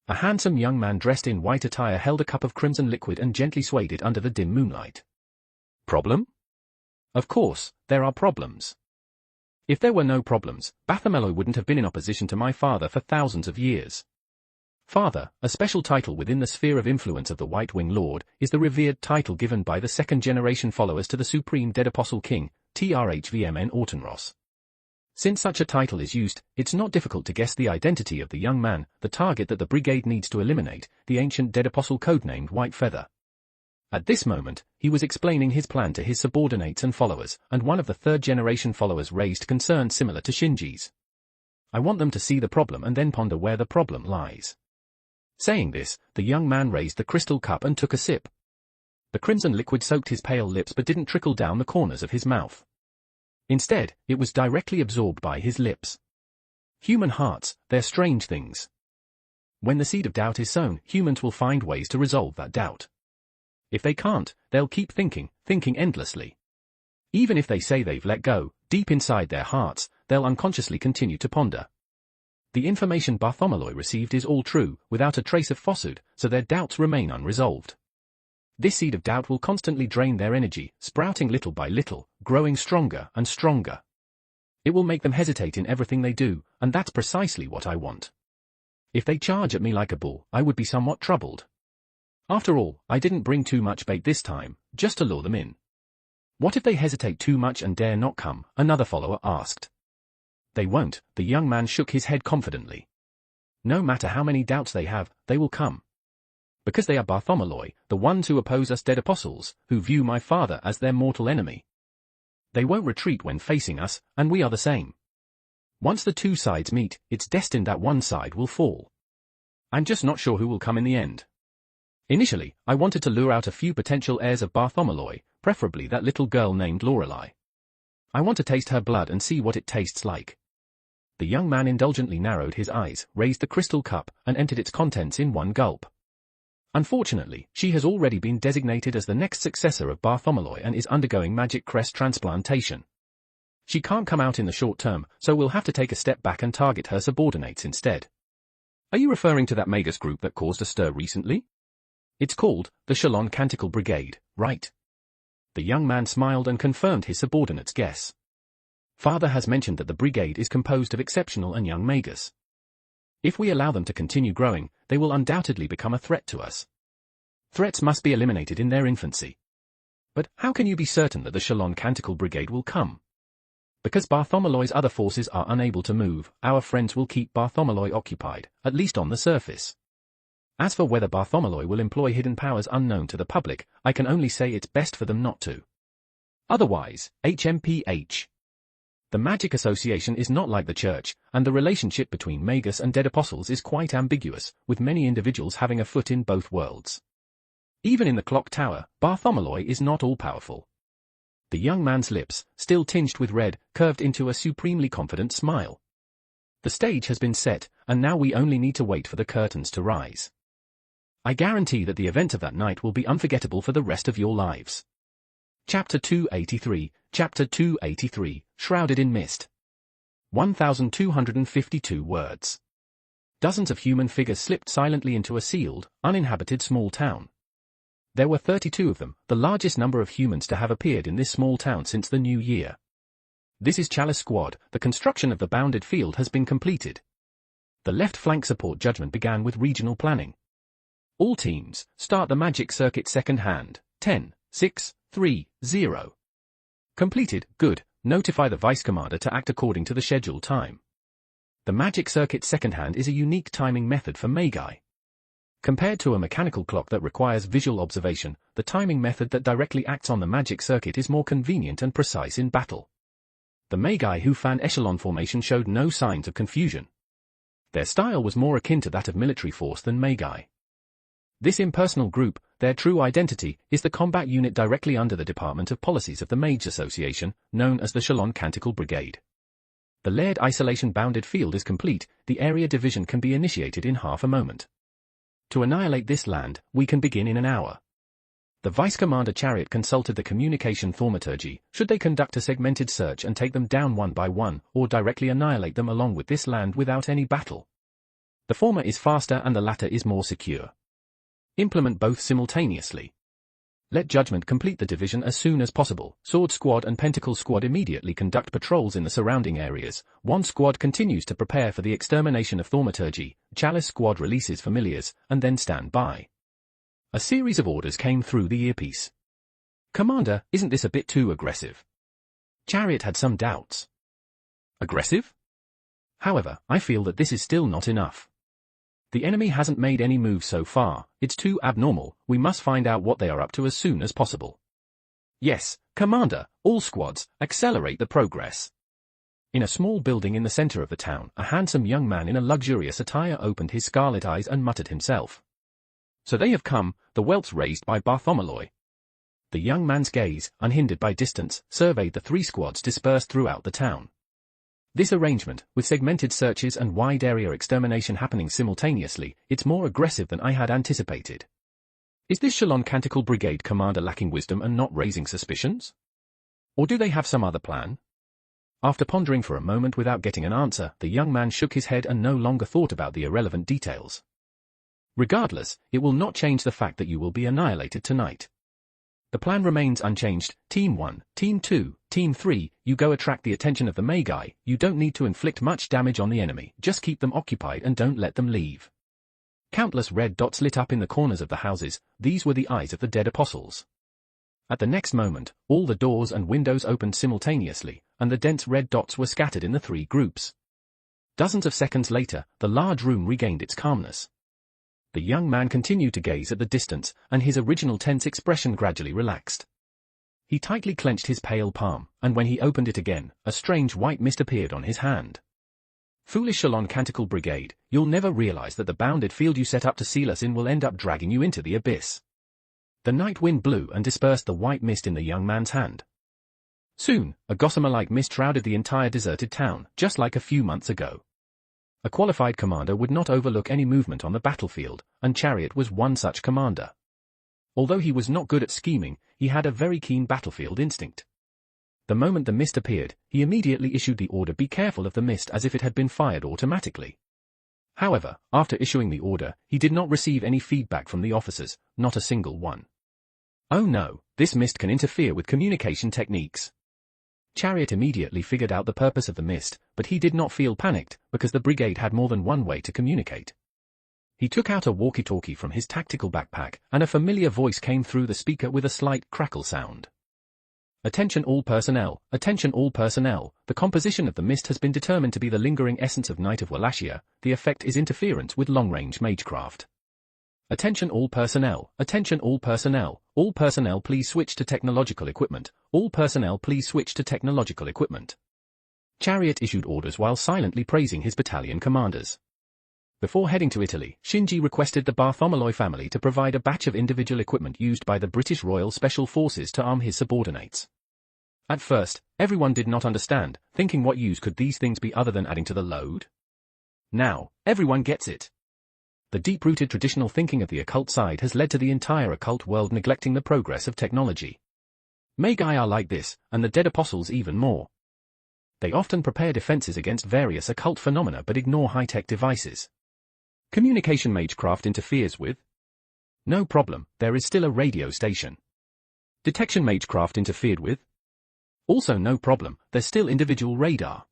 A handsome young man dressed in white attire held a cup of crimson liquid and gently swayed it under the dim moonlight. Problem? Of course, there are problems. If there were no problems, Bartholomew wouldn't have been in opposition to my father for thousands of years. Father, a special title within the sphere of influence of the White Wing Lord, is the revered title given by the second-generation followers to the Supreme Dead Apostle King, Trhvmn Otenros. Since such a title is used, it's not difficult to guess the identity of the young man, the target that the brigade needs to eliminate, the ancient dead apostle codenamed White Feather. At this moment, he was explaining his plan to his subordinates and followers, and one of the third-generation followers raised concerns similar to Shinji's. I want them to see the problem and then ponder where the problem lies. Saying this, the young man raised the crystal cup and took a sip. The crimson liquid soaked his pale lips but didn't trickle down the corners of his mouth. Instead, it was directly absorbed by his lips. Human hearts, they're strange things. When the seed of doubt is sown, humans will find ways to resolve that doubt. If they can't, they'll keep thinking endlessly. Even if they say they've let go, deep inside their hearts, they'll unconsciously continue to ponder. The information Bartholomew received is all true, without a trace of falsehood, so their doubts remain unresolved. This seed of doubt will constantly drain their energy, sprouting little by little, growing stronger and stronger. It will make them hesitate in everything they do, and that's precisely what I want. If they charge at me like a bull, I would be somewhat troubled. After all, I didn't bring too much bait this time, just to lure them in. What if they hesitate too much and dare not come? Another follower asked. They won't, the young man shook his head confidently. No matter how many doubts they have, they will come. Because they are Bartholomew, the ones who oppose us dead apostles, who view my father as their mortal enemy. They won't retreat when facing us, and we are the same. Once the two sides meet, it's destined that one side will fall. I'm just not sure who will come in the end. Initially, I wanted to lure out a few potential heirs of Bartholomew, preferably that little girl named Lorelei. I want to taste her blood and see what it tastes like. The young man indulgently narrowed his eyes, raised the crystal cup, and emptied its contents in one gulp. Unfortunately, she has already been designated as the next successor of Bartholomew and is undergoing magic crest transplantation. She can't come out in the short term, so we'll have to take a step back and target her subordinates instead. Are you referring to that Magus group that caused a stir recently? It's called the Shalon Canticle Brigade, right? The young man smiled and confirmed his subordinate's guess. Father has mentioned that the brigade is composed of exceptional and young Magus. If we allow them to continue growing, they will undoubtedly become a threat to us. Threats must be eliminated in their infancy. But how can you be certain that the Shalon Canticle Brigade will come? Because Bartholomew's other forces are unable to move, our friends will keep Bartholomew occupied, at least on the surface. As for whether Bartholomew will employ hidden powers unknown to the public, I can only say it's best for them not to. Otherwise, HMPH. The Magic Association is not like the Church, and the relationship between Magus and dead apostles is quite ambiguous, with many individuals having a foot in both worlds. Even in the clock tower, Bartholomew is not all-powerful. The young man's lips, still tinged with red, curved into a supremely confident smile. The stage has been set, and now we only need to wait for the curtains to rise. I guarantee that the event of that night will be unforgettable for the rest of your lives. Chapter 283, Chapter 283, Shrouded in Mist. 1,252 words. Dozens of human figures slipped silently into a sealed, uninhabited small town. There were 32 of them, the largest number of humans to have appeared in this small town since the new year. This is Chalice Squad, the construction of the bounded field has been completed. The left flank support judgment began with regional planning. All teams, start the magic circuit second hand, 10, 6, 3, 0. Completed, good, notify the vice commander to act according to the scheduled time. The magic circuit second hand is a unique timing method for Magi. Compared to a mechanical clock that requires visual observation, the timing method that directly acts on the magic circuit is more convenient and precise in battle. The Magi who fan echelon formation showed no signs of confusion. Their style was more akin to that of military force than Magi. This impersonal group, their true identity, is the combat unit directly under the Department of Policies of the Mage Association, known as the Shalon Canticle Brigade. The layered isolation bounded field is complete, the area division can be initiated in half a moment. To annihilate this land, we can begin in an hour. The Vice Commander Chariot consulted the communication thaumaturgy, should they conduct a segmented search and take them down one by one, or directly annihilate them along with this land without any battle. The former is faster and the latter is more secure. Implement both simultaneously. Let Judgment complete the division as soon as possible. Sword Squad and Pentacle Squad immediately conduct patrols in the surrounding areas. One squad continues to prepare for the extermination of thaumaturgy. Chalice Squad releases familiars, and then stand by. A series of orders came through the earpiece. Commander, isn't this a bit too aggressive? Chariot had some doubts. Aggressive? However, I feel that this is still not enough. The enemy hasn't made any moves so far, it's too abnormal, we must find out what they are up to as soon as possible. Yes, Commander, all squads, accelerate the progress. In a small building in the center of the town, a handsome young man in a luxurious attire opened his scarlet eyes and muttered himself. So they have come, the welts raised by Bartholomew. The young man's gaze, unhindered by distance, surveyed the three squads dispersed throughout the town. This arrangement, with segmented searches and wide area extermination happening simultaneously, it's more aggressive than I had anticipated. Is this Shalon Canticle Brigade commander lacking wisdom and not raising suspicions? Or do they have some other plan? After pondering for a moment without getting an answer, the young man shook his head and no longer thought about the irrelevant details. Regardless, it will not change the fact that you will be annihilated tonight. The plan remains unchanged. Team 1, Team 2, Team 3, you go attract the attention of the Magi. You don't need to inflict much damage on the enemy, just keep them occupied and don't let them leave. Countless red dots lit up in the corners of the houses. These were the eyes of the dead apostles. At the next moment, all the doors and windows opened simultaneously, and the dense red dots were scattered in the three groups. Dozens of seconds later, the large room regained its calmness. The young man continued to gaze at the distance, and his original tense expression gradually relaxed. He tightly clenched his pale palm, and when he opened it again, a strange white mist appeared on his hand. Foolish Shalon Canticle Brigade, you'll never realize that the bounded field you set up to seal us in will end up dragging you into the abyss. The night wind blew and dispersed the white mist in the young man's hand. Soon, a gossamer-like mist shrouded the entire deserted town, just like a few months ago. A qualified commander would not overlook any movement on the battlefield, and Chariot was one such commander. Although he was not good at scheming, he had a very keen battlefield instinct. The moment the mist appeared, he immediately issued the order "Be careful of the mist" as if it had been fired automatically. However, after issuing the order, he did not receive any feedback from the officers, not a single one. Oh no, this mist can interfere with communication techniques. Chariot immediately figured out the purpose of the mist, but he did not feel panicked, because the brigade had more than one way to communicate. He took out a walkie-talkie from his tactical backpack, and a familiar voice came through the speaker with a slight crackle sound. Attention all personnel, attention all personnel, the composition of the mist has been determined to be the lingering essence of Night of Wallachia. The effect is interference with long-range magecraft. Attention all personnel please switch to technological equipment, all personnel please switch to technological equipment. Chariot issued orders while silently praising his battalion commanders. Before heading to Italy, Shinji requested the Bartholomew family to provide a batch of individual equipment used by the British Royal Special Forces to arm his subordinates. At first, everyone did not understand, thinking what use could these things be other than adding to the load? Now, everyone gets it. The deep-rooted traditional thinking of the occult side has led to the entire occult world neglecting the progress of technology. Magi are like this, and the dead apostles even more. They often prepare defenses against various occult phenomena but ignore high-tech devices. Communication magecraft interferes with? No problem, there is still a radio station. Detection magecraft interfered with? Also no problem, there's still individual radar.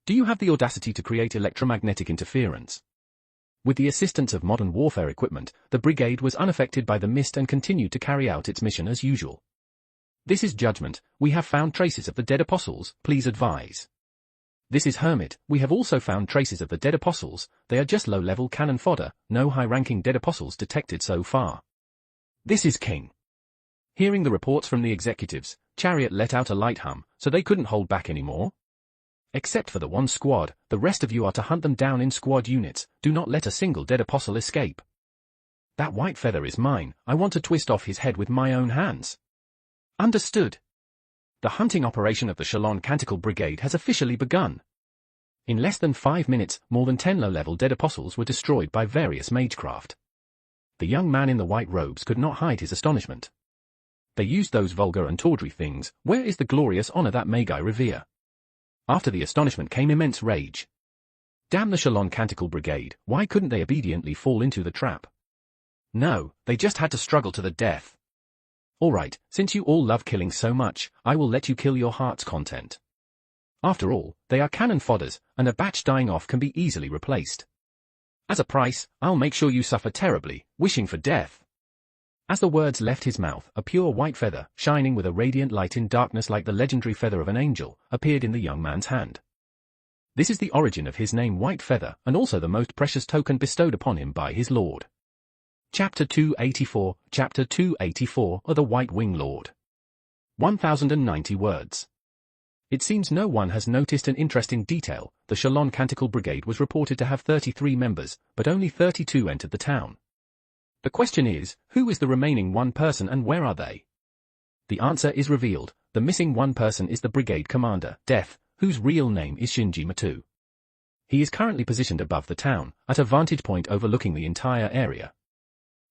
Do you have the audacity to create electromagnetic interference? With the assistance of modern warfare equipment, the brigade was unaffected by the mist and continued to carry out its mission as usual. This is Judgment, we have found traces of the dead apostles, please advise. This is Hermit, we have also found traces of the dead apostles, they are just low-level cannon fodder, no high-ranking dead apostles detected so far. This is King. Hearing the reports from the executives, Chariot let out a light hum, so they couldn't hold back anymore. Except for the one squad, the rest of you are to hunt them down in squad units, do not let a single dead apostle escape. That white feather is mine, I want to twist off his head with my own hands. Understood. The hunting operation of the Shalon Canticle Brigade has officially begun. In less than 5 minutes, more than 10 low-level dead apostles were destroyed by various magecraft. The young man in the white robes could not hide his astonishment. They used those vulgar and tawdry things, where is the glorious honor that Magi revere? After the astonishment came immense rage. Damn the Shalon Canticle Brigade, why couldn't they obediently fall into the trap? No, they just had to struggle to the death. Alright, since you all love killing so much, I will let you kill your heart's content. After all, they are cannon fodders, and a batch dying off can be easily replaced. As a price, I'll make sure you suffer terribly, wishing for death. As the words left his mouth, a pure white feather, shining with a radiant light in darkness like the legendary feather of an angel, appeared in the young man's hand. This is the origin of his name White Feather, and also the most precious token bestowed upon him by his lord. Chapter 284, Chapter 284, of the White Wing Lord. 1090 words. It seems no one has noticed an interesting detail. The Shalon Canticle Brigade was reported to have 33 members, but only 32 entered the town. The question is, who is the remaining one person and where are they? The answer is revealed. The missing one person is the brigade commander, Death, whose real name is Shinji Matou. He is currently positioned above the town, at a vantage point overlooking the entire area.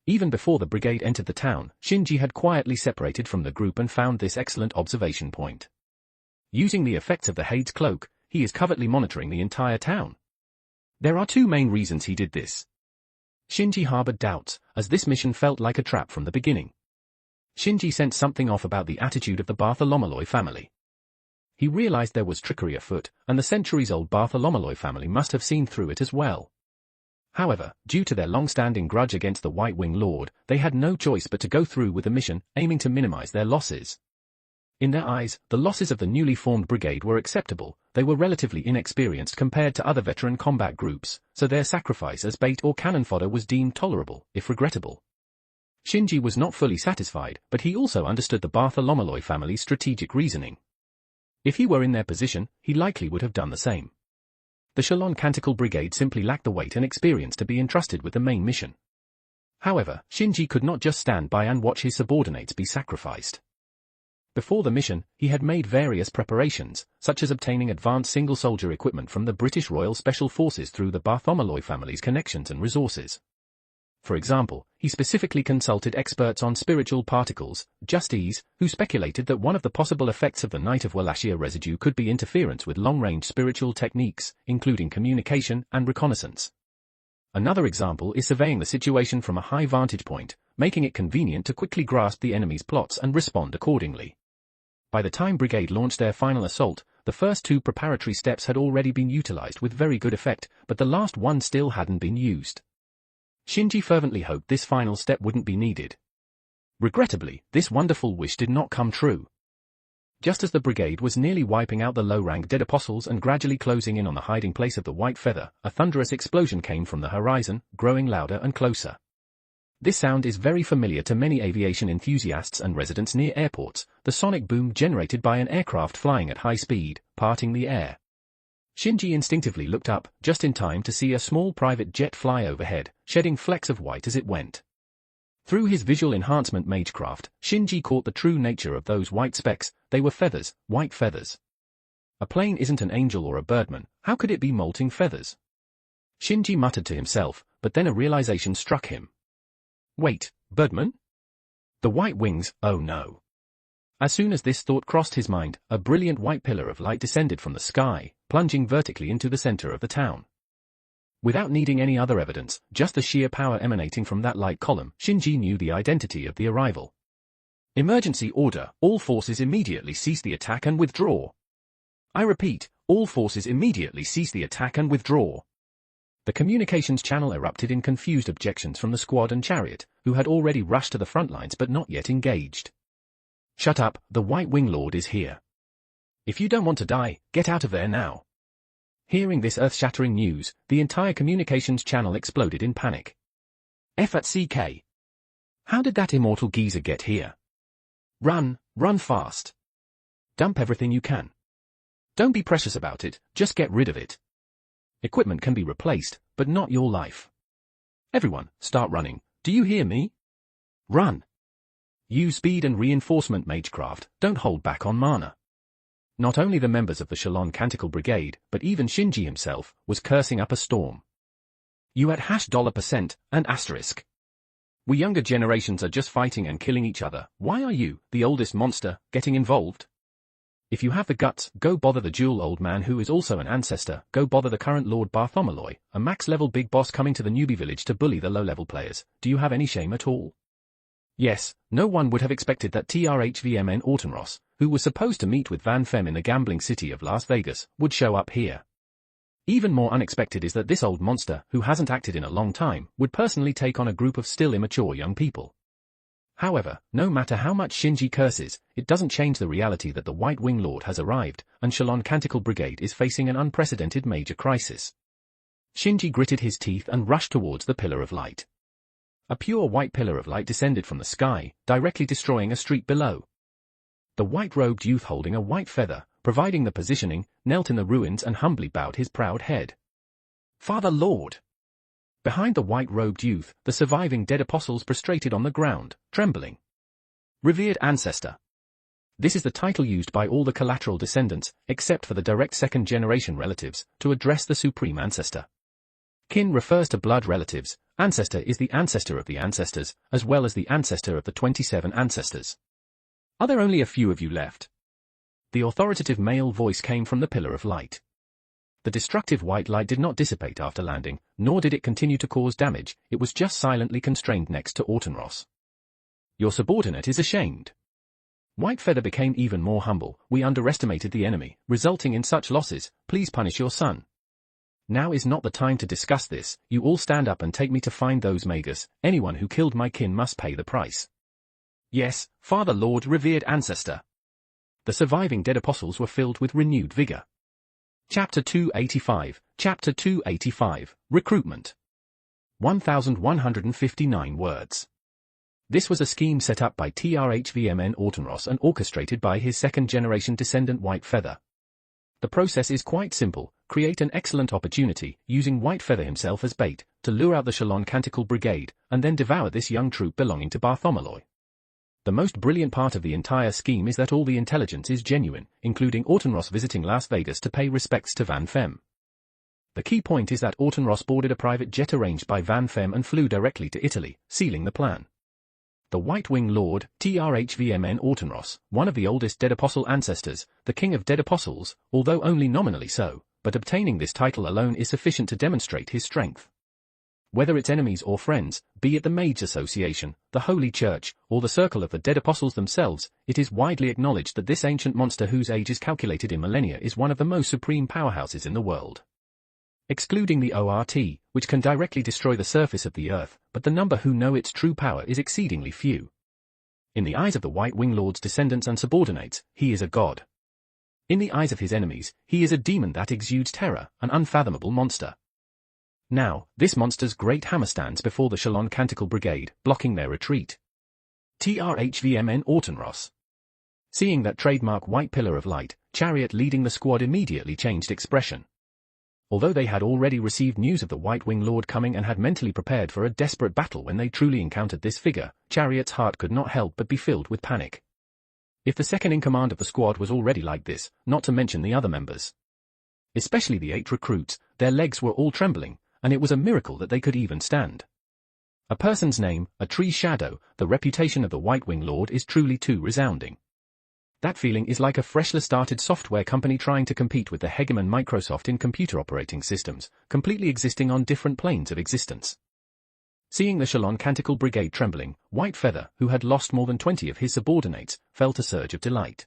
Even before the brigade entered the town, Shinji had quietly separated from the group and found this excellent observation point. Using the effects of the Hade's cloak, he is covertly monitoring the entire town. There are two main reasons he did this. Shinji harbored doubts, as this mission felt like a trap from the beginning. Shinji sensed something off about the attitude of the Bartholomew family. He realized there was trickery afoot, and the centuries-old Bartholomew family must have seen through it as well. However, due to their long-standing grudge against the White Wing Lord, they had no choice but to go through with the mission, aiming to minimize their losses. In their eyes, the losses of the newly formed brigade were acceptable. They were relatively inexperienced compared to other veteran combat groups, so their sacrifice as bait or cannon fodder was deemed tolerable, if regrettable. Shinji was not fully satisfied, but he also understood the Bartholomew family's strategic reasoning. If he were in their position, he likely would have done the same. The Shalon Canticle Brigade simply lacked the weight and experience to be entrusted with the main mission. However, Shinji could not just stand by and watch his subordinates be sacrificed. Before the mission, he had made various preparations, such as obtaining advanced single-soldier equipment from the British Royal Special Forces through the Bartholomew family's connections and resources. For example, he specifically consulted experts on spiritual particles, Justice, who speculated that one of the possible effects of the Night of Wallachia residue could be interference with long-range spiritual techniques, including communication and reconnaissance. Another example is surveying the situation from a high vantage point, making it convenient to quickly grasp the enemy's plots and respond accordingly. By the time Brigade launched their final assault, the first two preparatory steps had already been utilized with very good effect, but the last one still hadn't been used. Shinji fervently hoped this final step wouldn't be needed. Regrettably, this wonderful wish did not come true. Just as the brigade was nearly wiping out the low-rank dead apostles and gradually closing in on the hiding place of the White Feather, a thunderous explosion came from the horizon, growing louder and closer. This sound is very familiar to many aviation enthusiasts and residents near airports, the sonic boom generated by an aircraft flying at high speed, parting the air. Shinji instinctively looked up, just in time to see a small private jet fly overhead, shedding flecks of white as it went. Through his visual enhancement magecraft, Shinji caught the true nature of those white specks. They were feathers, white feathers. A plane isn't an angel or a birdman, how could it be molting feathers? Shinji muttered to himself, but then a realization struck him. Wait, birdman? The white wings, oh no. As soon as this thought crossed his mind, a brilliant white pillar of light descended from the sky, plunging vertically into the center of the town. Without needing any other evidence, just the sheer power emanating from that light column, Shinji knew the identity of the arrival. Emergency order, all forces immediately cease the attack and withdraw. I repeat, all forces immediately cease the attack and withdraw. The communications channel erupted in confused objections from the squad and chariot, who had already rushed to the front lines but not yet engaged. Shut up, the White Wing Lord is here. If you don't want to die, get out of there now. Hearing this earth-shattering news, the entire communications channel exploded in panic. F at CK. How did that immortal geezer get here? Run, run fast. Dump everything you can. Don't be precious about it, just get rid of it. Equipment can be replaced, but not your life. Everyone, start running, do you hear me? Run. Use speed and reinforcement magecraft, don't hold back on mana. Not only the members of the Shalon Canticle Brigade, but even Shinji himself, was cursing up a storm. You at $% and asterisk. We younger generations are just fighting and killing each other, why are you, the oldest monster, getting involved? If you have the guts, go bother the dual old man who is also an ancestor, go bother the current Lord Bartholomew, a max-level big boss coming to the newbie village to bully the low-level players, do you have any shame at all? Yes, no one would have expected that TRHVMN Autenros, who was supposed to meet with Van Fem in the gambling city of Las Vegas, would show up here. Even more unexpected is that this old monster, who hasn't acted in a long time, would personally take on a group of still immature young people. However, no matter how much Shinji curses, it doesn't change the reality that the White Wing Lord has arrived, and Shalon Canticle Brigade is facing an unprecedented major crisis. Shinji gritted his teeth and rushed towards the pillar of light. A pure white pillar of light descended from the sky, directly destroying a street below. The white-robed youth holding a white feather, providing the positioning, knelt in the ruins and humbly bowed his proud head. Father Lord! Behind the white-robed youth, the surviving dead apostles prostrated on the ground, trembling. Revered Ancestor. This is the title used by all the collateral descendants, except for the direct second-generation relatives, to address the Supreme Ancestor. Kin refers to blood relatives, ancestor is the ancestor of the ancestors, as well as the ancestor of the 27 ancestors. Are there only a few of you left? The authoritative male voice came from the pillar of light. The destructive white light did not dissipate after landing, nor did it continue to cause damage, it was just silently constrained next to Autenros. Your subordinate is ashamed. Whitefeather became even more humble. We underestimated the enemy, resulting in such losses. Please punish your son. Now is not the time to discuss this. You all stand up and take me to find those Magus. Anyone who killed my kin must pay the price. Yes, Father Lord, revered ancestor. The surviving dead apostles were filled with renewed vigor. Chapter 285, Chapter 285, Recruitment. 1,159 words. This was a scheme set up by TRHVMN Autenros and orchestrated by his second-generation descendant Whitefeather. The process is quite simple. Create an excellent opportunity, using Whitefeather himself as bait, to lure out the Shalon Canticle Brigade, and then devour this young troop belonging to Bartholomew. The most brilliant part of the entire scheme is that all the intelligence is genuine, including Autenros visiting Las Vegas to pay respects to Van Fem. The key point is that Autenros boarded a private jet arranged by Van Fem and flew directly to Italy, sealing the plan. The White Wing Lord, TRHVMN Autenros, one of the oldest Dead Apostle ancestors, the King of Dead Apostles, although only nominally so, but obtaining this title alone is sufficient to demonstrate his strength. Whether it's enemies or friends, be it the Mage Association, the Holy Church, or the Circle of the Dead Apostles themselves, it is widely acknowledged that this ancient monster whose age is calculated in millennia is one of the most supreme powerhouses in the world. Excluding the ORT, which can directly destroy the surface of the earth, but the number who know its true power is exceedingly few. In the eyes of the White Wing Lord's descendants and subordinates, he is a god. In the eyes of his enemies, he is a demon that exudes terror, an unfathomable monster. Now, this monster's great hammer stands before the Shalon Canticle Brigade, blocking their retreat. TRHVMN Autenros. Seeing that trademark white pillar of light, Chariot leading the squad immediately changed expression. Although they had already received news of the White Wing Lord coming and had mentally prepared for a desperate battle when they truly encountered this figure, Chariot's heart could not help but be filled with panic. If the second-in-command of the squad was already like this, not to mention the other members. Especially the 8 recruits, their legs were all trembling, and it was a miracle that they could even stand. A person's name, a tree's shadow, the reputation of the White Wing Lord is truly too resounding. That feeling is like a freshly started software company trying to compete with the hegemon Microsoft in computer operating systems, completely existing on different planes of existence. Seeing the Shalon Canticle Brigade trembling, Whitefeather, who had lost more than 20 of his subordinates, felt a surge of delight.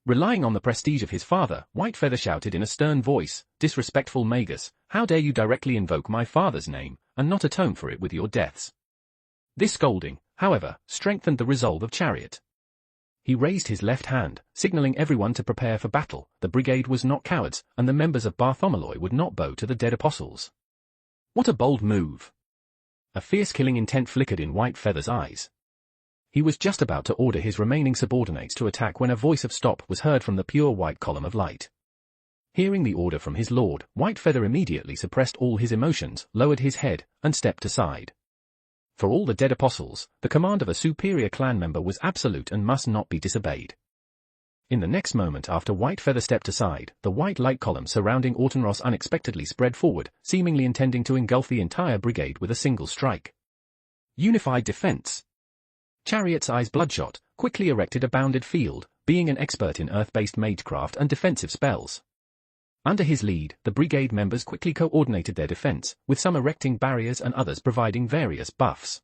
Relying on the prestige of his father, Whitefeather shouted in a stern voice, "Disrespectful Magus, how dare you directly invoke my father's name, and not atone for it with your deaths?" This scolding, however, strengthened the resolve of Chariot. He raised his left hand, signaling everyone to prepare for battle. The brigade was not cowards, and the members of Bartholomew would not bow to the dead apostles. What a bold move! A fierce killing intent flickered in Whitefeather's eyes. He was just about to order his remaining subordinates to attack when a voice of stop was heard from the pure white column of light. Hearing the order from his lord, Whitefeather immediately suppressed all his emotions, lowered his head, and stepped aside. For all the dead apostles, the command of a superior clan member was absolute and must not be disobeyed. In the next moment after Whitefeather stepped aside, the white light column surrounding Autenros unexpectedly spread forward, seemingly intending to engulf the entire brigade with a single strike. Unified defense. Chariot's eyes bloodshot, quickly erected a bounded field, being an expert in earth-based magecraft and defensive spells. Under his lead, the brigade members quickly coordinated their defense, with some erecting barriers and others providing various buffs.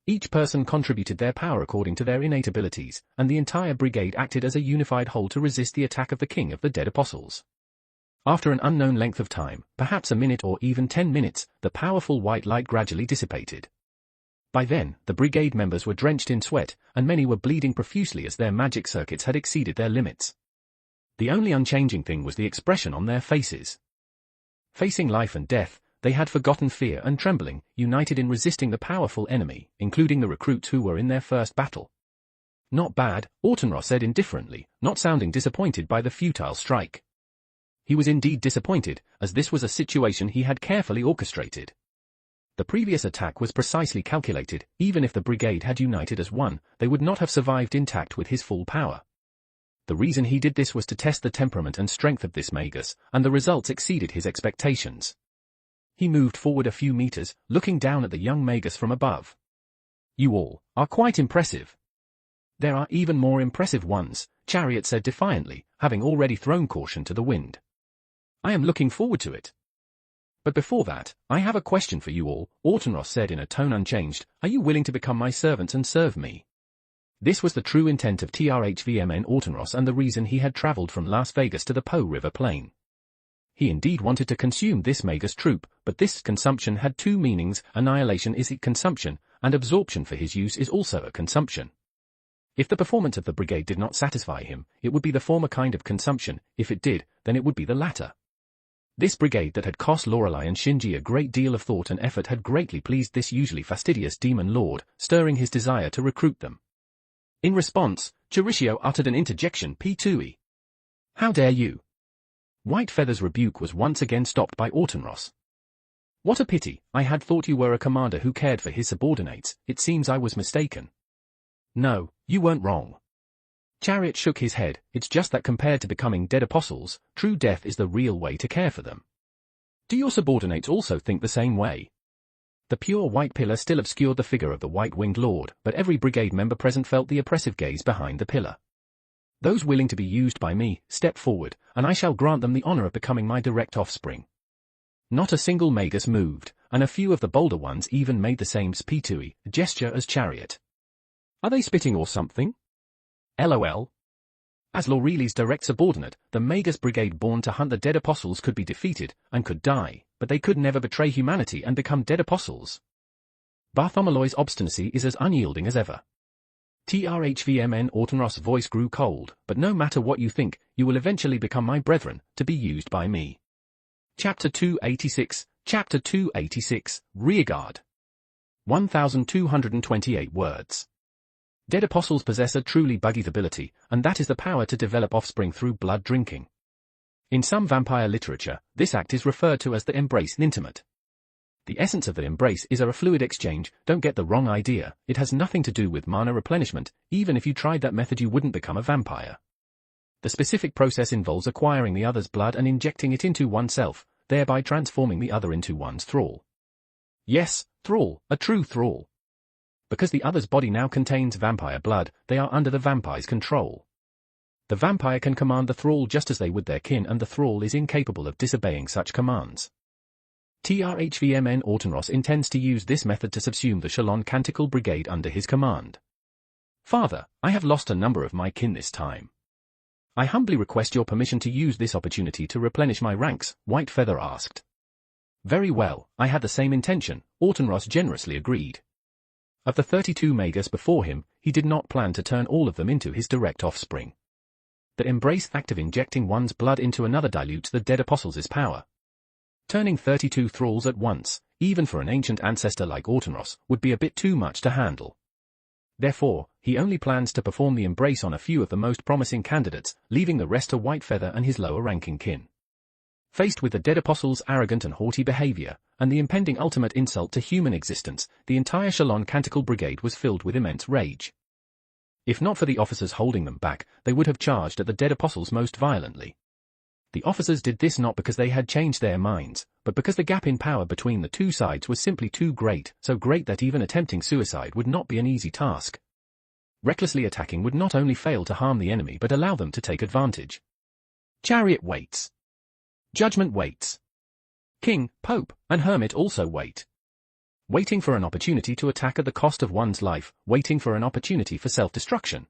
Each person contributed their power according to their innate abilities, and the entire brigade acted as a unified whole to resist the attack of the King of the Dead Apostles. After an unknown length of time, perhaps a minute or even 10 minutes, the powerful white light gradually dissipated. By then, the brigade members were drenched in sweat, and many were bleeding profusely as their magic circuits had exceeded their limits. The only unchanging thing was the expression on their faces. Facing life and death, they had forgotten fear and trembling, united in resisting the powerful enemy, including the recruits who were in their first battle. Not bad, Autenros said indifferently, not sounding disappointed by the futile strike. He was indeed disappointed, as this was a situation he had carefully orchestrated. The previous attack was precisely calculated. Even if the brigade had united as one, they would not have survived intact with his full power. The reason he did this was to test the temperament and strength of this Magus, and the results exceeded his expectations. He moved forward a few meters, looking down at the young Magus from above. "You all are quite impressive." "There are even more impressive ones," Chariot said defiantly, having already thrown caution to the wind. "I am looking forward to it." But before that, I have a question for you all, Autenros said in a tone unchanged. Are you willing to become my servants and serve me? This was the true intent of TRHVMN Autenros and the reason he had traveled from Las Vegas to the Po River Plain. He indeed wanted to consume this Magus troop, but this consumption had two meanings: annihilation is consumption, and absorption for his use is also a consumption. If the performance of the brigade did not satisfy him, it would be the former kind of consumption; if it did, then it would be the latter. This brigade that had cost Lorelei and Shinji a great deal of thought and effort had greatly pleased this usually fastidious demon lord, stirring his desire to recruit them. In response, Chiriccio uttered an interjection: P2E. How dare you? Whitefeather's rebuke was once again stopped by Autenros. What a pity, I had thought you were a commander who cared for his subordinates. It seems I was mistaken. No, you weren't wrong. Chariot shook his head. It's just that compared to becoming dead apostles, true death is the real way to care for them. Do your subordinates also think the same way? The pure white pillar still obscured the figure of the white-winged lord, but every brigade member present felt the oppressive gaze behind the pillar. Those willing to be used by me, step forward, and I shall grant them the honor of becoming my direct offspring. Not a single Magus moved, and a few of the bolder ones even made the same P2E gesture as Chariot. Are they spitting or something? LOL. As Laureli's direct subordinate, the Magus brigade born to hunt the dead apostles could be defeated, and could die, but they could never betray humanity and become dead apostles. Bartholomeo's obstinacy is as unyielding as ever. TRHVMN Autenros' voice grew cold, but no matter what you think, you will eventually become my brethren, to be used by me. Chapter 286, Chapter 286, Rearguard. 1228 words. Dead apostles possess a truly buggy ability, and that is the power to develop offspring through blood drinking. In some vampire literature, this act is referred to as the embrace intimate. The essence of the embrace is a fluid exchange. Don't get the wrong idea, it has nothing to do with mana replenishment. Even if you tried that method you wouldn't become a vampire. The specific process involves acquiring the other's blood and injecting it into oneself, thereby transforming the other into one's thrall. Yes, thrall, a true thrall. Because the other's body now contains vampire blood, they are under the vampire's control. The vampire can command the thrall just as they would their kin, and the thrall is incapable of disobeying such commands. TRHVMN Autenros intends to use this method to subsume the Shalon Canticle Brigade under his command. Father, I have lost a number of my kin this time. I humbly request your permission to use this opportunity to replenish my ranks, Whitefeather asked. Very well, I had the same intention, Autenros generously agreed. Of the 32 Magus before him, he did not plan to turn all of them into his direct offspring. The embrace act of injecting one's blood into another dilutes the dead apostles' power. Turning 32 thralls at once, even for an ancient ancestor like Autenros, would be a bit too much to handle. Therefore, he only plans to perform the embrace on a few of the most promising candidates, leaving the rest to Whitefeather and his lower-ranking kin. Faced with the dead apostles' arrogant and haughty behavior, and the impending ultimate insult to human existence, the entire Shalon Canticle Brigade was filled with immense rage. If not for the officers holding them back, they would have charged at the dead apostles most violently. The officers did this not because they had changed their minds, but because the gap in power between the two sides was simply too great, so great that even attempting suicide would not be an easy task. Recklessly attacking would not only fail to harm the enemy but allow them to take advantage. Chariot waits. Judgment waits. King, Pope, and Hermit also wait. Waiting for an opportunity to attack at the cost of one's life, waiting for an opportunity for self-destruction.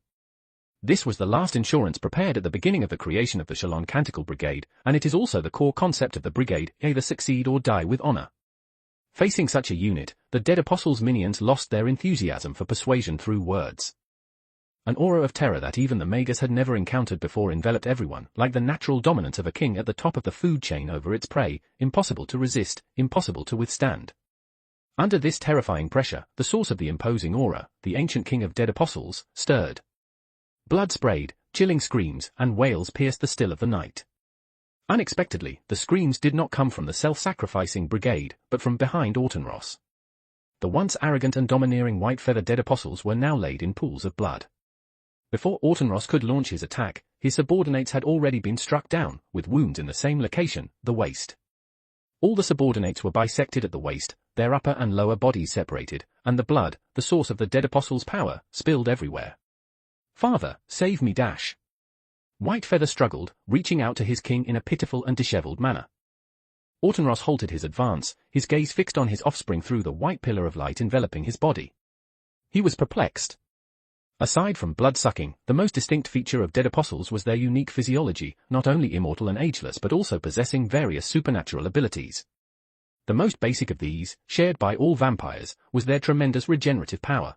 This was the last insurance prepared at the beginning of the creation of the Shalon Canticle Brigade, and it is also the core concept of the brigade: either succeed or die with honor. Facing such a unit, the dead apostles' minions lost their enthusiasm for persuasion through words. An aura of terror that even the Magus had never encountered before enveloped everyone, like the natural dominance of a king at the top of the food chain over its prey, impossible to resist, impossible to withstand. Under this terrifying pressure, the source of the imposing aura, the ancient king of dead apostles, stirred. Blood sprayed, chilling screams and wails pierced the still of the night. Unexpectedly, the screams did not come from the self-sacrificing brigade, but from behind Autenros. The once arrogant and domineering Whitefeather dead apostles were now laid in pools of blood. Before Autenros could launch his attack, his subordinates had already been struck down, with wounds in the same location, the waist. All the subordinates were bisected at the waist, their upper and lower bodies separated, and the blood, the source of the dead apostles' power, spilled everywhere. Father, save me! Whitefeather struggled, reaching out to his king in a pitiful and disheveled manner. Autenros halted his advance, his gaze fixed on his offspring through the white pillar of light enveloping his body. He was perplexed. Aside from blood-sucking, the most distinct feature of dead apostles was their unique physiology, not only immortal and ageless but also possessing various supernatural abilities. The most basic of these, shared by all vampires, was their tremendous regenerative power.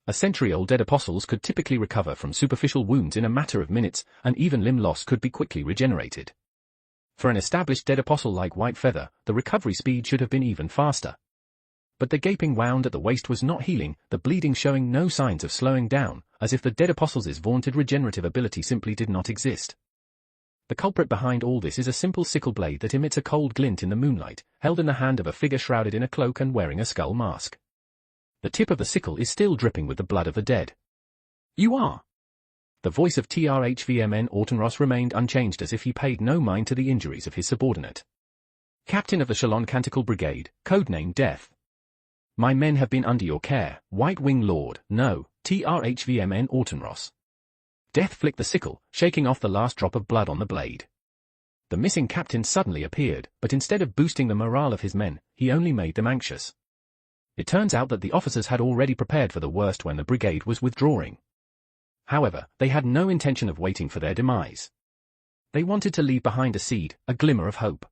A century-old dead apostles could typically recover from superficial wounds in a matter of minutes, and even limb loss could be quickly regenerated. For an established dead apostle like Whitefeather, the recovery speed should have been even faster. But the gaping wound at the waist was not healing, the bleeding showing no signs of slowing down, as if the dead apostles' vaunted regenerative ability simply did not exist. The culprit behind all this is a simple sickle blade that emits a cold glint in the moonlight, held in the hand of a figure shrouded in a cloak and wearing a skull mask. The tip of the sickle is still dripping with the blood of the dead. "You are." The voice of TRHVMN Autenros remained unchanged as if he paid no mind to the injuries of his subordinate. "Captain of the Shalon Canticle Brigade, codename Death. My men have been under your care, White Wing Lord, no, TRHVMN Autenros." Death flicked the sickle, shaking off the last drop of blood on the blade. The missing captain suddenly appeared, but instead of boosting the morale of his men, he only made them anxious. It turns out that the officers had already prepared for the worst when the brigade was withdrawing. However, they had no intention of waiting for their demise. They wanted to leave behind a seed, a glimmer of hope.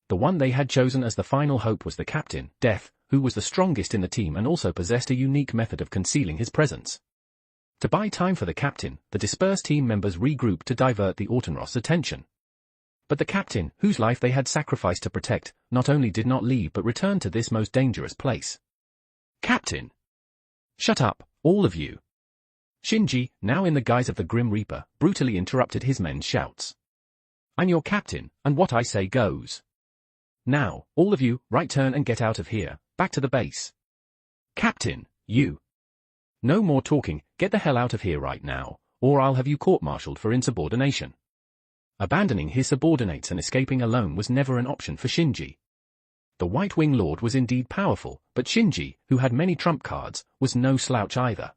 The one they had chosen as the final hope was the captain, Death, who was the strongest in the team and also possessed a unique method of concealing his presence. To buy time for the captain, the dispersed team members regrouped to divert the Autenros' attention. But the captain, whose life they had sacrificed to protect, not only did not leave but returned to this most dangerous place. "Captain! Shut up, all of you!" Shinji, now in the guise of the Grim Reaper, brutally interrupted his men's shouts. "I'm your captain, and what I say goes. Now, all of you, right turn and get out of here, back to the base. Captain, you! No more talking, get the hell out of here right now, or I'll have you court-martialed for insubordination." Abandoning his subordinates and escaping alone was never an option for Shinji. The White Wing Lord was indeed powerful, but Shinji, who had many trump cards, was no slouch either.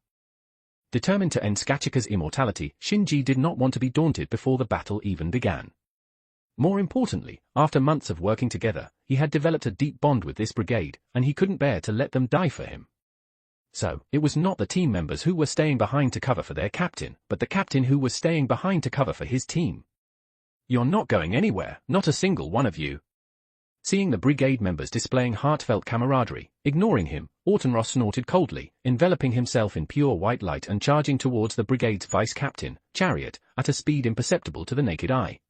Determined to end Skachika's immortality, Shinji did not want to be daunted before the battle even began. More importantly, after months of working together, he had developed a deep bond with this brigade, and he couldn't bear to let them die for him. So, it was not the team members who were staying behind to cover for their captain, but the captain who was staying behind to cover for his team. "You're not going anywhere, not a single one of you." Seeing the brigade members displaying heartfelt camaraderie, ignoring him, Autenros snorted coldly, enveloping himself in pure white light and charging towards the brigade's vice-captain, Chariot, at a speed imperceptible to the naked eye.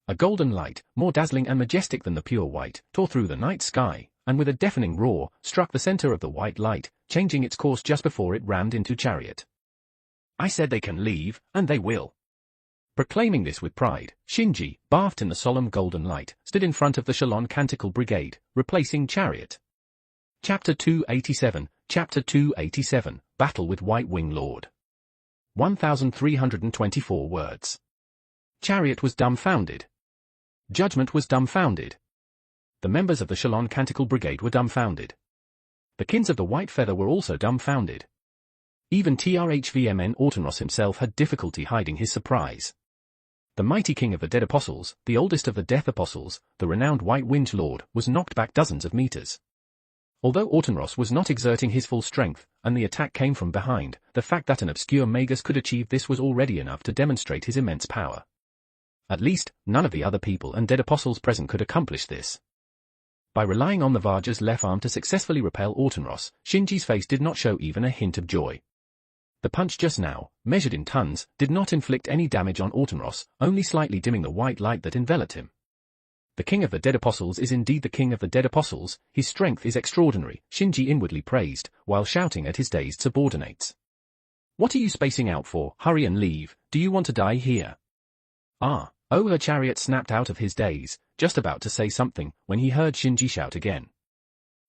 A golden light, more dazzling and majestic than the pure white, tore through the night sky, and with a deafening roar, struck the center of the white light, changing its course just before it rammed into Chariot. "I said they can leave, and they will." Proclaiming this with pride, Shinji, bathed in the solemn golden light, stood in front of the Shalon Canticle Brigade, replacing Chariot. Chapter 287, Chapter 287, Battle with White Wing Lord. 1,324 words. Chariot was dumbfounded. Judgment was dumbfounded. The members of the Shalon Canticle Brigade were dumbfounded. The kins of the White Feather were also dumbfounded. Even TRHVMN Autenros himself had difficulty hiding his surprise. The mighty king of the Dead Apostles, the oldest of the Death Apostles, the renowned White Winged Lord, was knocked back dozens of meters. Although Autenros was not exerting his full strength, and the attack came from behind, the fact that an obscure magus could achieve this was already enough to demonstrate his immense power. At least, none of the other people and Dead Apostles present could accomplish this. By relying on the Varga's left arm to successfully repel Autenros, Shinji's face did not show even a hint of joy. The punch just now, measured in tons, did not inflict any damage on Autenros, only slightly dimming the white light that enveloped him. The King of the Dead Apostles is indeed the King of the Dead Apostles, his strength is extraordinary, Shinji inwardly praised, while shouting at his dazed subordinates. "What are you spacing out for? Hurry and leave, do you want to die here?" Her Chariot snapped out of his daze, just about to say something, when he heard Shinji shout again.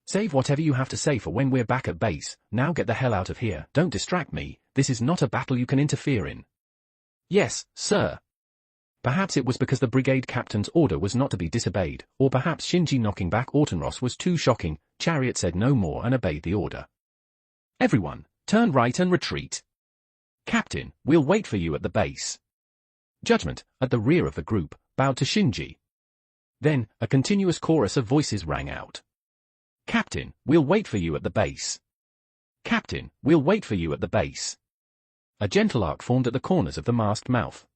"Save whatever you have to say for when we're back at base, now get the hell out of here, don't distract me, this is not a battle you can interfere in." "Yes, sir." Perhaps it was because the brigade captain's order was not to be disobeyed, or perhaps Shinji knocking back Autenros was too shocking. Chariot said no more and obeyed the order. "Everyone, turn right and retreat. Captain, we'll wait for you at the base." Judgment, at the rear of the group, bowed to Shinji. Then, a continuous chorus of voices rang out. "Captain, we'll wait for you at the base. Captain, we'll wait for you at the base." A gentle arc formed at the corners of the masked mouth.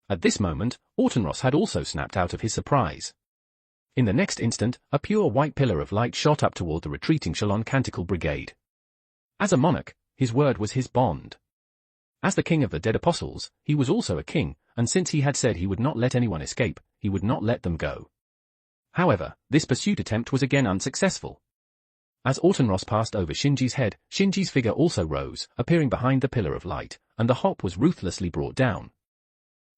At this moment, Autenros had also snapped out of his surprise. In the next instant, a pure white pillar of light shot up toward the retreating Shalon Canticle Brigade. As a monarch, his word was his bond. As the king of the dead apostles, he was also a king, and since he had said he would not let anyone escape, he would not let them go. However, this pursuit attempt was again unsuccessful. As Autenros passed over Shinji's head, Shinji's figure also rose, appearing behind the pillar of light, and the hop was ruthlessly brought down.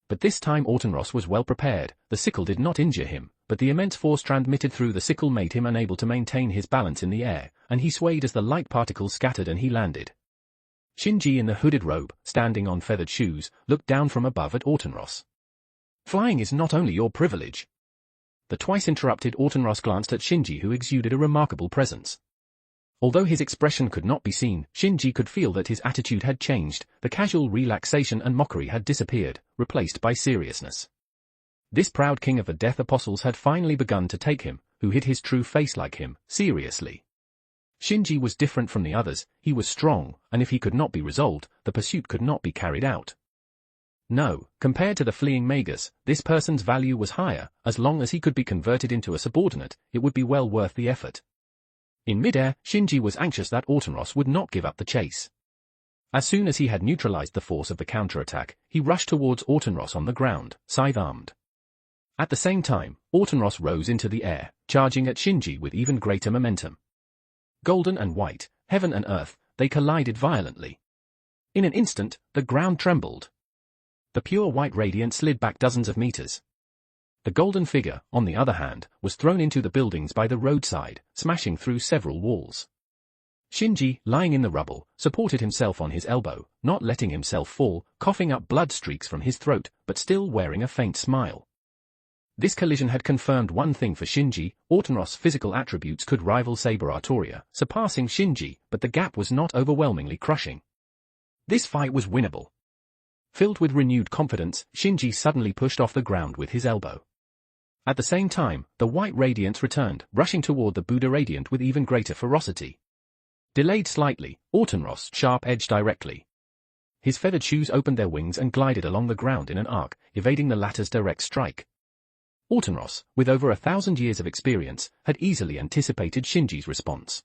But this time Autenros was well prepared. The sickle did not injure him, but the immense force transmitted through the sickle made him unable to maintain his balance in the air, and he swayed as the light particles scattered and he landed. Shinji in the hooded robe, standing on feathered shoes, looked down from above at Autenros. "Flying is not only your privilege." The twice interrupted Autenros glanced at Shinji, who exuded a remarkable presence. Although his expression could not be seen, Shinji could feel that his attitude had changed. The casual relaxation and mockery had disappeared, replaced by seriousness. This proud king of the Death Apostles had finally begun to take him, who hid his true face like him, seriously. Shinji was different from the others. He was strong, and if he could not be resolved, the pursuit could not be carried out. No, compared to the fleeing Magus, this person's value was higher. As long as he could be converted into a subordinate, it would be well worth the effort. In midair, Shinji was anxious that Autenros would not give up the chase. As soon as he had neutralized the force of the counterattack, he rushed towards Autenros on the ground, scythe-armed. At the same time, Autenros rose into the air, charging at Shinji with even greater momentum. Golden and white, heaven and earth, they collided violently. In an instant, the ground trembled. The pure white radiance slid back dozens of meters. The golden figure, on the other hand, was thrown into the buildings by the roadside, smashing through several walls. Shinji, lying in the rubble, supported himself on his elbow, not letting himself fall, coughing up blood streaks from his throat, but still wearing a faint smile. This collision had confirmed one thing for Shinji: Autenros' physical attributes could rival Saber Artoria, surpassing Shinji, but the gap was not overwhelmingly crushing. This fight was winnable. Filled with renewed confidence, Shinji suddenly pushed off the ground with his elbow. At the same time, the white radiance returned, rushing toward the Buddha Radiant with even greater ferocity. Delayed slightly, Autenros' sharp edge directly. His feathered shoes opened their wings and glided along the ground in an arc, evading the latter's direct strike. Autenros, with over 1,000 years of experience, had easily anticipated Shinji's response.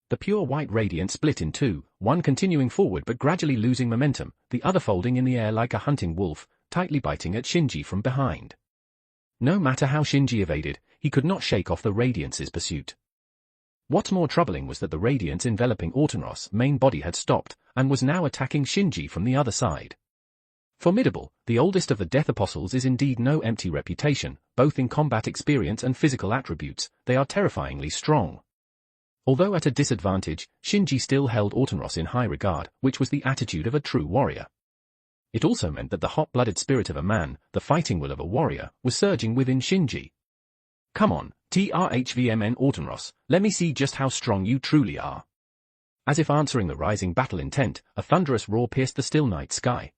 The pure white radiance split in two, one continuing forward but gradually losing momentum, the other folding in the air like a hunting wolf, tightly biting at Shinji from behind. No matter how Shinji evaded, he could not shake off the radiance's pursuit. What's more troubling was that the radiance enveloping Autenros' main body had stopped, and was now attacking Shinji from the other side. Formidable, the oldest of the Death Apostles is indeed no empty reputation, both in combat experience and physical attributes, they are terrifyingly strong. Although at a disadvantage, Shinji still held Autenros in high regard, which was the attitude of a true warrior. It also meant that the hot-blooded spirit of a man, the fighting will of a warrior, was surging within Shinji. "Come on, TRHVMN Autenros, let me see just how strong you truly are." As if answering the rising battle intent, a thunderous roar pierced the still night sky.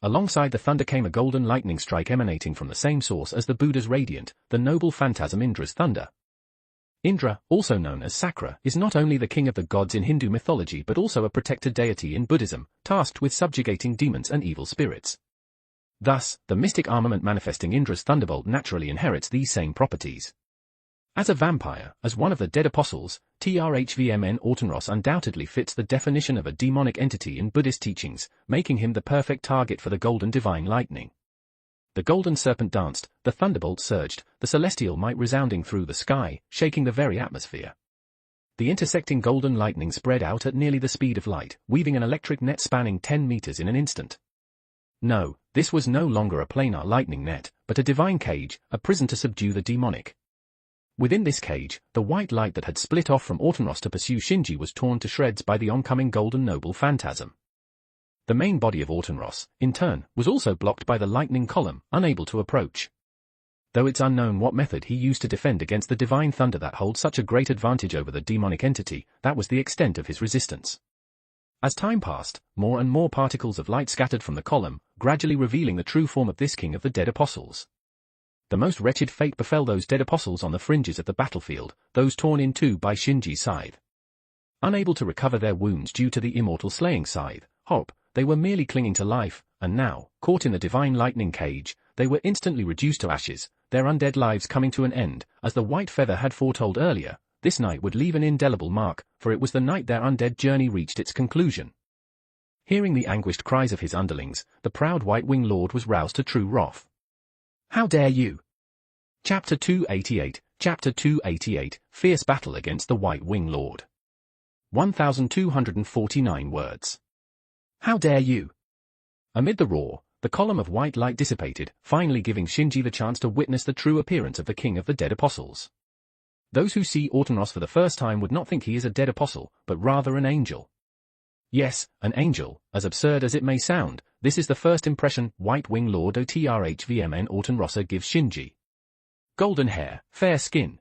Alongside the thunder came a golden lightning strike emanating from the same source as the Buddha's radiant, the noble phantasm Indra's thunder. Indra, also known as Sakra, is not only the king of the gods in Hindu mythology but also a protector deity in Buddhism, tasked with subjugating demons and evil spirits. Thus, the mystic armament manifesting Indra's thunderbolt naturally inherits these same properties. As a vampire, as one of the dead apostles, TRHVMN Autenros undoubtedly fits the definition of a demonic entity in Buddhist teachings, making him the perfect target for the golden divine lightning. The golden serpent danced, the thunderbolt surged, the celestial might resounding through the sky, shaking the very atmosphere. The intersecting golden lightning spread out at nearly the speed of light, weaving an electric net spanning 10 meters in an instant. No, this was no longer a planar lightning net, but a divine cage, a prison to subdue the demonic. Within this cage, the white light that had split off from Autenros to pursue Shinji was torn to shreds by the oncoming golden noble phantasm. The main body of Autenros, in turn, was also blocked by the lightning column, unable to approach. Though it's unknown what method he used to defend against the divine thunder that holds such a great advantage over the demonic entity, that was the extent of his resistance. As time passed, more and more particles of light scattered from the column, gradually revealing the true form of this king of the dead apostles. The most wretched fate befell those dead apostles on the fringes of the battlefield, those torn in two by Shinji's scythe. Unable to recover their wounds due to the immortal slaying scythe, they were merely clinging to life, and now, caught in the divine lightning cage, they were instantly reduced to ashes, their undead lives coming to an end. As the white feather had foretold earlier, this night would leave an indelible mark, for it was the night their undead journey reached its conclusion. Hearing the anguished cries of his underlings, the proud White-Wing Lord was roused to true wrath. "How dare you?" Chapter 288, Fierce Battle Against the White-Wing Lord. 1249 words. "How dare you?" Amid the roar, the column of white light dissipated, finally giving Shinji the chance to witness the true appearance of the King of the Dead Apostles. Those who see Autumnross for the first time would not think he is a dead apostle, but rather an angel. Yes, an angel, as absurd as it may sound, this is the first impression White-Wing Lord Otrhvmn Autumnrossa gives Shinji. Golden hair, fair skin.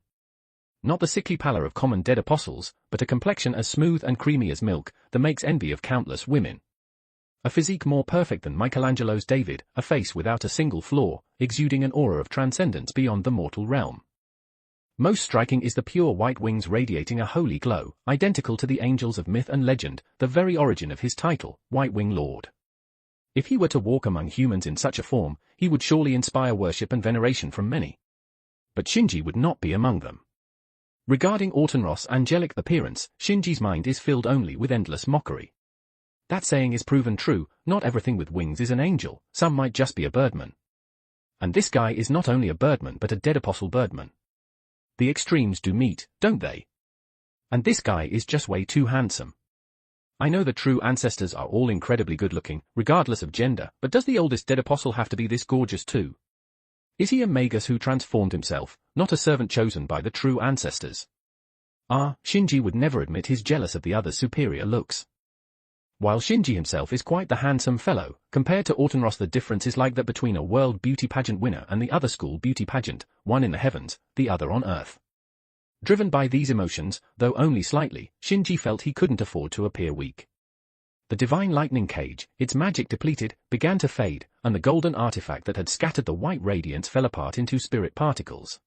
Not the sickly pallor of common dead apostles, but a complexion as smooth and creamy as milk, that makes envy of countless women. A physique more perfect than Michelangelo's David, a face without a single flaw, exuding an aura of transcendence beyond the mortal realm. Most striking is the pure white wings radiating a holy glow, identical to the angels of myth and legend, the very origin of his title, White-Wing Lord. If he were to walk among humans in such a form, he would surely inspire worship and veneration from many. But Shinji would not be among them. Regarding Autumnross' angelic appearance, Shinji's mind is filled only with endless mockery. That saying is proven true, not everything with wings is an angel, some might just be a birdman. And this guy is not only a birdman but a dead apostle birdman. The extremes do meet, don't they? And this guy is just way too handsome. I know the true ancestors are all incredibly good-looking, regardless of gender, but does the oldest dead apostle have to be this gorgeous too? Is he a magus who transformed himself, not a servant chosen by the true ancestors? Shinji would never admit he's jealous of the other's superior looks. While Shinji himself is quite the handsome fellow, compared to Autumnross the difference is like that between a world beauty pageant winner and the other school beauty pageant, one in the heavens, the other on earth. Driven by these emotions, though only slightly, Shinji felt he couldn't afford to appear weak. The divine lightning cage, its magic depleted, began to fade, and the golden artifact that had scattered the white radiance fell apart into spirit particles.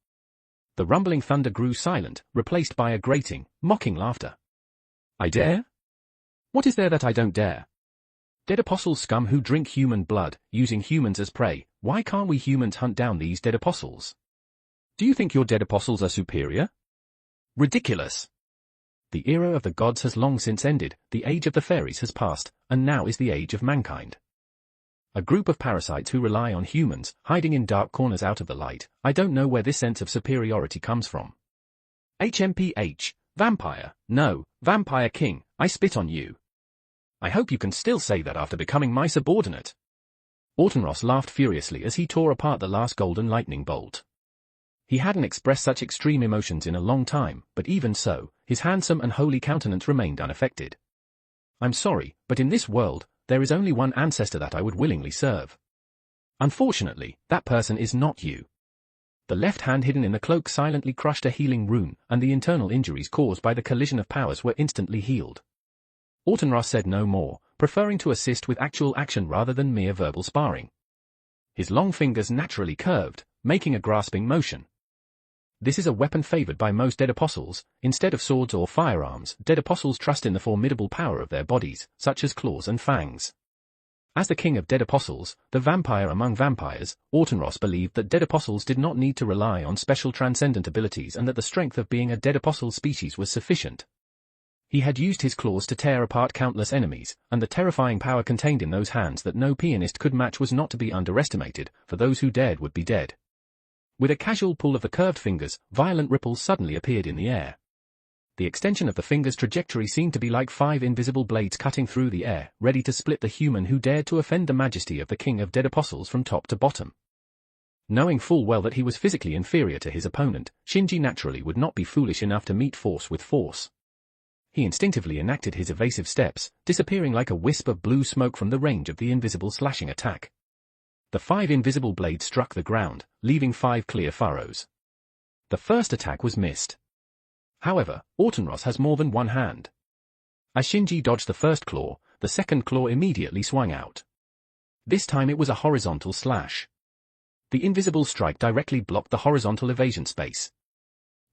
The rumbling thunder grew silent, replaced by a grating, mocking laughter. "I dare? What is there that I don't dare? Dead apostle scum who drink human blood, using humans as prey, why can't we humans hunt down these dead apostles? Do you think your dead apostles are superior? Ridiculous! The era of the gods has long since ended, the age of the fairies has passed, and now is the age of mankind. A group of parasites who rely on humans, hiding in dark corners out of the light. I don't know where this sense of superiority comes from. HMPH, vampire, no, vampire king, I spit on you. I hope you can still say that after becoming my subordinate." Autumnross laughed furiously as he tore apart the last golden lightning bolt. He hadn't expressed such extreme emotions in a long time, but even so, his handsome and holy countenance remained unaffected. "I'm sorry, but in this world, there is only one ancestor that I would willingly serve. Unfortunately, that person is not you." The left hand hidden in the cloak silently crushed a healing rune, and the internal injuries caused by the collision of powers were instantly healed. Autumnross said no more, preferring to assist with actual action rather than mere verbal sparring. His long fingers naturally curved, making a grasping motion. This is a weapon favored by most dead apostles. Instead of swords or firearms, dead apostles trust in the formidable power of their bodies, such as claws and fangs. As the king of dead apostles, the vampire among vampires, Autumnross believed that dead apostles did not need to rely on special transcendent abilities and that the strength of being a dead apostle species was sufficient. He had used his claws to tear apart countless enemies, and the terrifying power contained in those hands that no pianist could match was not to be underestimated, for those who dared would be dead. With a casual pull of the curved fingers, violent ripples suddenly appeared in the air. The extension of the finger's trajectory seemed to be like 5 invisible blades cutting through the air, ready to split the human who dared to offend the majesty of the king of dead apostles from top to bottom. Knowing full well that he was physically inferior to his opponent, Shinji naturally would not be foolish enough to meet force with force. He instinctively enacted his evasive steps, disappearing like a wisp of blue smoke from the range of the invisible slashing attack. The 5 invisible blades struck the ground, leaving 5 clear furrows. The first attack was missed. However, Autumnross has more than one hand. As Shinji dodged the first claw, the second claw immediately swung out. This time it was a horizontal slash. The invisible strike directly blocked the horizontal evasion space.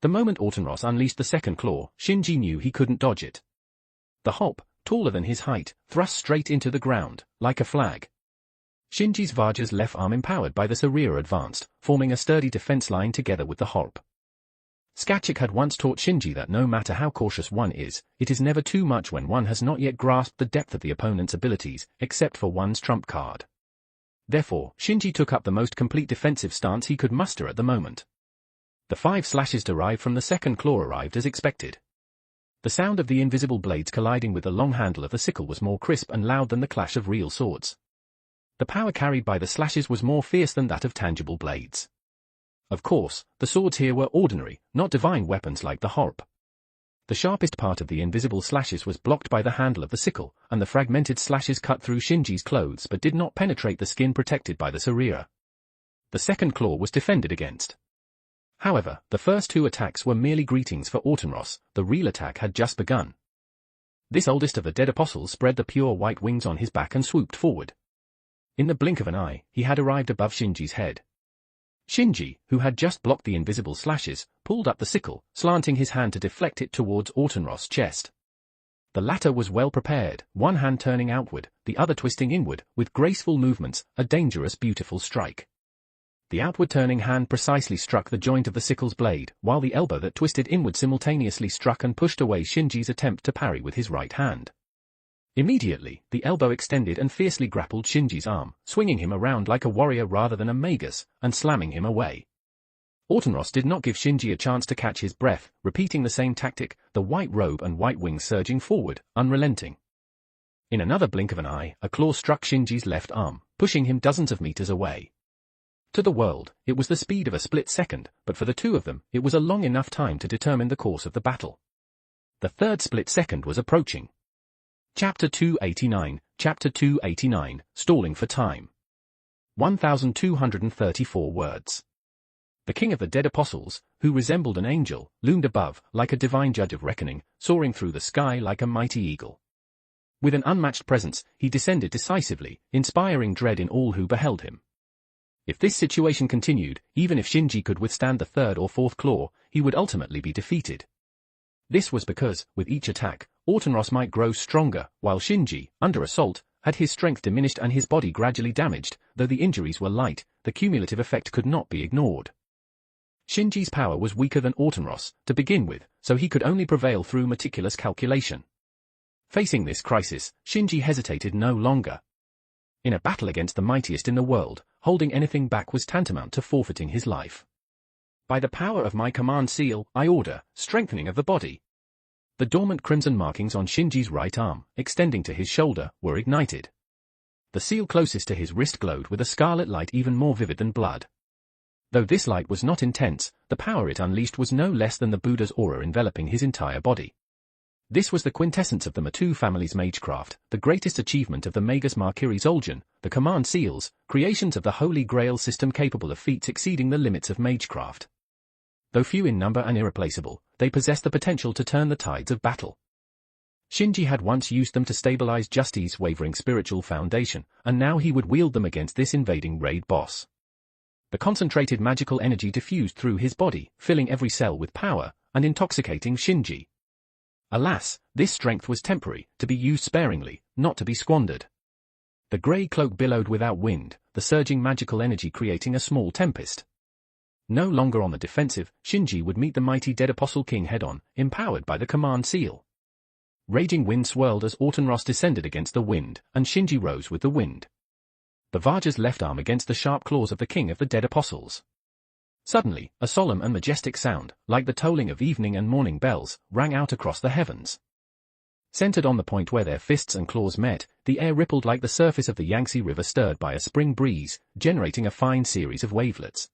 The moment Autenros unleashed the second claw, Shinji knew he couldn't dodge it. The hop, taller than his height, thrust straight into the ground, like a flag. Shinji's Vajra's left arm empowered by the Sarira advanced, forming a sturdy defense line together with the hop. Skachik had once taught Shinji that no matter how cautious one is, it is never too much when one has not yet grasped the depth of the opponent's abilities, except for one's trump card. Therefore, Shinji took up the most complete defensive stance he could muster at the moment. The 5 slashes derived from the second claw arrived as expected. The sound of the invisible blades colliding with the long handle of the sickle was more crisp and loud than the clash of real swords. The power carried by the slashes was more fierce than that of tangible blades. Of course, the swords here were ordinary, not divine weapons like the harp. The sharpest part of the invisible slashes was blocked by the handle of the sickle, and the fragmented slashes cut through Shinji's clothes but did not penetrate the skin protected by the Sarira. The second claw was defended against. However, the first 2 attacks were merely greetings for Autenros, the real attack had just begun. This oldest of the dead apostles spread the pure white wings on his back and swooped forward. In the blink of an eye, he had arrived above Shinji's head. Shinji, who had just blocked the invisible slashes, pulled up the sickle, slanting his hand to deflect it towards Autenros' chest. The latter was well prepared, one hand turning outward, the other twisting inward, with graceful movements, a dangerous beautiful strike. The outward-turning hand precisely struck the joint of the sickle's blade, while the elbow that twisted inward simultaneously struck and pushed away Shinji's attempt to parry with his right hand. Immediately, the elbow extended and fiercely grappled Shinji's arm, swinging him around like a warrior rather than a magus, and slamming him away. Autenros did not give Shinji a chance to catch his breath, repeating the same tactic, the white robe and white wings surging forward, unrelenting. In another blink of an eye, a claw struck Shinji's left arm, pushing him dozens of meters away. To the world, it was the speed of a split second, but for the 2 of them, it was a long enough time to determine the course of the battle. The third split second was approaching. Chapter 289, Chapter 289, Stalling for Time. 1234 words. The king of the dead apostles, who resembled an angel, loomed above, like a divine judge of reckoning, soaring through the sky like a mighty eagle. With an unmatched presence, he descended decisively, inspiring dread in all who beheld him. If this situation continued, even if Shinji could withstand the 3rd or 4th claw, he would ultimately be defeated. This was because, with each attack, Autenros might grow stronger, while Shinji, under assault, had his strength diminished and his body gradually damaged. Though the injuries were light, the cumulative effect could not be ignored. Shinji's power was weaker than Autenros, to begin with, so he could only prevail through meticulous calculation. Facing this crisis, Shinji hesitated no longer. In a battle against the mightiest in the world, holding anything back was tantamount to forfeiting his life. By the power of my command seal, I order, strengthening of the body. The dormant crimson markings on Shinji's right arm, extending to his shoulder, were ignited. The seal closest to his wrist glowed with a scarlet light even more vivid than blood. Though this light was not intense, the power it unleashed was no less than the Buddha's aura enveloping his entire body. This was the quintessence of the Matou family's magecraft, the greatest achievement of the Magus Markiri Zoljan, the command seals, creations of the Holy Grail system capable of feats exceeding the limits of magecraft. Though few in number and irreplaceable, they possessed the potential to turn the tides of battle. Shinji had once used them to stabilize Justice's wavering spiritual foundation, and now he would wield them against this invading raid boss. The concentrated magical energy diffused through his body, filling every cell with power, and intoxicating Shinji. Alas, this strength was temporary, to be used sparingly, not to be squandered. The grey cloak billowed without wind, the surging magical energy creating a small tempest. No longer on the defensive, Shinji would meet the mighty dead Apostle King head-on, empowered by the command seal. Raging wind swirled as Autenros descended against the wind, and Shinji rose with the wind. The Vajra's left arm against the sharp claws of the King of the Dead Apostles. Suddenly, a solemn and majestic sound, like the tolling of evening and morning bells, rang out across the heavens. Centered on the point where their fists and claws met, the air rippled like the surface of the Yangtze River stirred by a spring breeze, generating a fine series of wavelets.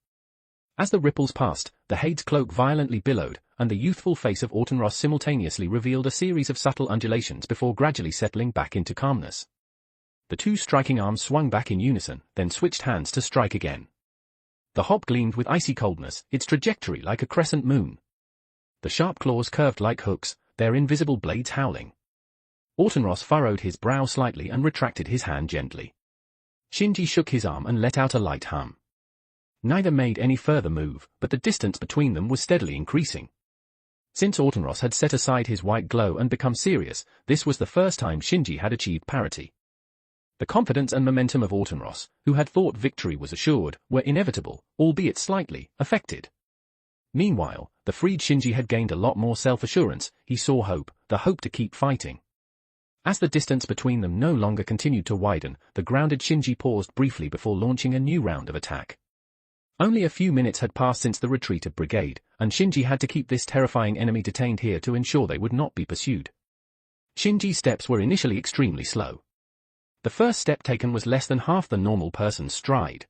As the ripples passed, the Hade's cloak violently billowed, and the youthful face of Autenros simultaneously revealed a series of subtle undulations before gradually settling back into calmness. The two striking arms swung back in unison, then switched hands to strike again. The hop gleamed with icy coldness, its trajectory like a crescent moon. The sharp claws curved like hooks, their invisible blades howling. Autenros furrowed his brow slightly and retracted his hand gently. Shinji shook his arm and let out a light hum. Neither made any further move, but the distance between them was steadily increasing. Since Autenros had set aside his white glow and become serious, this was the first time Shinji had achieved parity. The confidence and momentum of Autenros, who had thought victory was assured, were inevitable, albeit slightly, affected. Meanwhile, the freed Shinji had gained a lot more self-assurance. He saw hope, the hope to keep fighting. As the distance between them no longer continued to widen, the grounded Shinji paused briefly before launching a new round of attack. Only a few minutes had passed since the retreat of Brigade, and Shinji had to keep this terrifying enemy detained here to ensure they would not be pursued. Shinji's steps were initially extremely slow. The first step taken was less than half the normal person's stride.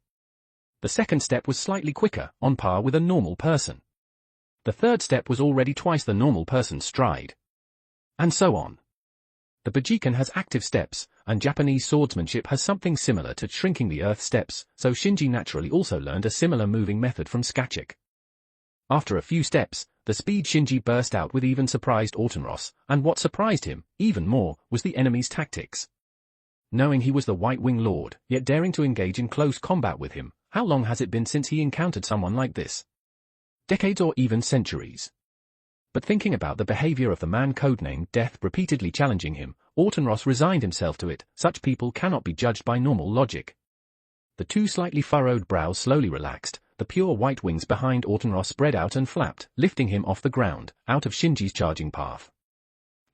The second step was slightly quicker, on par with a normal person. The third step was already twice the normal person's stride. And so on. The Bajikan has active steps, and Japanese swordsmanship has something similar to shrinking the earth steps, so Shinji naturally also learned a similar moving method from Skachik. After a few steps, the speed Shinji burst out with even surprised Autenros, and what surprised him, even more, was the enemy's tactics. Knowing he was the White Wing Lord, yet daring to engage in close combat with him, how long has it been since he encountered someone like this? Decades or even centuries. But thinking about the behavior of the man codenamed Death repeatedly challenging him, Autenros resigned himself to it. Such people cannot be judged by normal logic. The two slightly furrowed brows slowly relaxed, the pure white wings behind Autenros spread out and flapped, lifting him off the ground, out of Shinji's charging path.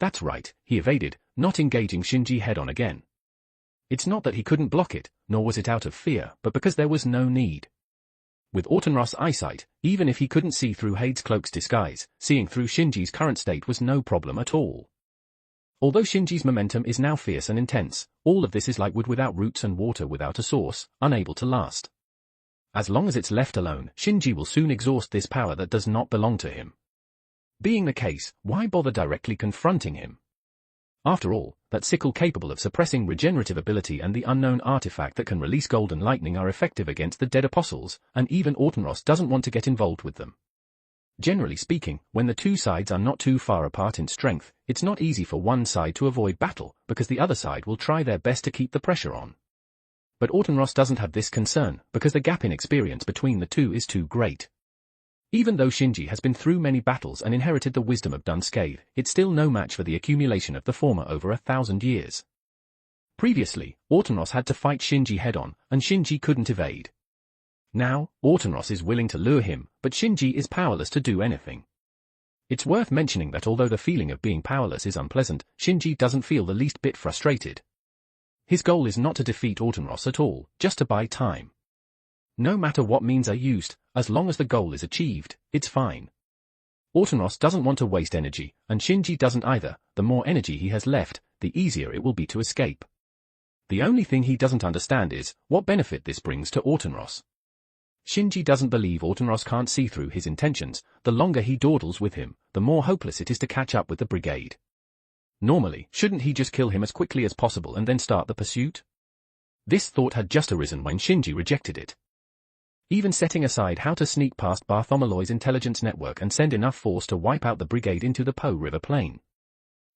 That's right, he evaded, not engaging Shinji head-on again. It's not that he couldn't block it, nor was it out of fear, but because there was no need. With Autenros' eyesight, even if he couldn't see through Hade's cloak's disguise, seeing through Shinji's current state was no problem at all. Although Shinji's momentum is now fierce and intense, all of this is like wood without roots and water without a source, unable to last. As long as it's left alone, Shinji will soon exhaust this power that does not belong to him. Being the case, why bother directly confronting him? After all, that sickle capable of suppressing regenerative ability and the unknown artifact that can release golden lightning are effective against the dead apostles, and even Autenros doesn't want to get involved with them. Generally speaking, when the two sides are not too far apart in strength, it's not easy for one side to avoid battle, because the other side will try their best to keep the pressure on. But Autenros doesn't have this concern, because the gap in experience between the two is too great. Even though Shinji has been through many battles and inherited the wisdom of Dunscathe, it's still no match for the accumulation of the former over 1,000 years. Previously, Autenros had to fight Shinji head-on, and Shinji couldn't evade. Now, Autenros is willing to lure him, but Shinji is powerless to do anything. It's worth mentioning that although the feeling of being powerless is unpleasant, Shinji doesn't feel the least bit frustrated. His goal is not to defeat Autenros at all, just to buy time. No matter what means are used, as long as the goal is achieved, it's fine. Autenros doesn't want to waste energy, and Shinji doesn't either. The more energy he has left, the easier it will be to escape. The only thing he doesn't understand is what benefit this brings to Autenros. Shinji doesn't believe Autenros can't see through his intentions. The longer he dawdles with him, the more hopeless it is to catch up with the brigade. Normally, shouldn't he just kill him as quickly as possible and then start the pursuit? This thought had just arisen when Shinji rejected it. Even setting aside how to sneak past Bartholomeo's intelligence network and send enough force to wipe out the brigade into the Po River plain.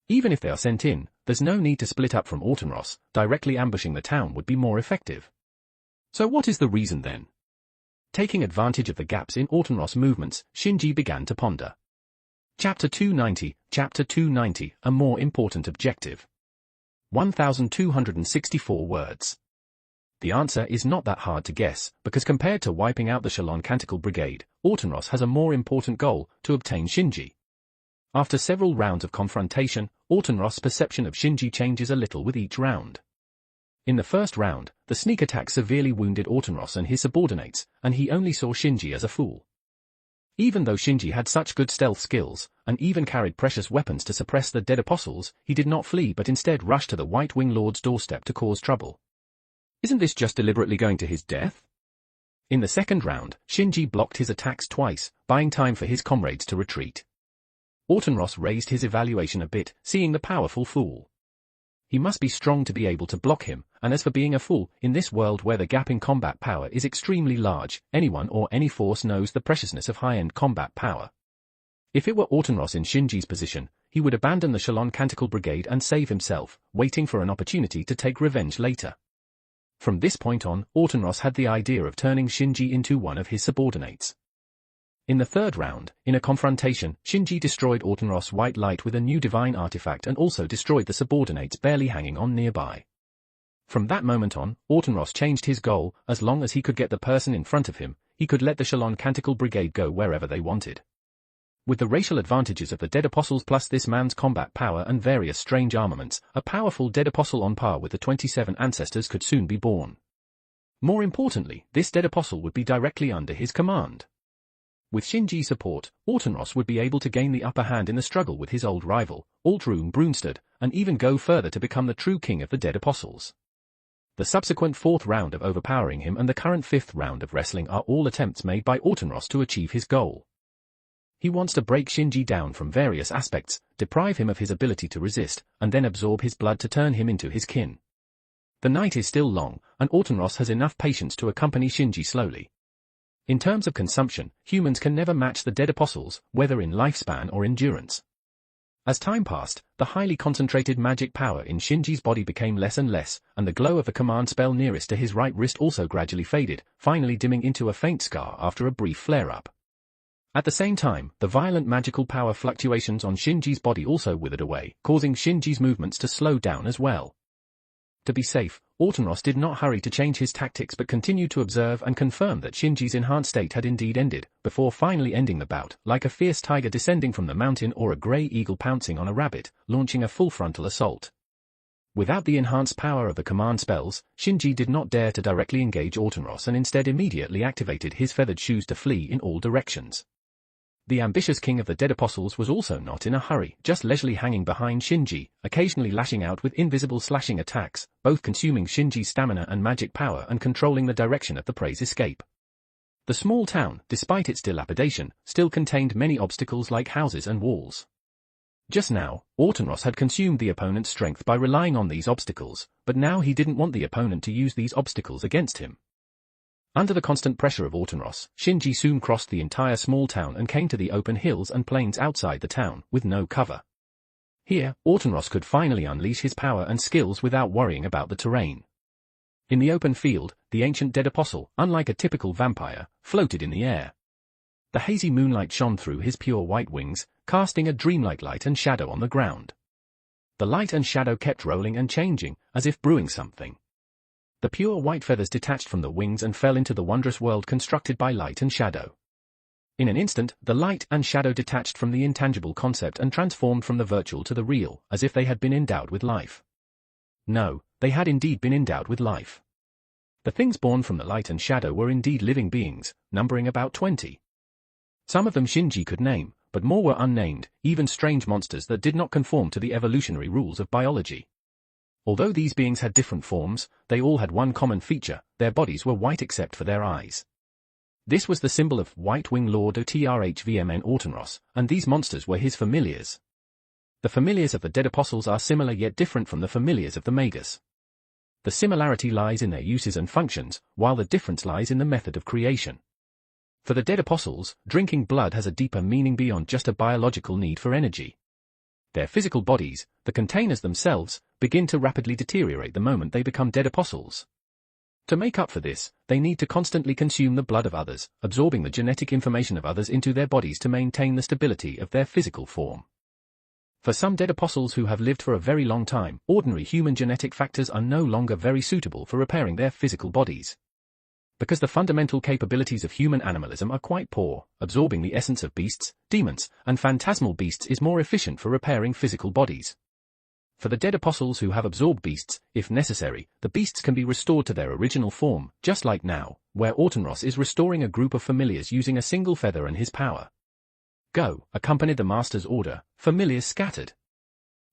Even if they are sent in, there's no need to split up from Autenros. Directly ambushing the town would be more effective. So what is the reason then? Taking advantage of the gaps in Autenros' movements, Shinji began to ponder. Chapter 290, a more important objective. 1,264 words. The answer is not that hard to guess, because compared to wiping out the Shalon Canticle Brigade, Autenros has a more important goal, to obtain Shinji. After several rounds of confrontation, Autenros' perception of Shinji changes a little with each round. In the first round, the sneak attack severely wounded Autenros and his subordinates, and he only saw Shinji as a fool. Even though Shinji had such good stealth skills, and even carried precious weapons to suppress the dead apostles, he did not flee but instead rushed to the White Wing Lord's doorstep to cause trouble. Isn't this just deliberately going to his death? In the second round, Shinji blocked his attacks twice, buying time for his comrades to retreat. Autenros raised his evaluation a bit, seeing the powerful fool. He must be strong to be able to block him, and as for being a fool, in this world where the gap in combat power is extremely large, anyone or any force knows the preciousness of high-end combat power. If it were Autenros in Shinji's position, he would abandon the Shalon Canticle Brigade and save himself, waiting for an opportunity to take revenge later. From this point on, Autenros had the idea of turning Shinji into one of his subordinates. In the third round, in a confrontation, Shinji destroyed Autenros' white light with a new divine artifact and also destroyed the subordinates barely hanging on nearby. From that moment on, Autenros changed his goal. As long as he could get the person in front of him, he could let the Shalon Canticle Brigade go wherever they wanted. With the racial advantages of the Dead Apostles plus this man's combat power and various strange armaments, a powerful Dead Apostle on par with the 27 ancestors could soon be born. More importantly, this Dead Apostle would be directly under his command. With Shinji's support, Autenros would be able to gain the upper hand in the struggle with his old rival, Altrune Brunstad, and even go further to become the true king of the Dead Apostles. The subsequent fourth round of overpowering him and the current fifth round of wrestling are all attempts made by Autenros to achieve his goal. He wants to break Shinji down from various aspects, deprive him of his ability to resist, and then absorb his blood to turn him into his kin. The night is still long, and Autenros has enough patience to accompany Shinji slowly. In terms of consumption, humans can never match the Dead Apostles, whether in lifespan or endurance. As time passed, the highly concentrated magic power in Shinji's body became less and less, and the glow of the command spell nearest to his right wrist also gradually faded, finally dimming into a faint scar after a brief flare-up. At the same time, the violent magical power fluctuations on Shinji's body also withered away, causing Shinji's movements to slow down as well. To be safe, Autenros did not hurry to change his tactics but continued to observe and confirm that Shinji's enhanced state had indeed ended, before finally ending the bout, like a fierce tiger descending from the mountain or a grey eagle pouncing on a rabbit, launching a full frontal assault. Without the enhanced power of the command spells, Shinji did not dare to directly engage Autenros and instead immediately activated his feathered shoes to flee in all directions. The ambitious king of the Dead Apostles was also not in a hurry, just leisurely hanging behind Shinji, occasionally lashing out with invisible slashing attacks, both consuming Shinji's stamina and magic power and controlling the direction of the prey's escape. The small town, despite its dilapidation, still contained many obstacles like houses and walls. Just now, Autenros had consumed the opponent's strength by relying on these obstacles, but now he didn't want the opponent to use these obstacles against him. Under the constant pressure of Autenros, Shinji soon crossed the entire small town and came to the open hills and plains outside the town, with no cover. Here, Autenros could finally unleash his power and skills without worrying about the terrain. In the open field, the ancient Dead Apostle, unlike a typical vampire, floated in the air. The hazy moonlight shone through his pure white wings, casting a dreamlike light and shadow on the ground. The light and shadow kept rolling and changing, as if brewing something. The pure white feathers detached from the wings and fell into the wondrous world constructed by light and shadow. In an instant, the light and shadow detached from the intangible concept and transformed from the virtual to the real, as if they had been endowed with life. No, they had indeed been endowed with life. The things born from the light and shadow were indeed living beings, numbering about 20. Some of them Shinji could name, but more were unnamed, even strange monsters that did not conform to the evolutionary rules of biology. Although these beings had different forms, they all had one common feature: their bodies were white except for their eyes. This was the symbol of White Wing Lord Otrhvmn Autenros, and these monsters were his familiars. The familiars of the Dead Apostles are similar yet different from the familiars of the Magus. The similarity lies in their uses and functions, while the difference lies in the method of creation. For the Dead Apostles, drinking blood has a deeper meaning beyond just a biological need for energy. Their physical bodies, the containers themselves, begin to rapidly deteriorate the moment they become Dead Apostles. To make up for this, they need to constantly consume the blood of others, absorbing the genetic information of others into their bodies to maintain the stability of their physical form. For some Dead Apostles who have lived for a very long time, ordinary human genetic factors are no longer very suitable for repairing their physical bodies. Because the fundamental capabilities of human animalism are quite poor, absorbing the essence of beasts, demons, and phantasmal beasts is more efficient for repairing physical bodies. For the Dead Apostles who have absorbed beasts, if necessary, the beasts can be restored to their original form, just like now, where Autenros is restoring a group of familiars using a single feather and his power. Go, accompanied the master's order, familiars scattered.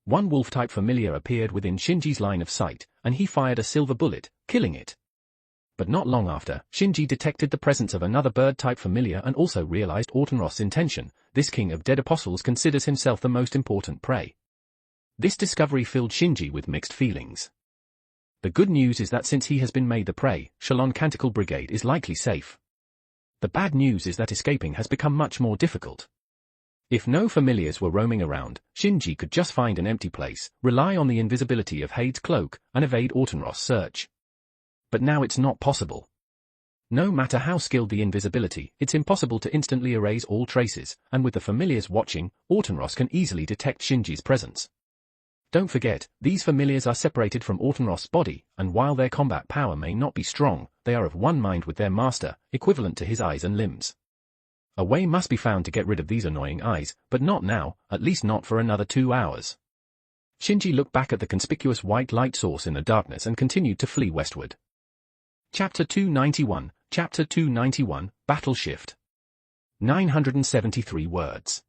One wolf-type familiar appeared within Shinji's line of sight, and he fired a silver bullet, killing it. But not long after, Shinji detected the presence of another bird-type familiar and also realized Autenros' intention. This king of Dead Apostles considers himself the most important prey. This discovery filled Shinji with mixed feelings. The good news is that since he has been made the prey, Shalon Canticle Brigade is likely safe. The bad news is that escaping has become much more difficult. If no familiars were roaming around, Shinji could just find an empty place, rely on the invisibility of Hade's cloak, and evade Autenros' search. but now it's not possible. No matter how skilled the invisibility, it's impossible to instantly erase all traces, and with the familiars watching, Autenros can easily detect Shinji's presence. Don't forget, these familiars are separated from Autenros' body, and while their combat power may not be strong, they are of one mind with their master, equivalent to his eyes and limbs. A way must be found to get rid of these annoying eyes, but not now, at least not for another 2 hours. Shinji looked back at the conspicuous white light source in the darkness and continued to flee westward. Chapter 291, Chapter 291, Battle Shift. 973 words.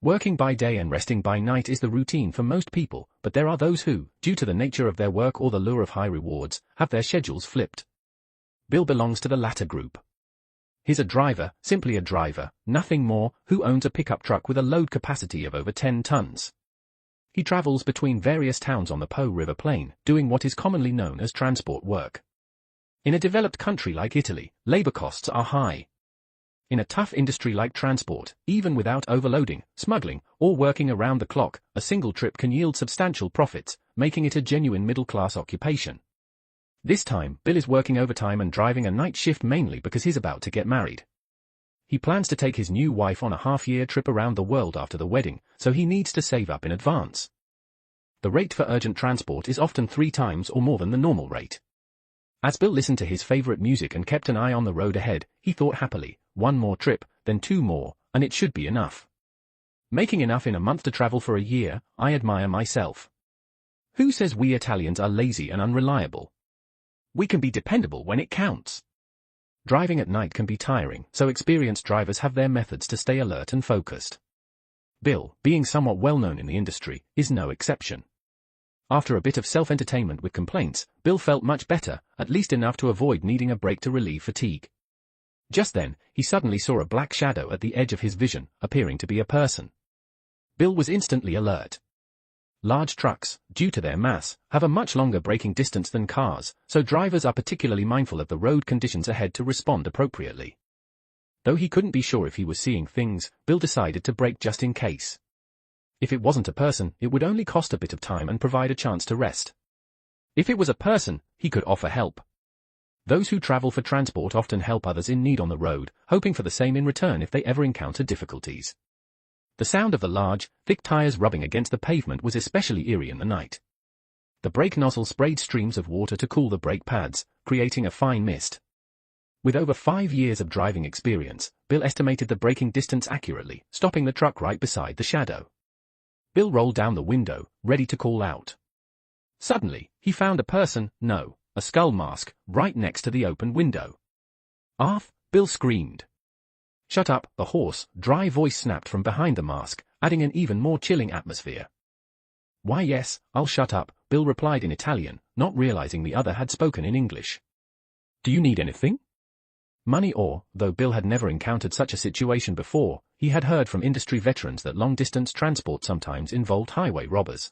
Working by day and resting by night is the routine for most people, but there are those who, due to the nature of their work or the lure of high rewards, have their schedules flipped. Bill belongs to the latter group. He's a driver, simply a driver, nothing more, who owns a pickup truck with a load capacity of over 10 tons. He travels between various towns on the Po River Plain, doing what is commonly known as transport work. In a developed country like Italy, labor costs are high. In a tough industry like transport, even without overloading, smuggling, or working around the clock, a single trip can yield substantial profits, making it a genuine middle-class occupation. This time, Bill is working overtime and driving a night shift mainly because he's about to get married. He plans to take his new wife on a half-year trip around the world after the wedding, so he needs to save up in advance. The rate for urgent transport is often 3 times or more than the normal rate. As Bill listened to his favorite music and kept an eye on the road ahead, he thought happily, 1 more trip, then 2 more, and it should be enough. Making enough in a month to travel for a year, I admire myself. Who says we Italians are lazy and unreliable? We can be dependable when it counts. Driving at night can be tiring, so experienced drivers have their methods to stay alert and focused. Bill, being somewhat well-known in the industry, is no exception. After a bit of self-entertainment with complaints, Bill felt much better, at least enough to avoid needing a break to relieve fatigue. Just then, he suddenly saw a black shadow at the edge of his vision, appearing to be a person. Bill was instantly alert. Large trucks, due to their mass, have a much longer braking distance than cars, so drivers are particularly mindful of the road conditions ahead to respond appropriately. Though he couldn't be sure if he was seeing things, Bill decided to brake just in case. If it wasn't a person, it would only cost a bit of time and provide a chance to rest. If it was a person, he could offer help. Those who travel for transport often help others in need on the road, hoping for the same in return if they ever encounter difficulties. The sound of the large, thick tires rubbing against the pavement was especially eerie in the night. The brake nozzle sprayed streams of water to cool the brake pads, creating a fine mist. With over 5 years of driving experience, Bill estimated the braking distance accurately, stopping the truck right beside the shadow. Bill rolled down the window, ready to call out. Suddenly, he found a person, no, a skull mask, right next to the open window. "Arf!" Bill screamed. "Shut up," the hoarse, dry voice snapped from behind the mask, adding an even more chilling atmosphere. "Why yes, I'll shut up," Bill replied in Italian, not realizing the other had spoken in English. "Do you need anything?" Money or, though Bill had never encountered such a situation before, he had heard from industry veterans that long-distance transport sometimes involved highway robbers.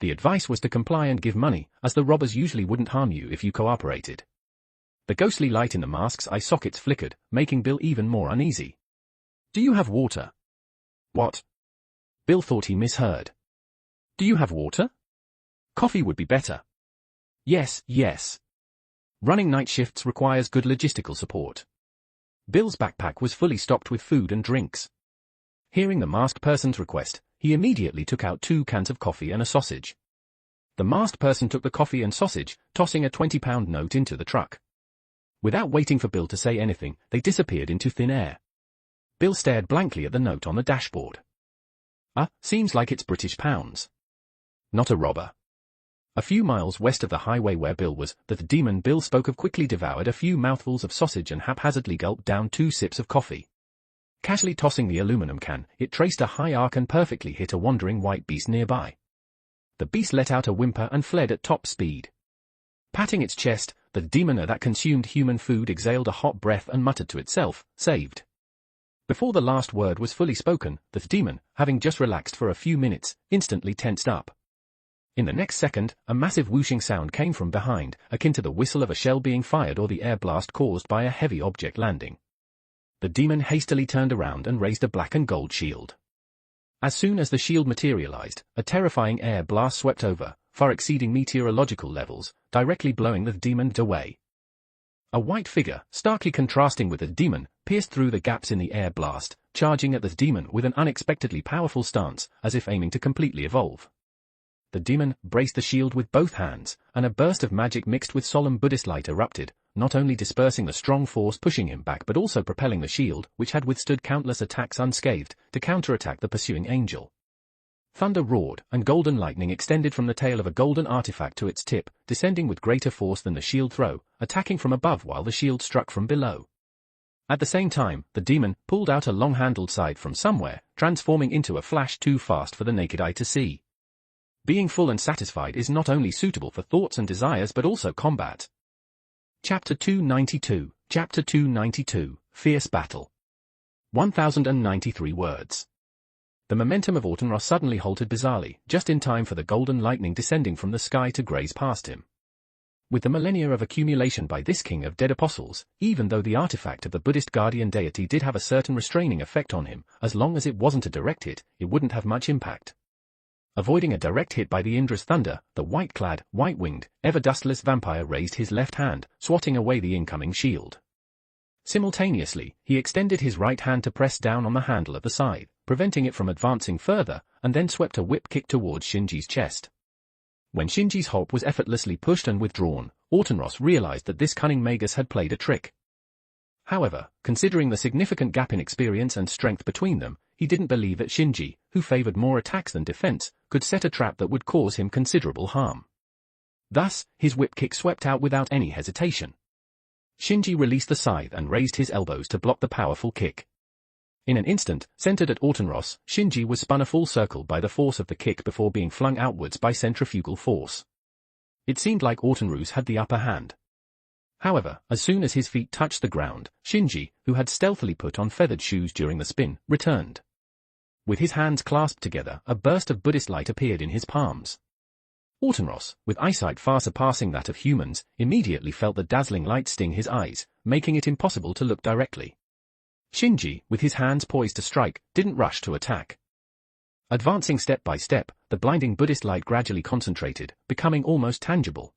The advice was to comply and give money, as the robbers usually wouldn't harm you if you cooperated. The ghostly light in the mask's eye sockets flickered, making Bill even more uneasy. "Do you have water?" "What?" Bill thought he misheard. "Do you have water?" "Coffee would be better." "Yes, yes." Running night shifts requires good logistical support. Bill's backpack was fully stocked with food and drinks. Hearing the masked person's request, he immediately took out 2 cans of coffee and a sausage. The masked person took the coffee and sausage, tossing a 20-pound note into the truck. Without waiting for Bill to say anything, they disappeared into thin air. Bill stared blankly at the note on the dashboard. Seems like it's British pounds. Not a robber. A few miles west of the highway where Bill was, the demon Bill spoke of quickly devoured a few mouthfuls of sausage and haphazardly gulped down 2 sips of coffee. Casually tossing the aluminum can, it traced a high arc and perfectly hit a wandering white beast nearby. The beast let out a whimper and fled at top speed. Patting its chest, the demoner that consumed human food exhaled a hot breath and muttered to itself, "Saved." Before the last word was fully spoken, the demon, having just relaxed for a few minutes, instantly tensed up. In the next second, a massive whooshing sound came from behind, akin to the whistle of a shell being fired or the air blast caused by a heavy object landing. The demon hastily turned around and raised a black and gold shield. As soon as the shield materialized, a terrifying air blast swept over, far exceeding meteorological levels, directly blowing the demon away. A white figure, starkly contrasting with the demon, pierced through the gaps in the air blast, charging at the demon with an unexpectedly powerful stance, as if aiming to completely evolve. The demon braced the shield with both hands, and a burst of magic mixed with solemn Buddhist light erupted, not only dispersing the strong force pushing him back but also propelling the shield, which had withstood countless attacks unscathed, to counterattack the pursuing angel. Thunder roared, and golden lightning extended from the tail of a golden artifact to its tip, descending with greater force than the shield throw, attacking from above while the shield struck from below. At the same time, the demon pulled out a long-handled scythe from somewhere, transforming into a flash too fast for the naked eye to see. Being full and satisfied is not only suitable for thoughts and desires but also combat. Chapter 292, Chapter 292, Fierce Battle. 1093 words. The momentum of Autenros suddenly halted bizarrely, just in time for the golden lightning descending from the sky to graze past him. With the millennia of accumulation by this king of dead apostles, even though the artifact of the Buddhist guardian deity did have a certain restraining effect on him, as long as it wasn't a direct hit, it wouldn't have much impact. Avoiding a direct hit by the Indra's thunder, the white-clad, white-winged, ever-dustless vampire raised his left hand, swatting away the incoming shield. Simultaneously, he extended his right hand to press down on the handle of the scythe, preventing it from advancing further, and then swept a whip kick towards Shinji's chest. When Shinji's hope was effortlessly pushed and withdrawn, Autenros realized that this cunning magus had played a trick. However, considering the significant gap in experience and strength between them, he didn't believe that Shinji, who favored more attacks than defense, could set a trap that would cause him considerable harm. Thus, his whip kick swept out without any hesitation. Shinji released the scythe and raised his elbows to block the powerful kick. In an instant, centered at Autenros, Shinji was spun a full circle by the force of the kick before being flung outwards by centrifugal force. It seemed like Autenros had the upper hand. However, as soon as his feet touched the ground, Shinji, who had stealthily put on feathered shoes during the spin, returned. With his hands clasped together, a burst of Buddhist light appeared in his palms. Autenros, with eyesight far surpassing that of humans, immediately felt the dazzling light sting his eyes, making it impossible to look directly. Shinji, with his hands poised to strike, didn't rush to attack. Advancing step by step, the blinding Buddhist light gradually concentrated, becoming almost tangible.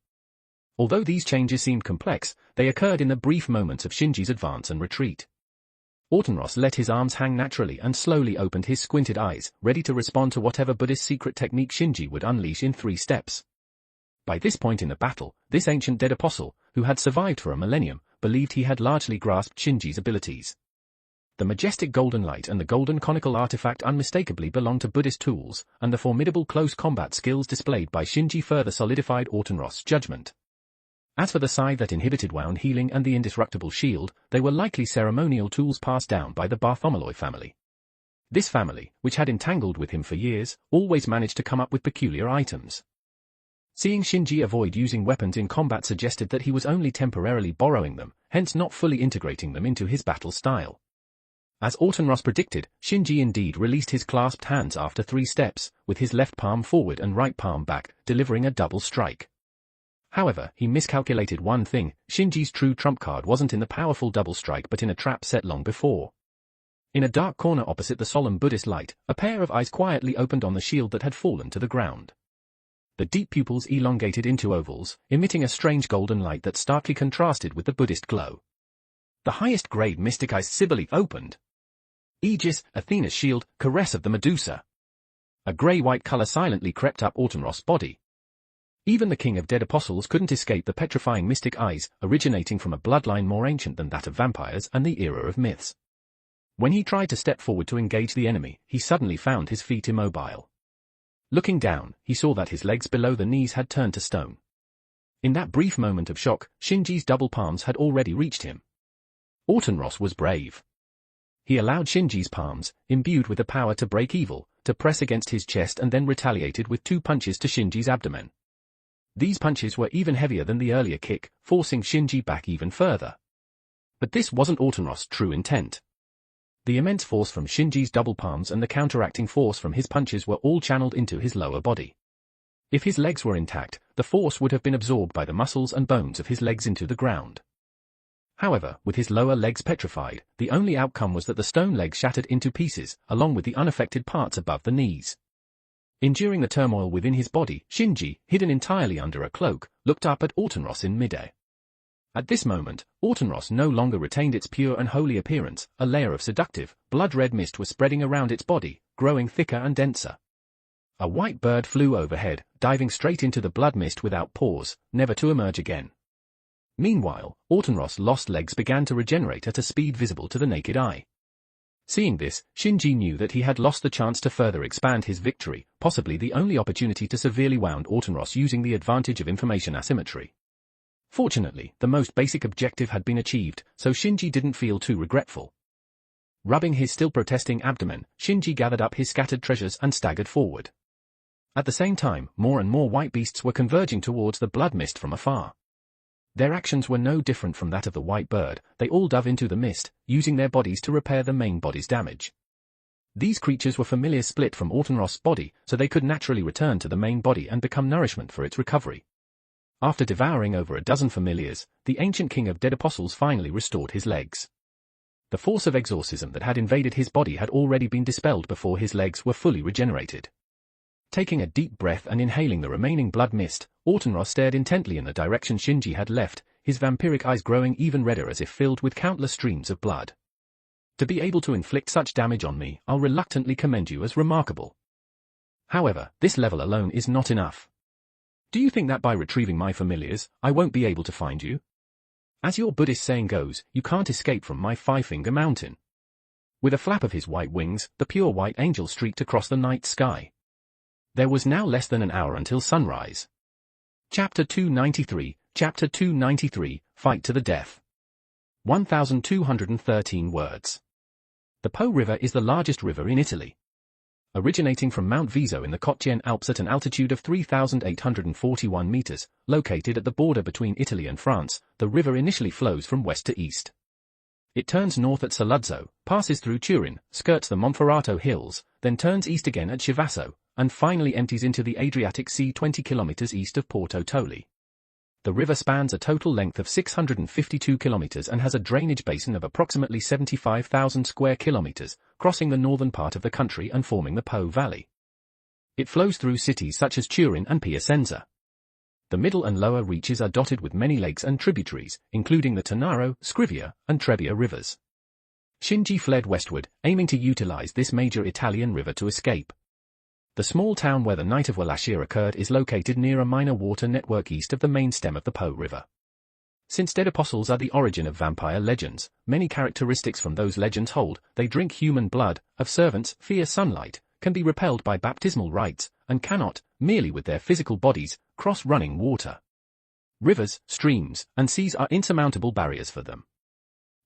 Although these changes seemed complex, they occurred in the brief moments of Shinji's advance and retreat. Autenros let his arms hang naturally and slowly opened his squinted eyes, ready to respond to whatever Buddhist secret technique Shinji would unleash in 3 steps. By this point in the battle, this ancient dead apostle, who had survived for a millennium, believed he had largely grasped Shinji's abilities. The majestic golden light and the golden conical artifact unmistakably belonged to Buddhist tools, and the formidable close combat skills displayed by Shinji further solidified Autenros' judgment. As for the scythe that inhibited wound healing and the indestructible shield, they were likely ceremonial tools passed down by the Bartholomew family. This family, which had entangled with him for years, always managed to come up with peculiar items. Seeing Shinji avoid using weapons in combat suggested that he was only temporarily borrowing them, hence not fully integrating them into his battle style. As Autenros predicted, Shinji indeed released his clasped hands after 3 steps, with his left palm forward and right palm back, delivering a double strike. However, he miscalculated one thing: Shinji's true trump card wasn't in the powerful double strike but in a trap set long before. In a dark corner opposite the solemn Buddhist light, a pair of eyes quietly opened on the shield that had fallen to the ground. The deep pupils elongated into ovals, emitting a strange golden light that starkly contrasted with the Buddhist glow. The highest grade mystic eyes Sibboleth opened. Aegis, Athena's shield, caress of the Medusa. A grey-white color silently crept up Autenros' body. Even the king of dead apostles couldn't escape the petrifying mystic eyes, originating from a bloodline more ancient than that of vampires and the era of myths. When he tried to step forward to engage the enemy, he suddenly found his feet immobile. Looking down, he saw that his legs below the knees had turned to stone. In that brief moment of shock, Shinji's double palms had already reached him. Autenros was brave. He allowed Shinji's palms, imbued with the power to break evil, to press against his chest and then retaliated with 2 punches to Shinji's abdomen. These punches were even heavier than the earlier kick, forcing Shinji back even further. But this wasn't Autenros' true intent. The immense force from Shinji's double palms and the counteracting force from his punches were all channeled into his lower body. If his legs were intact, the force would have been absorbed by the muscles and bones of his legs into the ground. However, with his lower legs petrified, the only outcome was that the stone legs shattered into pieces, along with the unaffected parts above the knees. Enduring the turmoil within his body, Shinji, hidden entirely under a cloak, looked up at Autumnross in midair. At this moment, Autumnross no longer retained its pure and holy appearance. A layer of seductive, blood-red mist was spreading around its body, growing thicker and denser. A white bird flew overhead, diving straight into the blood mist without pause, never to emerge again. Meanwhile, Autumnross' lost legs began to regenerate at a speed visible to the naked eye. Seeing this, Shinji knew that he had lost the chance to further expand his victory, possibly the only opportunity to severely wound Autumnross using the advantage of information asymmetry. Fortunately, the most basic objective had been achieved, so Shinji didn't feel too regretful. Rubbing his still protesting abdomen, Shinji gathered up his scattered treasures and staggered forward. At the same time, more and more white beasts were converging towards the blood mist from afar. Their actions were no different from that of the white bird. They all dove into the mist, using their bodies to repair the main body's damage. These creatures were familiars split from Autumnross' body, so they could naturally return to the main body and become nourishment for its recovery. After devouring over a dozen familiars, the ancient king of dead apostles finally restored his legs. The force of exorcism that had invaded his body had already been dispelled before his legs were fully regenerated. Taking a deep breath and inhaling the remaining blood mist, Autumnross stared intently in the direction Shinji had left, his vampiric eyes growing even redder as if filled with countless streams of blood. To be able to inflict such damage on me, I'll reluctantly commend you as remarkable. However, this level alone is not enough. Do you think that by retrieving my familiars, I won't be able to find you? As your Buddhist saying goes, you can't escape from my five-finger mountain. With a flap of his white wings, the pure white angel streaked across the night sky. There was now less than an hour until sunrise. Chapter 293, Fight to the Death. 1,213 words. The Po River is the largest river in Italy. Originating from Mount Viso in the Cottian Alps at an altitude of 3,841 meters, located at the border between Italy and France, the river initially flows from west to east. It turns north at Saluzzo, passes through Turin, skirts the Monferrato Hills, then turns east again at Chivasso, and finally empties into the Adriatic Sea 20 kilometers east of Porto Toli. The river spans a total length of 652 kilometers and has a drainage basin of approximately 75,000 square kilometers, crossing the northern part of the country and forming the Po Valley. It flows through cities such as Turin and Piacenza. The middle and lower reaches are dotted with many lakes and tributaries, including the Tanaro, Scrivia, and Trebbia rivers. Shinji fled westward, aiming to utilize this major Italian river to escape. The small town where the Night of Wallachia occurred is located near a minor water network east of the main stem of the Po River. Since dead apostles are the origin of vampire legends, many characteristics from those legends hold. They drink human blood, of servants, fear sunlight, can be repelled by baptismal rites, and cannot, merely with their physical bodies, cross running water. Rivers, streams, and seas are insurmountable barriers for them.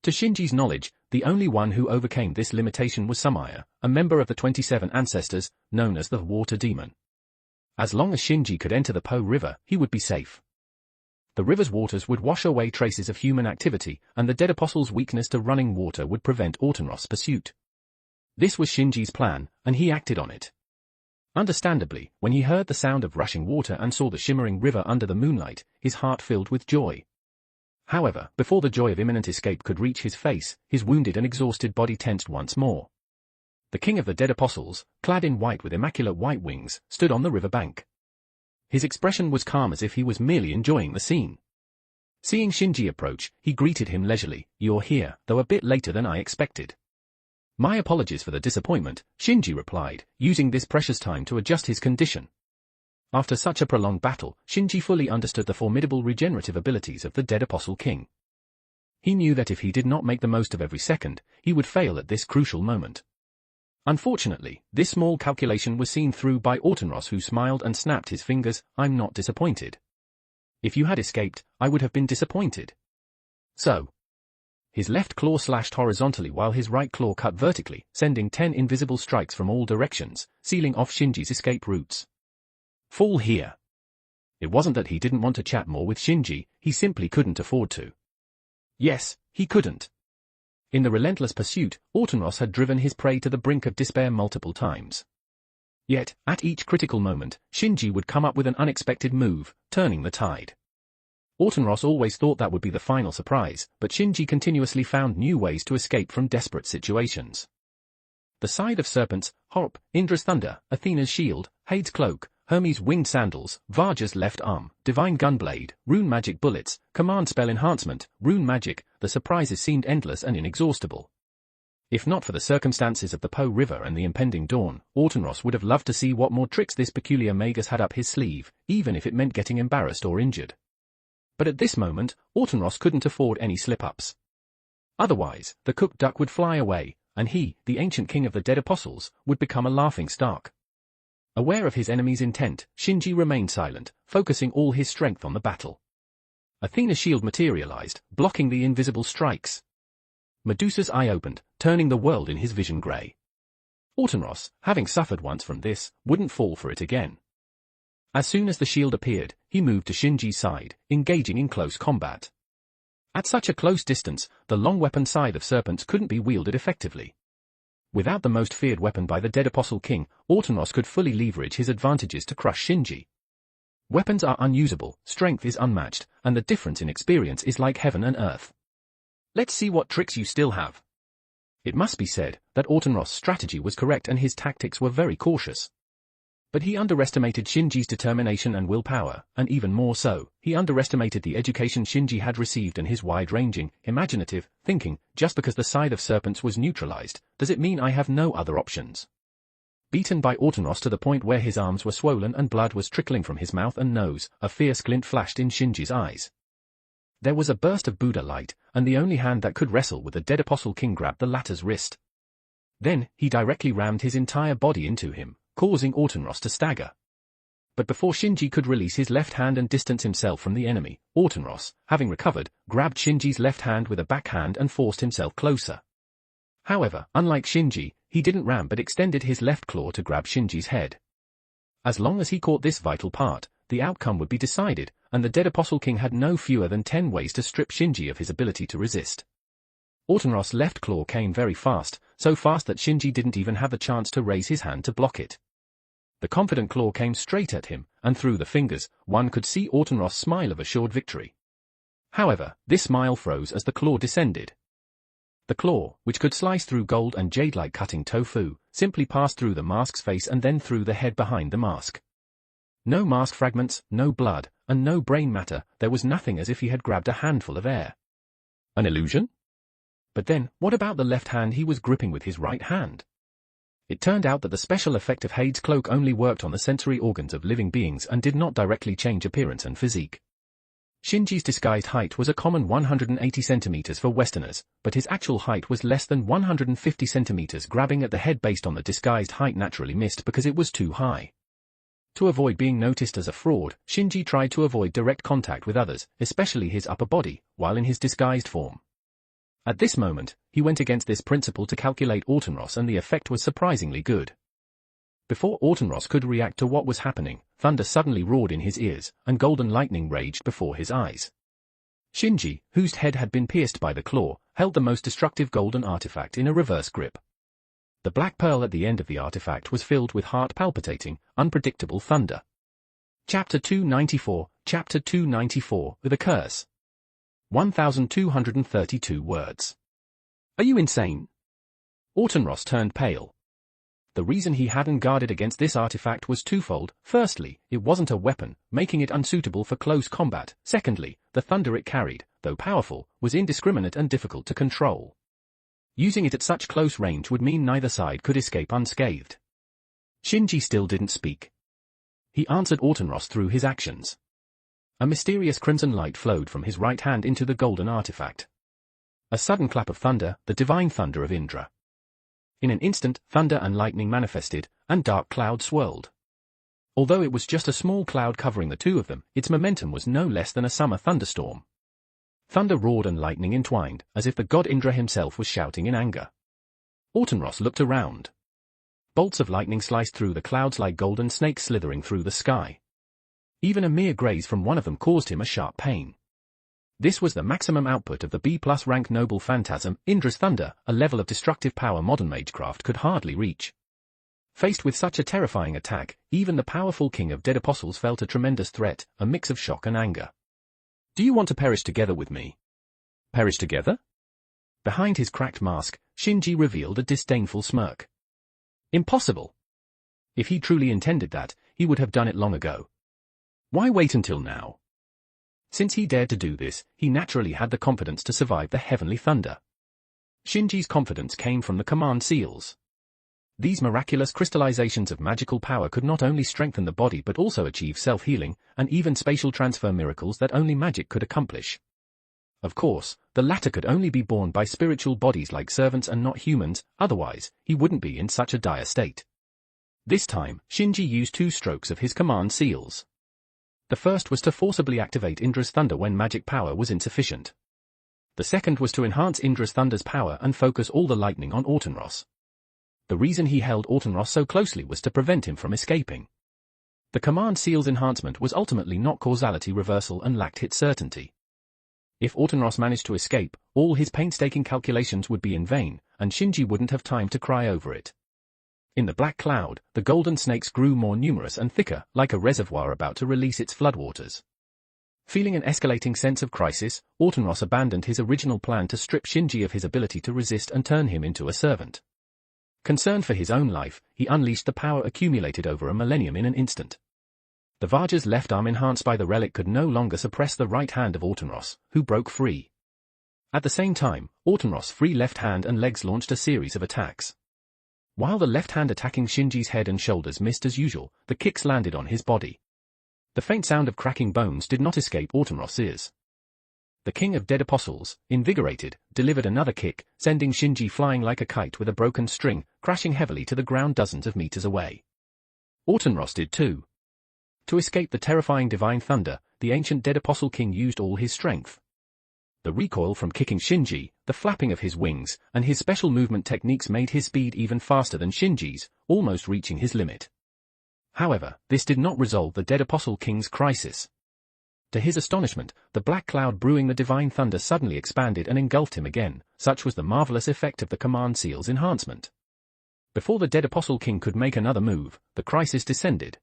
To Shinji's knowledge, the only one who overcame this limitation was Samaya, a member of the 27 ancestors, known as the Water Demon. As long as Shinji could enter the Po River, he would be safe. The river's waters would wash away traces of human activity, and the dead apostle's weakness to running water would prevent Autumnross' pursuit. This was Shinji's plan, and he acted on it. Understandably, when he heard the sound of rushing water and saw the shimmering river under the moonlight, his heart filled with joy. However, before the joy of imminent escape could reach his face, his wounded and exhausted body tensed once more. The king of the dead apostles, clad in white with immaculate white wings, stood on the river bank. His expression was calm as if he was merely enjoying the scene. Seeing Shinji approach, he greeted him leisurely. "You're here, though a bit later than I expected." "My apologies for the disappointment," Shinji replied, using this precious time to adjust his condition. After such a prolonged battle, Shinji fully understood the formidable regenerative abilities of the dead apostle king. He knew that if he did not make the most of every second, he would fail at this crucial moment. Unfortunately, this small calculation was seen through by Autumnross, who smiled and snapped his fingers. "I'm not disappointed. If you had escaped, I would have been disappointed." So. His left claw slashed horizontally while his right claw cut vertically, sending 10 invisible strikes from all directions, sealing off Shinji's escape routes. "Fall here." It wasn't that he didn't want to chat more with Shinji, he simply couldn't afford to. Yes, he couldn't. In the relentless pursuit, Autumnross had driven his prey to the brink of despair multiple times. Yet, at each critical moment, Shinji would come up with an unexpected move, turning the tide. Autumnross always thought that would be the final surprise, but Shinji continuously found new ways to escape from desperate situations. the side of serpents, Horp, Indra's thunder, Athena's shield, Hade's cloak, Hermes' winged sandals, Vajra's left arm, divine gunblade, rune magic bullets, command spell enhancement, rune magic. The surprises seemed endless and inexhaustible. If not for the circumstances of the Po River and the impending dawn, Autenros would have loved to see what more tricks this peculiar magus had up his sleeve, even if it meant getting embarrassed or injured. But at this moment, Autenros couldn't afford any slip-ups. Otherwise, the cooked duck would fly away, and he, the ancient king of the dead apostles, would become a laughingstock. Aware of his enemy's intent, Shinji remained silent, focusing all his strength on the battle. Athena's shield materialized, blocking the invisible strikes. Medusa's eye opened, turning the world in his vision grey. Autenros, having suffered once from this, wouldn't fall for it again. As soon as the shield appeared, he moved to Shinji's side, engaging in close combat. At such a close distance, the long weapon side of serpents couldn't be wielded effectively. Without the most feared weapon by the dead apostle king, Autenros could fully leverage his advantages to crush Shinji. Weapons are unusable, strength is unmatched, and the difference in experience is like heaven and earth. Let's see what tricks you still have. It must be said that Autenros' strategy was correct and his tactics were very cautious. But he underestimated Shinji's determination and willpower, and even more so, he underestimated the education Shinji had received and his wide-ranging, imaginative thinking. Just because the side of serpents was neutralized, does it mean I have no other options? Beaten by Autenros to the point where his arms were swollen and blood was trickling from his mouth and nose, a fierce glint flashed in Shinji's eyes. There was a burst of Buddha light, and the only hand that could wrestle with the dead apostle king grabbed the latter's wrist. Then, he directly rammed his entire body into him, causing Autenros to stagger. But before Shinji could release his left hand and distance himself from the enemy, Autenros, having recovered, grabbed Shinji's left hand with a backhand and forced himself closer. However, unlike Shinji, he didn't ram but extended his left claw to grab Shinji's head. As long as he caught this vital part, the outcome would be decided, and the dead apostle king had no fewer than 10 ways to strip Shinji of his ability to resist. Autenros' left claw came very fast, so fast that Shinji didn't even have the chance to raise his hand to block it. The confident claw came straight at him, and through the fingers, one could see Autenros' smile of assured victory. However, this smile froze as the claw descended. The claw, which could slice through gold and jade like cutting tofu, simply passed through the mask's face and then through the head behind the mask. No mask fragments, no blood, and no brain matter. There was nothing, as if he had grabbed a handful of air. An illusion? But then, what about the left hand he was gripping with his right hand? It turned out that the special effect of Hade's cloak only worked on the sensory organs of living beings and did not directly change appearance and physique. Shinji's disguised height was a common 180 centimeters for Westerners, but his actual height was less than 150 centimeters. Grabbing at the head based on the disguised height naturally missed because it was too high. To avoid being noticed as a fraud, Shinji tried to avoid direct contact with others, especially his upper body, while in his disguised form. At this moment, he went against this principle to calculate Autenros, and the effect was surprisingly good. Before Autenros could react to what was happening, thunder suddenly roared in his ears, and golden lightning raged before his eyes. Shinji, whose head had been pierced by the claw, held the most destructive golden artifact in a reverse grip. The black pearl at the end of the artifact was filled with heart-palpitating, unpredictable thunder. Chapter 294, Chapter 294, with a curse. 1,232 words. Are you insane? Autenros turned pale. The reason he hadn't guarded against this artifact was twofold. Firstly, it wasn't a weapon, making it unsuitable for close combat. Secondly, the thunder it carried, though powerful, was indiscriminate and difficult to control. Using it at such close range would mean neither side could escape unscathed. Shinji still didn't speak. He answered Autenros through his actions. A mysterious crimson light flowed from his right hand into the golden artifact. A sudden clap of thunder, the divine thunder of Indra. In an instant, thunder and lightning manifested, and dark clouds swirled. Although it was just a small cloud covering the two of them, its momentum was no less than a summer thunderstorm. Thunder roared and lightning entwined, as if the god Indra himself was shouting in anger. Autenros looked around. Bolts of lightning sliced through the clouds like golden snakes slithering through the sky. Even a mere graze from one of them caused him a sharp pain. This was the maximum output of the B+ rank noble phantasm, Indra's thunder, a level of destructive power modern magecraft could hardly reach. Faced with such a terrifying attack, even the powerful king of dead apostles felt a tremendous threat, a mix of shock and anger. Do you want to perish together with me? Perish together? Behind his cracked mask, Shinji revealed a disdainful smirk. Impossible. If he truly intended that, he would have done it long ago. Why wait until now? Since he dared to do this, he naturally had the confidence to survive the heavenly thunder. Shinji's confidence came from the command seals. These miraculous crystallizations of magical power could not only strengthen the body but also achieve self-healing, and even spatial transfer miracles that only magic could accomplish. Of course, the latter could only be borne by spiritual bodies like servants and not humans, otherwise, he wouldn't be in such a dire state. This time, Shinji used 2 strokes of his command seals. The first was to forcibly activate Indra's thunder when magic power was insufficient. The second was to enhance Indra's thunder's power and focus all the lightning on Autenros. The reason he held Autenros so closely was to prevent him from escaping. The command seal's enhancement was ultimately not causality reversal and lacked hit certainty. If Autenros managed to escape, all his painstaking calculations would be in vain, and Shinji wouldn't have time to cry over it. In the black cloud, the golden snakes grew more numerous and thicker, like a reservoir about to release its floodwaters. Feeling an escalating sense of crisis, Autenros abandoned his original plan to strip Shinji of his ability to resist and turn him into a servant. Concerned for his own life, he unleashed the power accumulated over a millennium in an instant. The Vajra's left arm enhanced by the relic could no longer suppress the right hand of Autenros, who broke free. At the same time, Autenros' free left hand and legs launched a series of attacks. While the left hand attacking Shinji's head and shoulders missed as usual, the kicks landed on his body. The faint sound of cracking bones did not escape Autenros' ears. The King of Dead Apostles, invigorated, delivered another kick, sending Shinji flying like a kite with a broken string, crashing heavily to the ground dozens of meters away. Autenros did too. To escape the terrifying divine thunder, the ancient Dead Apostle King used all his strength. The recoil from kicking Shinji, the flapping of his wings, and his special movement techniques made his speed even faster than Shinji's, almost reaching his limit. However, this did not resolve the Dead Apostle King's crisis. To his astonishment, the black cloud brewing the divine thunder suddenly expanded and engulfed him again, such was the marvelous effect of the command seal's enhancement. Before the Dead Apostle King could make another move, the crisis descended.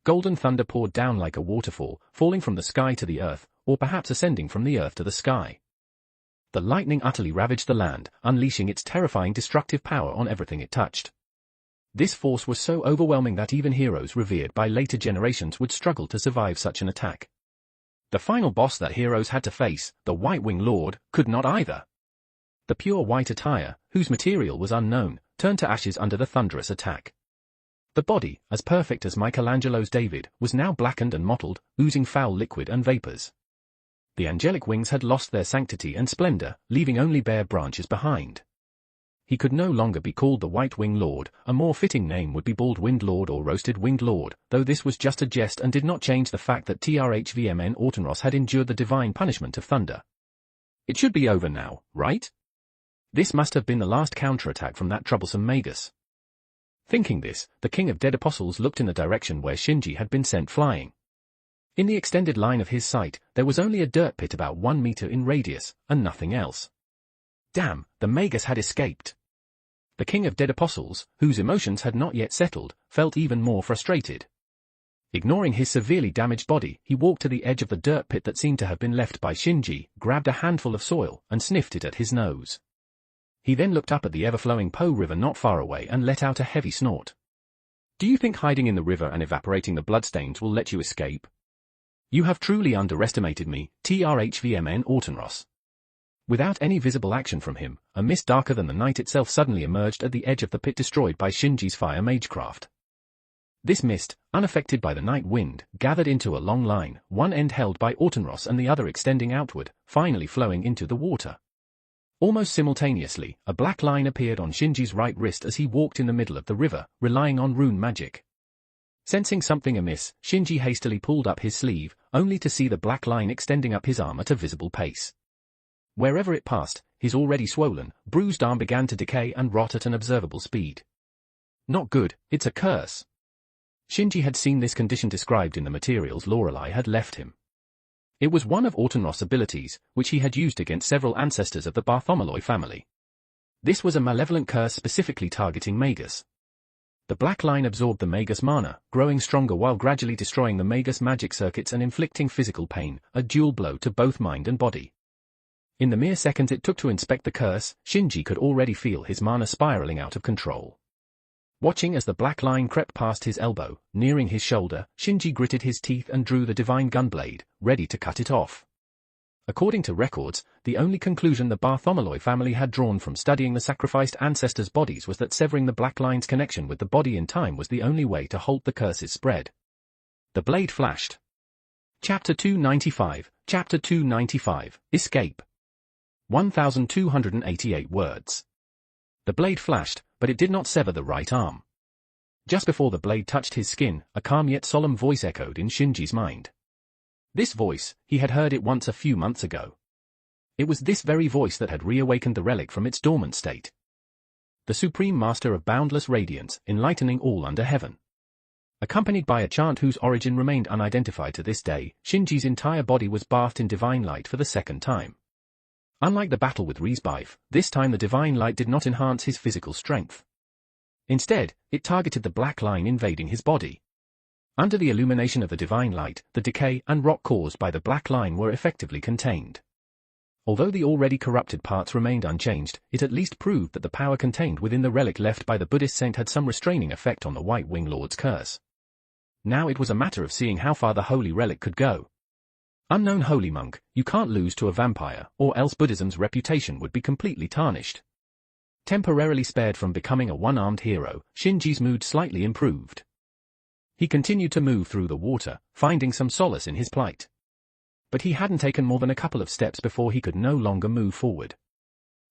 Golden thunder poured down like a waterfall, falling from the sky to the earth, or perhaps ascending from the earth to the sky. The lightning utterly ravaged the land, unleashing its terrifying destructive power on everything it touched. This force was so overwhelming that even heroes revered by later generations would struggle to survive such an attack. The final boss that heroes had to face, the White Wing Lord, could not either. The pure white attire, whose material was unknown, turned to ashes under the thunderous attack. The body, as perfect as Michelangelo's David, was now blackened and mottled, oozing foul liquid and vapors. The angelic wings had lost their sanctity and splendor, leaving only bare branches behind. He could no longer be called the White Wing Lord, a more fitting name would be Bald-Winged Lord or Roasted-Winged Lord, though this was just a jest and did not change the fact that TRHVMN Autenros had endured the divine punishment of thunder. It should be over now, right? This must have been the last counterattack from that troublesome Magus. Thinking this, the King of Dead Apostles looked in the direction where Shinji had been sent flying. In the extended line of his sight, there was only a dirt pit about 1 meter in radius, and nothing else. Damn, the Magus had escaped. The King of Dead Apostles, whose emotions had not yet settled, felt even more frustrated. Ignoring his severely damaged body, he walked to the edge of the dirt pit that seemed to have been left by Shinji, grabbed a handful of soil, and sniffed it at his nose. He then looked up at the ever-flowing Po River not far away and let out a heavy snort. Do you think hiding in the river and evaporating the bloodstains will let you escape? You have truly underestimated me, TRHVMN Autenros. Without any visible action from him, a mist darker than the night itself suddenly emerged at the edge of the pit destroyed by Shinji's fire magecraft. This mist, unaffected by the night wind, gathered into a long line, one end held by Autenros and the other extending outward, finally flowing into the water. Almost simultaneously, a black line appeared on Shinji's right wrist as he walked in the middle of the river, relying on rune magic. Sensing something amiss, Shinji hastily pulled up his sleeve, only to see the black line extending up his arm at a visible pace. Wherever it passed, his already swollen, bruised arm began to decay and rot at an observable speed. Not good, it's a curse. Shinji had seen this condition described in the materials Lorelei had left him. It was one of Autenros' abilities, which he had used against several ancestors of the Bartholomew family. This was a malevolent curse specifically targeting Magus. The black line absorbed the Magus mana, growing stronger while gradually destroying the Magus magic circuits and inflicting physical pain, a dual blow to both mind and body. In the mere seconds it took to inspect the curse, Shinji could already feel his mana spiraling out of control. Watching as the black line crept past his elbow, nearing his shoulder, Shinji gritted his teeth and drew the divine gunblade, ready to cut it off. According to records, the only conclusion the Bartholomew family had drawn from studying the sacrificed ancestors' bodies was that severing the black line's connection with the body in time was the only way to halt the curse's spread. The blade flashed. Chapter 295, Chapter 295, Escape. 1,288 words. The blade flashed, but it did not sever the right arm. Just before the blade touched his skin, a calm yet solemn voice echoed in Shinji's mind. This voice, he had heard it once a few months ago. It was this very voice that had reawakened the relic from its dormant state. The Supreme Master of boundless radiance, enlightening all under heaven. Accompanied by a chant whose origin remained unidentified to this day, Shinji's entire body was bathed in divine light for the second time. Unlike the battle with Riesbeif, this time the divine light did not enhance his physical strength. Instead, it targeted the black line invading his body. Under the illumination of the divine light, the decay and rot caused by the black line were effectively contained. Although the already corrupted parts remained unchanged, it at least proved that the power contained within the relic left by the Buddhist saint had some restraining effect on the White Wing Lord's curse. Now it was a matter of seeing how far the holy relic could go. Unknown holy monk, you can't lose to a vampire, or else Buddhism's reputation would be completely tarnished. Temporarily spared from becoming a one-armed hero, Shinji's mood slightly improved. He continued to move through the water, finding some solace in his plight. But he hadn't taken more than a couple of steps before he could no longer move forward.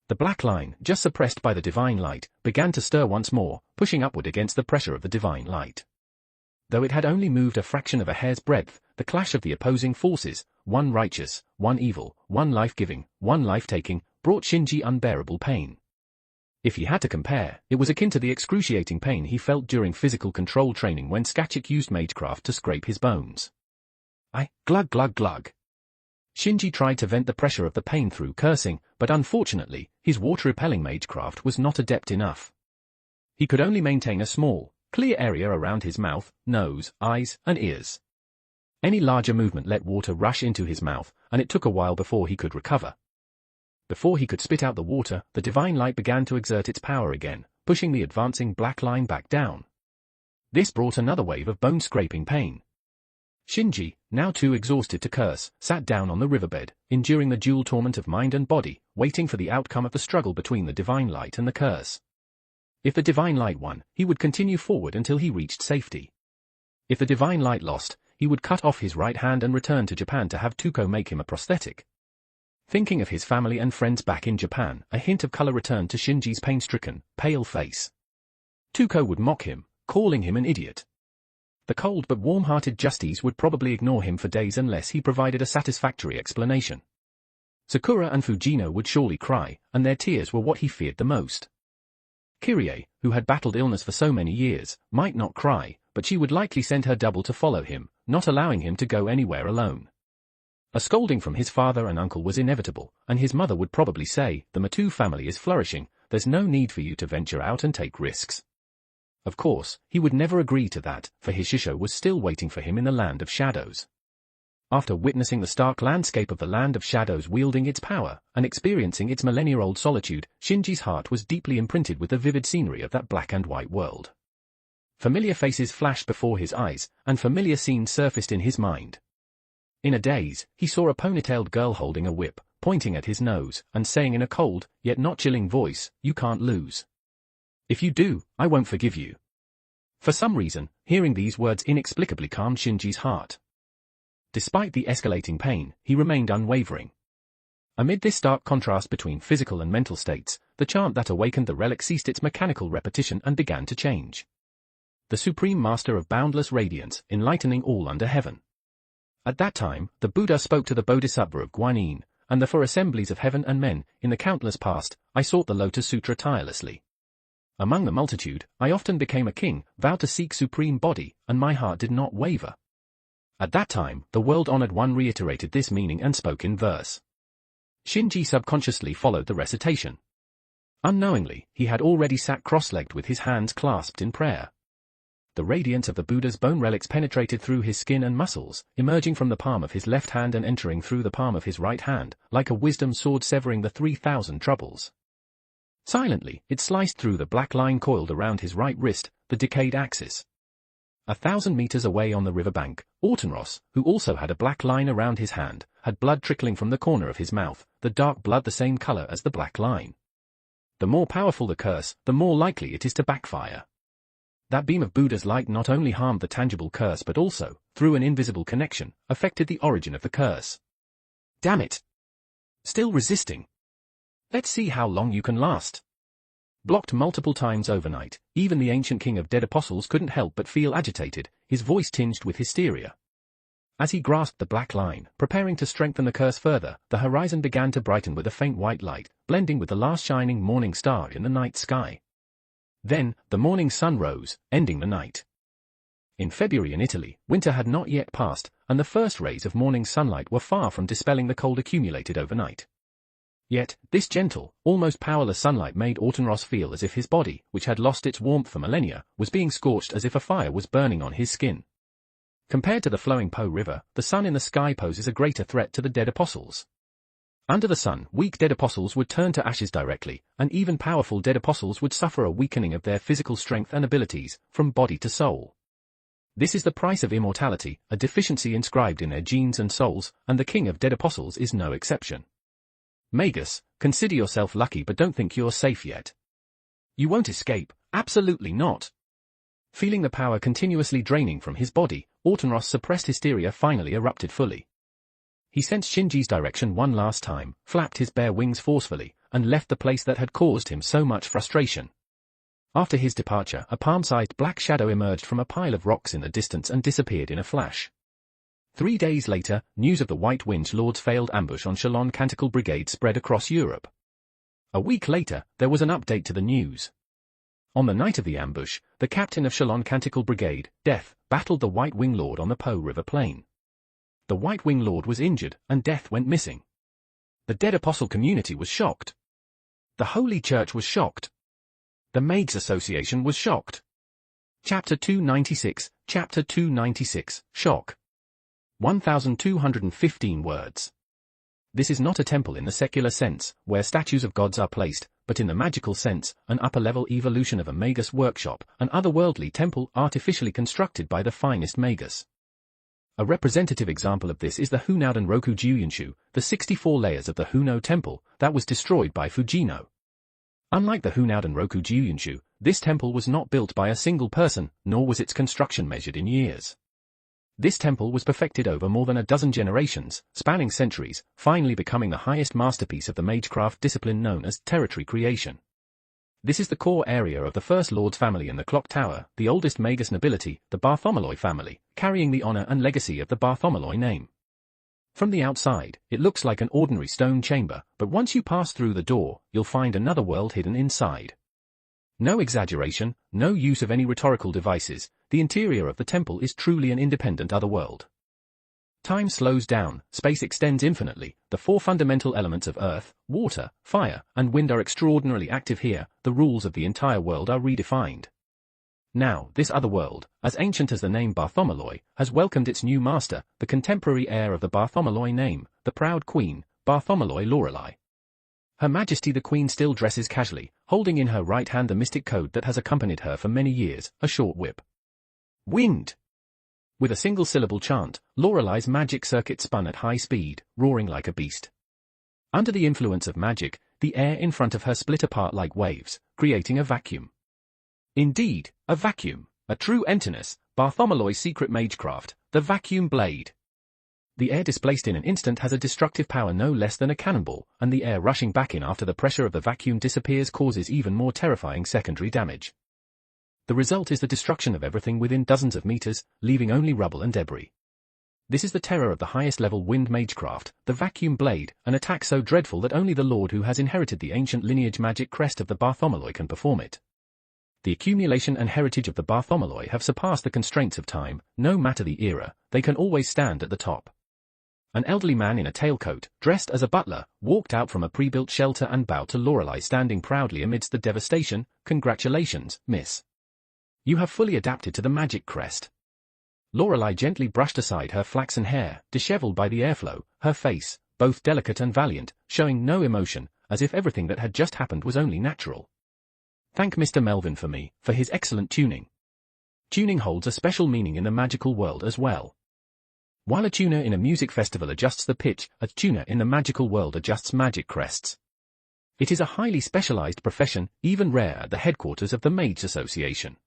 The black line, just suppressed by the divine light, began to stir once more, pushing upward against the pressure of the divine light. Though it had only moved a fraction of a hair's breadth, the clash of the opposing forces, one righteous, one evil, one life-giving, one life-taking, brought Shinji unbearable pain. If he had to compare, it was akin to the excruciating pain he felt during physical control training when Skachik used magecraft to scrape his bones. Glug glug glug. Shinji tried to vent the pressure of the pain through cursing, but unfortunately, his water-repelling magecraft was not adept enough. He could only maintain a small, clear area around his mouth, nose, eyes, and ears. Any larger movement let water rush into his mouth, and it took a while before he could recover. Before he could spit out the water, the divine light began to exert its power again, pushing the advancing black line back down. This brought another wave of bone-scraping pain. Shinji, now too exhausted to curse, sat down on the riverbed, enduring the dual torment of mind and body, waiting for the outcome of the struggle between the divine light and the curse. If the divine light won, he would continue forward until he reached safety. If the divine light lost, he would cut off his right hand and return to Japan to have Tuko make him a prosthetic. Thinking of his family and friends back in Japan, a hint of color returned to Shinji's pain-stricken, pale face. Tuko would mock him, calling him an idiot. The cold but warm-hearted Justies would probably ignore him for days unless he provided a satisfactory explanation. Sakura and Fujino would surely cry, and their tears were what he feared the most. Kyrie, who had battled illness for so many years, might not cry, but she would likely send her double to follow him, not allowing him to go anywhere alone. A scolding from his father and uncle was inevitable, and his mother would probably say, "The Matou family is flourishing, there's no need for you to venture out and take risks." Of course, he would never agree to that, for his Shisho was still waiting for him in the Land of Shadows. After witnessing the stark landscape of the Land of Shadows wielding its power, and experiencing its millennia-old solitude, Shinji's heart was deeply imprinted with the vivid scenery of that black and white world. Familiar faces flashed before his eyes, and familiar scenes surfaced in his mind. In a daze, he saw a ponytailed girl holding a whip, pointing at his nose, and saying in a cold, yet not chilling voice, "You can't lose. If you do, I won't forgive you." For some reason, hearing these words inexplicably calmed Shinji's heart. Despite the escalating pain, he remained unwavering. Amid this stark contrast between physical and mental states, the chant that awakened the relic ceased its mechanical repetition and began to change. The Supreme Master of boundless radiance, enlightening all under heaven. At that time, the Buddha spoke to the Bodhisattva of Guanyin, and the four assemblies of heaven and men, in the countless past, I sought the Lotus Sutra tirelessly. Among the multitude, I often became a king, vowed to seek supreme body, and my heart did not waver. At that time, the world-honored one reiterated this meaning and spoke in verse. Shinji subconsciously followed the recitation. Unknowingly, he had already sat cross-legged with his hands clasped in prayer. The radiance of the Buddha's bone relics penetrated through his skin and muscles, emerging from the palm of his left hand and entering through the palm of his right hand, like a wisdom sword severing the 3,000 troubles. Silently, it sliced through the black line coiled around his right wrist, the decayed axis. 1,000 meters away on the riverbank, Autenros, who also had a black line around his hand, had blood trickling from the corner of his mouth, the dark blood the same color as the black line. The more powerful the curse, the more likely it is to backfire. That beam of Buddha's light not only harmed the tangible curse but also, through an invisible connection, affected the origin of the curse. Damn it! Still resisting. Let's see how long you can last. Blocked multiple times overnight, even the ancient king of dead apostles couldn't help but feel agitated, his voice tinged with hysteria. As he grasped the black line, preparing to strengthen the curse further, the horizon began to brighten with a faint white light, blending with the last shining morning star in the night sky. Then, the morning sun rose, ending the night. In February in Italy, winter had not yet passed, and the first rays of morning sunlight were far from dispelling the cold accumulated overnight. Yet, this gentle, almost powerless sunlight made Autenros feel as if his body, which had lost its warmth for millennia, was being scorched as if a fire was burning on his skin. Compared to the flowing Po River, the sun in the sky poses a greater threat to the dead apostles. Under the sun, weak dead apostles would turn to ashes directly, and even powerful dead apostles would suffer a weakening of their physical strength and abilities, from body to soul. This is the price of immortality, a deficiency inscribed in their genes and souls, and the king of dead apostles is no exception. Magus, consider yourself lucky but don't think you're safe yet. You won't escape, absolutely not. Feeling the power continuously draining from his body, Autenros' suppressed hysteria finally erupted fully. He sensed Shinji's direction one last time, flapped his bare wings forcefully, and left the place that had caused him so much frustration. After his departure, a palm-sized black shadow emerged from a pile of rocks in the distance and disappeared in a flash. 3 days later, news of the White Winged Lord's failed ambush on Shalon Canticle Brigade spread across Europe. A week later, there was an update to the news. On the night of the ambush, the captain of Shalon Canticle Brigade, Death, battled the White Wing Lord on the Po River plain. The White Wing Lord was injured, and Death went missing. The dead apostle community was shocked. The Holy Church was shocked. The Mages Association was shocked. Chapter 296, Chapter 296, Shock. 1,215 words. This is not a temple in the secular sense, where statues of gods are placed, but in the magical sense, an upper-level evolution of a Magus workshop, an otherworldly temple artificially constructed by the finest Magus. A representative example of this is the Hunauden Roku Juyunshu, the 64 layers of the Huno temple, that was destroyed by Fujino. Unlike the Hunauden Roku Juyunshu, this temple was not built by a single person, nor was its construction measured in years. This temple was perfected over more than a dozen generations, spanning centuries, finally becoming the highest masterpiece of the magecraft discipline known as territory creation. This is the core area of the First Lord's family in the Clock Tower, the oldest Magus nobility, the Bartholomew family, carrying the honor and legacy of the Bartholomew name. From the outside, it looks like an ordinary stone chamber, but once you pass through the door, you'll find another world hidden inside. No exaggeration, no use of any rhetorical devices, the interior of the temple is truly an independent otherworld. Time slows down, space extends infinitely, the 4 fundamental elements of earth, water, fire, and wind are extraordinarily active here, the rules of the entire world are redefined. Now, this otherworld, as ancient as the name Bartholomew, has welcomed its new master, the contemporary heir of the Bartholomew name, the proud queen, Bartholomew Lorelei. Her Majesty the Queen still dresses casually, holding in her right hand the mystic code that has accompanied her for many years, a short whip. Wind! With a single-syllable chant, Lorelei's magic circuit spun at high speed, roaring like a beast. Under the influence of magic, the air in front of her split apart like waves, creating a vacuum. Indeed, a vacuum, a true Entinus, Bartholomew's secret magecraft, the vacuum blade. The air displaced in an instant has a destructive power no less than a cannonball, and the air rushing back in after the pressure of the vacuum disappears causes even more terrifying secondary damage. The result is the destruction of everything within dozens of meters, leaving only rubble and debris. This is the terror of the highest-level wind magecraft, the vacuum blade, an attack so dreadful that only the lord who has inherited the ancient lineage magic crest of the Bartholomew can perform it. The accumulation and heritage of the Bartholomew have surpassed the constraints of time, no matter the era, they can always stand at the top. An elderly man in a tailcoat, dressed as a butler, walked out from a pre-built shelter and bowed to Lorelei standing proudly amidst the devastation. Congratulations, miss. You have fully adapted to the magic crest. Lorelei gently brushed aside her flaxen hair, disheveled by the airflow, her face, both delicate and valiant, showing no emotion, as if everything that had just happened was only natural. Thank Mr. Melvin for me, for his excellent tuning. tuning holds a special meaning in the magical world as well. While a tuner in a music festival adjusts the pitch, a tuner in the magical world adjusts magic crests. It is a highly specialized profession, even rare at the headquarters of the Mage Association.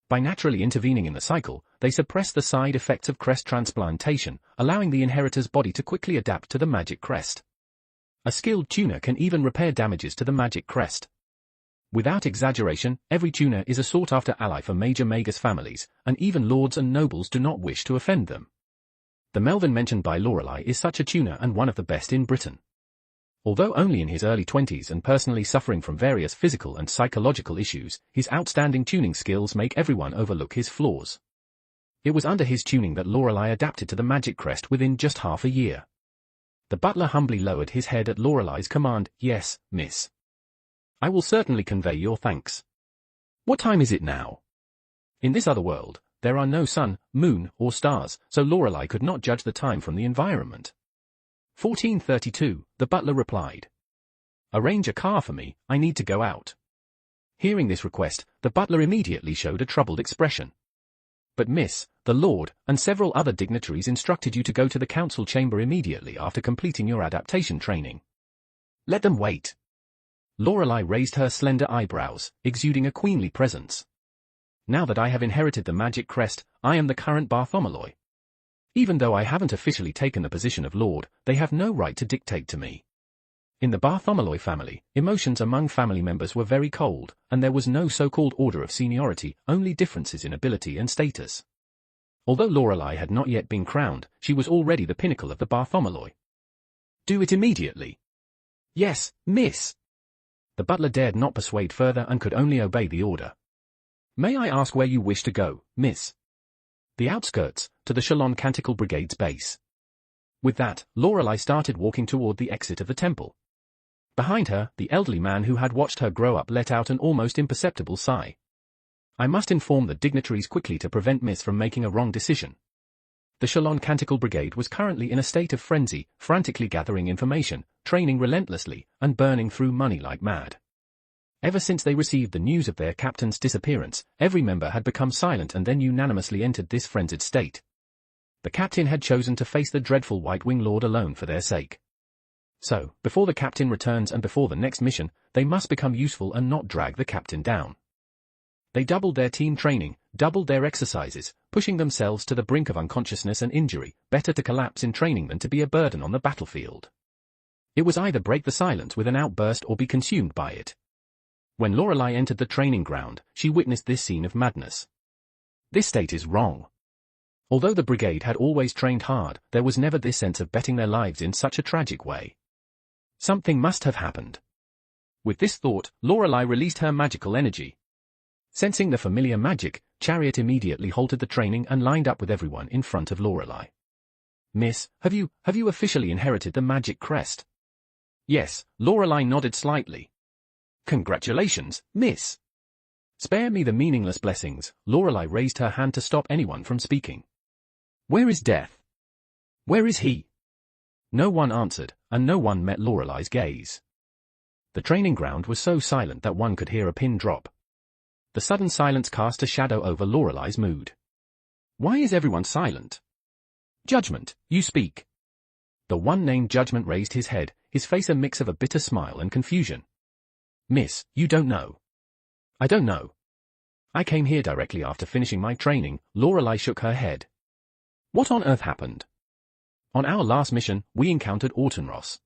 By naturally intervening in the cycle, they suppress the side effects of crest transplantation, allowing the inheritor's body to quickly adapt to the magic crest. A skilled tuner can even repair damages to the magic crest. Without exaggeration, every tuner is a sought-after ally for major Magus families, and even lords and nobles do not wish to offend them. The Melvin mentioned by Lorelei is such a tuner and one of the best in Britain. Although only in his early 20s and personally suffering from various physical and psychological issues, his outstanding tuning skills make everyone overlook his flaws. It was under his tuning that Lorelei adapted to the magic crest within just half a year. The butler humbly lowered his head at Lorelei's command. "Yes, miss. I will certainly convey your thanks. What time is it now?" In this other world, there are no sun, moon, or stars, so Lorelei could not judge the time from the environment. 14:32, the butler replied. "Arrange a car for me, I need to go out." Hearing this request, the butler immediately showed a troubled expression. "But miss, the lord, and several other dignitaries instructed you to go to the council chamber immediately after completing your adaptation training." "Let them wait." Lorelei raised her slender eyebrows, exuding a queenly presence. "Now that I have inherited the magic crest, I am the current Bartholomew. Even though I haven't officially taken the position of lord, they have no right to dictate to me." In the Bartholomew family, emotions among family members were very cold, and there was no so-called order of seniority, only differences in ability and status. Although Lorelei had not yet been crowned, she was already the pinnacle of the Bartholomew. "Do it immediately." "Yes, miss." The butler dared not persuade further and could only obey the order. "May I ask where you wish to go, miss?" "The outskirts, to the Shalon Canticle Brigade's base." With that, Lorelei started walking toward the exit of the temple. Behind her, the elderly man who had watched her grow up let out an almost imperceptible sigh. "I must inform the dignitaries quickly to prevent Miss from making a wrong decision." The Shalon Canticle Brigade was currently in a state of frenzy, frantically gathering information, training relentlessly, and burning through money like mad. Ever since they received the news of their captain's disappearance, every member had become silent and then unanimously entered this frenzied state. The captain had chosen to face the dreadful White Wing Lord alone for their sake. So, before the captain returns and before the next mission, they must become useful and not drag the captain down. They doubled their team training, doubled their exercises, pushing themselves to the brink of unconsciousness and injury, better to collapse in training than to be a burden on the battlefield. It was either break the silence with an outburst or be consumed by it. When Lorelei entered the training ground, she witnessed this scene of madness. This state is wrong. Although the brigade had always trained hard, there was never this sense of betting their lives in such a tragic way. Something must have happened. With this thought, Lorelei released her magical energy. Sensing the familiar magic, Chariot immediately halted the training and lined up with everyone in front of Lorelei. "Miss, have you officially inherited the magic crest?" "Yes," Lorelei nodded slightly. "Congratulations, miss." "Spare me the meaningless blessings." Lorelei raised her hand to stop anyone from speaking. "Where is Death? Where is he?" No one answered, and no one met Lorelei's gaze. The training ground was so silent that one could hear a pin drop. The sudden silence cast a shadow over Lorelei's mood. Why is everyone silent? "Judgment, you speak." The one named Judgment raised his head, his face a mix of a bitter smile and confusion. "Miss, you don't know." "I don't know. I came here directly after finishing my training." Lorelei shook her head. "What on earth happened?" "On our last mission, we encountered Autenross.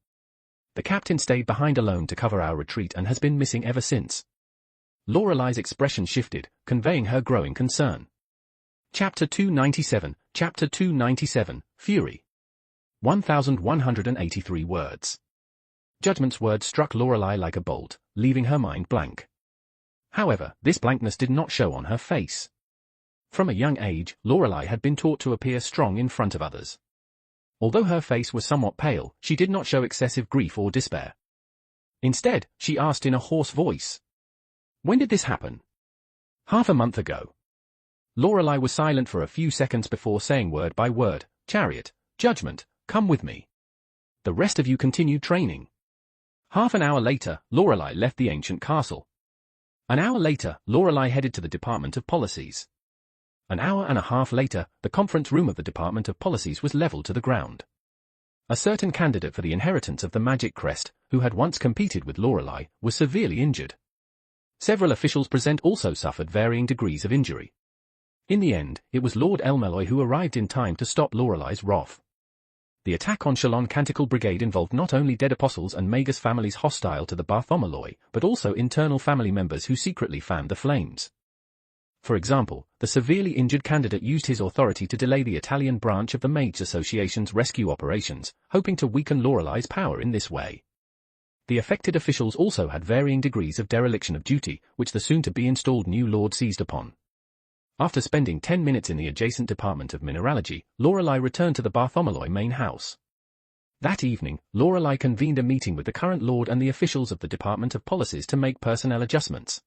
The captain stayed behind alone to cover our retreat and has been missing ever since." Lorelei's expression shifted, conveying her growing concern. Chapter 297, Chapter 297, Fury. 1183 words. Judgment's words struck Lorelei like a bolt, leaving her mind blank. However, this blankness did not show on her face. From a young age, Lorelei had been taught to appear strong in front of others. Although her face was somewhat pale, she did not show excessive grief or despair. Instead, she asked in a hoarse voice, "When did this happen?" "Half a month ago." Lorelei was silent for a few seconds before saying word by word, "Chariot, Judgment, come with me. The rest of you continue training." Half an hour later, Lorelei left the ancient castle. An hour later, Lorelei headed to the Department of Policies. An hour and a half later, the conference room of the Department of Policies was leveled to the ground. A certain candidate for the inheritance of the Magic Crest, who had once competed with Lorelei, was severely injured. Several officials present also suffered varying degrees of injury. In the end, it was Lord Elmeloy who arrived in time to stop Lorelei's wrath. The attack on Shalon Canticle Brigade involved not only dead apostles and magus families hostile to the Bartholomew, but also internal family members who secretly fanned the flames. For example, the severely injured candidate used his authority to delay the Italian branch of the Mage Association's rescue operations, hoping to weaken Lorelei's power in this way. The affected officials also had varying degrees of dereliction of duty, which the soon-to-be-installed new lord seized upon. After spending 10 minutes in the adjacent Department of Mineralogy, Lorelei returned to the Bartholomew main house. That evening, Lorelei convened a meeting with the current lord and the officials of the Department of Policies to make personnel adjustments.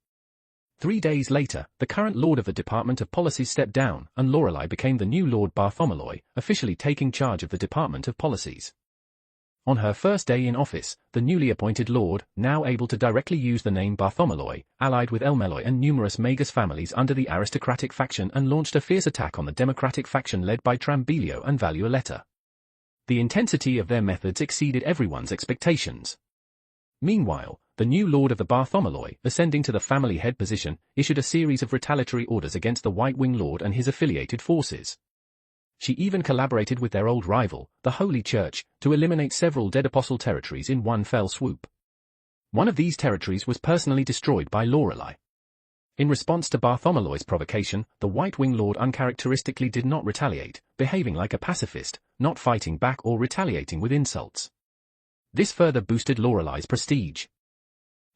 3 days later, the current lord of the Department of Policies stepped down, and Lorelei became the new Lord Bartholomew, officially taking charge of the Department of Policies. On her first day in office, the newly appointed lord, now able to directly use the name Bartholomew, allied with Elmeloy and numerous magus families under the aristocratic faction and launched a fierce attack on the democratic faction led by Trambilio and Valuoletta. The intensity of their methods exceeded everyone's expectations. Meanwhile, the new lord of the Bartholomew, ascending to the family head position, issued a series of retaliatory orders against the White Wing Lord and his affiliated forces. She even collaborated with their old rival, the Holy Church, to eliminate several dead apostle territories in one fell swoop. One of these territories was personally destroyed by Lorelei. In response to Bartholomew's provocation, the White Wing Lord uncharacteristically did not retaliate, behaving like a pacifist, not fighting back or retaliating with insults. This further boosted Lorelei's prestige.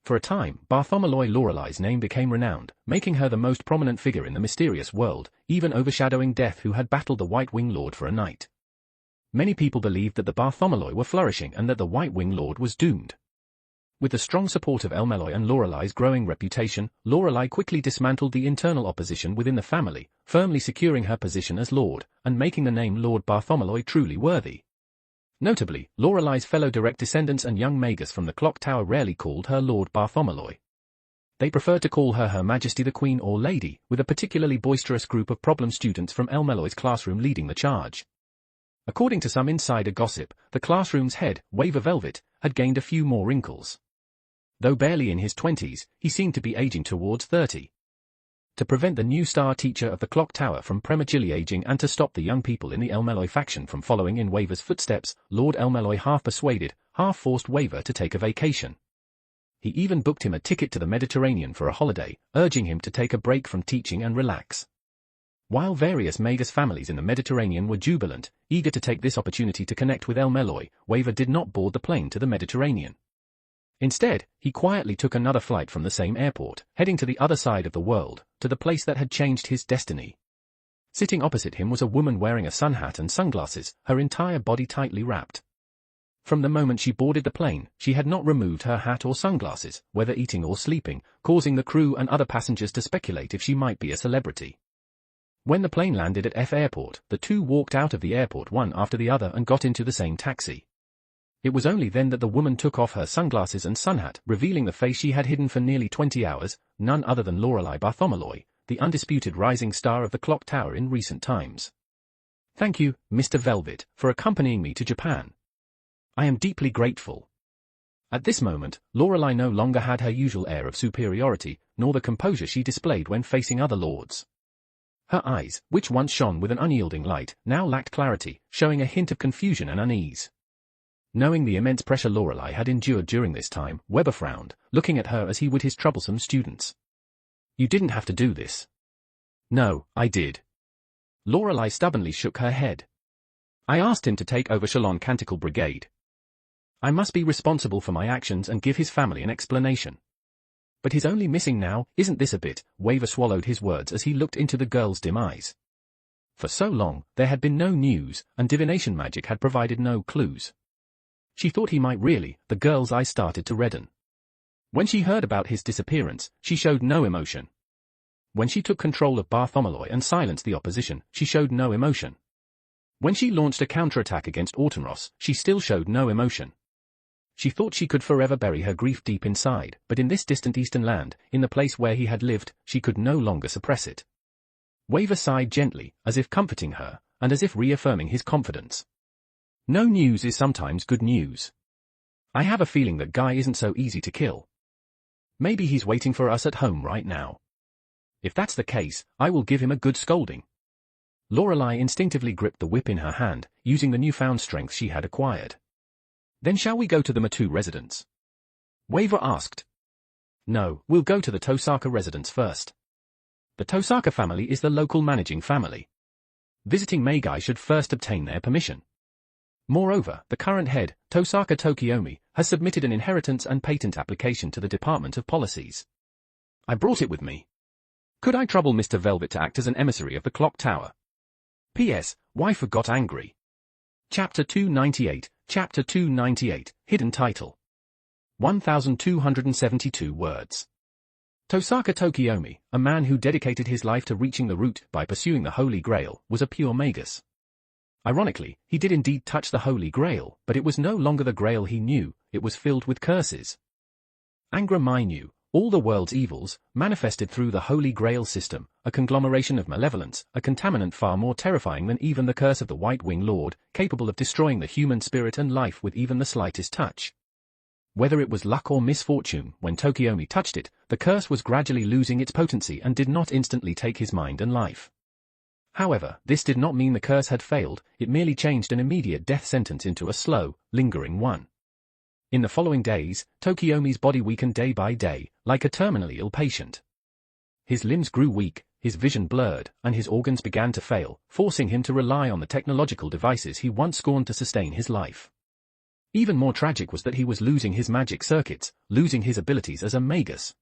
For a time, Bartholomew Lorelei's name became renowned, making her the most prominent figure in the mysterious world, even overshadowing Death, who had battled the White Wing Lord for a night. Many people believed that the Bartholomew were flourishing and that the White Wing Lord was doomed. With the strong support of Elmeloy and Lorelei's growing reputation, Lorelei quickly dismantled the internal opposition within the family, firmly securing her position as Lord, and making the name Lord Bartholomew truly worthy. Notably, Lorelei's fellow direct descendants and young magus from the clock tower rarely called her Lord Bartholomew. They preferred to call her Her Majesty the Queen or Lady, with a particularly boisterous group of problem students from Elmeloy's classroom leading the charge. According to some insider gossip, the classroom's head, Waver Velvet, had gained a few more wrinkles. Though barely in his 20s, he seemed to be aging towards 30. To prevent the new star teacher of the clock tower from prematurely aging and to stop the young people in the Elmeloy faction from following in Waver's footsteps, Lord Elmeloy half-persuaded, half-forced Waver to take a vacation. He even booked him a ticket to the Mediterranean for a holiday, urging him to take a break from teaching and relax. While various magus families in the Mediterranean were jubilant, eager to take this opportunity to connect with Elmeloy, Waver did not board the plane to the Mediterranean. Instead, he quietly took another flight from the same airport, heading to the other side of the world, to the place that had changed his destiny. Sitting opposite him was a woman wearing a sun hat and sunglasses, her entire body tightly wrapped. From the moment she boarded the plane, she had not removed her hat or sunglasses, whether eating or sleeping, causing the crew and other passengers to speculate if she might be a celebrity. When the plane landed at F Airport, the two walked out of the airport one after the other and got into the same taxi. It was only then that the woman took off her sunglasses and sun hat, revealing the face she had hidden for nearly 20 hours, none other than Lorelei Bartholomew, the undisputed rising star of the clock tower in recent times. Thank you, Mr. Velvet, for accompanying me to Japan. I am deeply grateful. At this moment, Lorelei no longer had her usual air of superiority, nor the composure she displayed when facing other lords. Her eyes, which once shone with an unyielding light, now lacked clarity, showing a hint of confusion and unease. Knowing the immense pressure Lorelei had endured during this time, Weber frowned, looking at her as he would his troublesome students. You didn't have to do this. No, I did. Lorelei stubbornly shook her head. I asked him to take over Shalon Canticle Brigade. I must be responsible for my actions and give his family an explanation. But he's only missing now, isn't this a bit? Waver swallowed his words as he looked into the girl's dim eyes. For so long, there had been no news, and divination magic had provided no clues. She thought he might really. The girl's eyes started to redden. When she heard about his disappearance, she showed no emotion. When she took control of Bartholomew and silenced the opposition, she showed no emotion. When she launched a counterattack against Autumnross, she still showed no emotion. She thought she could forever bury her grief deep inside, but in this distant eastern land, in the place where he had lived, she could no longer suppress it. Waver sighed gently, as if comforting her, and as if reaffirming his confidence. No news is sometimes good news. I have a feeling that guy isn't so easy to kill. Maybe he's waiting for us at home right now. If that's the case, I will give him a good scolding. Lorelei instinctively gripped the whip in her hand, using the newfound strength she had acquired. Then shall we go to the Matou residence? Waver asked. No, we'll go to the Tosaka residence first. The Tosaka family is the local managing family. Visiting Magi should first obtain their permission. Moreover, the current head, Tosaka Tokiomi, has submitted an inheritance and patent application to the Department of Policies. I brought it with me. Could I trouble Mr. Velvet to act as an emissary of the clock tower? P.S. Wife got angry. Chapter 298, Chapter 298, Hidden Title. 1,272 words. Tosaka Tokiomi, a man who dedicated his life to reaching the root by pursuing the Holy Grail, was a pure magus. Ironically, he did indeed touch the Holy Grail, but it was no longer the Grail he knew, it was filled with curses. Angra Mainyu, all the world's evils, manifested through the Holy Grail system, a conglomeration of malevolence, a contaminant far more terrifying than even the curse of the White Wing Lord, capable of destroying the human spirit and life with even the slightest touch. Whether it was luck or misfortune, when Tokiomi touched it, the curse was gradually losing its potency and did not instantly take his mind and life. However, this did not mean the curse had failed, it merely changed an immediate death sentence into a slow, lingering one. In the following days, Tokiomi's body weakened day by day, like a terminally ill patient. His limbs grew weak, his vision blurred, and his organs began to fail, forcing him to rely on the technological devices he once scorned to sustain his life. Even more tragic was that he was losing his magic circuits, losing his abilities as a magus.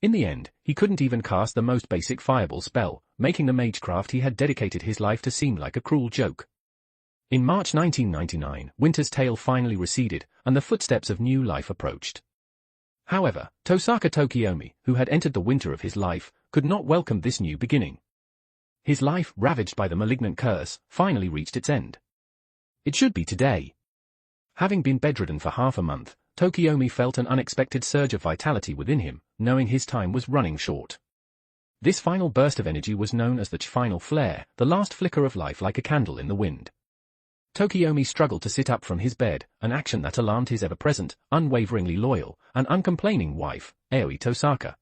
In the end, he couldn't even cast the most basic fireball spell, making the magecraft he had dedicated his life to seem like a cruel joke. In March 1999, winter's tail finally receded, and the footsteps of new life approached. However, Tosaka Tokiomi, who had entered the winter of his life, could not welcome this new beginning. His life, ravaged by the malignant curse, finally reached its end. It should be today. Having been bedridden for half a month, Tokiomi felt an unexpected surge of vitality within him, knowing his time was running short. This final burst of energy was known as the final flare, the last flicker of life like a candle in the wind. Tokiomi struggled to sit up from his bed, an action that alarmed his ever-present, unwaveringly loyal, and uncomplaining wife, Aoi Tosaka.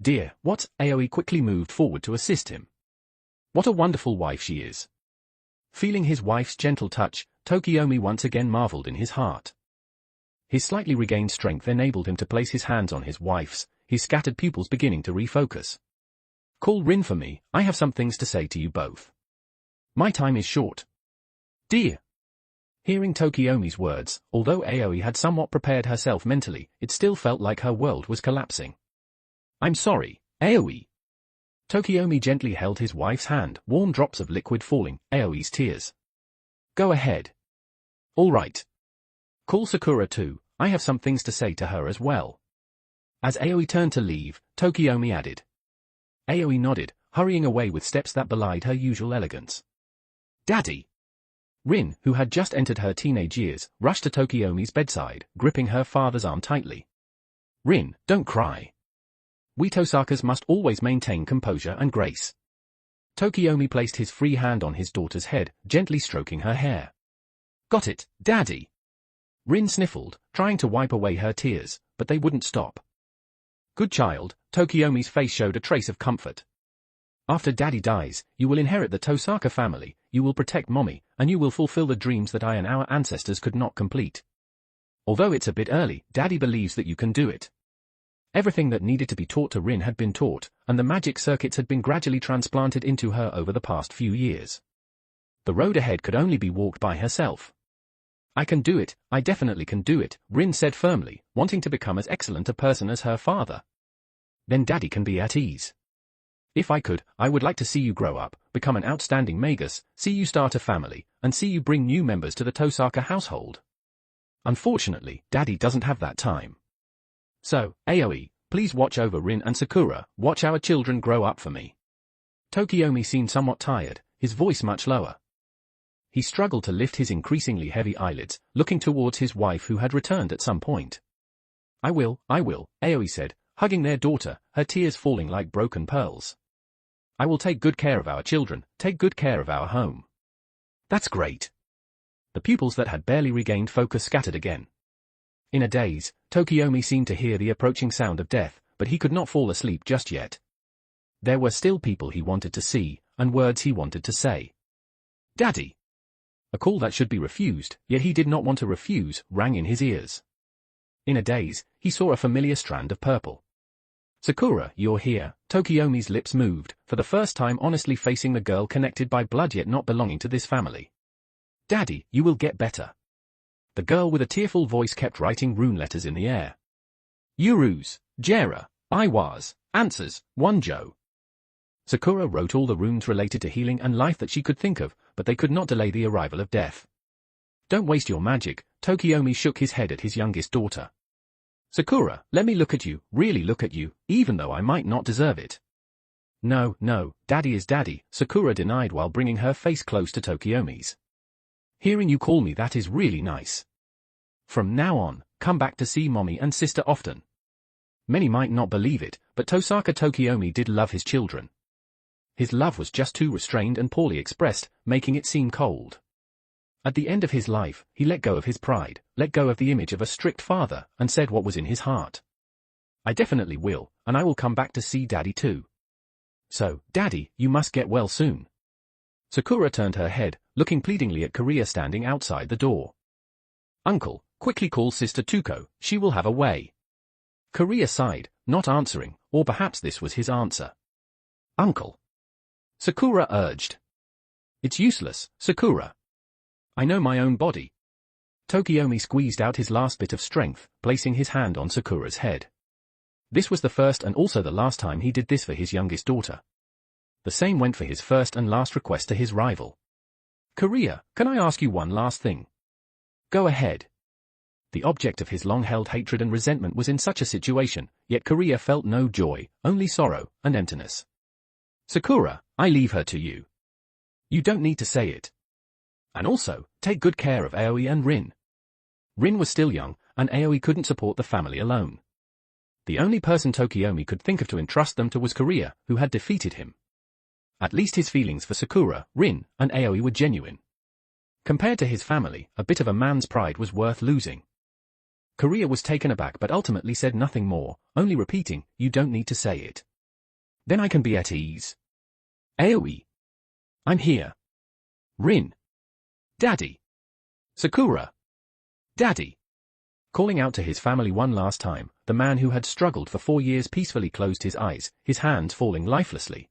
Dear, what? Aoi quickly moved forward to assist him. What a wonderful wife she is. Feeling his wife's gentle touch, Tokiomi once again marveled in his heart. His slightly regained strength enabled him to place his hands on his wife's, his scattered pupils beginning to refocus. Call Rin for me, I have some things to say to you both. My time is short. Dear. Hearing Tokiomi's words, although Aoi had somewhat prepared herself mentally, it still felt like her world was collapsing. I'm sorry, Aoi. Tokiomi gently held his wife's hand, warm drops of liquid falling, Aoi's tears. Go ahead. All right. Call Sakura too, I have some things to say to her as well. As Aoi turned to leave, Tokiomi added. Aoi nodded, hurrying away with steps that belied her usual elegance. Daddy. Rin, who had just entered her teenage years, rushed to Tokiomi's bedside, gripping her father's arm tightly. Rin, don't cry. We Tosakas must always maintain composure and grace. Tokiomi placed his free hand on his daughter's head, gently stroking her hair. Got it, Daddy. Rin sniffled, trying to wipe away her tears, but they wouldn't stop. Good child, Tokiomi's face showed a trace of comfort. After Daddy dies, you will inherit the Tosaka family, you will protect Mommy, and you will fulfill the dreams that I and our ancestors could not complete. Although it's a bit early, Daddy believes that you can do it. Everything that needed to be taught to Rin had been taught, and the magic circuits had been gradually transplanted into her over the past few years. The road ahead could only be walked by herself. I can do it, I definitely can do it, Rin said firmly, wanting to become as excellent a person as her father. Then Daddy can be at ease. If I could, I would like to see you grow up, become an outstanding magus, see you start a family, and see you bring new members to the Tosaka household. Unfortunately, Daddy doesn't have that time. So, Aoi, please watch over Rin and Sakura, watch our children grow up for me. Tokiomi seemed somewhat tired, his voice much lower. He struggled to lift his increasingly heavy eyelids, looking towards his wife who had returned at some point. I will, Aoi said, hugging their daughter, her tears falling like broken pearls. I will take good care of our children, take good care of our home. That's great. The pupils that had barely regained focus scattered again. In a daze, Tokiomi seemed to hear the approaching sound of death, but he could not fall asleep just yet. There were still people he wanted to see, and words he wanted to say. Daddy! A call that should be refused, yet he did not want to refuse, rang in his ears. In a daze, he saw a familiar strand of purple. Sakura, you're here. Tokiomi's lips moved, for the first time honestly facing the girl connected by blood yet not belonging to this family. Daddy, you will get better. The girl with a tearful voice kept writing rune letters in the air. Urus, Jera, Iwas, Answers, Wonjo. Sakura wrote all the runes related to healing and life that she could think of, but they could not delay the arrival of death. Don't waste your magic. Tokiomi shook his head at his youngest daughter. Sakura, let me look at you, really look at you, even though I might not deserve it. No, no, Daddy is Daddy, Sakura denied while bringing her face close to Tokiomi's. Hearing you call me that is really nice. From now on, come back to see Mommy and Sister often. Many might not believe it, but Tosaka Tokiomi did love his children. His love was just too restrained and poorly expressed, making it seem cold. At the end of his life, he let go of his pride, let go of the image of a strict father, and said what was in his heart. I definitely will, and I will come back to see Daddy too. So, Daddy, you must get well soon. Sakura turned her head, looking pleadingly at Korea standing outside the door. Uncle, quickly call Sister Tuko, she will have a way. Korea sighed, not answering, or perhaps this was his answer. Uncle. Sakura urged. It's useless, Sakura. I know my own body. Tokiomi squeezed out his last bit of strength, placing his hand on Sakura's head. This was the first and also the last time he did this for his youngest daughter. The same went for his first and last request to his rival. Korea, can I ask you one last thing? Go ahead. The object of his long-held hatred and resentment was in such a situation, yet Korea felt no joy, only sorrow and emptiness. Sakura, I leave her to you. You don't need to say it. And also, take good care of Aoi and Rin. Rin was still young, and Aoi couldn't support the family alone. The only person Tokiomi could think of to entrust them to was Korea, who had defeated him. At least his feelings for Sakura, Rin, and Aoi were genuine. Compared to his family, a bit of a man's pride was worth losing. Korea was taken aback but ultimately said nothing more, only repeating, you don't need to say it. Then I can be at ease. Aoi. I'm here. Rin. Daddy. Sakura. Daddy. Calling out to his family one last time, the man who had struggled for 4 years peacefully closed his eyes, his hands falling lifelessly.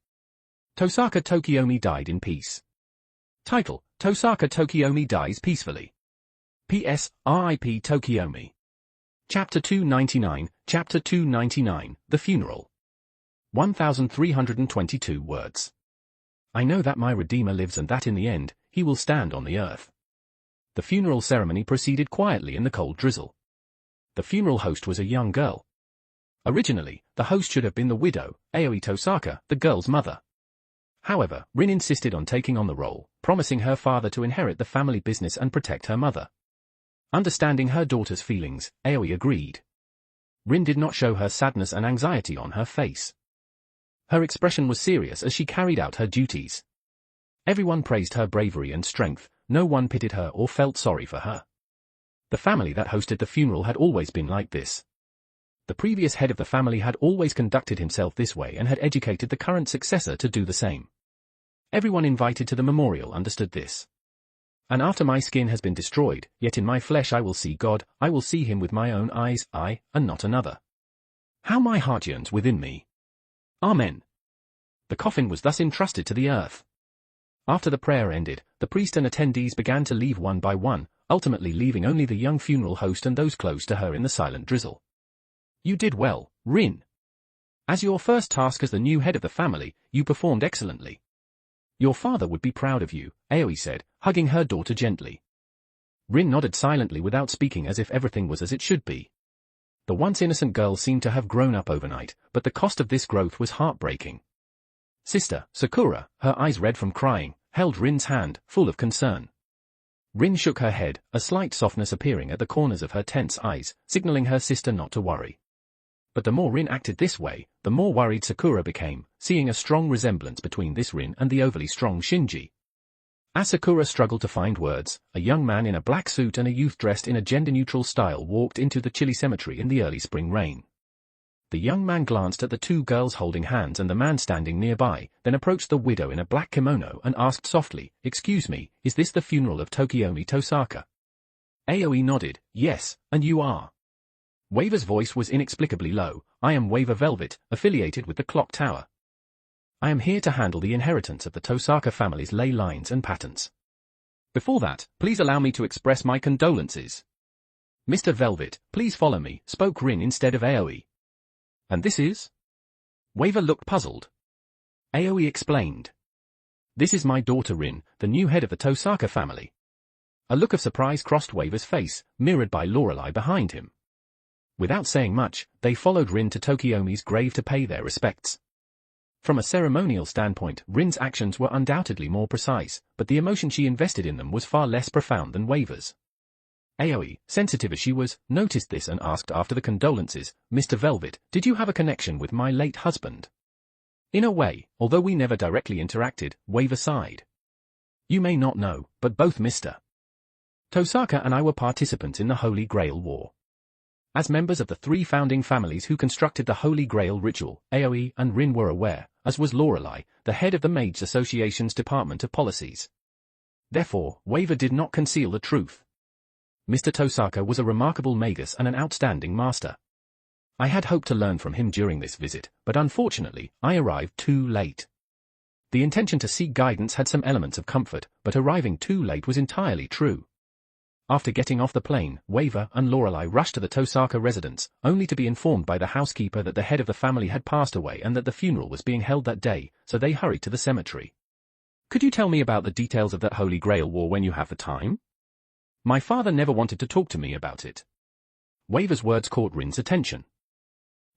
Tosaka Tokiomi died in peace. Title, Tosaka Tokiomi dies peacefully. P.S. R.I.P. Tokiomi. Chapter 299, Chapter 299, The Funeral. 1,322 words. I know that my Redeemer lives and that in the end, he will stand on the earth. The funeral ceremony proceeded quietly in the cold drizzle. The funeral host was a young girl. Originally, the host should have been the widow, Aoi Tosaka, the girl's mother. However, Rin insisted on taking on the role, promising her father to inherit the family business and protect her mother. Understanding her daughter's feelings, Aoi agreed. Rin did not show her sadness and anxiety on her face. Her expression was serious as she carried out her duties. Everyone praised her bravery and strength, no one pitied her or felt sorry for her. The family that hosted the funeral had always been like this. The previous head of the family had always conducted himself this way and had educated the current successor to do the same. Everyone invited to the memorial understood this. And after my skin has been destroyed, yet in my flesh I will see God, I will see him with my own eyes, I, and not another. How my heart yearns within me. Amen. The coffin was thus entrusted to the earth. After the prayer ended, the priest and attendees began to leave one by one, ultimately leaving only the young funeral host and those close to her in the silent drizzle. You did well, Rin. As your first task as the new head of the family, you performed excellently. Your father would be proud of you, Aoi said, hugging her daughter gently. Rin nodded silently without speaking as if everything was as it should be. The once innocent girl seemed to have grown up overnight, but the cost of this growth was heartbreaking. Sister, Sakura, her eyes red from crying, held Rin's hand, full of concern. Rin shook her head, a slight softness appearing at the corners of her tense eyes, signaling her sister not to worry. But the more Rin acted this way, the more worried Sakura became, seeing a strong resemblance between this Rin and the overly strong Shinji. As Sakura struggled to find words, a young man in a black suit and a youth dressed in a gender-neutral style walked into the chilly cemetery in the early spring rain. The young man glanced at the two girls holding hands and the man standing nearby, then approached the widow in a black kimono and asked softly, "Excuse me, is this the funeral of Tokiomi Tosaka?" Aoi nodded, "Yes, and you are?" Waver's voice was inexplicably low. "I am Waver Velvet, affiliated with the clock tower. I am here to handle the inheritance of the Tosaka family's ley lines and patents. Before that, please allow me to express my condolences." "Mr. Velvet, please follow me," spoke Rin instead of Aoi. "And this is?" Waver looked puzzled. Aoi explained. "This is my daughter Rin, the new head of the Tosaka family." A look of surprise crossed Waver's face, mirrored by Lorelei behind him. Without saying much, they followed Rin to Tokiomi's grave to pay their respects. From a ceremonial standpoint, Rin's actions were undoubtedly more precise, but the emotion she invested in them was far less profound than Waver's. Aoi, sensitive as she was, noticed this and asked after the condolences, "Mr. Velvet, did you have a connection with my late husband?" "In a way, although we never directly interacted," Waver sighed. "You may not know, but both Mr. Tosaka and I were participants in the Holy Grail War. As members of the three founding families who constructed the Holy Grail ritual, Aoi and Rin were aware, as was Lorelei, the head of the Mage Association's Department of Policies. Therefore, Waver did not conceal the truth. Mr. Tosaka was a remarkable magus and an outstanding master. I had hoped to learn from him during this visit, but unfortunately, I arrived too late. The intention to seek guidance had some elements of comfort, but arriving too late was entirely true. After getting off the plane, Waver and Lorelei rushed to the Tosaka residence, only to be informed by the housekeeper that the head of the family had passed away and that the funeral was being held that day, so they hurried to the cemetery. "Could you tell me about the details of that Holy Grail War when you have the time? My father never wanted to talk to me about it." Waver's words caught Rin's attention.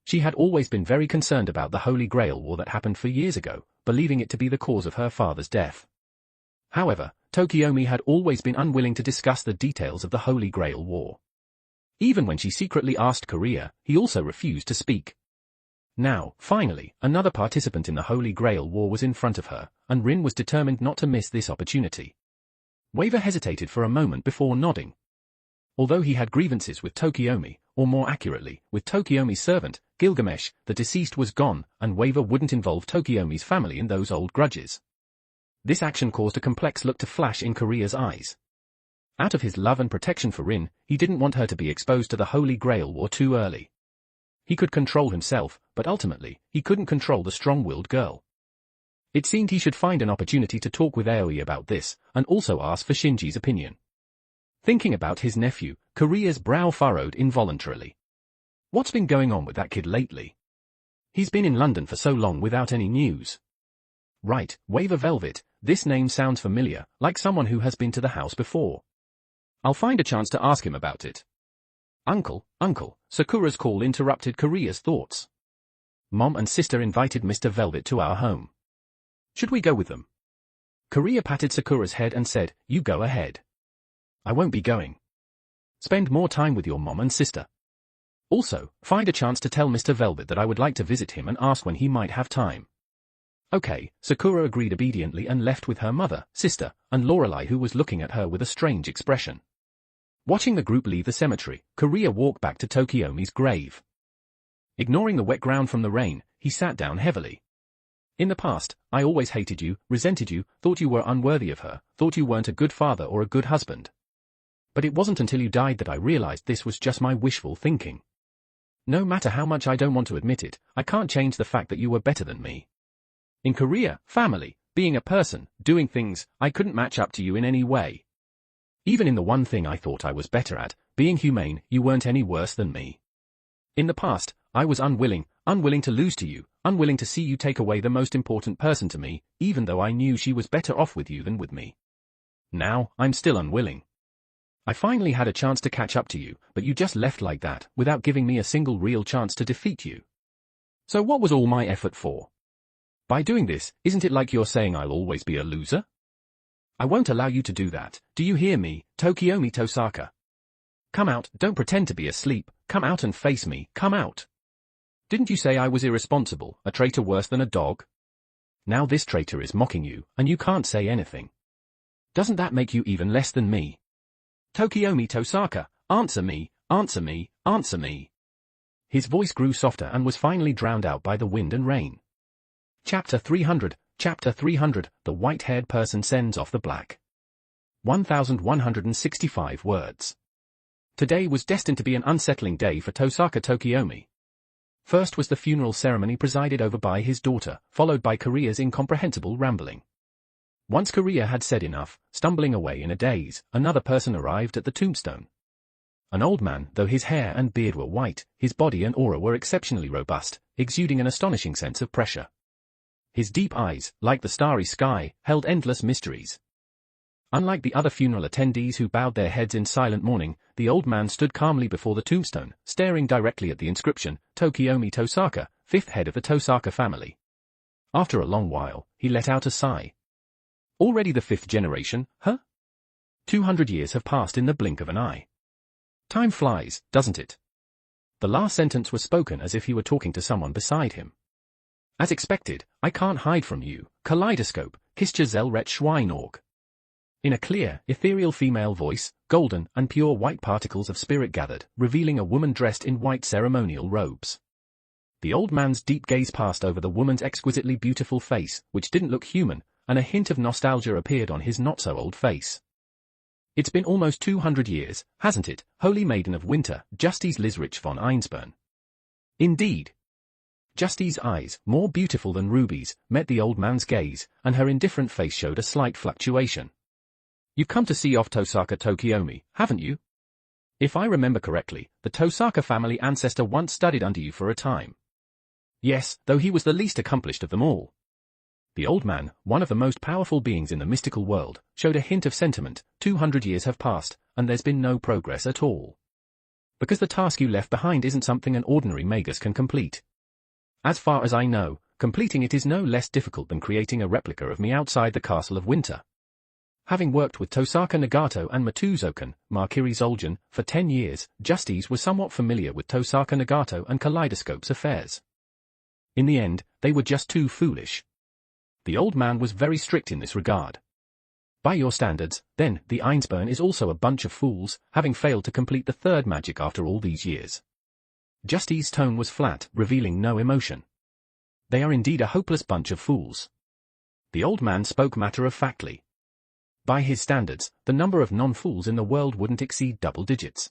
She had always been very concerned about the Holy Grail War that happened 4 years ago, believing it to be the cause of her father's death. However, Tokiomi had always been unwilling to discuss the details of the Holy Grail War. Even when she secretly asked Korea, he also refused to speak. Now, finally, another participant in the Holy Grail War was in front of her, and Rin was determined not to miss this opportunity. Waver hesitated for a moment before nodding. Although he had grievances with Tokiomi, or more accurately, with Tokiomi's servant, Gilgamesh, the deceased was gone, and Waver wouldn't involve Tokiomi's family in those old grudges. This action caused a complex look to flash in Korea's eyes. Out of his love and protection for Rin, he didn't want her to be exposed to the Holy Grail War too early. He could control himself, but ultimately, he couldn't control the strong-willed girl. It seemed he should find an opportunity to talk with Aoi about this, and also ask for Shinji's opinion. Thinking about his nephew, Korea's brow furrowed involuntarily. What's been going on with that kid lately? He's been in London for so long without any news. Right, Waver Velvet, this name sounds familiar, like someone who has been to the house before. I'll find a chance to ask him about it. Uncle, Sakura's call interrupted Korea's thoughts. Mom and sister invited Mr. Velvet to our home. Should we go with them? Korea patted Sakura's head and said, "You go ahead. I won't be going. Spend more time with your mom and sister. Also, find a chance to tell Mr. Velvet that I would like to visit him and ask when he might have time." Okay, Sakura agreed obediently and left with her mother, sister, and Lorelei, who was looking at her with a strange expression. Watching the group leave the cemetery, Korea walked back to Tokiomi's grave. Ignoring the wet ground from the rain, he sat down heavily. "In the past, I always hated you, resented you, thought you were unworthy of her, thought you weren't a good father or a good husband. But it wasn't until you died that I realized this was just my wishful thinking. No matter how much I don't want to admit it, I can't change the fact that you were better than me. In Korea, family, being a person, doing things, I couldn't match up to you in any way. Even in the one thing I thought I was better at, being humane, you weren't any worse than me. In the past, I was unwilling to lose to you, unwilling to see you take away the most important person to me, even though I knew she was better off with you than with me. Now, I'm still unwilling. I finally had a chance to catch up to you, but you just left like that, without giving me a single real chance to defeat you. So what was all my effort for? By doing this, isn't it like you're saying I'll always be a loser? I won't allow you to do that, do you hear me, Tokiomi Tosaka? Come out, don't pretend to be asleep, come out and face me, come out. Didn't you say I was irresponsible, a traitor worse than a dog? Now this traitor is mocking you, and you can't say anything. Doesn't that make you even less than me? Tokiomi Tosaka, answer me, answer me, answer me. His voice grew softer and was finally drowned out by the wind and rain. Chapter 300, The white-haired person sends off the black. 1165 words. Today was destined to be an unsettling day for Tosaka Tokiomi. First was the funeral ceremony presided over by his daughter, followed by Korea's incomprehensible rambling. Once Korea had said enough, stumbling away in a daze, another person arrived at the tombstone. An old man, though his hair and beard were white, his body and aura were exceptionally robust, exuding an astonishing sense of pressure. His deep eyes, like the starry sky, held endless mysteries. Unlike the other funeral attendees who bowed their heads in silent mourning, the old man stood calmly before the tombstone, staring directly at the inscription, Tokiomi Tosaka, 5th head of the Tosaka family. After a long while, he let out a sigh. Already the 5th generation, huh? 200 years have passed in the blink of an eye. Time flies, doesn't it? The last sentence was spoken as if he were talking to someone beside him. As expected, I can't hide from you, kaleidoscope, Kistja Zelret Schweinorg. In a clear, ethereal female voice, golden and pure white particles of spirit gathered, revealing a woman dressed in white ceremonial robes. The old man's deep gaze passed over the woman's exquisitely beautiful face, which didn't look human, and a hint of nostalgia appeared on his not-so-old face. It's been almost 200 years, hasn't it, Holy Maiden of Winter, Justice Lisrich von Einsburn? Indeed. Justice's eyes, more beautiful than rubies, met the old man's gaze, and her indifferent face showed a slight fluctuation. You've come to see off Tosaka Tokiomi, haven't you? If I remember correctly, the Tosaka family ancestor once studied under you for a time. Yes, though he was the least accomplished of them all. The old man, one of the most powerful beings in the mystical world, showed a hint of sentiment. 200 years have passed, and there's been no progress at all. Because the task you left behind isn't something an ordinary magus can complete. As far as I know, completing it is no less difficult than creating a replica of me outside the Castle of Winter. Having worked with Tosaka Nagato and Matou Zokan, Markiri Zoljan, for 10 years, Justice was somewhat familiar with Tosaka Nagato and Kaleidoscope's affairs. In the end, they were just too foolish. The old man was very strict in this regard. By your standards, then, the Einsburn is also a bunch of fools, having failed to complete the 3rd magic after all these years. Justice's tone was flat, revealing no emotion. They are indeed a hopeless bunch of fools. The old man spoke matter-of-factly. By his standards, the number of non-fools in the world wouldn't exceed double digits.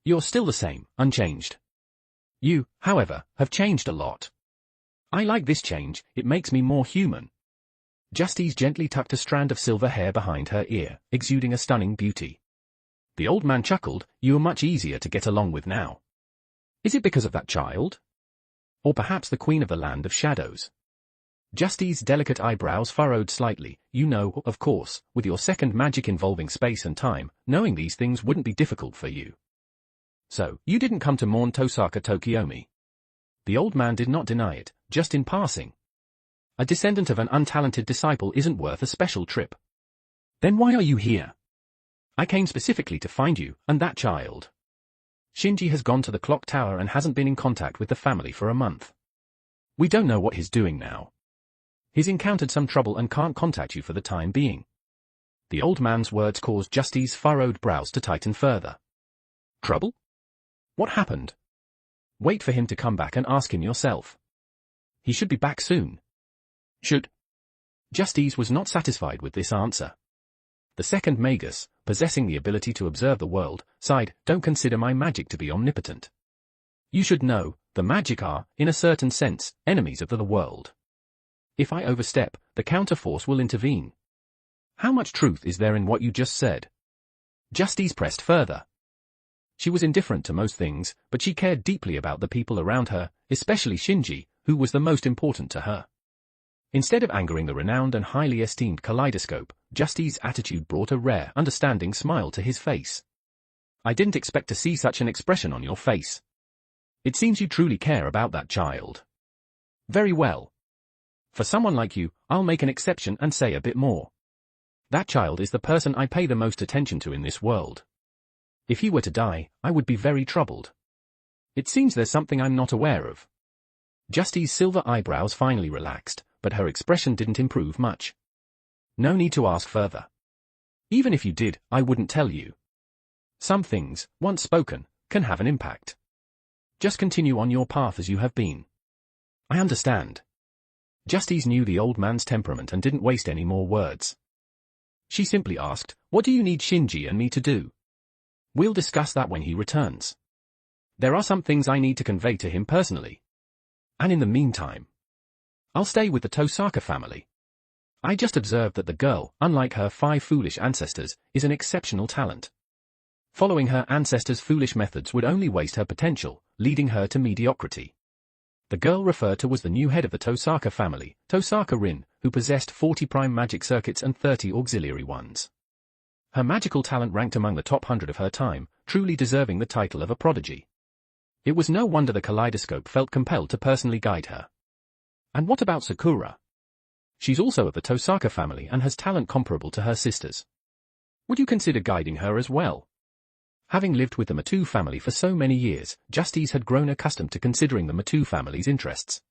You're still the same, unchanged. You, however, have changed a lot. I like this change, it makes me more human. Justice gently tucked a strand of silver hair behind her ear, exuding a stunning beauty. The old man chuckled, you are much easier to get along with now. Is it because of that child? Or perhaps the Queen of the Land of Shadows? Justice's delicate eyebrows furrowed slightly. You know, of course, with your 2nd magic involving space and time, knowing these things wouldn't be difficult for you. So, you didn't come to mourn Tosaka Tokiomi. The old man did not deny it, just in passing. A descendant of an untalented disciple isn't worth a special trip. Then why are you here? I came specifically to find you, and that child. Shinji has gone to the clock tower and hasn't been in contact with the family for a month. We don't know what he's doing now. He's encountered some trouble and can't contact you for the time being. The old man's words caused Justice's furrowed brows to tighten further. Trouble? What happened? Wait for him to come back and ask him yourself. He should be back soon. Should? Justice was not satisfied with this answer. The 2nd magus, possessing the ability to observe the world, sighed, don't consider my magic to be omnipotent. You should know, the magic are, in a certain sense, enemies of the world. If I overstep, the counterforce will intervene. How much truth is there in what you just said? Justice pressed further. She was indifferent to most things, but she cared deeply about the people around her, especially Shinji, who was the most important to her. Instead of angering the renowned and highly esteemed Kaleidoscope, Justice's attitude brought a rare, understanding smile to his face. I didn't expect to see such an expression on your face. It seems you truly care about that child. Very well. For someone like you, I'll make an exception and say a bit more. That child is the person I pay the most attention to in this world. If he were to die, I would be very troubled. It seems there's something I'm not aware of. Justy's silver eyebrows finally relaxed, but her expression didn't improve much. No need to ask further. Even if you did, I wouldn't tell you. Some things, once spoken, can have an impact. Just continue on your path as you have been. I understand. Justice knew the old man's temperament and didn't waste any more words. She simply asked, "What do you need Shinji and me to do?" "We'll discuss that when he returns. There are some things I need to convey to him personally. And in the meantime, I'll stay with the Tosaka family. I just observed that the girl, unlike her 5 foolish ancestors, is an exceptional talent. Following her ancestors' foolish methods would only waste her potential, leading her to mediocrity." The girl referred to was the new head of the Tosaka family, Tosaka Rin, who possessed 40 prime magic circuits and 30 auxiliary ones. Her magical talent ranked among the top 100 of her time, truly deserving the title of a prodigy. It was no wonder the kaleidoscope felt compelled to personally guide her. And what about Sakura? She's also of the Tosaka family and has talent comparable to her sisters. Would you consider guiding her as well? Having lived with the Matou family for so many years, Justice had grown accustomed to considering the Matou family's interests.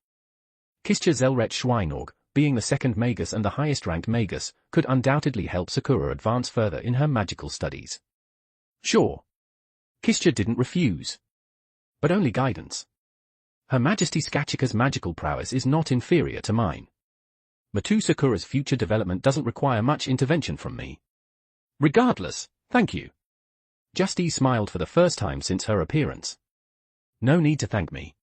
Kistja Zelret Schweinorg, being the second magus and the highest-ranked magus, could undoubtedly help Sakura advance further in her magical studies. Sure. Kistja didn't refuse. But only guidance. Her Majesty Skachika's magical prowess is not inferior to mine. Matou Sakura's future development doesn't require much intervention from me. Regardless, thank you. Justice smiled for the first time since her appearance. No need to thank me.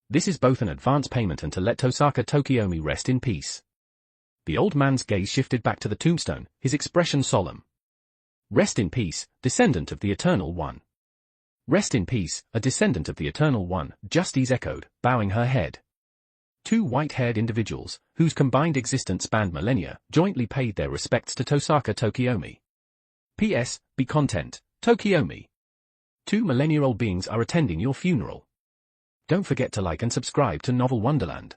This is both an advance payment and to let Tosaka Tokiomi rest in peace. The old man's gaze shifted back to the tombstone, his expression solemn. Rest in peace, descendant of the Eternal One. Rest in peace, a descendant of the Eternal One, Justice echoed, bowing her head. 2 white-haired individuals, whose combined existence spanned millennia, jointly paid their respects to Tosaka Tokiomi. P.S. Be content, Tokiomi. 2 millennia-old beings are attending your funeral. Don't forget to like and subscribe to Novel Wonderland.